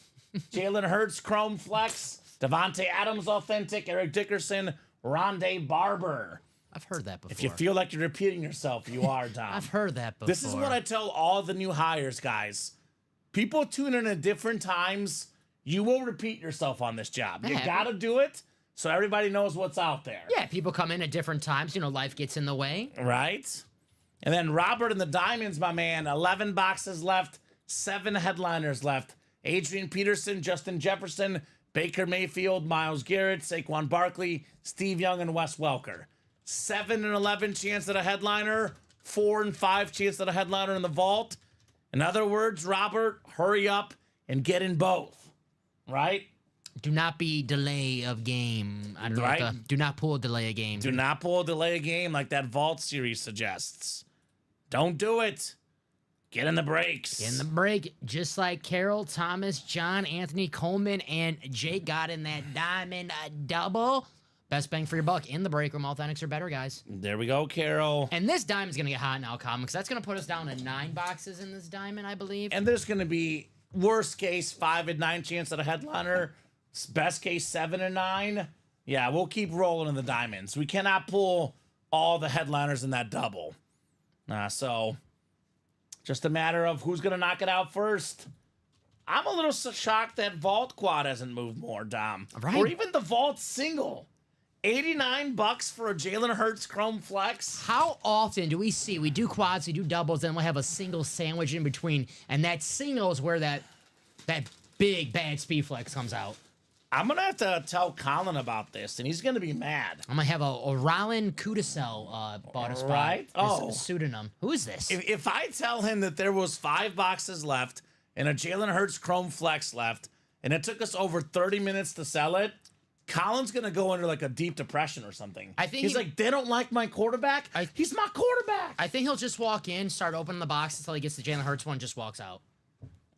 [SPEAKER 2] Jalen Hurts, Chrome Flex. Devontae Adams, Authentic. Eric Dickerson, Rondé Barber.
[SPEAKER 3] I've heard that before.
[SPEAKER 2] If you feel like you're repeating yourself, you are, Tom.
[SPEAKER 3] I've heard that before.
[SPEAKER 2] This is what I tell all the new hires, guys. People tune in at different times. You will repeat yourself on this job. You got to do it so everybody knows what's out there.
[SPEAKER 3] Yeah, people come in at different times. You know, life gets in the way.
[SPEAKER 2] Right? And then Robert and the Diamonds, my man. 11 boxes left. 7 headliners left. Adrian Peterson, Justin Jefferson, Baker Mayfield, Myles Garrett, Saquon Barkley, Steve Young, and Wes Welker. 7 and 11 chance at a headliner. 4 and 5 chance at a headliner in the vault. In other words, Robert, hurry up and get in both. Right?
[SPEAKER 3] Do not be delay of game. I don't know.
[SPEAKER 2] Right.
[SPEAKER 3] Do not pull a delay of game.
[SPEAKER 2] Do not pull a delay a game like that vault series suggests. Don't do it. Get in the breaks.
[SPEAKER 3] In the break, just like Carol, Thomas, John, Anthony, Coleman, and Jake got in that diamond double. Best bang for your buck in the break room. Authentics are better, guys.
[SPEAKER 2] There we go, Carol.
[SPEAKER 3] And this diamond's going to get hot now, Comics. That's going to put us down to 9 boxes in this diamond, I believe.
[SPEAKER 2] And there's going to be, worst case, 5 and 9 chance at a headliner. Best case, 7 and 9. Yeah, we'll keep rolling in the diamonds. We cannot pull all the headliners in that double. So, just a matter of who's going to knock it out first. I'm a little shocked that Vault Quad hasn't moved more, Dom.
[SPEAKER 3] Right.
[SPEAKER 2] Or even the Vault Single. $89 for a Jalen Hurts Chrome Flex.
[SPEAKER 3] How often do we see, we do quads, we do doubles, then we'll have a single sandwich in between, and that single is where that big, bad speed flex comes out.
[SPEAKER 2] I'm going to have to tell Colin about this, and he's going to be mad.
[SPEAKER 3] I'm going to have a Rollin Kudasel bought a spot.
[SPEAKER 2] Right? Oh.
[SPEAKER 3] A pseudonym. Who is this?
[SPEAKER 2] If I tell him that there was 5 boxes left and a Jalen Hurts Chrome Flex left, and it took us over 30 minutes to sell it, Colin's going to go into like a deep depression or something.
[SPEAKER 3] I think
[SPEAKER 2] he's like, they don't like my quarterback? He's my quarterback.
[SPEAKER 3] I think he'll just walk in, start opening the box until he gets the Jalen Hurts one, just walks out.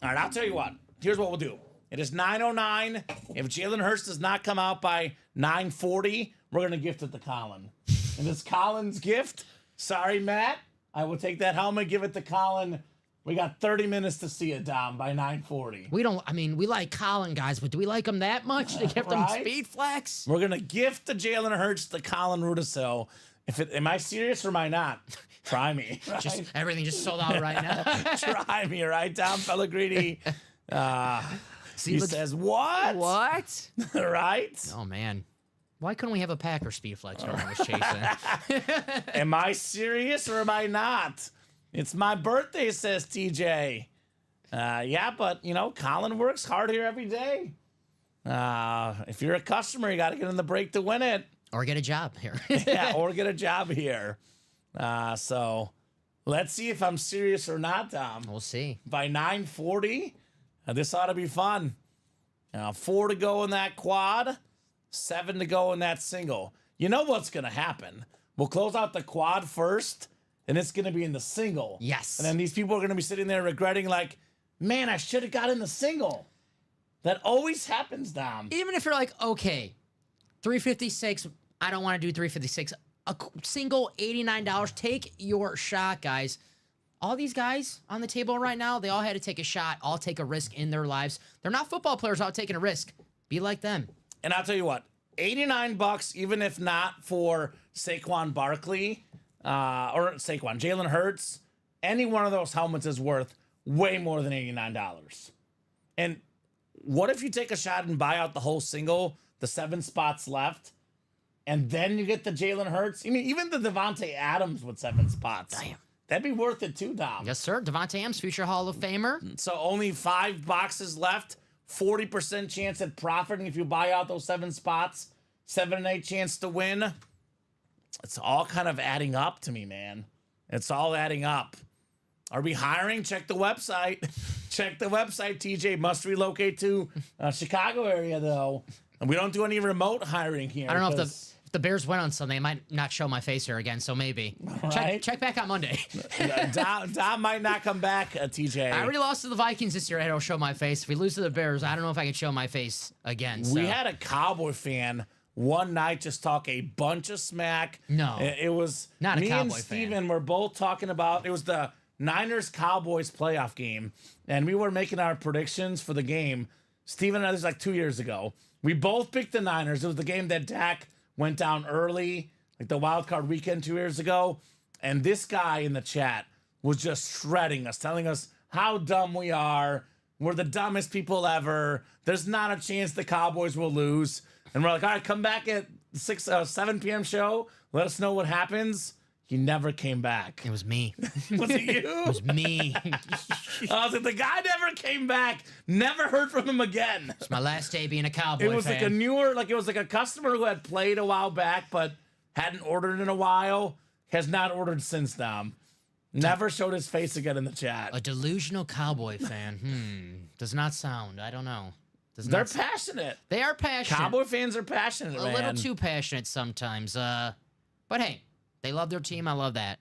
[SPEAKER 2] All right, I'll tell you what. Here's what we'll do. It is 9:09. If Jalen Hurts does not come out by 9:40, we're going to gift it to Colin. And it's Colin's gift. Sorry, Matt. I will take that helmet, give it to Colin We got 30 minutes to see it, Dom, by 9:40.
[SPEAKER 3] We don't. I mean, we like Colin guys, but do we like him that much to give them
[SPEAKER 2] Right?
[SPEAKER 3] speed flex?
[SPEAKER 2] We're gonna gift the Jalen Hurts to Colin Rudisil. Am I serious or am I not? Try me. Right?
[SPEAKER 3] Just everything just sold out right now.
[SPEAKER 2] Try me, right? Dom Pellegrini. He says, what?
[SPEAKER 3] What?
[SPEAKER 2] Right?
[SPEAKER 3] Oh man, why couldn't we have a Packer speed flex? No one was chasing.
[SPEAKER 2] Am I serious or am I not? It's my birthday, says TJ. Yeah, but, Colin works hard here every day. If you're a customer, you got to get in the break to win it.
[SPEAKER 3] Or get a job here.
[SPEAKER 2] Yeah, or get a job here. So let's see if I'm serious or not, Dom.
[SPEAKER 3] We'll see.
[SPEAKER 2] By 9:40, this ought to be fun. 4 to go in that quad, 7 to go in that single. You know what's going to happen? We'll close out the quad first, and it's going to be in the single.
[SPEAKER 3] Yes.
[SPEAKER 2] And then these people are going to be sitting there regretting, like, man, I should have got in the single. That always happens, Dom.
[SPEAKER 3] Even if you're like, okay, 356, I don't want to do 356. A single $89. Take your shot, guys. All these guys on the table right now, they all had to take a shot, all take a risk in their lives. They're not football players out taking a risk. Be like them.
[SPEAKER 2] And I'll tell you what, $89, even if not for Saquon Barkley, Jalen Hurts, any one of those helmets is worth way more than $89. And what if you take a shot and buy out the whole single, the 7 spots left, and then you get the Jalen Hurts? I mean, even the Devontae Adams with 7 spots.
[SPEAKER 3] Damn.
[SPEAKER 2] That'd be worth it too, Dom.
[SPEAKER 3] Yes, sir. Devontae Adams, future Hall of Famer.
[SPEAKER 2] So only 5 boxes left, 40% chance at profiting if you buy out those 7 spots, 7 and 8 chance to win. It's all kind of adding up to me, man. It's all adding up. Are we hiring? Check the website. Check the website, TJ. Must relocate to Chicago area, though. And we don't do any remote hiring here.
[SPEAKER 3] I don't know if the Bears win on Sunday. I might not show my face here again, so maybe.
[SPEAKER 2] Right?
[SPEAKER 3] Check back on Monday.
[SPEAKER 2] Dom might not come back, TJ.
[SPEAKER 3] I already lost to the Vikings this year. I don't show my face. If we lose to the Bears, I don't know if I can show my face again. So.
[SPEAKER 2] We had a Cowboy fan one night just talk a bunch of smack.
[SPEAKER 3] No.
[SPEAKER 2] It was
[SPEAKER 3] not a
[SPEAKER 2] me
[SPEAKER 3] Cowboy
[SPEAKER 2] and
[SPEAKER 3] fan.
[SPEAKER 2] Steven were both talking about, it was the Niners-Cowboys playoff game, and we were making our predictions for the game. Steven and I, this was like 2 years ago. We both picked the Niners. It was the game that Dak went down early, like the wild card weekend 2 years ago. And this guy in the chat was just shredding us, telling us how dumb we are. We're the dumbest people ever. There's not a chance the Cowboys will lose. And we're like, all right, come back at 7 p.m. show. Let us know what happens. He never came back.
[SPEAKER 3] It was me.
[SPEAKER 2] Was it you?
[SPEAKER 3] It was me.
[SPEAKER 2] I was like, the guy never came back. Never heard from him again.
[SPEAKER 3] It's my last day being a Cowboy
[SPEAKER 2] It was
[SPEAKER 3] fan.
[SPEAKER 2] like it was like a customer who had played a while back, but hadn't ordered in a while. Has not ordered since, Dom. Never showed his face again in the chat.
[SPEAKER 3] A delusional Cowboy fan. Does not sound. I don't know.
[SPEAKER 2] They're passionate.
[SPEAKER 3] They are passionate.
[SPEAKER 2] Cowboy fans are passionate,
[SPEAKER 3] A little too passionate sometimes. But hey, they love their team. I love that.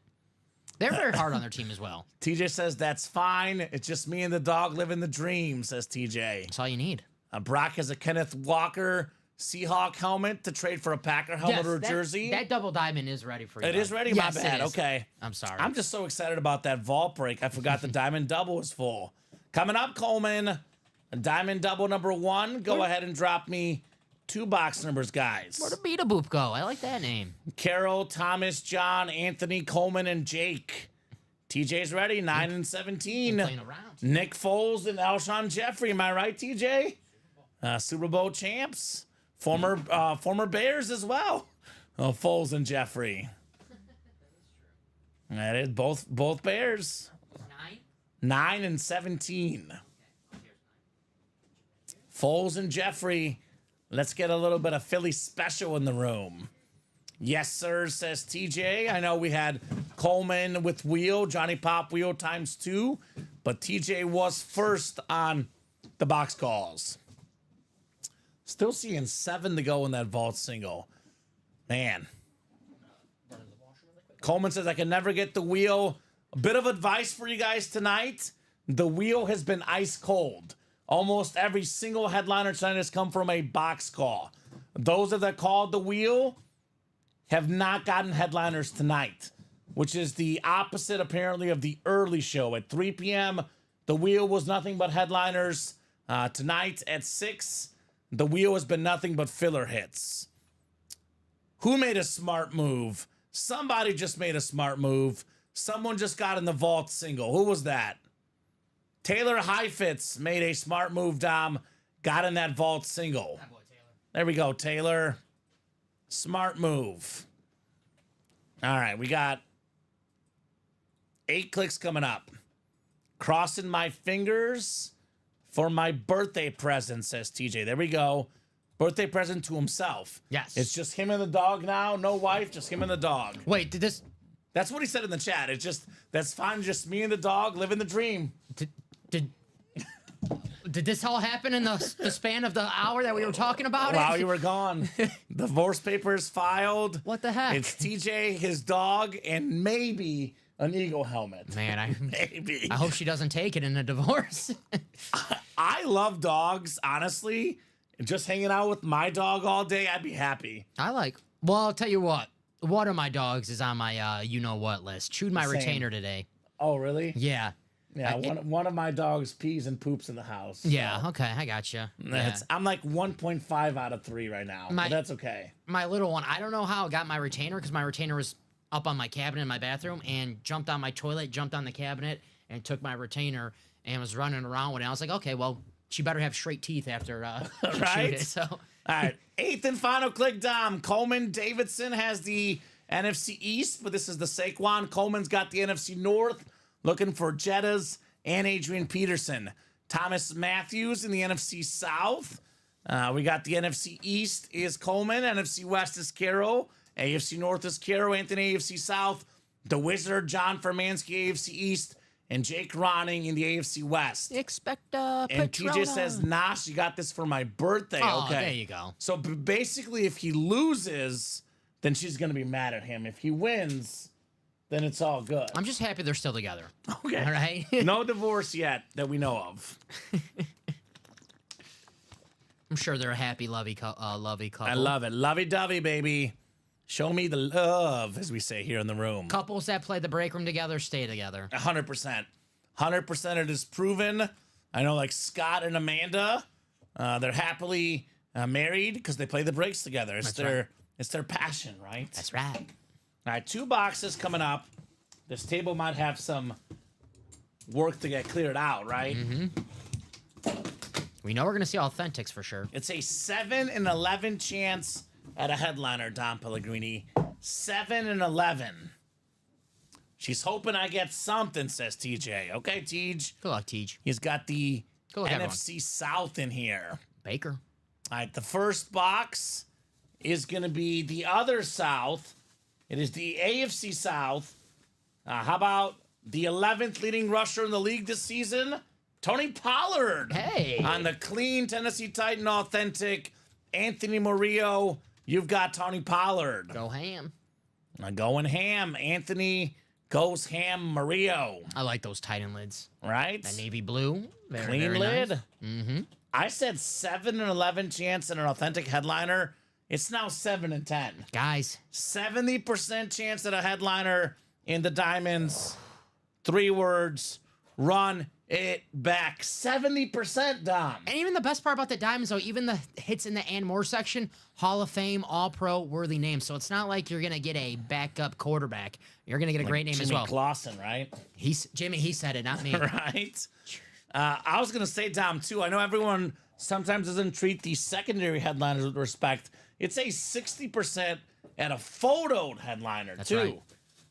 [SPEAKER 3] They're very hard on their team as well.
[SPEAKER 2] TJ says, that's fine. It's just me and the dog living the dream, says TJ.
[SPEAKER 3] That's all you need.
[SPEAKER 2] Brock has a Kenneth Walker Seahawk helmet to trade for a Packer helmet or a jersey.
[SPEAKER 3] That double diamond is ready for you.
[SPEAKER 2] It is ready?
[SPEAKER 3] Yes,
[SPEAKER 2] My bad.
[SPEAKER 3] it is.
[SPEAKER 2] Okay.
[SPEAKER 3] I'm sorry.
[SPEAKER 2] I'm just so excited about that vault break. I forgot the diamond double was full. Coming up, Coleman, diamond double number 1. Go ahead and drop me 2 box numbers, guys.
[SPEAKER 3] Where'd the Beta Boop go? I like that name.
[SPEAKER 2] Carol, Thomas, John, Anthony, Coleman, and Jake. TJ's ready, 9 and 17.
[SPEAKER 3] Playing around.
[SPEAKER 2] Nick Foles and Alshon Jeffrey. Am I right, TJ? Super Bowl champs. Former Bears as well. Foles and Jeffrey. That is both Bears. 9 and 17. Foles and Jeffrey. Let's get a little bit of Philly special in the room. Yes, sir, says TJ. I know we had Coleman with wheel, Johnny Pop wheel ×2, but TJ was first on the box calls. Still seeing 7 to go in that vault single. Man. Coleman says, I can never get the wheel. A bit of advice for you guys tonight. The wheel has been ice cold. Almost every single headliner tonight has come from a box call. Those that called the wheel have not gotten headliners tonight. which is the opposite, apparently, of the early show. At 3 p.m., The Wheel was nothing but headliners. Tonight at 6, The Wheel has been nothing but filler hits. Who made a smart move? Somebody just made a smart move. Someone just got in the vault single. Who was that? Taylor Heifetz made a smart move, Dom. Got in that vault single.
[SPEAKER 3] That boy, Taylor.
[SPEAKER 2] There we go, Taylor. Smart move. All right, we got 8 clicks coming up. Crossing my fingers for my birthday present, says TJ. There we go. Birthday present to himself.
[SPEAKER 3] Yes.
[SPEAKER 2] It's just him and the dog now. No wife, just him and the dog.
[SPEAKER 3] Wait, did this?
[SPEAKER 2] That's what he said in the chat. It's just, that's fine. Just me and the dog living the dream.
[SPEAKER 3] Did this all happen in the span of the hour that we were talking about
[SPEAKER 2] While
[SPEAKER 3] it?
[SPEAKER 2] you were gone. Divorce papers filed.
[SPEAKER 3] What the heck?
[SPEAKER 2] It's TJ, his dog, and maybe an eagle helmet.
[SPEAKER 3] Man,
[SPEAKER 2] Maybe.
[SPEAKER 3] I hope she doesn't take it in a divorce.
[SPEAKER 2] I love dogs, honestly. Just hanging out with my dog all day, I'd be happy.
[SPEAKER 3] Well, I'll tell you what. One of my dogs is on my you-know-what list. Chewed my
[SPEAKER 2] Same.
[SPEAKER 3] retainer today.
[SPEAKER 2] Oh, really?
[SPEAKER 3] Yeah.
[SPEAKER 2] Yeah, one of my dogs pees and poops in the house. So
[SPEAKER 3] Yeah, okay, I gotcha. Yeah.
[SPEAKER 2] I'm like 1.5 out of 3 right now, but that's okay.
[SPEAKER 3] My little one, I don't know how it got my retainer because my retainer was up on my cabinet in my bathroom and jumped on my toilet, jumped on the cabinet, and took my retainer and was running around with it. I was like, okay, well, she better have straight teeth after she
[SPEAKER 2] Right?
[SPEAKER 3] chewed it. So,
[SPEAKER 2] All right, 8th and final click, Dom. Coleman Davidson has the NFC East, but this is the Saquon. Coleman's got the NFC North, looking for Jettas and Adrian Peterson. Thomas Matthews in the NFC South. We got the NFC East is Coleman, NFC West is Carroll, AFC North is Carroll, Anthony AFC South, the Wizard, John Fermansky, AFC East, and Jake Ronning in the AFC West.
[SPEAKER 3] expect
[SPEAKER 2] And TJ says, Nash, you got this for my birthday.
[SPEAKER 3] Oh,
[SPEAKER 2] Okay.
[SPEAKER 3] there you go.
[SPEAKER 2] So basically, if he loses, then she's going to be mad at him. If he wins, then it's all good.
[SPEAKER 3] I'm just happy they're still together.
[SPEAKER 2] Okay.
[SPEAKER 3] All right?
[SPEAKER 2] No divorce yet that we know of.
[SPEAKER 3] I'm sure they're a happy, lovey couple.
[SPEAKER 2] I love it. Lovey-dovey, baby. Show me the love, as we say here in the room.
[SPEAKER 3] Couples that play the break room together stay together.
[SPEAKER 2] 100%. 100% it is proven. I know, like Scott and Amanda, they're happily married because they play the breaks together. It's their passion, right?
[SPEAKER 3] That's right.
[SPEAKER 2] All right, 2 boxes coming up. This table might have some work to get cleared out, right?
[SPEAKER 3] We know we're going to see authentics for sure.
[SPEAKER 2] It's a 7 in 11 chance at a headliner, Don Pellegrini. 7 in 11. She's hoping I get something, says TJ. Okay, TJ.
[SPEAKER 3] Good luck, Tej.
[SPEAKER 2] He's got the
[SPEAKER 3] Good luck, everyone.
[SPEAKER 2] NFC South in here.
[SPEAKER 3] Baker.
[SPEAKER 2] All right, the first box is going to be the other South. It is the AFC South. How about the 11th leading rusher in the league this season? Tony Pollard.
[SPEAKER 3] Hey.
[SPEAKER 2] On the clean Tennessee Titan authentic Anthony Murillo, you've got Tony Pollard.
[SPEAKER 3] Go ham.
[SPEAKER 2] Going ham. Anthony goes ham Murillo.
[SPEAKER 3] I like those Titan lids.
[SPEAKER 2] Right?
[SPEAKER 3] That navy blue. Very,
[SPEAKER 2] Clean
[SPEAKER 3] very
[SPEAKER 2] lid.
[SPEAKER 3] Nice. Mm-hmm.
[SPEAKER 2] I said 7 in 11 chance in an authentic headliner. It's now 7 in 10.
[SPEAKER 3] Guys.
[SPEAKER 2] 70% chance at a headliner in the Diamonds. 3 words. Run it back. 70%, Dom.
[SPEAKER 3] And even the best part about the Diamonds, though, even the hits in the and more section, Hall of Fame, All-Pro, worthy names. So it's not like you're going to get a backup quarterback. You're going to get a great name
[SPEAKER 2] Jimmy
[SPEAKER 3] as well.
[SPEAKER 2] Clausen, right?
[SPEAKER 3] Jimmy, he said it, not me.
[SPEAKER 2] Right? I was going to say, Dom, too. I know everyone sometimes doesn't treat the secondary headliners with respect. It's a 60% at a photoed headliner,
[SPEAKER 3] That's
[SPEAKER 2] too.
[SPEAKER 3] right.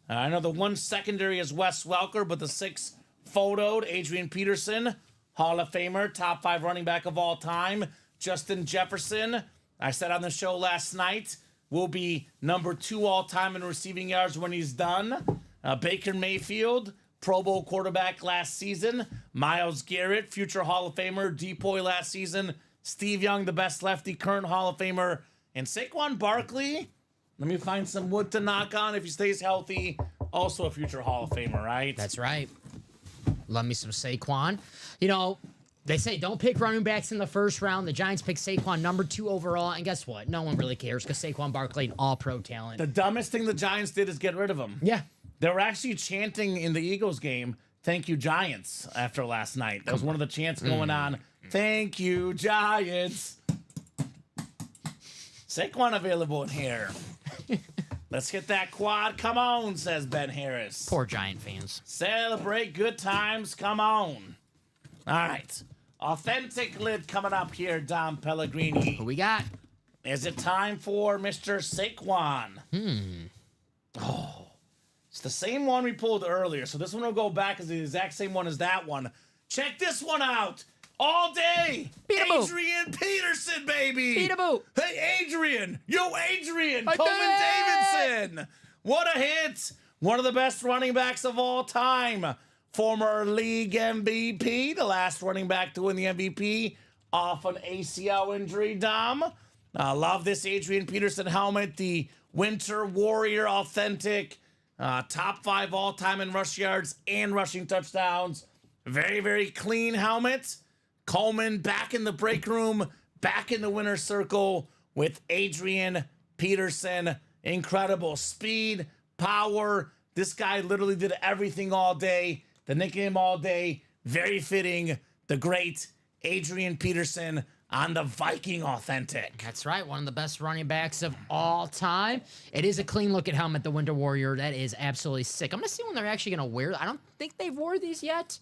[SPEAKER 2] I know the one secondary is Wes Welker, but the 6 photoed, Adrian Peterson, Hall of Famer, top 5 running back of all time. Justin Jefferson, I said on the show last night, will be number 2 all time in receiving yards when he's done. Baker Mayfield, Pro Bowl quarterback last season. Myles Garrett, future Hall of Famer, DPOY last season. Steve Young, the best lefty, current Hall of Famer. And Saquon Barkley, let me find some wood to knock on if he stays healthy. Also a future Hall of Famer, right?
[SPEAKER 3] That's right. Love me some Saquon. You know, they say don't pick running backs in the first round. The Giants picked Saquon number 2 overall. And guess what? No one really cares because Saquon Barkley, an all-pro talent.
[SPEAKER 2] The dumbest thing the Giants did is get rid of him.
[SPEAKER 3] Yeah.
[SPEAKER 2] They were actually chanting in the Eagles game, "Thank you, Giants," after last night. That was one of the chants going on. Thank you, Giants. Saquon available in here. Let's hit that quad. Come on, says Ben Harris.
[SPEAKER 3] Poor Giant fans.
[SPEAKER 2] Celebrate good times. Come on. All right. Authentic lid coming up here, Dom Pellegrini.
[SPEAKER 3] Who we got?
[SPEAKER 2] Is it time for Mr. Saquon? Oh, it's the same one we pulled earlier. So this one will go back as the exact same one as that one. Check this one out. All day.
[SPEAKER 3] Peekaboo.
[SPEAKER 2] Adrian Peterson, baby.
[SPEAKER 3] Peekaboo.
[SPEAKER 2] Hey, Adrian. Yo, Adrian.
[SPEAKER 3] I
[SPEAKER 2] Coleman
[SPEAKER 3] did it.
[SPEAKER 2] Davidson. What a hit. One of the best running backs of all time. Former league MVP. The last running back to win the MVP off an ACL injury, Dom. I love this Adrian Peterson helmet. The Winter Warrior authentic. Top 5 all-time in rush yards and rushing touchdowns. Very, very clean helmet. Coleman back in the break room, back in the winner's circle with Adrian Peterson. Incredible speed, power. This guy literally did everything all day. The nickname all day. Very fitting. The great Adrian Peterson on the Viking Authentic.
[SPEAKER 3] That's right. One of the best running backs of all time. It is a clean-looking helmet, the Winter Warrior. That is absolutely sick. I'm going to see when they're actually going to wear. I don't think they've wore these yet.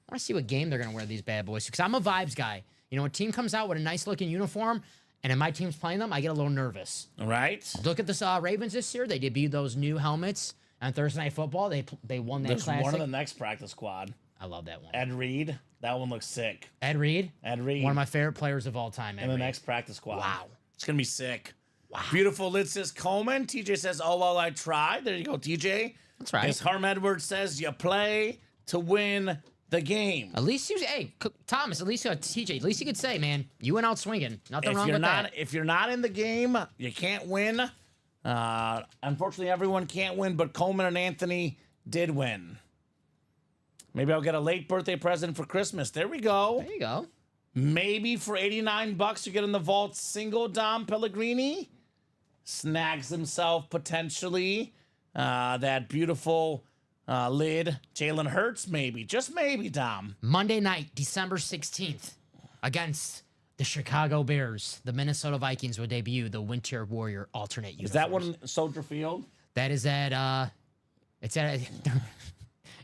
[SPEAKER 3] I want to see what game they're going to wear these bad boys. Because I'm a vibes guy. You know, a team comes out with a nice-looking uniform, and if my team's playing them, I get a little nervous.
[SPEAKER 2] Right?
[SPEAKER 3] Look at the Ravens this year. They debuted those new helmets on Thursday Night Football. They won that
[SPEAKER 2] There's
[SPEAKER 3] classic.
[SPEAKER 2] one in the next practice squad.
[SPEAKER 3] I love that one.
[SPEAKER 2] Ed Reed. That one looks sick.
[SPEAKER 3] Ed Reed.
[SPEAKER 2] Ed Reed.
[SPEAKER 3] One of my favorite players of all time.
[SPEAKER 2] in the next practice squad.
[SPEAKER 3] Wow.
[SPEAKER 2] It's going to be sick. Wow. Beautiful lid says Coleman. TJ says, oh, well, I tried. There you go, TJ.
[SPEAKER 3] That's right.
[SPEAKER 2] As Harm Edwards says, you play to win the game.
[SPEAKER 3] At least you, Thomas. At least TJ. At least you could say, man, you went out swinging. Nothing wrong with that.
[SPEAKER 2] If you're not in the game, you can't win. Unfortunately, everyone can't win, but Coleman and Anthony did win. Maybe I'll get a late birthday present for Christmas. There we go.
[SPEAKER 3] There you go.
[SPEAKER 2] Maybe for $89 you get in the vault single. Dom Pellegrini snags himself potentially that beautiful lid. Jalen Hurts, maybe. Just maybe, Dom.
[SPEAKER 3] Monday night, December 16th, against the Chicago Bears, the Minnesota Vikings will debut the Winter Warrior alternate uniforms.
[SPEAKER 2] Is that one Soldier Field?
[SPEAKER 3] That is at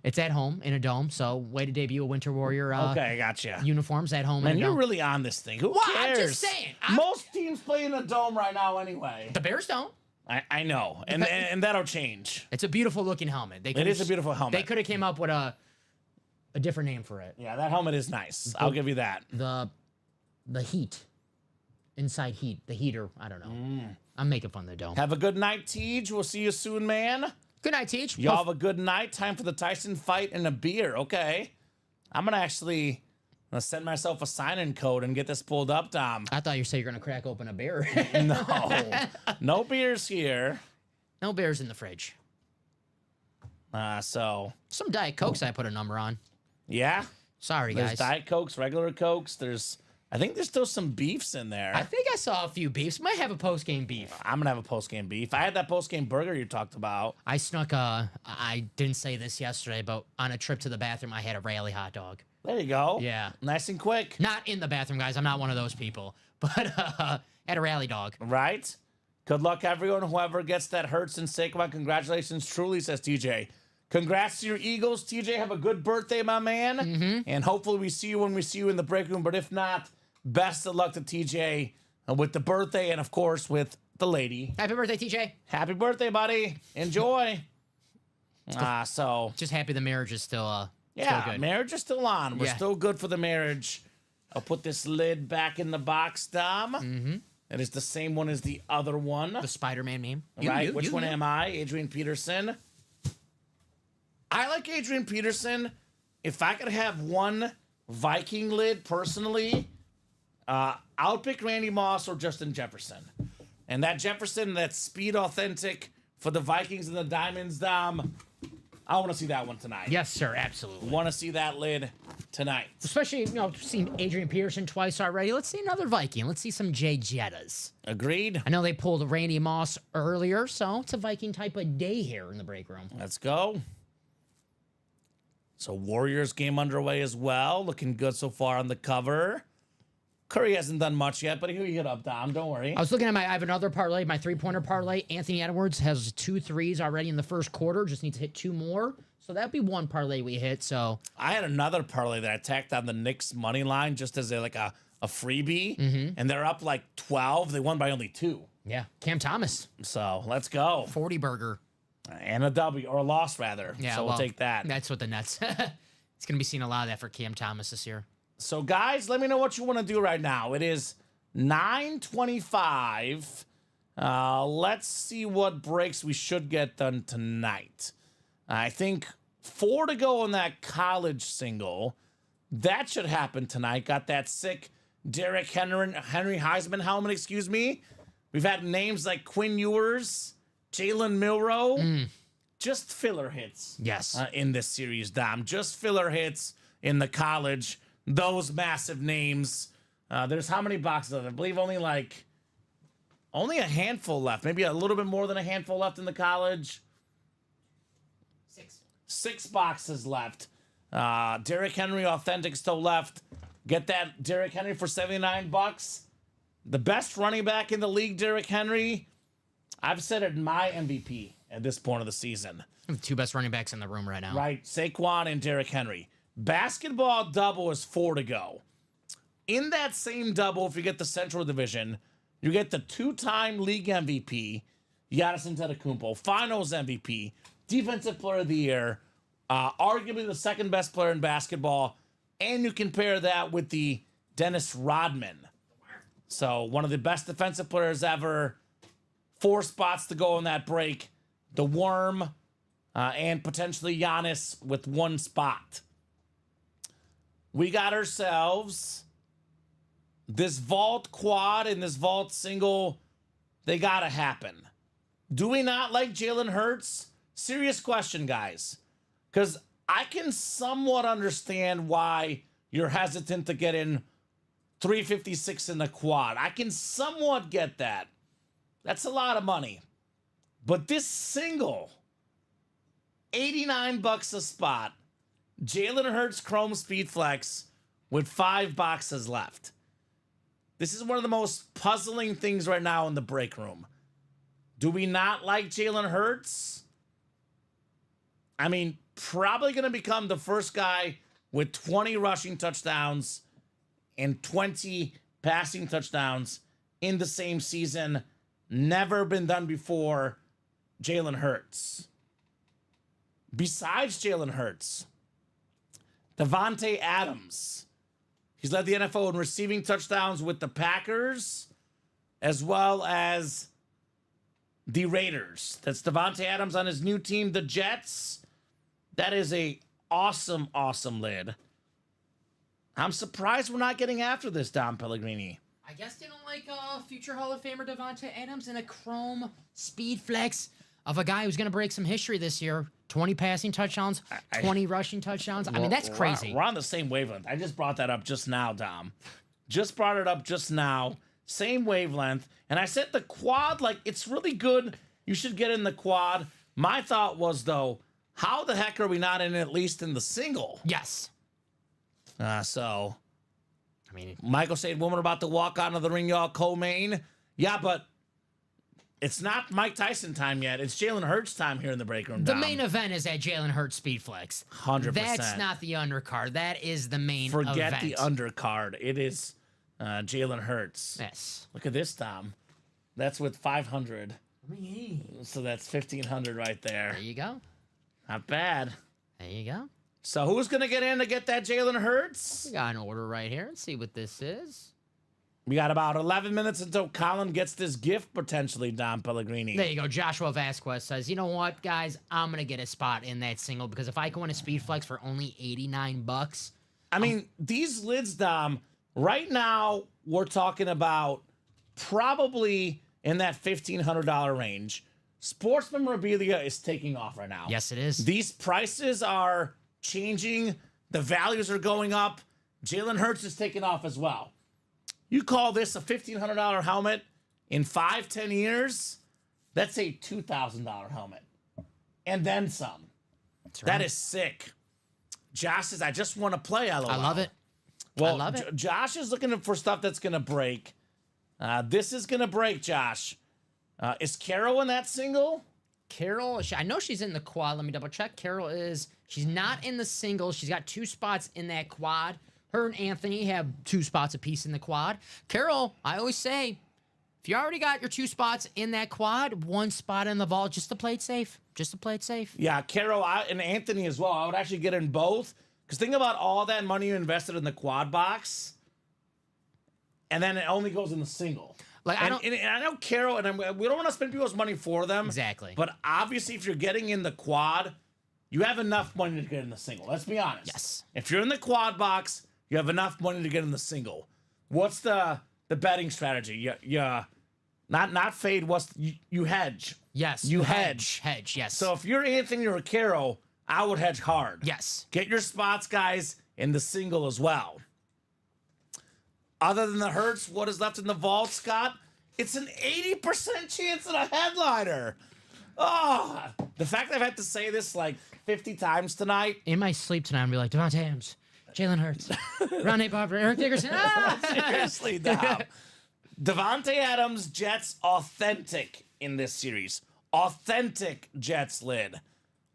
[SPEAKER 3] it's at home in a dome. So way to debut a Winter Warrior
[SPEAKER 2] Okay, gotcha.
[SPEAKER 3] uniforms at home.
[SPEAKER 2] Man,
[SPEAKER 3] in a
[SPEAKER 2] you're
[SPEAKER 3] dome.
[SPEAKER 2] really on this thing. Who
[SPEAKER 3] Well,
[SPEAKER 2] cares?
[SPEAKER 3] I'm just saying.
[SPEAKER 2] Most teams play in a dome right now anyway.
[SPEAKER 3] The Bears don't.
[SPEAKER 2] I know, and that'll change.
[SPEAKER 3] It's a beautiful looking helmet.
[SPEAKER 2] It is a beautiful helmet.
[SPEAKER 3] They could have came up with a different name for it.
[SPEAKER 2] Yeah, that helmet is nice. I'll give you that.
[SPEAKER 3] The heat. Inside heat. The heater. I don't know. I'm making fun of the dome.
[SPEAKER 2] Have a good night, Tej. We'll see you soon, man.
[SPEAKER 3] Good night, Teach.
[SPEAKER 2] Y'all have a good night. Time for the Tyson fight and a beer. Okay. I'm going to actually send myself a sign-in code and get this pulled up, Dom.
[SPEAKER 3] I thought you said you're going to crack open a beer.
[SPEAKER 2] No. No beers here.
[SPEAKER 3] No beers in the fridge.
[SPEAKER 2] So,
[SPEAKER 3] Some Diet Cokes I put a number on.
[SPEAKER 2] yeah.
[SPEAKER 3] Sorry,
[SPEAKER 2] There's
[SPEAKER 3] guys.
[SPEAKER 2] Diet Cokes, regular Cokes. I think there's still some beefs in there.
[SPEAKER 3] I think I saw a few beefs. Might have a post-game beef.
[SPEAKER 2] I'm going to have a post-game beef. I had that post-game burger you talked about.
[SPEAKER 3] I snuck I didn't say this yesterday, but on a trip to the bathroom, I had a rally hot dog.
[SPEAKER 2] There you go.
[SPEAKER 3] Yeah.
[SPEAKER 2] Nice and quick.
[SPEAKER 3] Not in the bathroom, guys. I'm not one of those people. But had a rally dog.
[SPEAKER 2] Right? Good luck, everyone. Whoever gets that Hurts and Saquon, congratulations. Truly, says TJ. Congrats to your Eagles. TJ, have a good birthday, my man.
[SPEAKER 3] Mm-hmm.
[SPEAKER 2] And hopefully we see you when we see you in the break room. But if not, best of luck to TJ with the birthday and, of course, with the lady.
[SPEAKER 3] Happy birthday, TJ.
[SPEAKER 2] Happy birthday, buddy. Enjoy. So
[SPEAKER 3] Just happy the marriage is still
[SPEAKER 2] yeah,
[SPEAKER 3] still good.
[SPEAKER 2] marriage is still on. We're
[SPEAKER 3] Yeah.
[SPEAKER 2] still good for the marriage. I'll put this lid back in the box, Dom.
[SPEAKER 3] Mm-hmm.
[SPEAKER 2] It is the same one as the other one.
[SPEAKER 3] The Spider-Man meme.
[SPEAKER 2] Right? Which one am I? Adrian Peterson. I like Adrian Peterson. If I could have one Viking lid personally, I'll pick Randy Moss or Justin Jefferson. And that Jefferson, that speed authentic for the Vikings and the Diamonds, Dom, I want to see that one tonight.
[SPEAKER 3] Yes, sir. Absolutely.
[SPEAKER 2] Want to see that lid tonight.
[SPEAKER 3] Especially, we've seen Adrian Peterson twice already. Let's see another Viking. Let's see some Jay Jettas.
[SPEAKER 2] Agreed.
[SPEAKER 3] I know they pulled Randy Moss earlier, so it's a Viking type of day here in the break room.
[SPEAKER 2] Let's go. So Warriors game underway as well. Looking good so far on the cover. Curry hasn't done much yet, but he'll get up, Dom. Don't worry.
[SPEAKER 3] I was looking at I have another parlay, my three-pointer parlay. Anthony Edwards has 2 threes already in the first quarter. Just needs to hit 2 more. So that'd be one parlay we hit. So
[SPEAKER 2] I had another parlay that I tacked on the Knicks money line just as a freebie, and they're up like 12. They won by only 2.
[SPEAKER 3] yeah, Cam Thomas,
[SPEAKER 2] So let's go.
[SPEAKER 3] 40 burger.
[SPEAKER 2] And a W, or a loss rather.
[SPEAKER 3] Yeah,
[SPEAKER 2] so we'll take that.
[SPEAKER 3] That's what the Nets. It's gonna be seeing a lot of that for Cam Thomas this year.
[SPEAKER 2] So guys, let me know what you want to do right now. It is 9:25. Let's see what breaks we should get done tonight. I think 4 to go on that college single. That should happen tonight. Got that sick Derrick Henry Heisman helmet, excuse me. We've had names like Quinn Ewers, Jalen Milroe. Just filler hits.
[SPEAKER 3] Yes.
[SPEAKER 2] In this series, Dom. Just filler hits in the college. Those massive names. There's how many boxes left? I believe only a handful left. Maybe a little bit more than a handful left in the college.
[SPEAKER 3] 6.
[SPEAKER 2] 6 boxes left. Derrick Henry authentic still left. Get that Derrick Henry for $79. The best running back in the league, Derrick Henry. I've said it, my MVP at this point of the season.
[SPEAKER 3] The 2 best running backs in the room right now.
[SPEAKER 2] Right, Saquon and Derrick Henry. Basketball double is 4 to go. In that same double, if you get the Central Division, you get the 2-time league MVP, Giannis Antetokounmpo, Finals MVP, Defensive Player of the Year, arguably the second best player in basketball, and you can pair that with the Dennis Rodman. So one of the best defensive players ever. 4 spots to go in that break. The Worm, and potentially Giannis with 1 spot. We got ourselves this vault quad and this vault single. They got to happen. Do we not like Jalen Hurts? Serious question, guys. Because I can somewhat understand why you're hesitant to get in 356 in the quad. I can somewhat get that. That's a lot of money. But this single, $89 a spot, Jalen Hurts Chrome Speed Flex with 5 boxes left. This is one of the most puzzling things right now in the break room. Do we not like Jalen Hurts? I mean, probably going to become the first guy with 20 rushing touchdowns and 20 passing touchdowns in the same season. Never been done before. Jalen Hurts. Besides Jalen Hurts, Davante Adams. He's led the NFL in receiving touchdowns with the Packers as well as the Raiders. That's Davante Adams on his new team, the Jets. That is a awesome, awesome lid. I'm surprised we're not getting after this, Dom Pellegrini.
[SPEAKER 3] I guess they don't like future Hall of Famer Davante Adams and a Chrome Speed Flex of a guy who's going to break some history this year. 20 passing touchdowns, 20 rushing touchdowns. I mean, that's crazy.
[SPEAKER 2] We're on the same wavelength. I just brought that up just now, Dom. Just brought it up just now. Same wavelength. And I said the quad, like, it's really good. You should get in the quad. My thought was, though, how the heck are we not in at least in the single?
[SPEAKER 3] Yes.
[SPEAKER 2] So,
[SPEAKER 3] I mean,
[SPEAKER 2] Michael said, woman about to walk out of the ring, y'all, co-main. Yeah, but it's not Mike Tyson time yet. It's Jalen Hurts time here in the break room,
[SPEAKER 3] the
[SPEAKER 2] Dom.
[SPEAKER 3] main event is at Jalen Hurts Speed Flex.
[SPEAKER 2] 100%.
[SPEAKER 3] That's not the undercard. That is the main event.
[SPEAKER 2] Forget the undercard. It is Jalen Hurts.
[SPEAKER 3] Yes.
[SPEAKER 2] Look at this, Tom. That's with 500. So that's 1,500 right there.
[SPEAKER 3] There you go.
[SPEAKER 2] Not bad.
[SPEAKER 3] There you go.
[SPEAKER 2] So who's going to get in to get that Jalen Hurts?
[SPEAKER 3] We got an order right here. Let's see what this is.
[SPEAKER 2] We got about 11 minutes until Colin gets this gift, potentially, Dom Pellegrini.
[SPEAKER 3] There you go. Joshua Vasquez says, you know what, guys? I'm going to get a spot in that single because if I go in a Speed Flex for only $89...
[SPEAKER 2] I mean, these lids, Dom, right now, we're talking about probably in that $1,500 range. Sports memorabilia is taking off right now.
[SPEAKER 3] Yes, it is.
[SPEAKER 2] These prices are changing The values are going up. Jalen Hurts is taking off as well. You call this a $1,500 helmet in 5-10 years? That's a $2,000 helmet. And then some.
[SPEAKER 3] That's right.
[SPEAKER 2] That is sick. Josh says, I just want to play. LOL.
[SPEAKER 3] I love it.
[SPEAKER 2] Well,
[SPEAKER 3] I love it.
[SPEAKER 2] Josh is looking for stuff that's going to break. This is going to break, Josh. Is Carol in that single?
[SPEAKER 3] Carol, I know she's in the quad. Let me double check. Carol is, she's not in the single. She's got 2 spots in that quad. Her and Anthony have 2 spots apiece in the quad. Carol, I always say, if you already got your 2 spots in that quad, 1 spot in the vault, just to play it safe. Just to play it safe.
[SPEAKER 2] Yeah, Carol and Anthony as well. I would actually get in both. Because think about all that money you invested in the quad box, and then it only goes in the single.
[SPEAKER 3] Like
[SPEAKER 2] And I know Carol, and we don't want to spend people's money for them.
[SPEAKER 3] Exactly.
[SPEAKER 2] But obviously, if you're getting in the quad, you have enough money to get in the single. Let's be honest.
[SPEAKER 3] Yes.
[SPEAKER 2] If you're in the quad box, you have enough money to get in the single. What's the betting strategy? Not fade. You hedge?
[SPEAKER 3] Yes.
[SPEAKER 2] You hedge.
[SPEAKER 3] Hedge, yes.
[SPEAKER 2] So if you're Anthony or Carol, I would hedge hard.
[SPEAKER 3] yes.
[SPEAKER 2] Get your spots, guys, in the single as well. Other than the Hurts, what is left in the vault, Scott? It's an 80% chance at a headliner. Oh, the fact that I've had to say this like 50 times tonight.
[SPEAKER 3] In my sleep tonight, I'm going to be like, Devontae Adams, Jalen Hurts, Rondé Barber, Eric Dickerson. Ah!
[SPEAKER 2] Seriously, Dom. Devontae Adams, Jets, authentic in this series. Authentic Jets lid.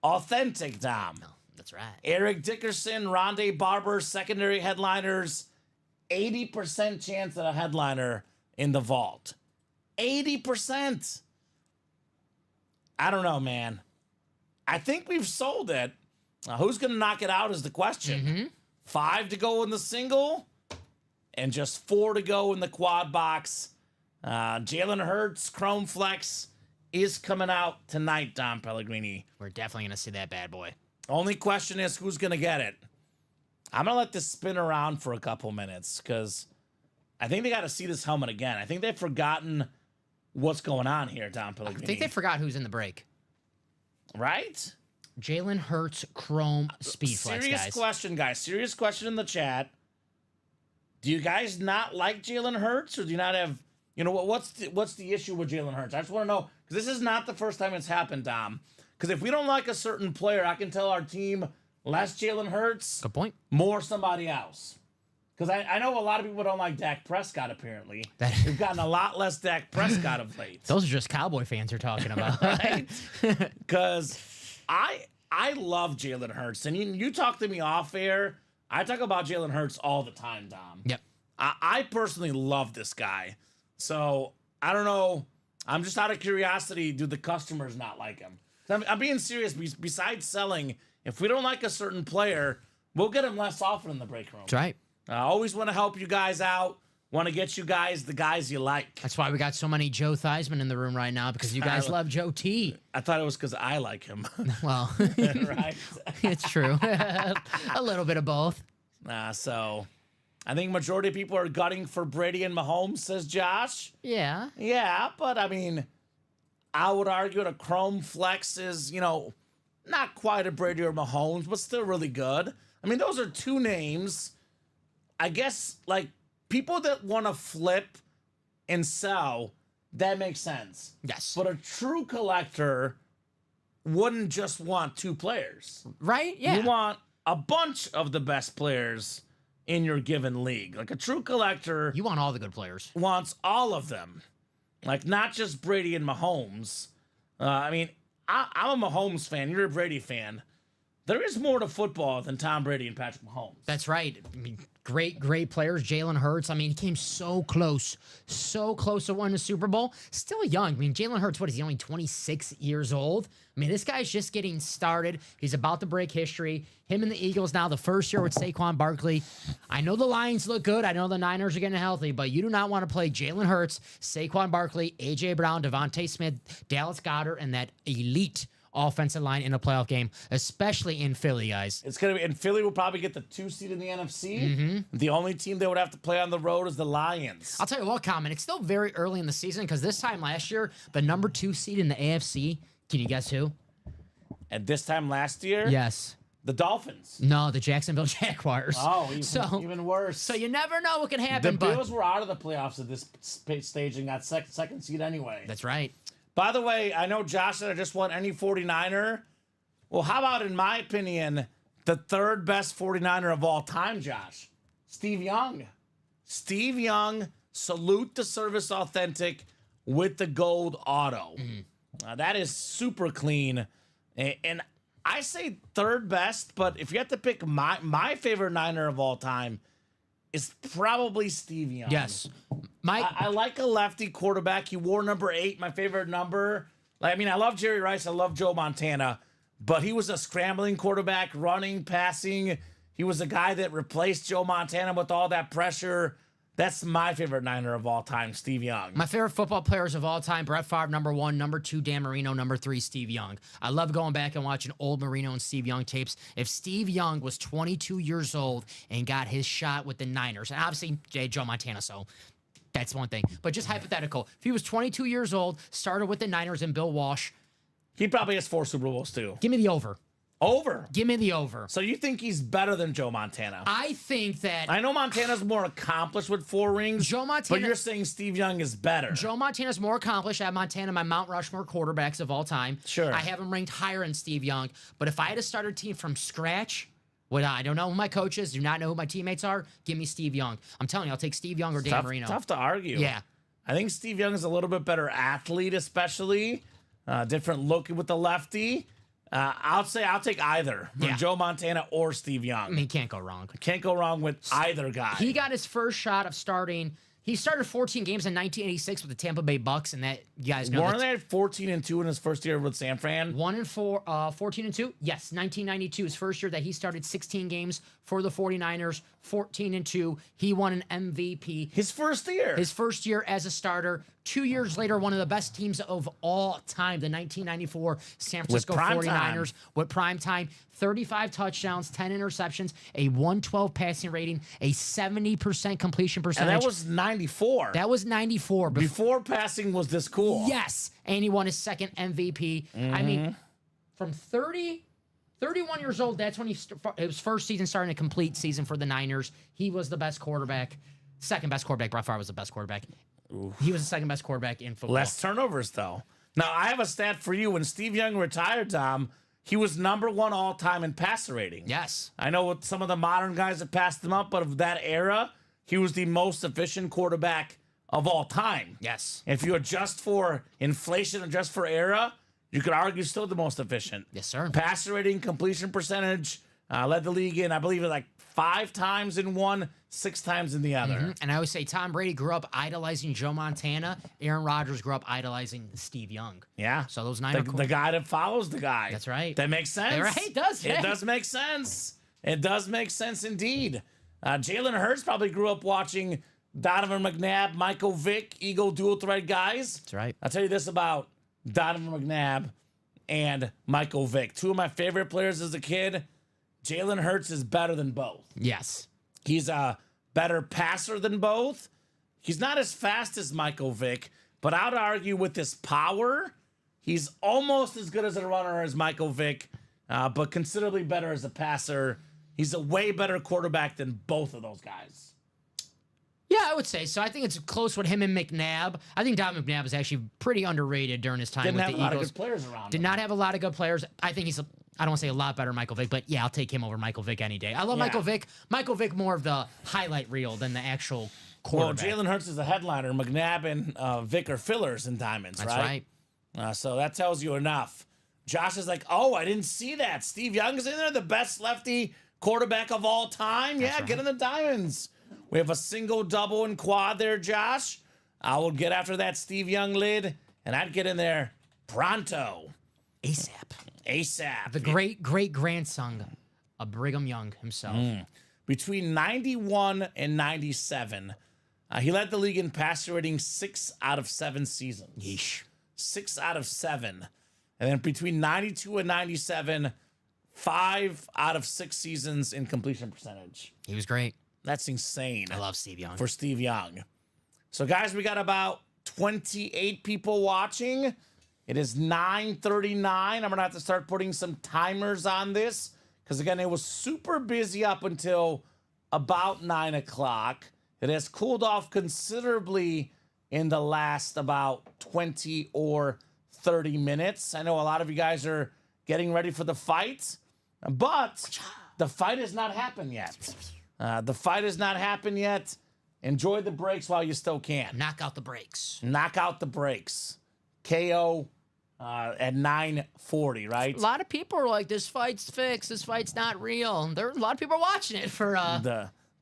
[SPEAKER 2] Authentic, Dom.
[SPEAKER 3] That's right.
[SPEAKER 2] Eric Dickerson, Rondé Barber, secondary headliners. 80% chance at a headliner in the vault. 80%. I don't know, man. I think we've sold it. Who's going to knock it out is the question. 5 to go in the single and just 4 to go in the quad box. Jalen Hurts, Chrome Flex is coming out tonight, Dom Pellegrini.
[SPEAKER 3] We're definitely going to see that bad boy.
[SPEAKER 2] Only question is who's going to get it. I'm going to let this spin around for a couple minutes because I think they got to see this helmet again. I think they've forgotten what's going on here, Dom Pellegrini.
[SPEAKER 3] I think they forgot who's in the break.
[SPEAKER 2] Right?
[SPEAKER 3] Jalen Hurts, Chrome, Speed Flex,
[SPEAKER 2] Serious
[SPEAKER 3] guys.
[SPEAKER 2] question, guys. Serious question in the chat. Do you guys not like Jalen Hurts, or do you not have, what's the issue with Jalen Hurts? I just want to know, because this is not the first time it's happened, Dom. Because if we don't like a certain player, I can tell our team less Jalen Hurts,
[SPEAKER 3] Good point.
[SPEAKER 2] more somebody else. Because I know a lot of people don't like Dak Prescott, apparently. We've gotten a lot less Dak Prescott of late.
[SPEAKER 3] Those are just Cowboy fans you're talking about.
[SPEAKER 2] Right? Because I love Jalen Hurts. And you talk to me off air. I talk about Jalen Hurts all the time, Dom.
[SPEAKER 3] Yep.
[SPEAKER 2] I personally love this guy. So, I don't know. I'm just out of curiosity, do the customers not like him? I'm being serious. Besides selling, if we don't like a certain player, we'll get him less often in the break room.
[SPEAKER 3] That's right.
[SPEAKER 2] I always want to help you guys out. Want to get you guys the guys you like.
[SPEAKER 3] That's why we got so many Joe Theismann in the room right now, because you guys love Joe T.
[SPEAKER 2] I thought it was because I like him.
[SPEAKER 3] Well,
[SPEAKER 2] Right?
[SPEAKER 3] it's true. A little bit of both.
[SPEAKER 2] So I think majority of people are gutting for Brady and Mahomes, says Josh.
[SPEAKER 3] Yeah.
[SPEAKER 2] Yeah, but I mean, I would argue that a Chrome Flex is, not quite a Brady or Mahomes, but still really good. I mean, those are 2 names. I guess, like, people that want to flip and sell, that makes sense.
[SPEAKER 3] Yes.
[SPEAKER 2] But a true collector wouldn't just want 2 players.
[SPEAKER 3] Right? Yeah.
[SPEAKER 2] You want a bunch of the best players in your given league. Like, a true collector
[SPEAKER 3] You want all the good players.
[SPEAKER 2] wants all of them. Like, not just Brady and Mahomes. I mean, I'm a Mahomes fan. You're a Brady fan. There is more to football than Tom Brady and Patrick Mahomes.
[SPEAKER 3] That's right. I mean, great players. Jalen Hurts. I mean, he came so close to winning the Super Bowl. Still young. I mean, Jalen Hurts, what is he, only 26 years old? I mean, this guy's just getting started. He's about to break history. Him and the Eagles now, the first year with Saquon Barkley. I know the Lions look good. I know the Niners are getting healthy, but you do not want to play Jalen Hurts, Saquon Barkley, A.J. Brown, Devontae Smith, Dallas Goedert, and that elite offensive line in a playoff game, especially in Philly, guys.
[SPEAKER 2] It's going to be, and Philly will probably get the 2 seed in the NFC. The only team they would have to play on the road is the Lions.
[SPEAKER 3] I'll tell you what, Kamen, it's still very early in the season because this time last year, the number 2 seed in the AFC, can you guess who?
[SPEAKER 2] And this time last year,
[SPEAKER 3] Yes.
[SPEAKER 2] The Dolphins.
[SPEAKER 3] No, the Jacksonville Jaguars.
[SPEAKER 2] Oh, even worse.
[SPEAKER 3] So you never know what can
[SPEAKER 2] The
[SPEAKER 3] happen.
[SPEAKER 2] Bills were out of the playoffs at this stage and got second seed anyway.
[SPEAKER 3] That's right.
[SPEAKER 2] By the way, I know Josh said I just want any 49er. Well, how about, in my opinion, the third best 49er of all time, Josh? Steve Young. Steve Young, salute to Service Authentic with the gold auto. That is super clean. And I say third best, but if you have to pick my favorite Niner of all time, it's probably Steve Young.
[SPEAKER 3] Yes.
[SPEAKER 2] I like a lefty quarterback. He wore number 8, my favorite number. I love Jerry Rice. I love Joe Montana. But he was a scrambling quarterback, running, passing. He was a guy that replaced Joe Montana with all that pressure. That's my favorite Niner of all time, Steve Young.
[SPEAKER 3] My favorite football players of all time, Brett Favre, number 1, number 2, Dan Marino, number 3, Steve Young. I love going back and watching old Marino and Steve Young tapes. If Steve Young was 22 years old and got his shot with the Niners, and obviously Joe Montana, so that's one thing. But just hypothetical, if he was 22 years old, started with the Niners and Bill Walsh,
[SPEAKER 2] he probably has 4 Super Bowls too.
[SPEAKER 3] give me the over.
[SPEAKER 2] Over?
[SPEAKER 3] Give me the over.
[SPEAKER 2] So you think he's better than Joe Montana?
[SPEAKER 3] I think that
[SPEAKER 2] I know Montana's more accomplished with 4 rings.
[SPEAKER 3] Joe Montana,
[SPEAKER 2] but you're saying Steve Young is better.
[SPEAKER 3] Joe Montana's more accomplished. I have Montana, my Mount Rushmore quarterbacks of all time.
[SPEAKER 2] Sure.
[SPEAKER 3] I have him ranked higher than Steve Young. But if I had to start a team from scratch, I don't know who my coach is, do not know who my teammates are, give me Steve Young. I'm telling you, I'll take Steve Young or Dan Marino.
[SPEAKER 2] Tough to argue.
[SPEAKER 3] Yeah.
[SPEAKER 2] I think Steve Young is a little bit better athlete, especially. Different look with the lefty. I'll take either.
[SPEAKER 3] Yeah.
[SPEAKER 2] Joe Montana or Steve Young.
[SPEAKER 3] I mean, can't go wrong.
[SPEAKER 2] Can't go wrong with either guy.
[SPEAKER 3] He got his first shot of starting. He started 14 games in 1986 with the Tampa Bay Bucks, and that, you guys know.
[SPEAKER 2] Weren't they 14-2 in his first year with San Fran?
[SPEAKER 3] 1-4, 14-2. Yes, 1992, his first year that he started 16 games for the 49ers, 14-2. He won an MVP.
[SPEAKER 2] His first year.
[SPEAKER 3] His first year as a starter. 2 years later, one of the best teams of all time, the 1994 San Francisco 49ers with prime time. 35 touchdowns, 10 interceptions, a 112 passing rating, a 70% completion percentage.
[SPEAKER 2] And that was 94.
[SPEAKER 3] That was 94.
[SPEAKER 2] Before passing was this cool.
[SPEAKER 3] Yes. And he won his second MVP. I mean, from 31 years old, that's when his first season starting a complete season for the Niners. He was the best quarterback. Second best quarterback. Brett Favre was the best quarterback. Oof. He was the second best quarterback in football.
[SPEAKER 2] Less turnovers, though. Now, I have a stat for you. When Steve Young retired, Tom, he was number 1 all-time in passer rating.
[SPEAKER 3] Yes.
[SPEAKER 2] I know with some of the modern guys that passed him up, but of that era, he was the most efficient quarterback of all time.
[SPEAKER 3] Yes.
[SPEAKER 2] If you adjust for inflation, adjust for era, you could argue still the most efficient.
[SPEAKER 3] Yes, sir.
[SPEAKER 2] Passer rating, completion percentage, led the league in, I believe, like 5 times in one, 6 times in the other.
[SPEAKER 3] And I always say Tom Brady grew up idolizing Joe Montana. Aaron Rodgers grew up idolizing Steve Young.
[SPEAKER 2] Yeah.
[SPEAKER 3] So those Niners.
[SPEAKER 2] The guy that follows the guy.
[SPEAKER 3] That's right.
[SPEAKER 2] That makes sense.
[SPEAKER 3] Right, it does.
[SPEAKER 2] It does make sense. It does make sense indeed. Jalen Hurts probably grew up watching Donovan McNabb, Michael Vick, Eagle dual threat guys.
[SPEAKER 3] That's right.
[SPEAKER 2] I'll tell you this about Donovan McNabb and Michael Vick. 2 of my favorite players as a kid. Jalen Hurts is better than both.
[SPEAKER 3] Yes.
[SPEAKER 2] He's a better passer than both. He's not as fast as Michael Vick, but I would argue with his power, he's almost as good as a runner as Michael Vick, but considerably better as a passer. He's a way better quarterback than both of those guys.
[SPEAKER 3] Yeah, I would say so. I think it's close with him and McNabb. I think Don McNabb was actually pretty underrated during his time with the Eagles.
[SPEAKER 2] Didn't have a lot of good players around him.
[SPEAKER 3] Did not have a lot of good players. I think he's I don't want to say a lot better than Michael Vick, but yeah, I'll take him over Michael Vick any day. I love Michael Vick. Michael Vick more of the highlight reel than the actual quarterback.
[SPEAKER 2] Well, Jalen Hurts is the headliner. McNabb and Vick are fillers in diamonds,
[SPEAKER 3] That's
[SPEAKER 2] right? So that tells you enough. Josh is like, oh, I didn't see that. Steve Young is in there, the best lefty quarterback of all time.
[SPEAKER 3] That's right.
[SPEAKER 2] Get in the diamonds. We have a single, double, and quad there, Josh. I will get after that Steve Young lid, and I'd get in there pronto. ASAP.
[SPEAKER 3] The great-great-grandson of Brigham Young himself.
[SPEAKER 2] Between 91 and 97, he led the league in passer rating 6 out of 7 seasons.
[SPEAKER 3] Yeesh.
[SPEAKER 2] 6 out of 7. And then between 92 and 97, 5 out of 6 seasons in completion percentage.
[SPEAKER 3] He was great.
[SPEAKER 2] That's insane.
[SPEAKER 3] I love Steve Young.
[SPEAKER 2] For Steve Young. So, guys, we got about 28 people watching. It is 9:39. I'm going to have to start putting some timers on this because, again, it was super busy up until about 9 o'clock. It has cooled off considerably in the last about 20 or 30 minutes. I know a lot of you guys are getting ready for the fight, but the fight has not happened yet. The fight has not happened yet. Enjoy the breaks while you still can.
[SPEAKER 3] Knock out the brakes.
[SPEAKER 2] Knock out the breaks. KO at 9:40, right?
[SPEAKER 3] A lot of people are like, this fight's fixed. This fight's not real. There are a lot of people watching it for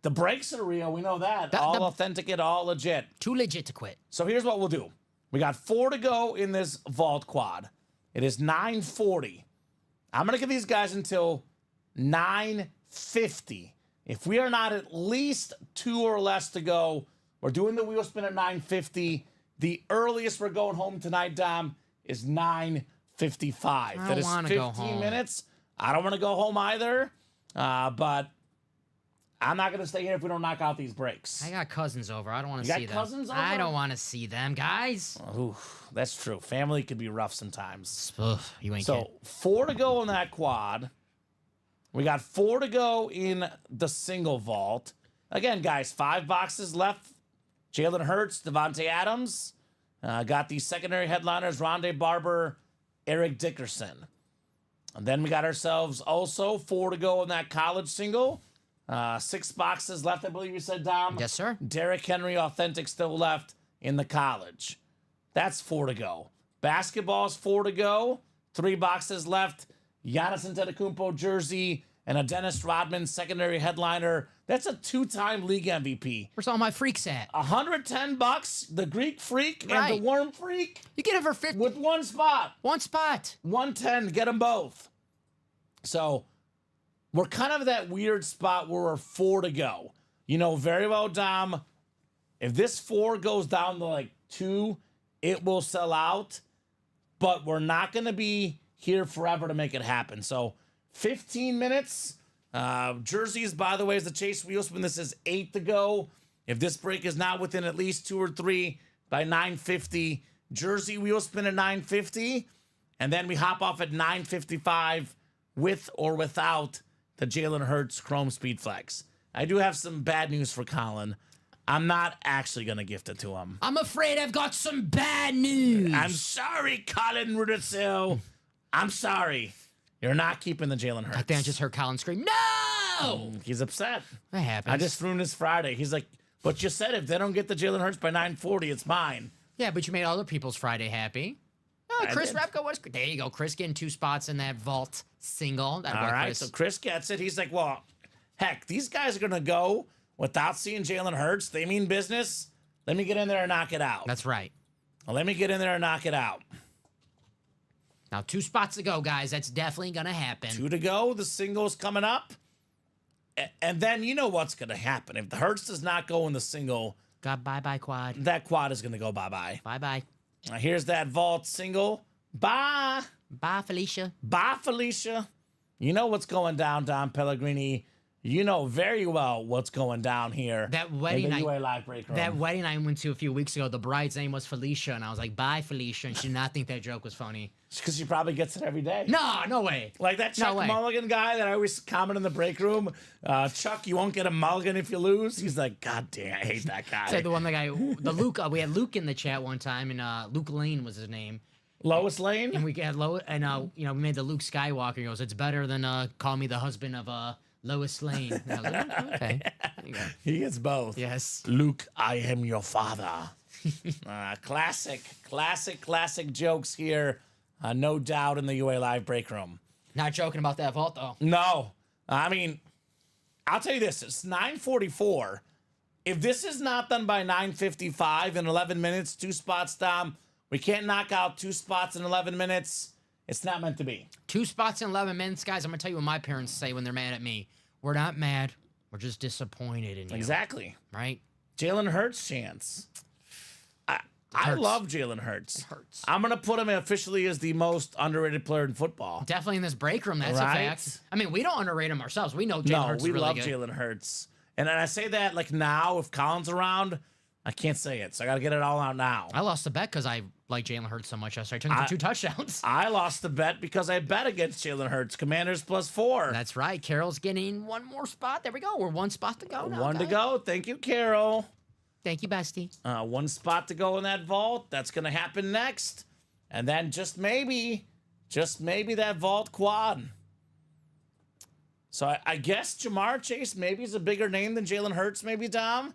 [SPEAKER 2] The breaks are real. We know that. All authentic and all legit.
[SPEAKER 3] too legit to quit.
[SPEAKER 2] So here's what we'll do. We got 4 to go in this vault quad. It is 9:40. I'm going to give these guys until 9:50. If we are not at least 2 or less to go, we're doing the wheel spin at 9:50. The earliest we're going home tonight, Dom, is 9:55.
[SPEAKER 3] I
[SPEAKER 2] That is
[SPEAKER 3] wanna
[SPEAKER 2] 15
[SPEAKER 3] go home.
[SPEAKER 2] minutes. I don't want to go home either, but I'm not going to stay here if we don't knock out these breaks.
[SPEAKER 3] I got cousins over. I don't want to
[SPEAKER 2] You
[SPEAKER 3] see
[SPEAKER 2] got
[SPEAKER 3] them.
[SPEAKER 2] cousins over?
[SPEAKER 3] I don't want to see them, guys.
[SPEAKER 2] Ooh, that's true. Family could be rough sometimes.
[SPEAKER 3] Ugh, you ain't
[SPEAKER 2] So
[SPEAKER 3] kidding.
[SPEAKER 2] 4 to go in that quad. We got 4 to go in the single vault. Again, guys, 5 boxes left. Jalen Hurts, Devontae Adams. Got the secondary headliners, Rondé Barber, Eric Dickerson. And then we got ourselves also 4 to go in that college single. 6 boxes left, I believe you said, Dom.
[SPEAKER 3] Yes, sir.
[SPEAKER 2] Derrick Henry Authentic still left in the college. That's 4 to go. Basketball's 4 to go. 3 boxes left. Giannis Antetokounmpo jersey and a Dennis Rodman secondary headliner. That's a 2-time league MVP.
[SPEAKER 3] Where's all my freaks at?
[SPEAKER 2] $110, the Greek Freak and
[SPEAKER 3] Right.
[SPEAKER 2] the Worm Freak
[SPEAKER 3] You get it for 50.
[SPEAKER 2] with one spot.
[SPEAKER 3] One spot.
[SPEAKER 2] 110, get them both. So we're kind of that weird spot where we're 4 to go. You know very well, Dom, if this 4 goes down to like 2, it will sell out. But we're not going to be here forever to make it happen. So 15 minutes. Jerseys, by the way, is the Chase Wheel Spin. This is 8 to go. If this break is not within at least 2 or 3 by 9:50, Jersey Wheel Spin at 9:50. And then we hop off at 9:55 with or without the Jalen Hurts Chrome Speed Flex. I do have some bad news for Colin. I'm not actually going to gift it to him.
[SPEAKER 3] I'm afraid I've got some bad news.
[SPEAKER 2] I'm sorry, Colin Rudisil. I'm sorry. You're not keeping the Jalen Hurts.
[SPEAKER 3] I think I just heard Colin scream, no!
[SPEAKER 2] He's upset.
[SPEAKER 3] That happens.
[SPEAKER 2] I just ruined his Friday. He's like, but you said if they don't get the Jalen Hurts by 9:40, it's mine.
[SPEAKER 3] Yeah, but you made other people's Friday happy. Oh, Chris
[SPEAKER 2] did.
[SPEAKER 3] Repko was. There you go. Chris getting 2 spots in that vault single. That
[SPEAKER 2] All right,
[SPEAKER 3] Chris.
[SPEAKER 2] so Chris gets it. He's like, well, heck, these guys are going to go without seeing Jalen Hurts. They mean business. Let me get in there and knock it out.
[SPEAKER 3] That's right.
[SPEAKER 2] Well, let me get in there and knock it out.
[SPEAKER 3] Now 2 spots to go, guys. That's definitely going to happen.
[SPEAKER 2] 2 to go. The single's coming up. And then you know what's going to happen. If the Hurts does not go in the single,
[SPEAKER 3] God, bye-bye, quad.
[SPEAKER 2] that quad is going to go bye-bye.
[SPEAKER 3] Bye-bye.
[SPEAKER 2] Now, here's that vault single. Bye.
[SPEAKER 3] Bye, Felicia.
[SPEAKER 2] Bye, Felicia. You know what's going down, Don Pellegrini. You know very well what's going down here.
[SPEAKER 3] That wedding
[SPEAKER 2] in the
[SPEAKER 3] night-
[SPEAKER 2] UA Live Break Room.
[SPEAKER 3] That wedding I went to a few weeks ago, the bride's name was Felicia, and I was like, bye, Felicia, and she did not think that joke was funny.
[SPEAKER 2] Because she probably gets it every day.
[SPEAKER 3] No way.
[SPEAKER 2] Like that Chuck
[SPEAKER 3] No way.
[SPEAKER 2] Mulligan guy that I always comment in the break room. Chuck, you won't get a mulligan if you lose. He's like, God damn, I hate that guy.
[SPEAKER 3] Said the one guy, the Luke. We had Luke in the chat one time, and Luke Lane was his name.
[SPEAKER 2] Lois Lane?
[SPEAKER 3] And we had we made the Luke Skywalker. He goes, it's better than call me the husband of Lois Lane. And I was like, "Oh, okay. There you go."
[SPEAKER 2] He gets both.
[SPEAKER 3] Yes.
[SPEAKER 2] Luke, I am your father. Classic jokes here. No doubt in the UA Live Break Room.
[SPEAKER 3] Not joking about that vault though.
[SPEAKER 2] No. I mean, I'll tell you this. It's 9:44. If this is not done by 9:55 in 11 minutes, 2 spots, Dom, we can't knock out 2 spots in 11 minutes. It's not meant to be.
[SPEAKER 3] 2 spots in 11 minutes, guys. I'm gonna tell you what my parents say when they're mad at me. We're not mad. We're just disappointed in you.
[SPEAKER 2] Exactly.
[SPEAKER 3] Right?
[SPEAKER 2] Jalen Hurts chance. I
[SPEAKER 3] hurts.
[SPEAKER 2] love Jalen Hurts.
[SPEAKER 3] It hurts.
[SPEAKER 2] I'm going to put him officially as the most underrated player in football.
[SPEAKER 3] Definitely in this break room. That's
[SPEAKER 2] Right?
[SPEAKER 3] a fact. I mean, we don't underrate him ourselves. We know Jalen
[SPEAKER 2] No,
[SPEAKER 3] Hurts
[SPEAKER 2] we
[SPEAKER 3] is really
[SPEAKER 2] love
[SPEAKER 3] good.
[SPEAKER 2] Jalen Hurts. And I say that like now, if Colin's around, I can't say it, so I got to get it all out now.
[SPEAKER 3] I lost the bet because I like Jalen Hurts so much yesterday. I took him for 2 touchdowns.
[SPEAKER 2] I lost the bet because I bet against Jalen Hurts. Commanders +4.
[SPEAKER 3] That's right. Carol's getting one more spot. There we go. We're 1 spot to go now.
[SPEAKER 2] One to go. Thank you, Carol.
[SPEAKER 3] Thank you, bestie.
[SPEAKER 2] 1 spot to go in that vault. That's going to happen next. And then just maybe that vault quad. So I guess Jamar Chase maybe is a bigger name than Jalen Hurts, maybe, Dom.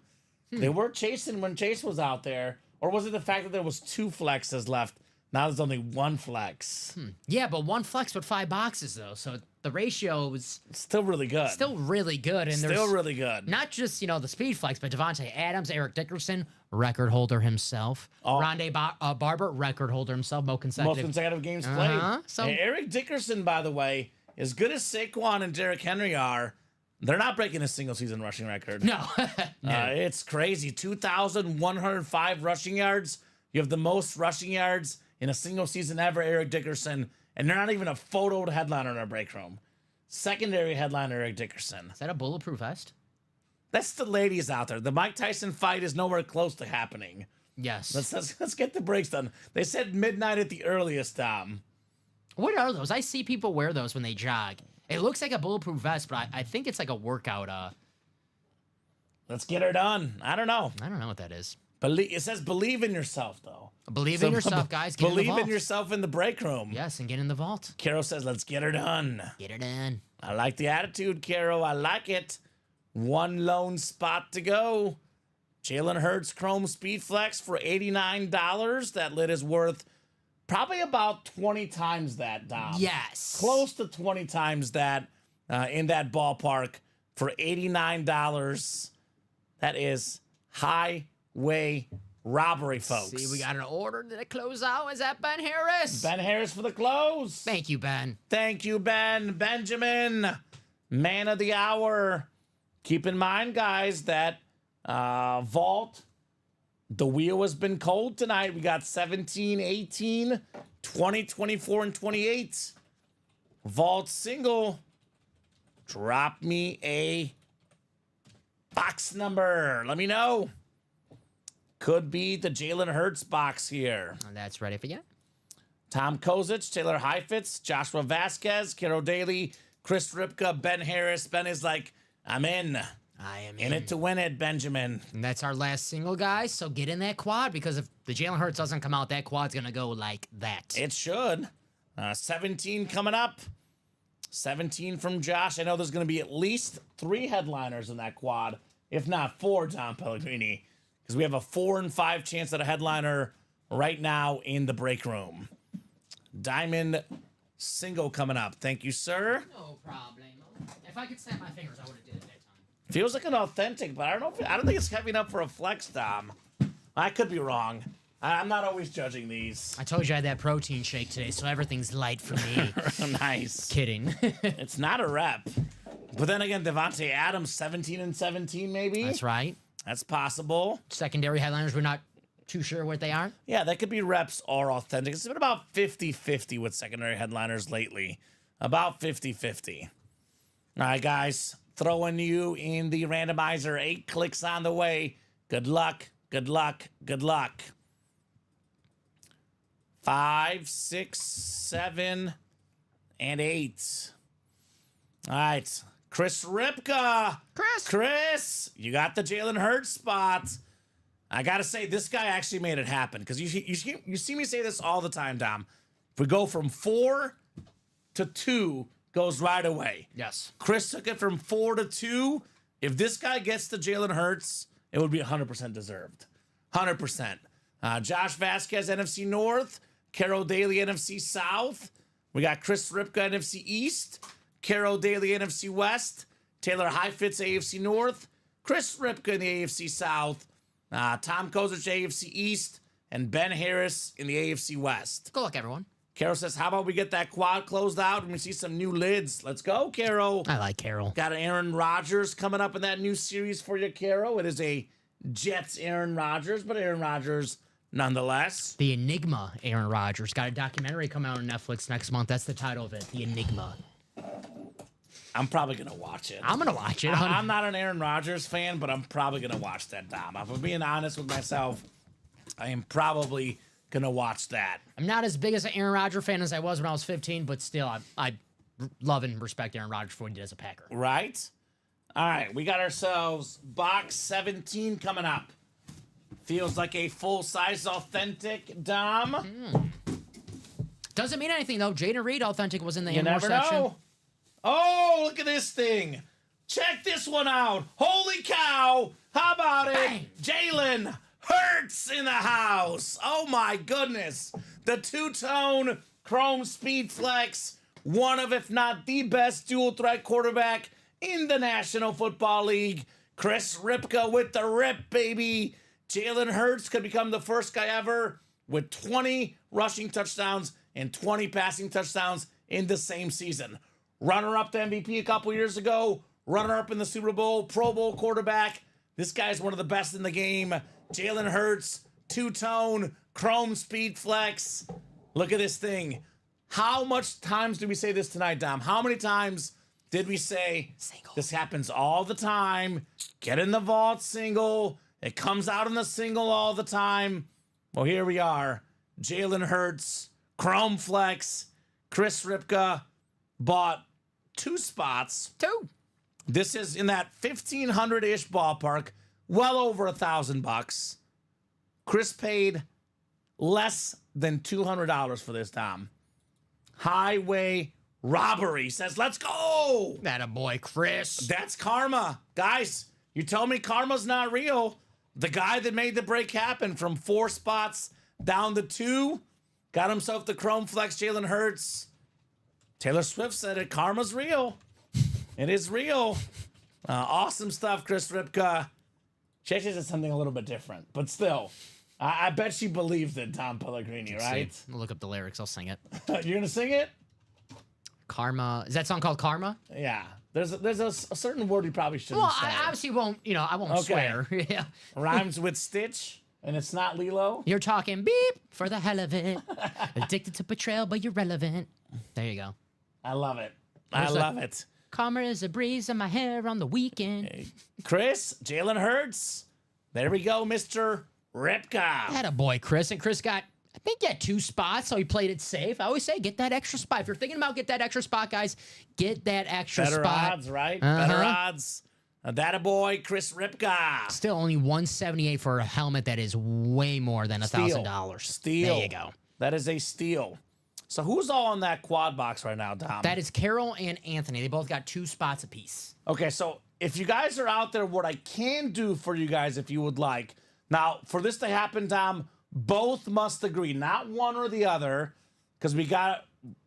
[SPEAKER 2] They were chasing when Chase was out there. Or was it the fact that there was 2 flexes left? Now there's only 1 flex.
[SPEAKER 3] Yeah, but 1 flex with 5 boxes, though. So the ratio is
[SPEAKER 2] Still really good.
[SPEAKER 3] still really good. And
[SPEAKER 2] Still
[SPEAKER 3] there's
[SPEAKER 2] really good.
[SPEAKER 3] not just, the speed flex, but Devontae Adams, Eric Dickerson, record holder himself. Rondé Barber, record holder himself, most consecutive
[SPEAKER 2] games played.
[SPEAKER 3] So-
[SPEAKER 2] Hey, Eric Dickerson, by the way, as good as Saquon and Derrick Henry are, they're not breaking a single season rushing record.
[SPEAKER 3] No.
[SPEAKER 2] It's crazy. 2,105 rushing yards. You have the most rushing yards in a single season ever, Eric Dickerson. And they're not even a photoed headliner in our break room. Secondary headliner, Eric Dickerson.
[SPEAKER 3] Is that a bulletproof vest?
[SPEAKER 2] That's the ladies out there. The Mike Tyson fight is nowhere close to happening.
[SPEAKER 3] Yes.
[SPEAKER 2] Let's get the breaks done. They said midnight at the earliest, Dom.
[SPEAKER 3] What are those? I see people wear those when they jog. It looks like a bulletproof vest, but I think it's like a workout.
[SPEAKER 2] Let's get her done. I don't know.
[SPEAKER 3] I don't know what that is.
[SPEAKER 2] It says believe in yourself, though.
[SPEAKER 3] Believe in yourself, guys. Get in the
[SPEAKER 2] Believe
[SPEAKER 3] vault.
[SPEAKER 2] in yourself in the break room.
[SPEAKER 3] Yes, and get in the vault.
[SPEAKER 2] Carol says, let's get her done.
[SPEAKER 3] Get her done.
[SPEAKER 2] I like the attitude, Carol. I like it. 1 lone spot to go. Jalen Hurts Chrome Speed Flex for $89. That lid is worth probably about 20 times that, Dom.
[SPEAKER 3] Yes.
[SPEAKER 2] Close to 20 times that in that ballpark for $89. That is highway robbery, folks.
[SPEAKER 3] See, we got an order to close out. Is that Ben Harris?
[SPEAKER 2] Ben Harris for the close.
[SPEAKER 3] Thank you, Ben.
[SPEAKER 2] Thank you, Ben. Benjamin, man of the hour. Keep in mind, guys, that vault, the wheel has been cold tonight. We got 17, 18, 20, 24, and 28. Vault single. Drop me a box number. Let me know. Could be the Jalen Hurts box here.
[SPEAKER 3] And that's ready for you.
[SPEAKER 2] Tom Kozich, Taylor Heifetz, Joshua Vasquez, Carol Daly, Chris Ripka, Ben Harris. Ben is like, I'm in.
[SPEAKER 3] I am
[SPEAKER 2] In it to win it, Benjamin.
[SPEAKER 3] And that's our last single, guys. So get in that quad, because if the Jalen Hurts doesn't come out, that quad's going to go like that.
[SPEAKER 2] It should. 17 coming up. 17 from Josh. I know there's going to be at least 3 headliners in that quad, if not 4, Tom Pellegrini, because we have a 4 and 5 chance at a headliner right now in the break room. Diamond single coming up. Thank you, sir.
[SPEAKER 3] No problem. If I could snap my fingers, I would have did it that time.
[SPEAKER 2] Feels like an authentic, but I don't think it's heavy enough for a flex, Dom. I could be wrong. I'm not always judging these.
[SPEAKER 3] I told you I had that protein shake today, so everything's light for me.
[SPEAKER 2] Nice.
[SPEAKER 3] Kidding.
[SPEAKER 2] It's not a rep. But then again, Devontae Adams, 17 and 17, maybe?
[SPEAKER 3] That's right.
[SPEAKER 2] That's possible.
[SPEAKER 3] Secondary headliners, we're not too sure what they are.
[SPEAKER 2] Yeah, that could be reps or authentic. It's been about 50-50 with secondary headliners lately. About 50-50. All right, guys. Throwing you in the randomizer. 8 clicks on the way. Good luck. Good luck. Good luck. 5, 6, 7, and 8. All right. Chris Ripka. Chris, you got the Jalen Hurts spot. I got to say, this guy actually made it happen, because you see me say this all the time, Dom. If we go from 4 to 2, goes right away.
[SPEAKER 3] Yes.
[SPEAKER 2] Chris took it from 4 to 2. If this guy gets to Jalen Hurts, it would be 100% deserved. 100%. Josh Vasquez, NFC North. Carol Daly, NFC South. We got Chris Ripka, NFC East. Carol Daly, NFC West. Taylor Heifetz, AFC North. Chris Ripka in the AFC South. Tom Kozich, AFC East. And Ben Harris in the AFC West.
[SPEAKER 3] Good luck, everyone.
[SPEAKER 2] Carol says, how about we get that quad closed out and we see some new lids? Let's go, Carol.
[SPEAKER 3] I like Carol.
[SPEAKER 2] Got an Aaron Rodgers coming up in that new series for you, Carol. It is a Jets Aaron Rodgers, but Aaron Rodgers nonetheless.
[SPEAKER 3] The Enigma Aaron Rodgers. Got a documentary coming out on Netflix next month. That's the title of it. The Enigma.
[SPEAKER 2] I'm probably going to watch it.
[SPEAKER 3] I'm gonna watch it.
[SPEAKER 2] I'm not an Aaron Rodgers fan, but I'm probably going to watch that, Dom. If I'm being honest with myself, I am probably going to watch that.
[SPEAKER 3] I'm not as big as an Aaron Rodgers fan as I was when I was 15, but still, I love and respect Aaron Rodgers for what he did as a Packer.
[SPEAKER 2] Right? All right, we got ourselves box 17 coming up. Feels like a full-size authentic, Dom.
[SPEAKER 3] Doesn't mean anything, though. Jaden Reed Authentic was in the
[SPEAKER 2] You
[SPEAKER 3] Amor
[SPEAKER 2] never
[SPEAKER 3] section.
[SPEAKER 2] know. Oh, look at this thing. Check this one out. Holy cow. How about it?
[SPEAKER 3] Bang.
[SPEAKER 2] Jalen Hurts in the house. Oh, my goodness. The two-tone chrome speed flex. One of, if not the best dual-threat quarterback in the National Football League. Chris Ripka with the rip, baby. Jalen Hurts could become the first guy ever with 20 rushing touchdowns and 20 passing touchdowns in the same season. Runner-up to MVP a couple years ago. Runner-up in the Super Bowl. Pro Bowl quarterback. This guy's one of the best in the game. Jalen Hurts, two-tone, chrome speed flex. Look at this thing. How much times did we say this tonight, Dom? How many times did we say
[SPEAKER 3] Single.
[SPEAKER 2] This happens all the time? Get in the vault single. It comes out in the single all the time. Well, here we are. Jalen Hurts, chrome flex. Chris Ripka bought 2 spots.
[SPEAKER 3] 2.
[SPEAKER 2] This is in that 1,500-ish ballpark, well over $1,000. Chris paid less than $200 for this, Dom. Highway robbery says, let's go.
[SPEAKER 3] That a boy, Chris.
[SPEAKER 2] That's karma. Guys, you tell me karma's not real. The guy that made the break happen from 4 spots down to 2 got himself the chrome flex Jalen Hurts. Taylor Swift said it. Karma's real. It is real. Awesome stuff, Chris Ripka. She actually said something a little bit different, but still, I bet she believed it, Tom Pellegrini, right?
[SPEAKER 3] I'll look up the lyrics. I'll sing it.
[SPEAKER 2] You're going to sing it?
[SPEAKER 3] Karma. Is that song called Karma?
[SPEAKER 2] Yeah. There's a certain word you probably shouldn't
[SPEAKER 3] Well,
[SPEAKER 2] say.
[SPEAKER 3] I obviously won't, I won't
[SPEAKER 2] Okay.
[SPEAKER 3] swear. Yeah.
[SPEAKER 2] Rhymes with Stitch, and it's not Lilo.
[SPEAKER 3] You're talking beep for the hell of it. Addicted to betrayal, but you're relevant. There you go.
[SPEAKER 2] I love it. I
[SPEAKER 3] There's
[SPEAKER 2] love it.
[SPEAKER 3] Karma is a breeze in my hair on the weekend.
[SPEAKER 2] Chris, Jalen Hurts. There we go, Mr. Ripka.
[SPEAKER 3] Had a boy, Chris, and Chris got, I think, he had 2 spots, so he played it safe. I always say, get that extra spot. If you're thinking about get that extra spot, guys, get that extra
[SPEAKER 2] Better
[SPEAKER 3] spot.
[SPEAKER 2] odds, right?
[SPEAKER 3] Uh-huh.
[SPEAKER 2] Better odds. That a boy, Chris Ripka.
[SPEAKER 3] Still only $178 for a helmet that is way more than $1,000.
[SPEAKER 2] Steal.
[SPEAKER 3] There you go.
[SPEAKER 2] That is a steal. So who's all on that quad box right now, Dom?
[SPEAKER 3] That is Carol and Anthony. They both got 2 spots apiece.
[SPEAKER 2] Okay, so if you guys are out there, what I can do for you guys, if you would like. Now, for this to happen, Dom, both must agree, not one or the other, because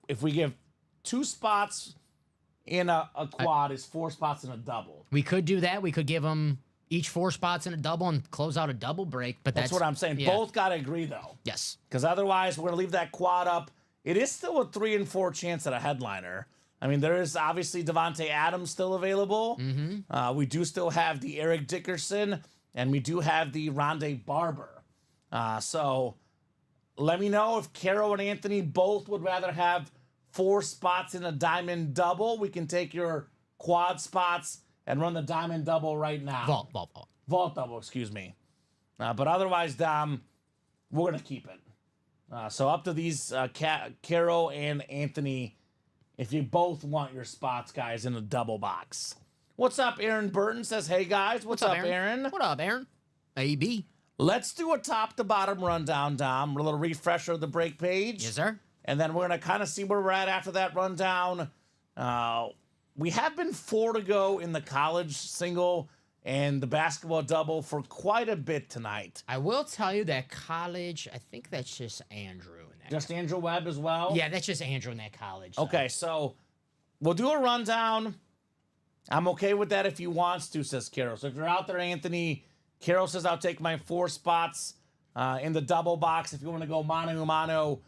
[SPEAKER 2] if we give 2 spots in a quad, is 4 spots in a double.
[SPEAKER 3] We could do that. We could give them each 4 spots in a double and close out a double break. But
[SPEAKER 2] That's what I'm saying.
[SPEAKER 3] yeah.
[SPEAKER 2] Both got to agree, though.
[SPEAKER 3] Yes.
[SPEAKER 2] Because otherwise, we're going to leave that quad up. It is still a 3 and 4 chance at a headliner. I mean, there is obviously Devontae Adams still available. Mm-hmm. We do still have the Eric Dickerson, and we do have the Rondé Barber. So let me know if Carol and Anthony both would rather have 4 spots in a diamond double. We can take your quad spots and run the diamond double right now. Vault double, excuse me. But otherwise, Dom, we're going to keep it. So up to these Carol and Anthony, if you both want your spots, guys, in a double box. What's up, Aaron Burton says, hey, guys. What's up, Aaron?
[SPEAKER 3] What up, Aaron? AB.
[SPEAKER 2] Let's do a top-to-bottom rundown, Dom. A little refresher of the break page.
[SPEAKER 3] Yes, sir.
[SPEAKER 2] And then we're going to kind of see where we're at after that rundown. We have been 4 to go in the college single and the basketball double for quite a bit tonight.
[SPEAKER 3] I will tell you that college, I think that's just Andrew. In that
[SPEAKER 2] Just Andrew Webb as well?
[SPEAKER 3] Yeah, that's just Andrew in that college.
[SPEAKER 2] Okay, so we'll do a rundown. I'm okay with that if he wants to, says Carol. So if you're out there, Anthony, Carol says I'll take my 4 spots in the double box. If you want to go mano a mano,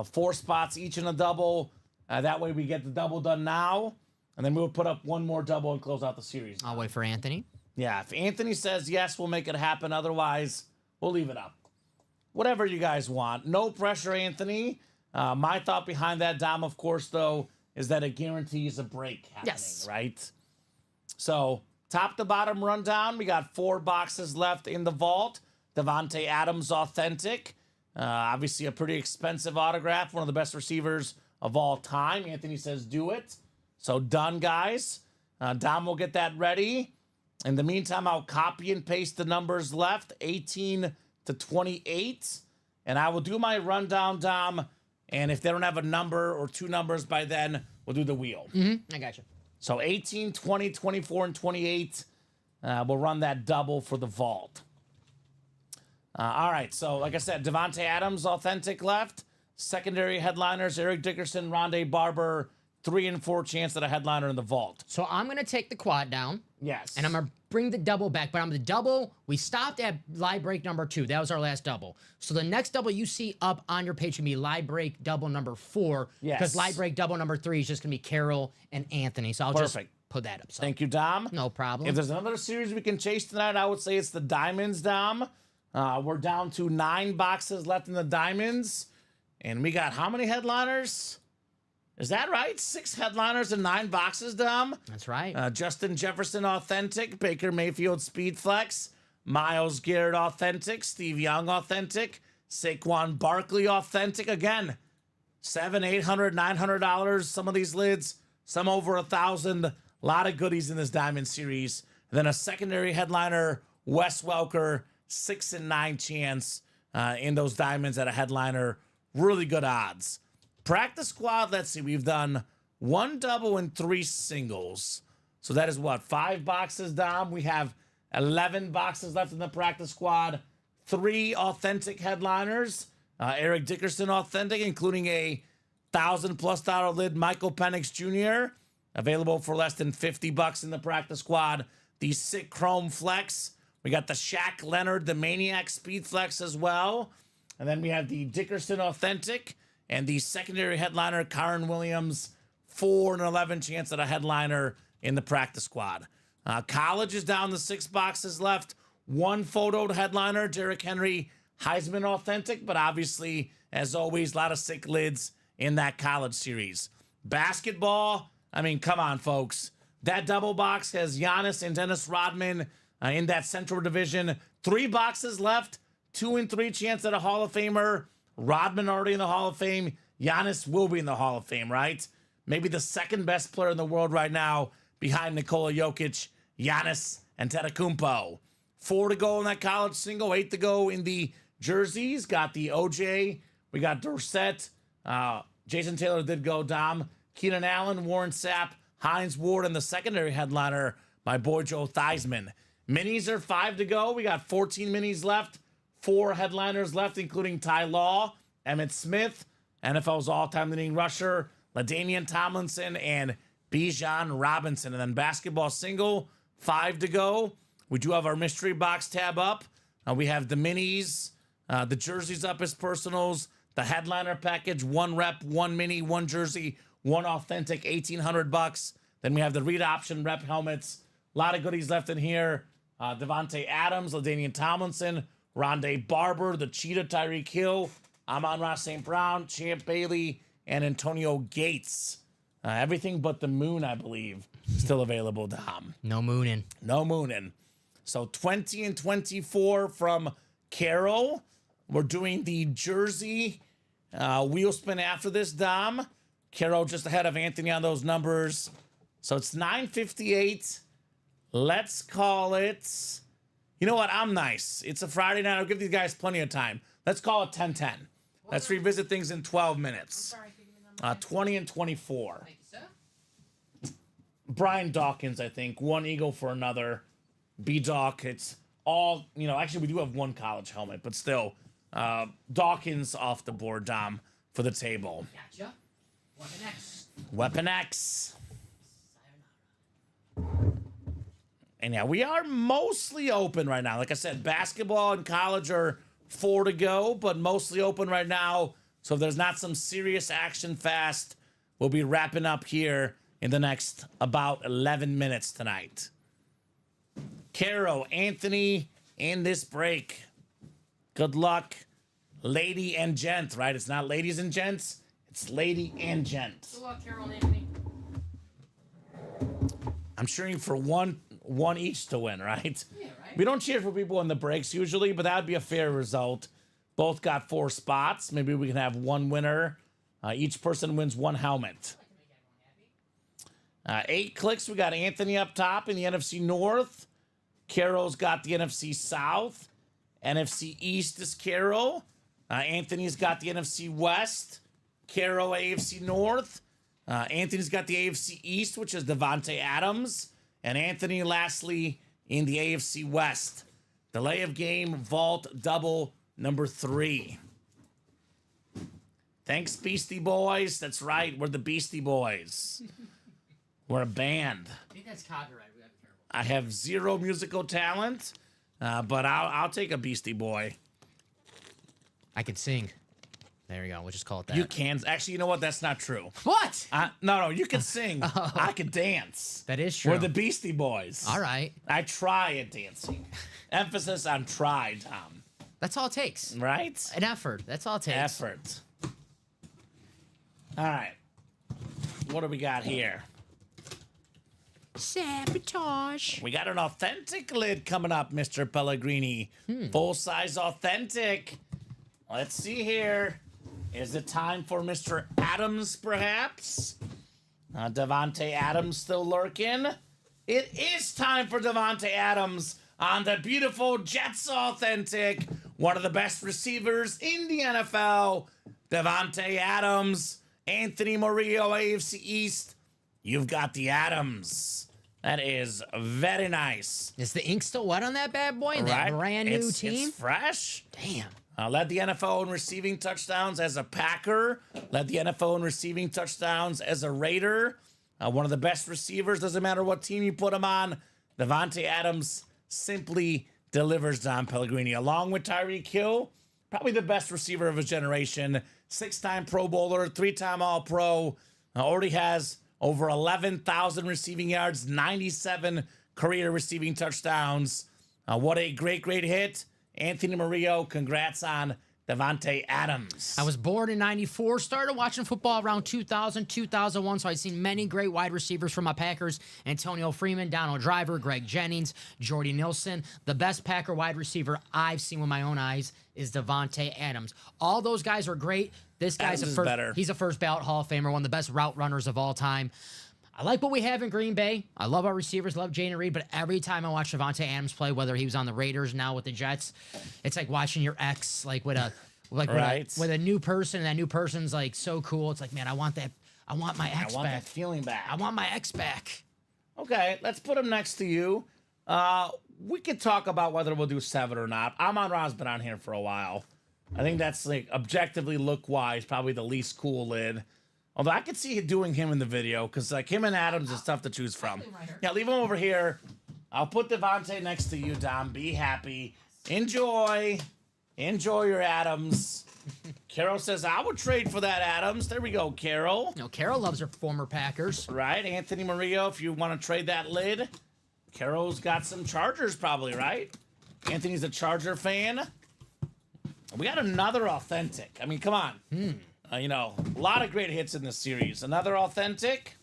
[SPEAKER 2] 4 spots each in a double. That way we get the double done now. And then we'll put up 1 more double and close out the series.
[SPEAKER 3] I'll wait for Anthony.
[SPEAKER 2] Yeah, if Anthony says yes, we'll make it happen. Otherwise, we'll leave it up. Whatever you guys want. No pressure, Anthony. My thought behind that, Dom, of course, though, is that it guarantees a break happening,
[SPEAKER 3] Yes.
[SPEAKER 2] right? So, top to bottom rundown, we got 4 boxes left in the vault. Devontae Adams Authentic. Obviously a pretty expensive autograph, one of the best receivers of all time. Anthony says do it. So done, guys. Dom will get that ready. In the meantime, I'll copy and paste the numbers left, 18 to 28. And I will do my rundown, Dom. And if they don't have a number or 2 numbers by then, we'll do the wheel.
[SPEAKER 3] I got you.
[SPEAKER 2] So 18, 20, 24, and 28. We'll run that double for the vault. All right, so like I said, Devontae Adams, Authentic left. Secondary headliners, Eric Dickerson, Rondé Barber, 3 and 4 chance at a headliner in the vault.
[SPEAKER 3] So I'm going to take the quad down.
[SPEAKER 2] Yes.
[SPEAKER 3] And I'm going to bring the double back. But I'm the double. We stopped at live break number 2. That was our last double. So the next double you see up on your page can be live break double number 4.
[SPEAKER 2] Yes.
[SPEAKER 3] Because live break double number 3 is just going to be Carol and Anthony. So I'll just put that up. So.
[SPEAKER 2] Thank you, Dom.
[SPEAKER 3] No problem.
[SPEAKER 2] If there's another series we can chase tonight, I would say it's the Diamonds, Dom. We're down to 9 boxes left in the Diamonds. And we got how many headliners? Is that right? 6 headliners and 9 boxes, Dom?
[SPEAKER 3] That's right.
[SPEAKER 2] Justin Jefferson Authentic, Baker Mayfield Speed Flex, Myles Garrett Authentic, Steve Young Authentic, Saquon Barkley Authentic. Again, $700, $800, $900. Some of these lids, some over $1,000. A lot of goodies in this Diamond series. And then a secondary headliner, Wes Welker, 6 and 9 chance in those Diamonds at a headliner. Really good odds. Practice squad, let's see, we've done 1 double and 3 singles. So that is what, 5 boxes, Dom? We have 11 boxes left in the practice squad. 3 authentic headliners. Eric Dickerson Authentic, including a $1,000+ lid, Michael Penix Jr., available for less than $50 in the practice squad. The sick Chrome Flex. We got the Shaq Leonard, the Maniac Speed Flex as well. And then we have the Dickerson Authentic and the secondary headliner, Kyron Williams, 4 and 11 chance at a headliner in the practice squad. College is down to 6 boxes left. 1 photoed headliner, Derrick Henry, Heisman Authentic, but obviously, as always, a lot of sick lids in that college series. Basketball, I mean, come on, folks. That double box has Giannis and Dennis Rodman in that Central Division. 3 boxes left, 2 and 3 chance at a Hall of Famer. Rodman already in the Hall of Fame. Giannis will be in the Hall of Fame, right? Maybe the second best player in the world right now behind Nikola Jokic, Giannis Antetokounmpo. 4 to go in that college single, 8 to go in the jerseys. Got the OJ. We got Dorsett. Jason Taylor did go, Dom. Keenan Allen, Warren Sapp, Hines Ward, and the secondary headliner, my boy Joe Theismann. Minis are 5 to go. We got 14 minis left. 4 headliners left, including Ty Law, Emmitt Smith, NFL's all-time leading rusher, LaDainian Tomlinson, and Bijan Robinson. And then basketball single, 5 to go. We do have our mystery box tab up. We have the minis, the jerseys up as personals, the headliner package, 1 rep, 1 mini, 1 jersey, 1 authentic, $1,800. Then we have the read option rep helmets. A lot of goodies left in here. Devontae Adams, LaDainian Tomlinson, Rondé Barber, the Cheetah, Tyreek Hill, Amon-Ra St. Brown, Champ Bailey, and Antonio Gates. Everything but the moon, I believe, still available, Dom.
[SPEAKER 3] No mooning.
[SPEAKER 2] No mooning. So 20 and 24 from Carol. We're doing the jersey wheel spin after this, Dom. Carol just ahead of Anthony on those numbers. So it's 9:58. Let's call it... You know what? I'm nice. It's a Friday night. I'll give these guys plenty of time. Let's call it 10:10. Let's revisit things in 12 minutes. 20 and 24.
[SPEAKER 3] Thank you, sir.
[SPEAKER 2] Brian Dawkins, I think. 1 eagle for another. B-Doc. It's all, actually we do have 1 college helmet, but still. Dawkins off the board, Dom, for the table.
[SPEAKER 3] Gotcha. Weapon X.
[SPEAKER 2] Weapon X. And yeah, we are mostly open right now. Like I said, basketball and college are 4 to go, but mostly open right now. So if there's not some serious action fast, we'll be wrapping up here in the next about 11 minutes tonight. Caro, Anthony, in this break. Good luck, lady and gent, right? It's not ladies and gents. It's lady and gent.
[SPEAKER 3] Good luck, Carol and Anthony.
[SPEAKER 2] I'm cheering for one each to win, right?
[SPEAKER 3] Yeah, right.
[SPEAKER 2] We don't cheer for people in the breaks usually, but that would be a fair result. Both got 4 spots. Maybe we can have one winner. Each person wins 1 helmet. 8 clicks. We got Anthony up top in the NFC North. Carol's got the NFC South. NFC East is Carol. Anthony's got the NFC West. Carol, AFC North. Anthony's got the AFC East, which is Devontae Adams. And Anthony, lastly, in the AFC West. Delay of game, vault, double, number 3. Thanks, Beastie Boys. That's right. We're the Beastie Boys. We're a band.
[SPEAKER 3] I think that's copyright. We gotta be careful.
[SPEAKER 2] I have 0 musical talent, but I'll take a Beastie Boy.
[SPEAKER 3] I can sing. There we go. We'll just call it that.
[SPEAKER 2] You can. Actually, you know what? That's not true.
[SPEAKER 3] What?
[SPEAKER 2] No, you can sing. I can dance.
[SPEAKER 3] That is true.
[SPEAKER 2] We're the Beastie Boys.
[SPEAKER 3] All right.
[SPEAKER 2] I try at dancing. Emphasis on try, Tom.
[SPEAKER 3] That's all it takes.
[SPEAKER 2] Right?
[SPEAKER 3] An effort. That's all it takes.
[SPEAKER 2] Effort. All right. What do we got here?
[SPEAKER 3] Sabotage.
[SPEAKER 2] We got an authentic lid coming up, Mr. Pellegrini. Full-size authentic. Let's see here. Is it time for Mr. Adams, perhaps? Devontae Adams still lurking. It is time for Devontae Adams on the beautiful Jets authentic. One of the best receivers in the NFL. Devontae Adams. Anthony Murillo, AFC East. You've got the Adams. That is very nice.
[SPEAKER 3] Is the ink still wet on that bad boy in that brand new team?
[SPEAKER 2] It's fresh.
[SPEAKER 3] Damn.
[SPEAKER 2] Led the NFL in receiving touchdowns as a Packer. Led the NFL in receiving touchdowns as a Raider. One of the best receivers. Doesn't matter what team you put him on. Devontae Adams simply delivers, Don Pellegrini. Along with Tyreek Hill, probably the best receiver of his generation. 6-time Pro Bowler, 3-time All-Pro. Already has over 11,000 receiving yards, 97 career receiving touchdowns. What a great hit. Anthony Murillo, congrats on Devontae Adams.
[SPEAKER 3] I was born in 94, started watching football around 2000, 2001, so I've seen many great wide receivers from my Packers. Antonio Freeman, Donald Driver, Greg Jennings, Jordy Nilsson. The best Packer wide receiver I've seen with my own eyes is Devontae Adams. All those guys are great. This guy's he's a first ballot Hall of Famer, one of the best route runners of all time. I like what we have in Green Bay. I love our receivers, love Jaden Reed, but every time I watch Devontae Adams play, whether he was on the Raiders, now with the Jets, it's like watching your ex, like with a new person, and that new person's like so cool. It's like, man, I want that. I want my ex
[SPEAKER 2] I want
[SPEAKER 3] back.
[SPEAKER 2] that feeling back.
[SPEAKER 3] I want my ex back.
[SPEAKER 2] Okay, let's put him next to you. We could talk about whether we'll do 7 or not. Amon Ra's been on here for a while. I think that's like objectively look-wise probably the least cool lid. Although I could see doing him in the video because like him and Adams is tough to choose from. Yeah, leave him over here. I'll put Devontae next to you, Dom. Be happy. Enjoy your Adams. Carol says, I would trade for that Adams. There we go, Carol.
[SPEAKER 3] No, Carol loves her former Packers.
[SPEAKER 2] Right, Anthony Murillo, if you want to trade that lid. Carol's got some Chargers probably, right? Anthony's a Charger fan. We got another authentic. I mean, come on. A lot of great hits in this series. Another authentic.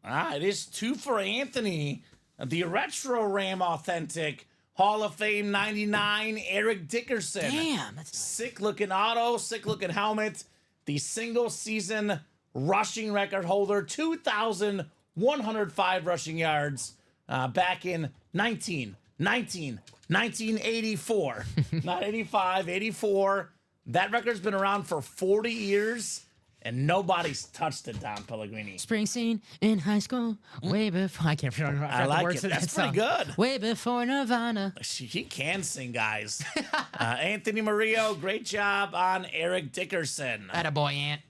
[SPEAKER 2] It is 2 for Anthony. The Retro Ram authentic. Hall of Fame 99, Eric Dickerson.
[SPEAKER 3] Damn. That's
[SPEAKER 2] Sick looking auto, sick looking helmet. The single season rushing record holder, 2,105 rushing yards back in 1984. Not 85, 84. That record's been around for 40 years, and nobody's touched it, Don Pellegrini.
[SPEAKER 3] Springsteen in high school, way before. I can't remember
[SPEAKER 2] I
[SPEAKER 3] the
[SPEAKER 2] like
[SPEAKER 3] words
[SPEAKER 2] it.
[SPEAKER 3] of
[SPEAKER 2] That's
[SPEAKER 3] that
[SPEAKER 2] pretty
[SPEAKER 3] song.
[SPEAKER 2] good.
[SPEAKER 3] Way before Nirvana.
[SPEAKER 2] He can sing, guys. Anthony Murillo, great job on Eric Dickerson.
[SPEAKER 3] Attaboy, Ant.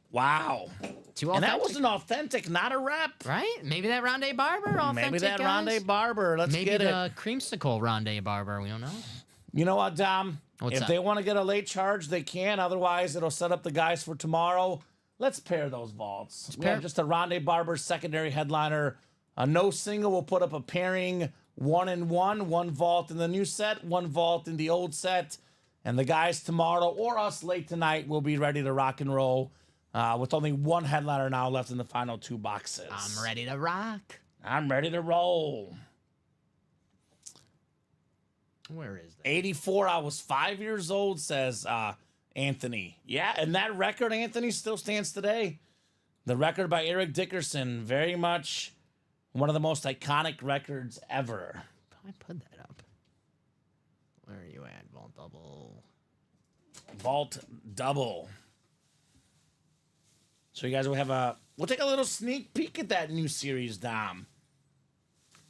[SPEAKER 2] Wow.
[SPEAKER 3] Too
[SPEAKER 2] And that
[SPEAKER 3] authentic.
[SPEAKER 2] was an authentic, not a rep.
[SPEAKER 3] Right? Maybe that Rondé Barber authentic,
[SPEAKER 2] Maybe that
[SPEAKER 3] guys?
[SPEAKER 2] Rondé Barber. Let's
[SPEAKER 3] Maybe
[SPEAKER 2] get it.
[SPEAKER 3] the creamsicle Rondé Barber. We don't know.
[SPEAKER 2] You know what, Dom?
[SPEAKER 3] What's
[SPEAKER 2] if
[SPEAKER 3] up?
[SPEAKER 2] they want to get a late charge, they can. Otherwise, it'll set up the guys for tomorrow. Let's pair those vaults. We have just a Rondé Barber secondary headliner. No single will put up a pairing 1 and 1. 1 vault in the new set, 1 vault in the old set. And the guys tomorrow or us late tonight will be ready to rock and roll. with only one headliner now left in the final 2 boxes.
[SPEAKER 3] I'm ready to rock.
[SPEAKER 2] I'm ready to roll.
[SPEAKER 3] Where is that?
[SPEAKER 2] 84, I was 5 years old, says Anthony. Yeah, and that record, Anthony, still stands today. The record by Eric Dickerson, very much one of the most iconic records ever.
[SPEAKER 3] I put that up. Where are you at, Vault Double?
[SPEAKER 2] Vault Double. So you guys will have we'll take a little sneak peek at that new series, Dom.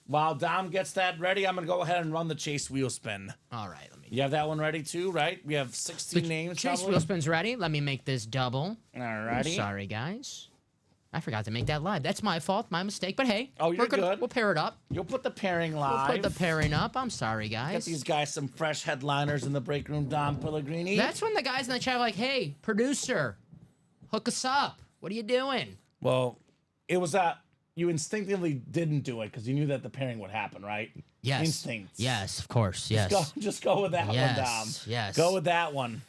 [SPEAKER 2] While Dom gets that ready, I'm going to go ahead and run the Chase Wheel Spin.
[SPEAKER 3] All right, let me.
[SPEAKER 2] You have that one ready too, right? We have 16 names.
[SPEAKER 3] Chase
[SPEAKER 2] probably.
[SPEAKER 3] Wheel Spin's ready. Let me make this double.
[SPEAKER 2] All righty.
[SPEAKER 3] Sorry, guys. I forgot to make that live. That's my fault, my mistake. But hey,
[SPEAKER 2] Oh, you're good.
[SPEAKER 3] We'll pair it up.
[SPEAKER 2] You'll put the pairing
[SPEAKER 3] We'll
[SPEAKER 2] live.
[SPEAKER 3] put the pairing up. I'm sorry,
[SPEAKER 2] Get
[SPEAKER 3] guys.
[SPEAKER 2] these guys some fresh headliners in the break room, Dom Pellegrini.
[SPEAKER 3] That's when the guys in the chat are like, hey, producer, hook us up. What are you doing?
[SPEAKER 2] Well, it was you instinctively didn't do it because you knew that the pairing would happen, right?
[SPEAKER 3] Yes.
[SPEAKER 2] Instincts.
[SPEAKER 3] Yes, of course. Yes.
[SPEAKER 2] Just go with that one, Dom.
[SPEAKER 3] Yes.
[SPEAKER 2] Go with that one.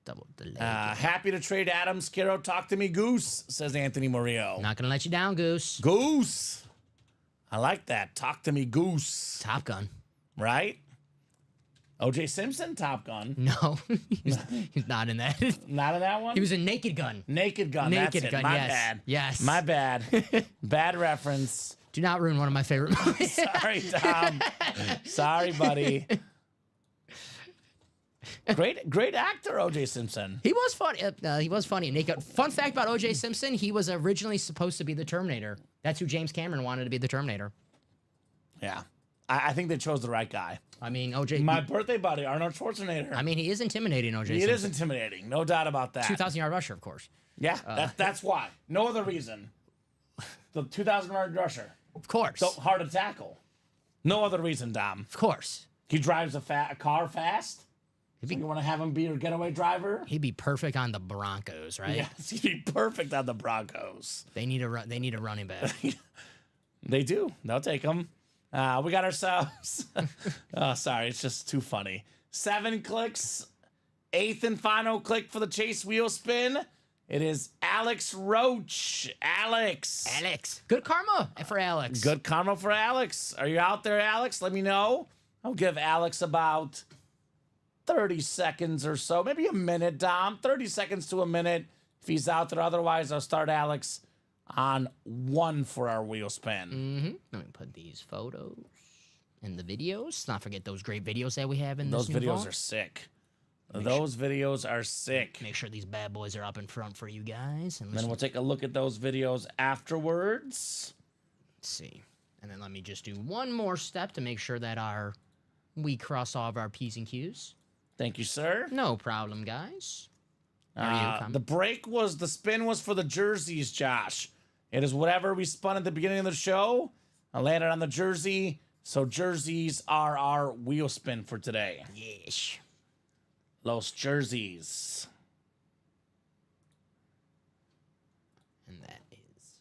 [SPEAKER 3] Double delay.
[SPEAKER 2] Happy to trade Adams. Caro, talk to me, Goose, says Anthony Murillo.
[SPEAKER 3] Not gonna let you down, Goose.
[SPEAKER 2] Goose. I like that. Talk to me, Goose.
[SPEAKER 3] Top Gun.
[SPEAKER 2] Right? O.J. Simpson, Top Gun.
[SPEAKER 3] No, he's not in that.
[SPEAKER 2] Not in that one?
[SPEAKER 3] He was in Naked Gun.
[SPEAKER 2] Naked Gun.
[SPEAKER 3] Naked
[SPEAKER 2] that's
[SPEAKER 3] Gun.
[SPEAKER 2] It. My
[SPEAKER 3] Yes.
[SPEAKER 2] bad.
[SPEAKER 3] Yes.
[SPEAKER 2] My bad. Bad reference.
[SPEAKER 3] Do not ruin one of my favorite movies.
[SPEAKER 2] Sorry, Tom. Sorry, buddy. Great actor, O.J. Simpson.
[SPEAKER 3] He was funny. He was funny. Naked. Fun fact about O.J. Simpson: he was originally supposed to be the Terminator. That's who James Cameron wanted to be the Terminator.
[SPEAKER 2] Yeah. I think they chose the right guy.
[SPEAKER 3] I mean, O.J.
[SPEAKER 2] My birthday buddy, Arnold Schwarzenegger.
[SPEAKER 3] I mean, he is intimidating, O.J.
[SPEAKER 2] It is
[SPEAKER 3] Simpson.
[SPEAKER 2] intimidating. No doubt about that.
[SPEAKER 3] 2,000-yard rusher, of course.
[SPEAKER 2] Yeah, that's why. No other reason. The 2,000-yard rusher.
[SPEAKER 3] Of course.
[SPEAKER 2] So hard to tackle. No other reason, Dom.
[SPEAKER 3] Of course.
[SPEAKER 2] He drives a car fast.
[SPEAKER 3] He'd
[SPEAKER 2] So
[SPEAKER 3] be,
[SPEAKER 2] you want to have him be your getaway driver?
[SPEAKER 3] he'd be perfect on the Broncos, right?
[SPEAKER 2] Yes, he'd be perfect on the Broncos.
[SPEAKER 3] They need a running back.
[SPEAKER 2] They do. They'll take him. We got ourselves. Oh, sorry. It's just too funny. 7 clicks. 8th and final click for the Chase Wheel Spin. It is Alex Roach. Alex.
[SPEAKER 3] Good karma for Alex.
[SPEAKER 2] Good karma for Alex. Are you out there, Alex? Let me know. I'll give Alex about 30 seconds or so. Maybe a minute, Dom. 30 seconds to a minute if he's out there. Otherwise, I'll start Alex on 1 for our wheel spin.
[SPEAKER 3] Mm-hmm. Let me put these photos and the videos. Let's not forget those great videos that we have in
[SPEAKER 2] Those
[SPEAKER 3] this new
[SPEAKER 2] videos
[SPEAKER 3] vault.
[SPEAKER 2] are sick. Those videos are sick.
[SPEAKER 3] Make sure these bad boys are up in front for you guys. And
[SPEAKER 2] Then we'll take a look at those videos afterwards.
[SPEAKER 3] let's see. And then let me just do one more step to make sure that we cross all of our P's and Q's.
[SPEAKER 2] Thank you, sir.
[SPEAKER 3] No problem, guys. How are you,
[SPEAKER 2] The spin was for the jerseys, Josh. It is whatever we spun at the beginning of the show. I landed on the jersey. So jerseys are our wheel spin for today.
[SPEAKER 3] Yes.
[SPEAKER 2] Los jerseys.
[SPEAKER 3] And that is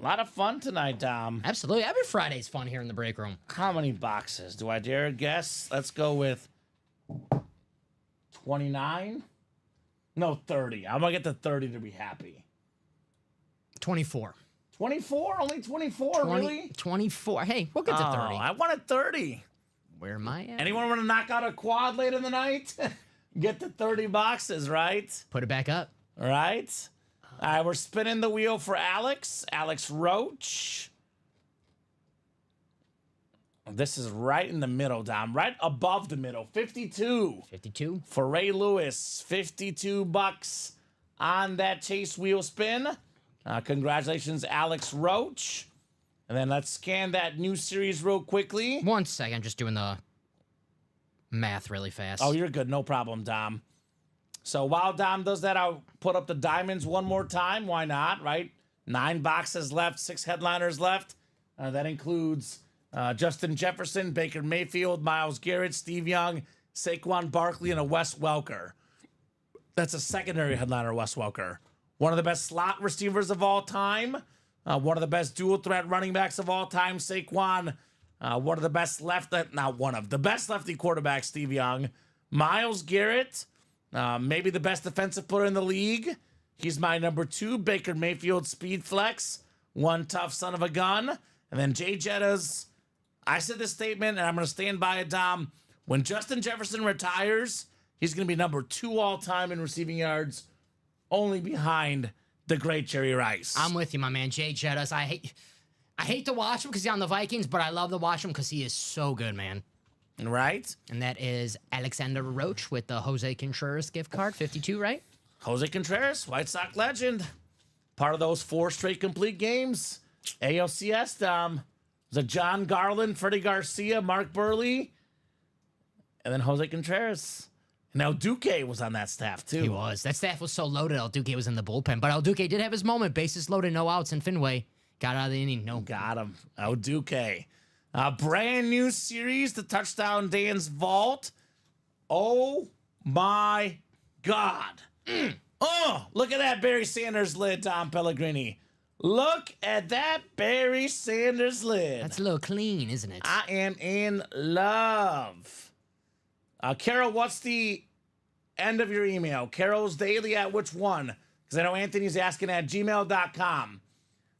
[SPEAKER 2] A lot of fun tonight, Dom.
[SPEAKER 3] absolutely every Friday's fun here in the break room.
[SPEAKER 2] How many boxes? Do I dare guess? Let's go with 29. No, 30. I'm going to get to 30 to be happy.
[SPEAKER 3] 24.
[SPEAKER 2] 24? Only 24, really?
[SPEAKER 3] 24. Hey, we'll get to 30.
[SPEAKER 2] I wanted 30.
[SPEAKER 3] Where am I at?
[SPEAKER 2] Anyone want to knock out a quad late in the night? Get to 30 boxes, right?
[SPEAKER 3] Put it back up.
[SPEAKER 2] All right. All right, we're spinning the wheel for Alex. Alex Roach. This is right in the middle, Dom. Right above the middle. 52.
[SPEAKER 3] 52.
[SPEAKER 2] For Ray Lewis. 52 bucks on that Chase wheel spin. Congratulations, Alex Roach. And then let's scan that new series real quickly.
[SPEAKER 3] 1 second. Just doing the math really fast.
[SPEAKER 2] Oh, you're good. No problem, Dom. So while Dom does that, I'll put up the diamonds one more time. Why not, right? 9 boxes left, 6 headliners left. That includes Justin Jefferson, Baker Mayfield, Myles Garrett, Steve Young, Saquon Barkley, and a Wes Welker. That's a secondary headliner, Wes Welker. One of the best slot receivers of all time. One of the best dual threat running backs of all time, Saquon. One of the best the best lefty quarterbacks, Steve Young. Myles Garrett, maybe the best defensive player in the league. He's my number 2, Baker Mayfield speed flex. One tough son of a gun. And then Jay Jetta's, I said this statement, and I'm going to stand by it, Dom. When Justin Jefferson retires, he's going to be number 2 all-time in receiving yards, only behind the great Jerry Rice.
[SPEAKER 3] I'm with you, my man. Jay Jettas. I hate to watch him because he's on the Vikings, but I love to watch him because he is so good, man.
[SPEAKER 2] Right?
[SPEAKER 3] And that is Alexander Roach with the Jose Contreras gift card, 52, right?
[SPEAKER 2] Jose Contreras, White Sox legend. Part of those 4 straight complete games. ALCS, Dom. Was it John Garland, Freddie Garcia, Mark Burley, and then Jose Contreras. And El Duque was on that staff, too.
[SPEAKER 3] He was. That staff was so loaded, El Duque was in the bullpen. But El Duque did have his moment. Bases loaded, no outs in Fenway. Got out of the inning. No.
[SPEAKER 2] Got him. El Duque. A brand new series, the Touchdown Dan's Vault. Oh, my God. Oh, look at that Barry Sanders lid, Dom Pellegrini. Look at that Barry Sanders lid.
[SPEAKER 3] That's a little clean, isn't it?
[SPEAKER 2] I am in love. Carol, what's the end of your email? Carol's Daily at which one? Because I know Anthony's asking at gmail.com.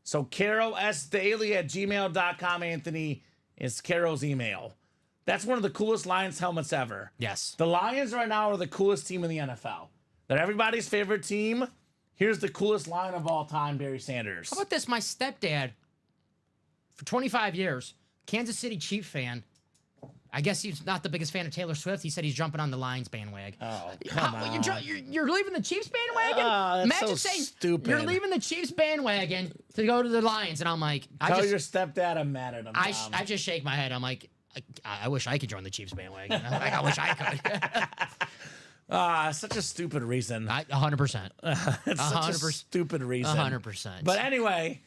[SPEAKER 2] So Carol S. Daily at gmail.com, Anthony, is Carol's email. That's one of the coolest Lions helmets ever.
[SPEAKER 3] Yes.
[SPEAKER 2] The Lions right now are the coolest team in the NFL. They're everybody's favorite team. Here's the coolest line of all time, Barry Sanders.
[SPEAKER 3] How about this? My stepdad, for 25 years, Kansas City Chiefs fan. I guess he's not the biggest fan of Taylor Swift. He said he's jumping on the Lions bandwagon.
[SPEAKER 2] Oh, come on.
[SPEAKER 3] You're leaving the Chiefs bandwagon?
[SPEAKER 2] That's
[SPEAKER 3] Imagine
[SPEAKER 2] so
[SPEAKER 3] saying
[SPEAKER 2] stupid.
[SPEAKER 3] you're leaving the Chiefs bandwagon to go to the Lions. And I'm like,
[SPEAKER 2] Tell your stepdad I'm mad at him.
[SPEAKER 3] I just shake my head. I'm like, I wish I could join the Chiefs bandwagon. I wish I could.
[SPEAKER 2] Such a stupid reason.
[SPEAKER 3] 100%.
[SPEAKER 2] It's such a stupid reason.
[SPEAKER 3] 100%.
[SPEAKER 2] But anyway,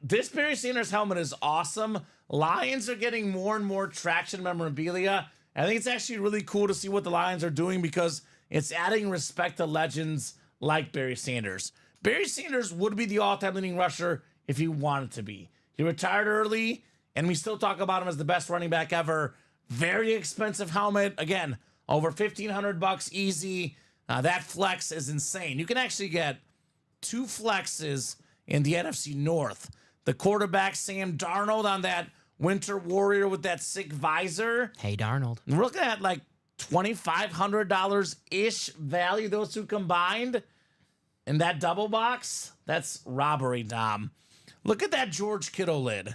[SPEAKER 2] this Barry Sanders helmet is awesome. Lions are getting more and more traction memorabilia. I think it's actually really cool to see what the Lions are doing because it's adding respect to legends like Barry Sanders. Barry Sanders would be the all-time leading rusher if he wanted to be. He retired early, and we still talk about him as the best running back ever. Very expensive helmet. Again, over $1,500 easy. That flex is insane. You can actually get 2 flexes in the NFC North. The quarterback, Sam Darnold, on that Winter Warrior with that sick visor.
[SPEAKER 3] Hey, Darnold.
[SPEAKER 2] We're looking at like $2,500-ish value, those two combined. And that double box, that's robbery, Dom. Look at that George Kittle lid.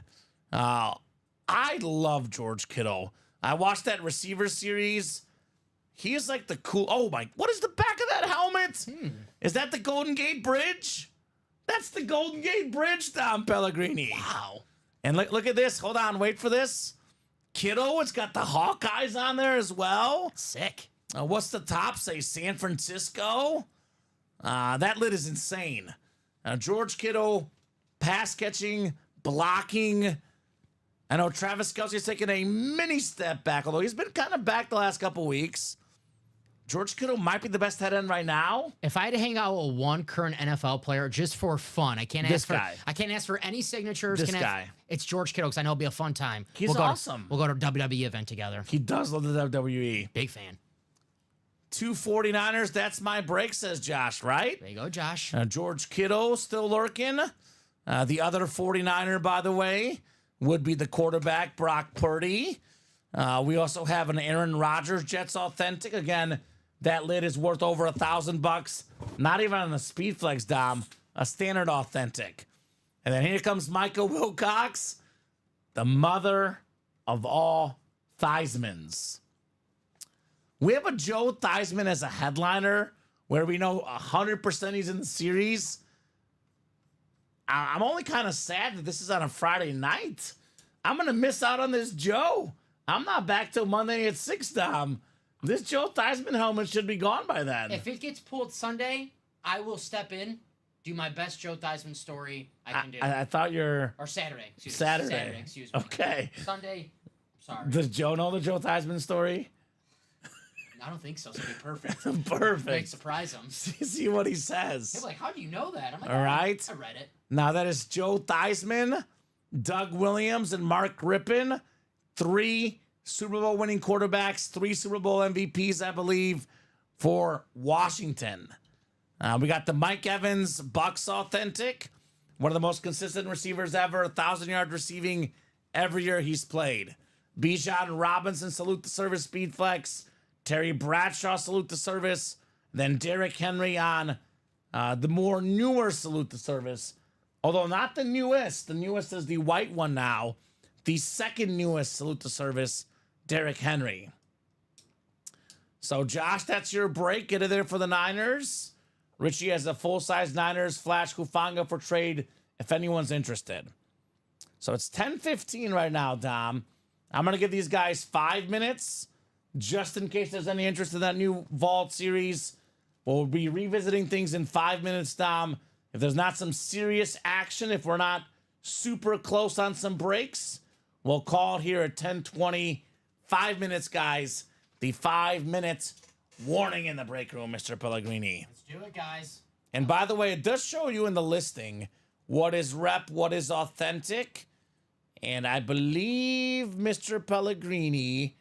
[SPEAKER 2] I love George Kittle. I watched that receiver series. He is like the cool... Oh, my... What is the back of that helmet? Is that the Golden Gate Bridge? That's the Golden Gate Bridge, Dom Pellegrini.
[SPEAKER 3] Wow.
[SPEAKER 2] And look at this. Hold on. Wait for this. Kittle, it's got the Hawkeyes on there as well.
[SPEAKER 3] Sick.
[SPEAKER 2] What's the top say? San Francisco? That lid is insane. George Kittle, pass catching, blocking. I know Travis Kelce's taking a mini step back, although he's been kind of back the last couple weeks. George Kittle might be the best head end right now.
[SPEAKER 3] If I had to hang out with one current NFL player just for fun, I can't ask for any signatures.
[SPEAKER 2] This guy.
[SPEAKER 3] It's George Kittle because I know it'll be a fun time.
[SPEAKER 2] He's awesome.
[SPEAKER 3] We'll go to a WWE event together.
[SPEAKER 2] He does love the WWE.
[SPEAKER 3] Big fan.
[SPEAKER 2] 2 49ers, that's my break, says Josh, right?
[SPEAKER 3] There you go, Josh.
[SPEAKER 2] George Kittle still lurking. The other 49er, by the way, would be the quarterback, Brock Purdy. We also have an Aaron Rodgers Jets Authentic. Again, that lid is worth over $1,000. Not even on the Speed Flex, Dom. A standard Authentic. And then here comes Micah Wilcox, the mother of all Theismans. We have a Joe Theismann as a headliner where we know 100% he's in the series. I'm only kind of sad that this is on a Friday night. I'm going to miss out on this Joe. I'm not back till Monday at 6, Dom. This Joe Theismann helmet should be gone by then.
[SPEAKER 3] If it gets pulled Sunday, I will step in, do my best Joe Theismann story I can do.
[SPEAKER 2] I thought you're...
[SPEAKER 3] Or Saturday.
[SPEAKER 2] Saturday,
[SPEAKER 3] excuse me.
[SPEAKER 2] Okay.
[SPEAKER 3] Sunday, sorry.
[SPEAKER 2] Does Joe know the Joe Theismann story?
[SPEAKER 3] I don't think so. So it'd be perfect.
[SPEAKER 2] Perfect.
[SPEAKER 3] Might surprise him.
[SPEAKER 2] See what he says.
[SPEAKER 3] He'll be like, how do you know that? I'm like,
[SPEAKER 2] all right.
[SPEAKER 3] I read it.
[SPEAKER 2] Now that is Joe Theismann, Doug Williams, and Mark Rippon. 3 Super Bowl winning quarterbacks, 3 Super Bowl MVPs, I believe, for Washington. We got the Mike Evans Bucks Authentic, one of the most consistent receivers ever, 1,000-yard receiving every year he's played. Bijan Robinson, salute the service, speed flex. Terry Bradshaw, salute the service. Then Derrick Henry on the more newer salute the service. Although not the newest. The newest is the white one now. The second newest salute the service, Derrick Henry. So, Josh, that's your break. Get it there for the Niners. Richie has a full-size Niners Flash Hufanga for trade if anyone's interested. So it's 10:15 right now, Dom. I'm going to give these guys 5 minutes just in case there's any interest in that new Vault series. We'll be revisiting things in 5 minutes, Dom. If there's not some serious action, if we're not super close on some breaks, we'll call it here at 10:20. 5 minutes, guys. The 5 minutes warning in the break room, Mr. Pellegrini.
[SPEAKER 3] Let's do it, guys.
[SPEAKER 2] And by the way, it does show you in the listing what is rep, what is authentic. And I believe, Mr. Pellegrini,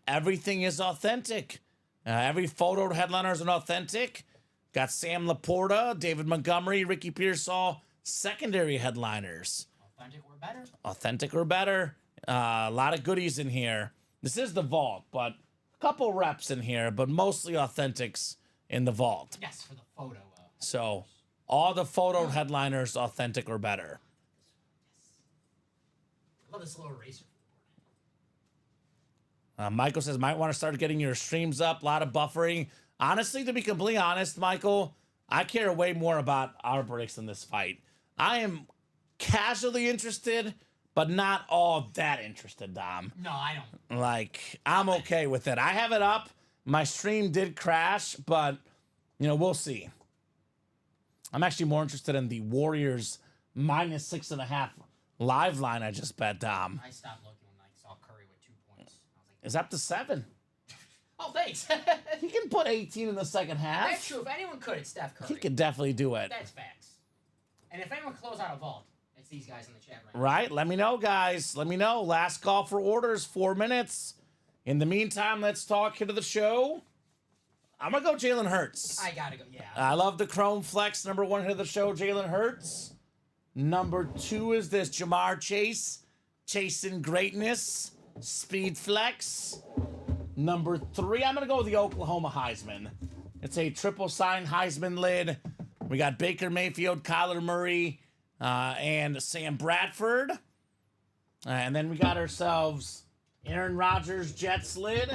[SPEAKER 2] everything is authentic. Every photo headliner is an authentic. Got Sam Laporta, David Montgomery, Ricky Pearsall, secondary headliners.
[SPEAKER 3] Authentic or better.
[SPEAKER 2] Authentic or better. A lot of goodies in here. This is the vault, but a couple reps in here, but mostly authentics in the vault.
[SPEAKER 3] Yes, for the photo.
[SPEAKER 2] So all the photo headliners, authentic or better.
[SPEAKER 3] I love this little eraser.
[SPEAKER 2] Michael says, might want to start getting your streams up. A lot of buffering. Honestly, to be completely honest, Michael, I care way more about our breaks in this fight. I am casually interested, but not all that interested, Dom.
[SPEAKER 3] No, I don't.
[SPEAKER 2] Like, I'm okay with it. I have it up. My stream did crash, but, you know, we'll see. I'm actually more interested in the Warriors -6.5 live line I just bet, Dom.
[SPEAKER 3] I stopped looking when I saw Curry with 2 points. I was like,
[SPEAKER 2] It's up to 7.
[SPEAKER 3] oh, thanks.
[SPEAKER 2] He can put 18 in the second half.
[SPEAKER 3] That's true. If anyone could, it's Steph Curry.
[SPEAKER 2] He could definitely do it.
[SPEAKER 3] That's facts. And if anyone close out a vault, it's these guys in the chat right now.
[SPEAKER 2] Right? Let me know, guys. Let me know. Last call for orders, 4 minutes. In the meantime, let's talk here to the show. I'm going to go Jalen Hurts.
[SPEAKER 3] I got to go, yeah.
[SPEAKER 2] I love the Chrome Flex. Number 1 hit of the show, Jalen Hurts. Number 2 is this Jamar Chase. Chasing greatness. Speed Flex. Number 3, I'm going to go with the Oklahoma Heisman. It's a triple sign Heisman lid. We got Baker Mayfield, Kyler Murray, and Sam Bradford. And then we got ourselves Aaron Rodgers, Jets lid.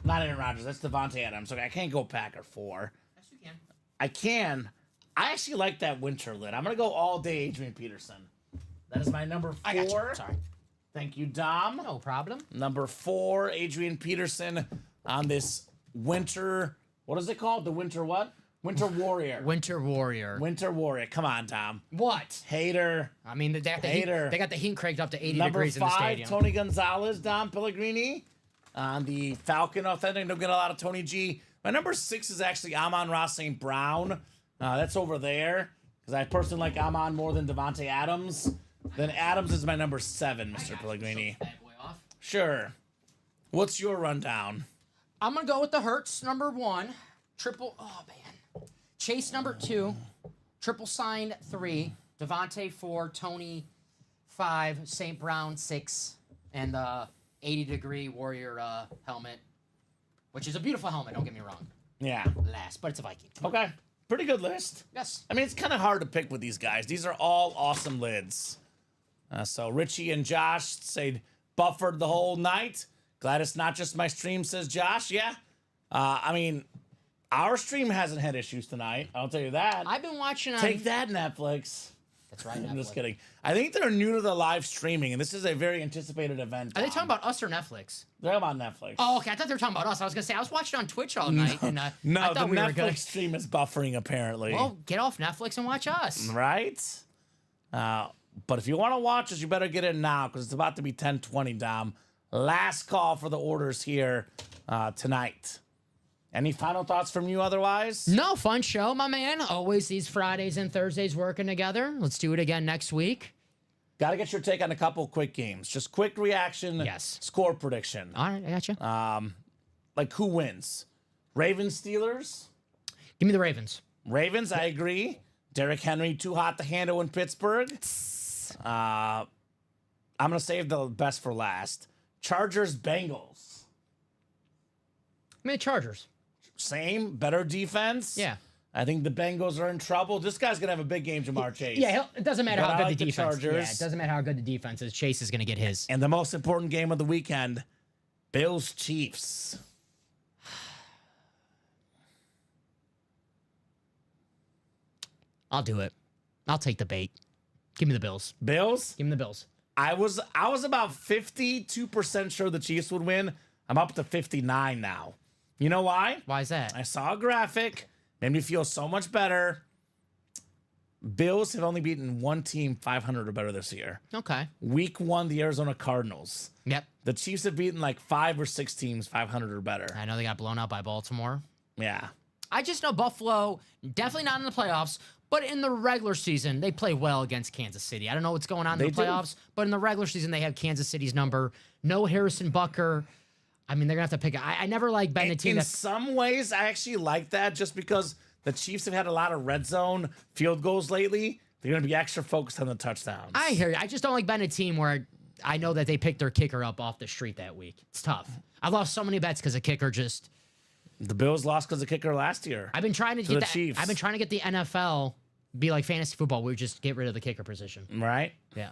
[SPEAKER 2] Not Aaron Rodgers, that's Devontae Adams. Okay, I can't go Packer 4.
[SPEAKER 3] Yes, you can.
[SPEAKER 2] I can. I actually like that winter lid. I'm going to go all day Adrian Peterson. That is my number 4.
[SPEAKER 3] I got you. Sorry.
[SPEAKER 2] Thank you, Dom.
[SPEAKER 3] No problem.
[SPEAKER 2] Number 4, Adrian Peterson on this winter. What is it called? The winter what? Winter Warrior.
[SPEAKER 3] Winter Warrior.
[SPEAKER 2] Winter Warrior. Come on, Dom.
[SPEAKER 3] What?
[SPEAKER 2] Hater.
[SPEAKER 3] I mean, they got the heat,
[SPEAKER 2] Hater.
[SPEAKER 3] they got the heat cranked up to 80
[SPEAKER 2] Number
[SPEAKER 3] degrees in the
[SPEAKER 2] 5,
[SPEAKER 3] stadium.
[SPEAKER 2] Tony Gonzalez, Dom Pellegrini. On the Falcon Authentic. Don't get a lot of Tony G. My number 6 is actually Amon-Ra St. Brown. That's over there. Because I personally like Amon more than Devontae Adams. Then Adams is my number 7, Mr. Pellegrini.
[SPEAKER 3] Bad boy off.
[SPEAKER 2] Sure. What's your rundown?
[SPEAKER 3] I'm going to go with the Hurts, number 1. Oh, man. Chase, number 2. Triple sign, 3. Devontae, 4. Tony, 5. St. Brown, 6. And the 80-degree Warrior helmet, which is a beautiful helmet, don't get me wrong.
[SPEAKER 2] Yeah.
[SPEAKER 3] Last, but it's a Viking.
[SPEAKER 2] Okay. Pretty good list.
[SPEAKER 3] Yes.
[SPEAKER 2] I mean, it's kind of hard to pick with these guys. These are all awesome lids. So Richie and Josh say buffered the whole night. Glad it's not just my stream, says Josh. Yeah. I mean, our stream hasn't had issues tonight. I'll tell you that.
[SPEAKER 3] I've been watching on...
[SPEAKER 2] Take that, Netflix.
[SPEAKER 3] That's right,
[SPEAKER 2] I'm just
[SPEAKER 3] Netflix.
[SPEAKER 2] kidding. I think they're new to the live streaming, and this is a very anticipated event.
[SPEAKER 3] Are they talking about us or Netflix?
[SPEAKER 2] They're about Netflix.
[SPEAKER 3] Oh, okay. I thought they were talking about us. I was going to say, I was watching on Twitch all night. And,
[SPEAKER 2] No,
[SPEAKER 3] I
[SPEAKER 2] the
[SPEAKER 3] thought we were
[SPEAKER 2] Netflix
[SPEAKER 3] good.
[SPEAKER 2] stream is buffering, apparently.
[SPEAKER 3] Well, get off Netflix and watch us.
[SPEAKER 2] Right? But if you want to watch us, you better get in now because it's about to be 10:20, Dom. Last call for the orders here tonight. Any final thoughts from you otherwise?
[SPEAKER 3] No, fun show, my man. Always these Fridays and Thursdays working together. Let's do it again next week.
[SPEAKER 2] Got to get your take on a couple quick games. Just quick reaction.
[SPEAKER 3] Yes.
[SPEAKER 2] Score prediction.
[SPEAKER 3] All right, I got you.
[SPEAKER 2] Like who wins? Ravens, Steelers?
[SPEAKER 3] Give me the Ravens.
[SPEAKER 2] Ravens, I agree. Derrick Henry, too hot to handle in Pittsburgh. I'm going to save the best for last. Chargers, Bengals.
[SPEAKER 3] I mean, Chargers.
[SPEAKER 2] Same, better defense.
[SPEAKER 3] Yeah.
[SPEAKER 2] I think the Bengals are in trouble. This guy's going to have a big game, Jamar Chase.
[SPEAKER 3] Yeah, it doesn't matter
[SPEAKER 2] But
[SPEAKER 3] how
[SPEAKER 2] I
[SPEAKER 3] good
[SPEAKER 2] like
[SPEAKER 3] the
[SPEAKER 2] the
[SPEAKER 3] defense is. Yeah,
[SPEAKER 2] Chargers.
[SPEAKER 3] it doesn't matter how good the defense is. Chase is going to get his.
[SPEAKER 2] And the most important game of the weekend, Bills, Chiefs.
[SPEAKER 3] I'll do it. I'll take the bait. Give me the Bills.
[SPEAKER 2] Bills?
[SPEAKER 3] Give me the Bills.
[SPEAKER 2] I was about 52% sure the Chiefs would win. I'm up to 59 now. You know why?
[SPEAKER 3] Why is that?
[SPEAKER 2] I saw a graphic. Made me feel so much better. Bills have only beaten one team 500 or better this year.
[SPEAKER 3] Okay.
[SPEAKER 2] Week 1, the Arizona Cardinals.
[SPEAKER 3] Yep.
[SPEAKER 2] The Chiefs have beaten like 5 or 6 teams 500 or better.
[SPEAKER 3] I know they got blown out by Baltimore.
[SPEAKER 2] Yeah.
[SPEAKER 3] I just know Buffalo, definitely not in the playoffs, but in the regular season, they play well against Kansas City. I don't know what's going on in
[SPEAKER 2] They
[SPEAKER 3] the
[SPEAKER 2] do.
[SPEAKER 3] playoffs, but in the regular season, they have Kansas City's number. No Harrison Bucker. I mean, they're going to have to pick. I never like betting a team
[SPEAKER 2] In
[SPEAKER 3] that.
[SPEAKER 2] some ways, I actually like that just because the Chiefs have had a lot of red zone field goals lately. They're going to be extra focused on the touchdowns.
[SPEAKER 3] I hear you. I just don't like betting a team where I know that they picked their kicker up off the street that week. It's tough. I've lost so many bets because the kicker just.
[SPEAKER 2] The Bills lost because of kicker last year.
[SPEAKER 3] I've been trying to
[SPEAKER 2] To
[SPEAKER 3] get
[SPEAKER 2] the
[SPEAKER 3] that.
[SPEAKER 2] Chiefs.
[SPEAKER 3] I've been trying to get the NFL be like fantasy football. We just get rid of the kicker position.
[SPEAKER 2] Right?
[SPEAKER 3] Yeah.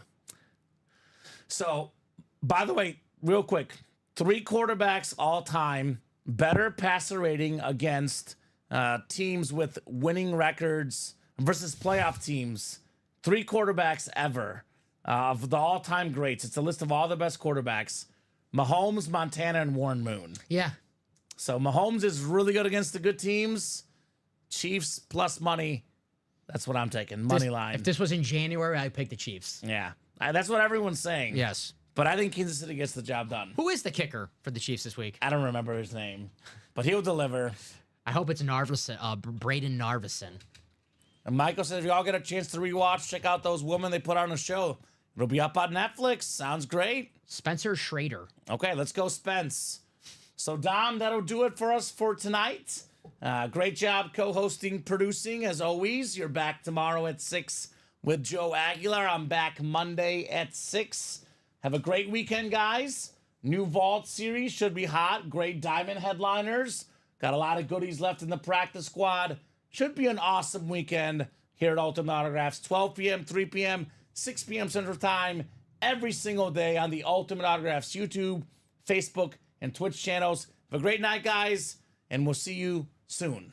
[SPEAKER 2] So, by the way, real quick, 3 quarterbacks all time, better passer rating against teams with winning records versus playoff teams. 3 quarterbacks ever of the all-time greats. It's a list of all the best quarterbacks. Mahomes, Montana, and Warren Moon.
[SPEAKER 3] Yeah.
[SPEAKER 2] So Mahomes is really good against the good teams. Chiefs plus money. That's what I'm taking. Money line.
[SPEAKER 3] If this was in January, I'd pick the Chiefs.
[SPEAKER 2] Yeah. That's what everyone's saying.
[SPEAKER 3] Yes.
[SPEAKER 2] But I think Kansas City gets the job done.
[SPEAKER 3] Who is the kicker for the Chiefs this week?
[SPEAKER 2] I don't remember his name, but he'll deliver.
[SPEAKER 3] I hope it's Narvison, Braden Narvison.
[SPEAKER 2] And Michael said if y'all get a chance to rewatch, check out those women they put on a show. It'll be up on Netflix. Sounds great.
[SPEAKER 3] Spencer Schrader.
[SPEAKER 2] Okay, let's go, Spence. So, Dom, that'll do it for us for tonight. Great job co-hosting, producing, as always. You're back tomorrow at 6 with Joe Aguilar. I'm back Monday at 6. Have a great weekend, guys. New Vault series should be hot. Great Diamond headliners. Got a lot of goodies left in the practice squad. Should be an awesome weekend here at Ultimate Autographs. 12 p.m., 3 p.m., 6 p.m. Central Time every single day on the Ultimate Autographs YouTube, Facebook, and Twitch channels. Have a great night, guys, and we'll see you soon.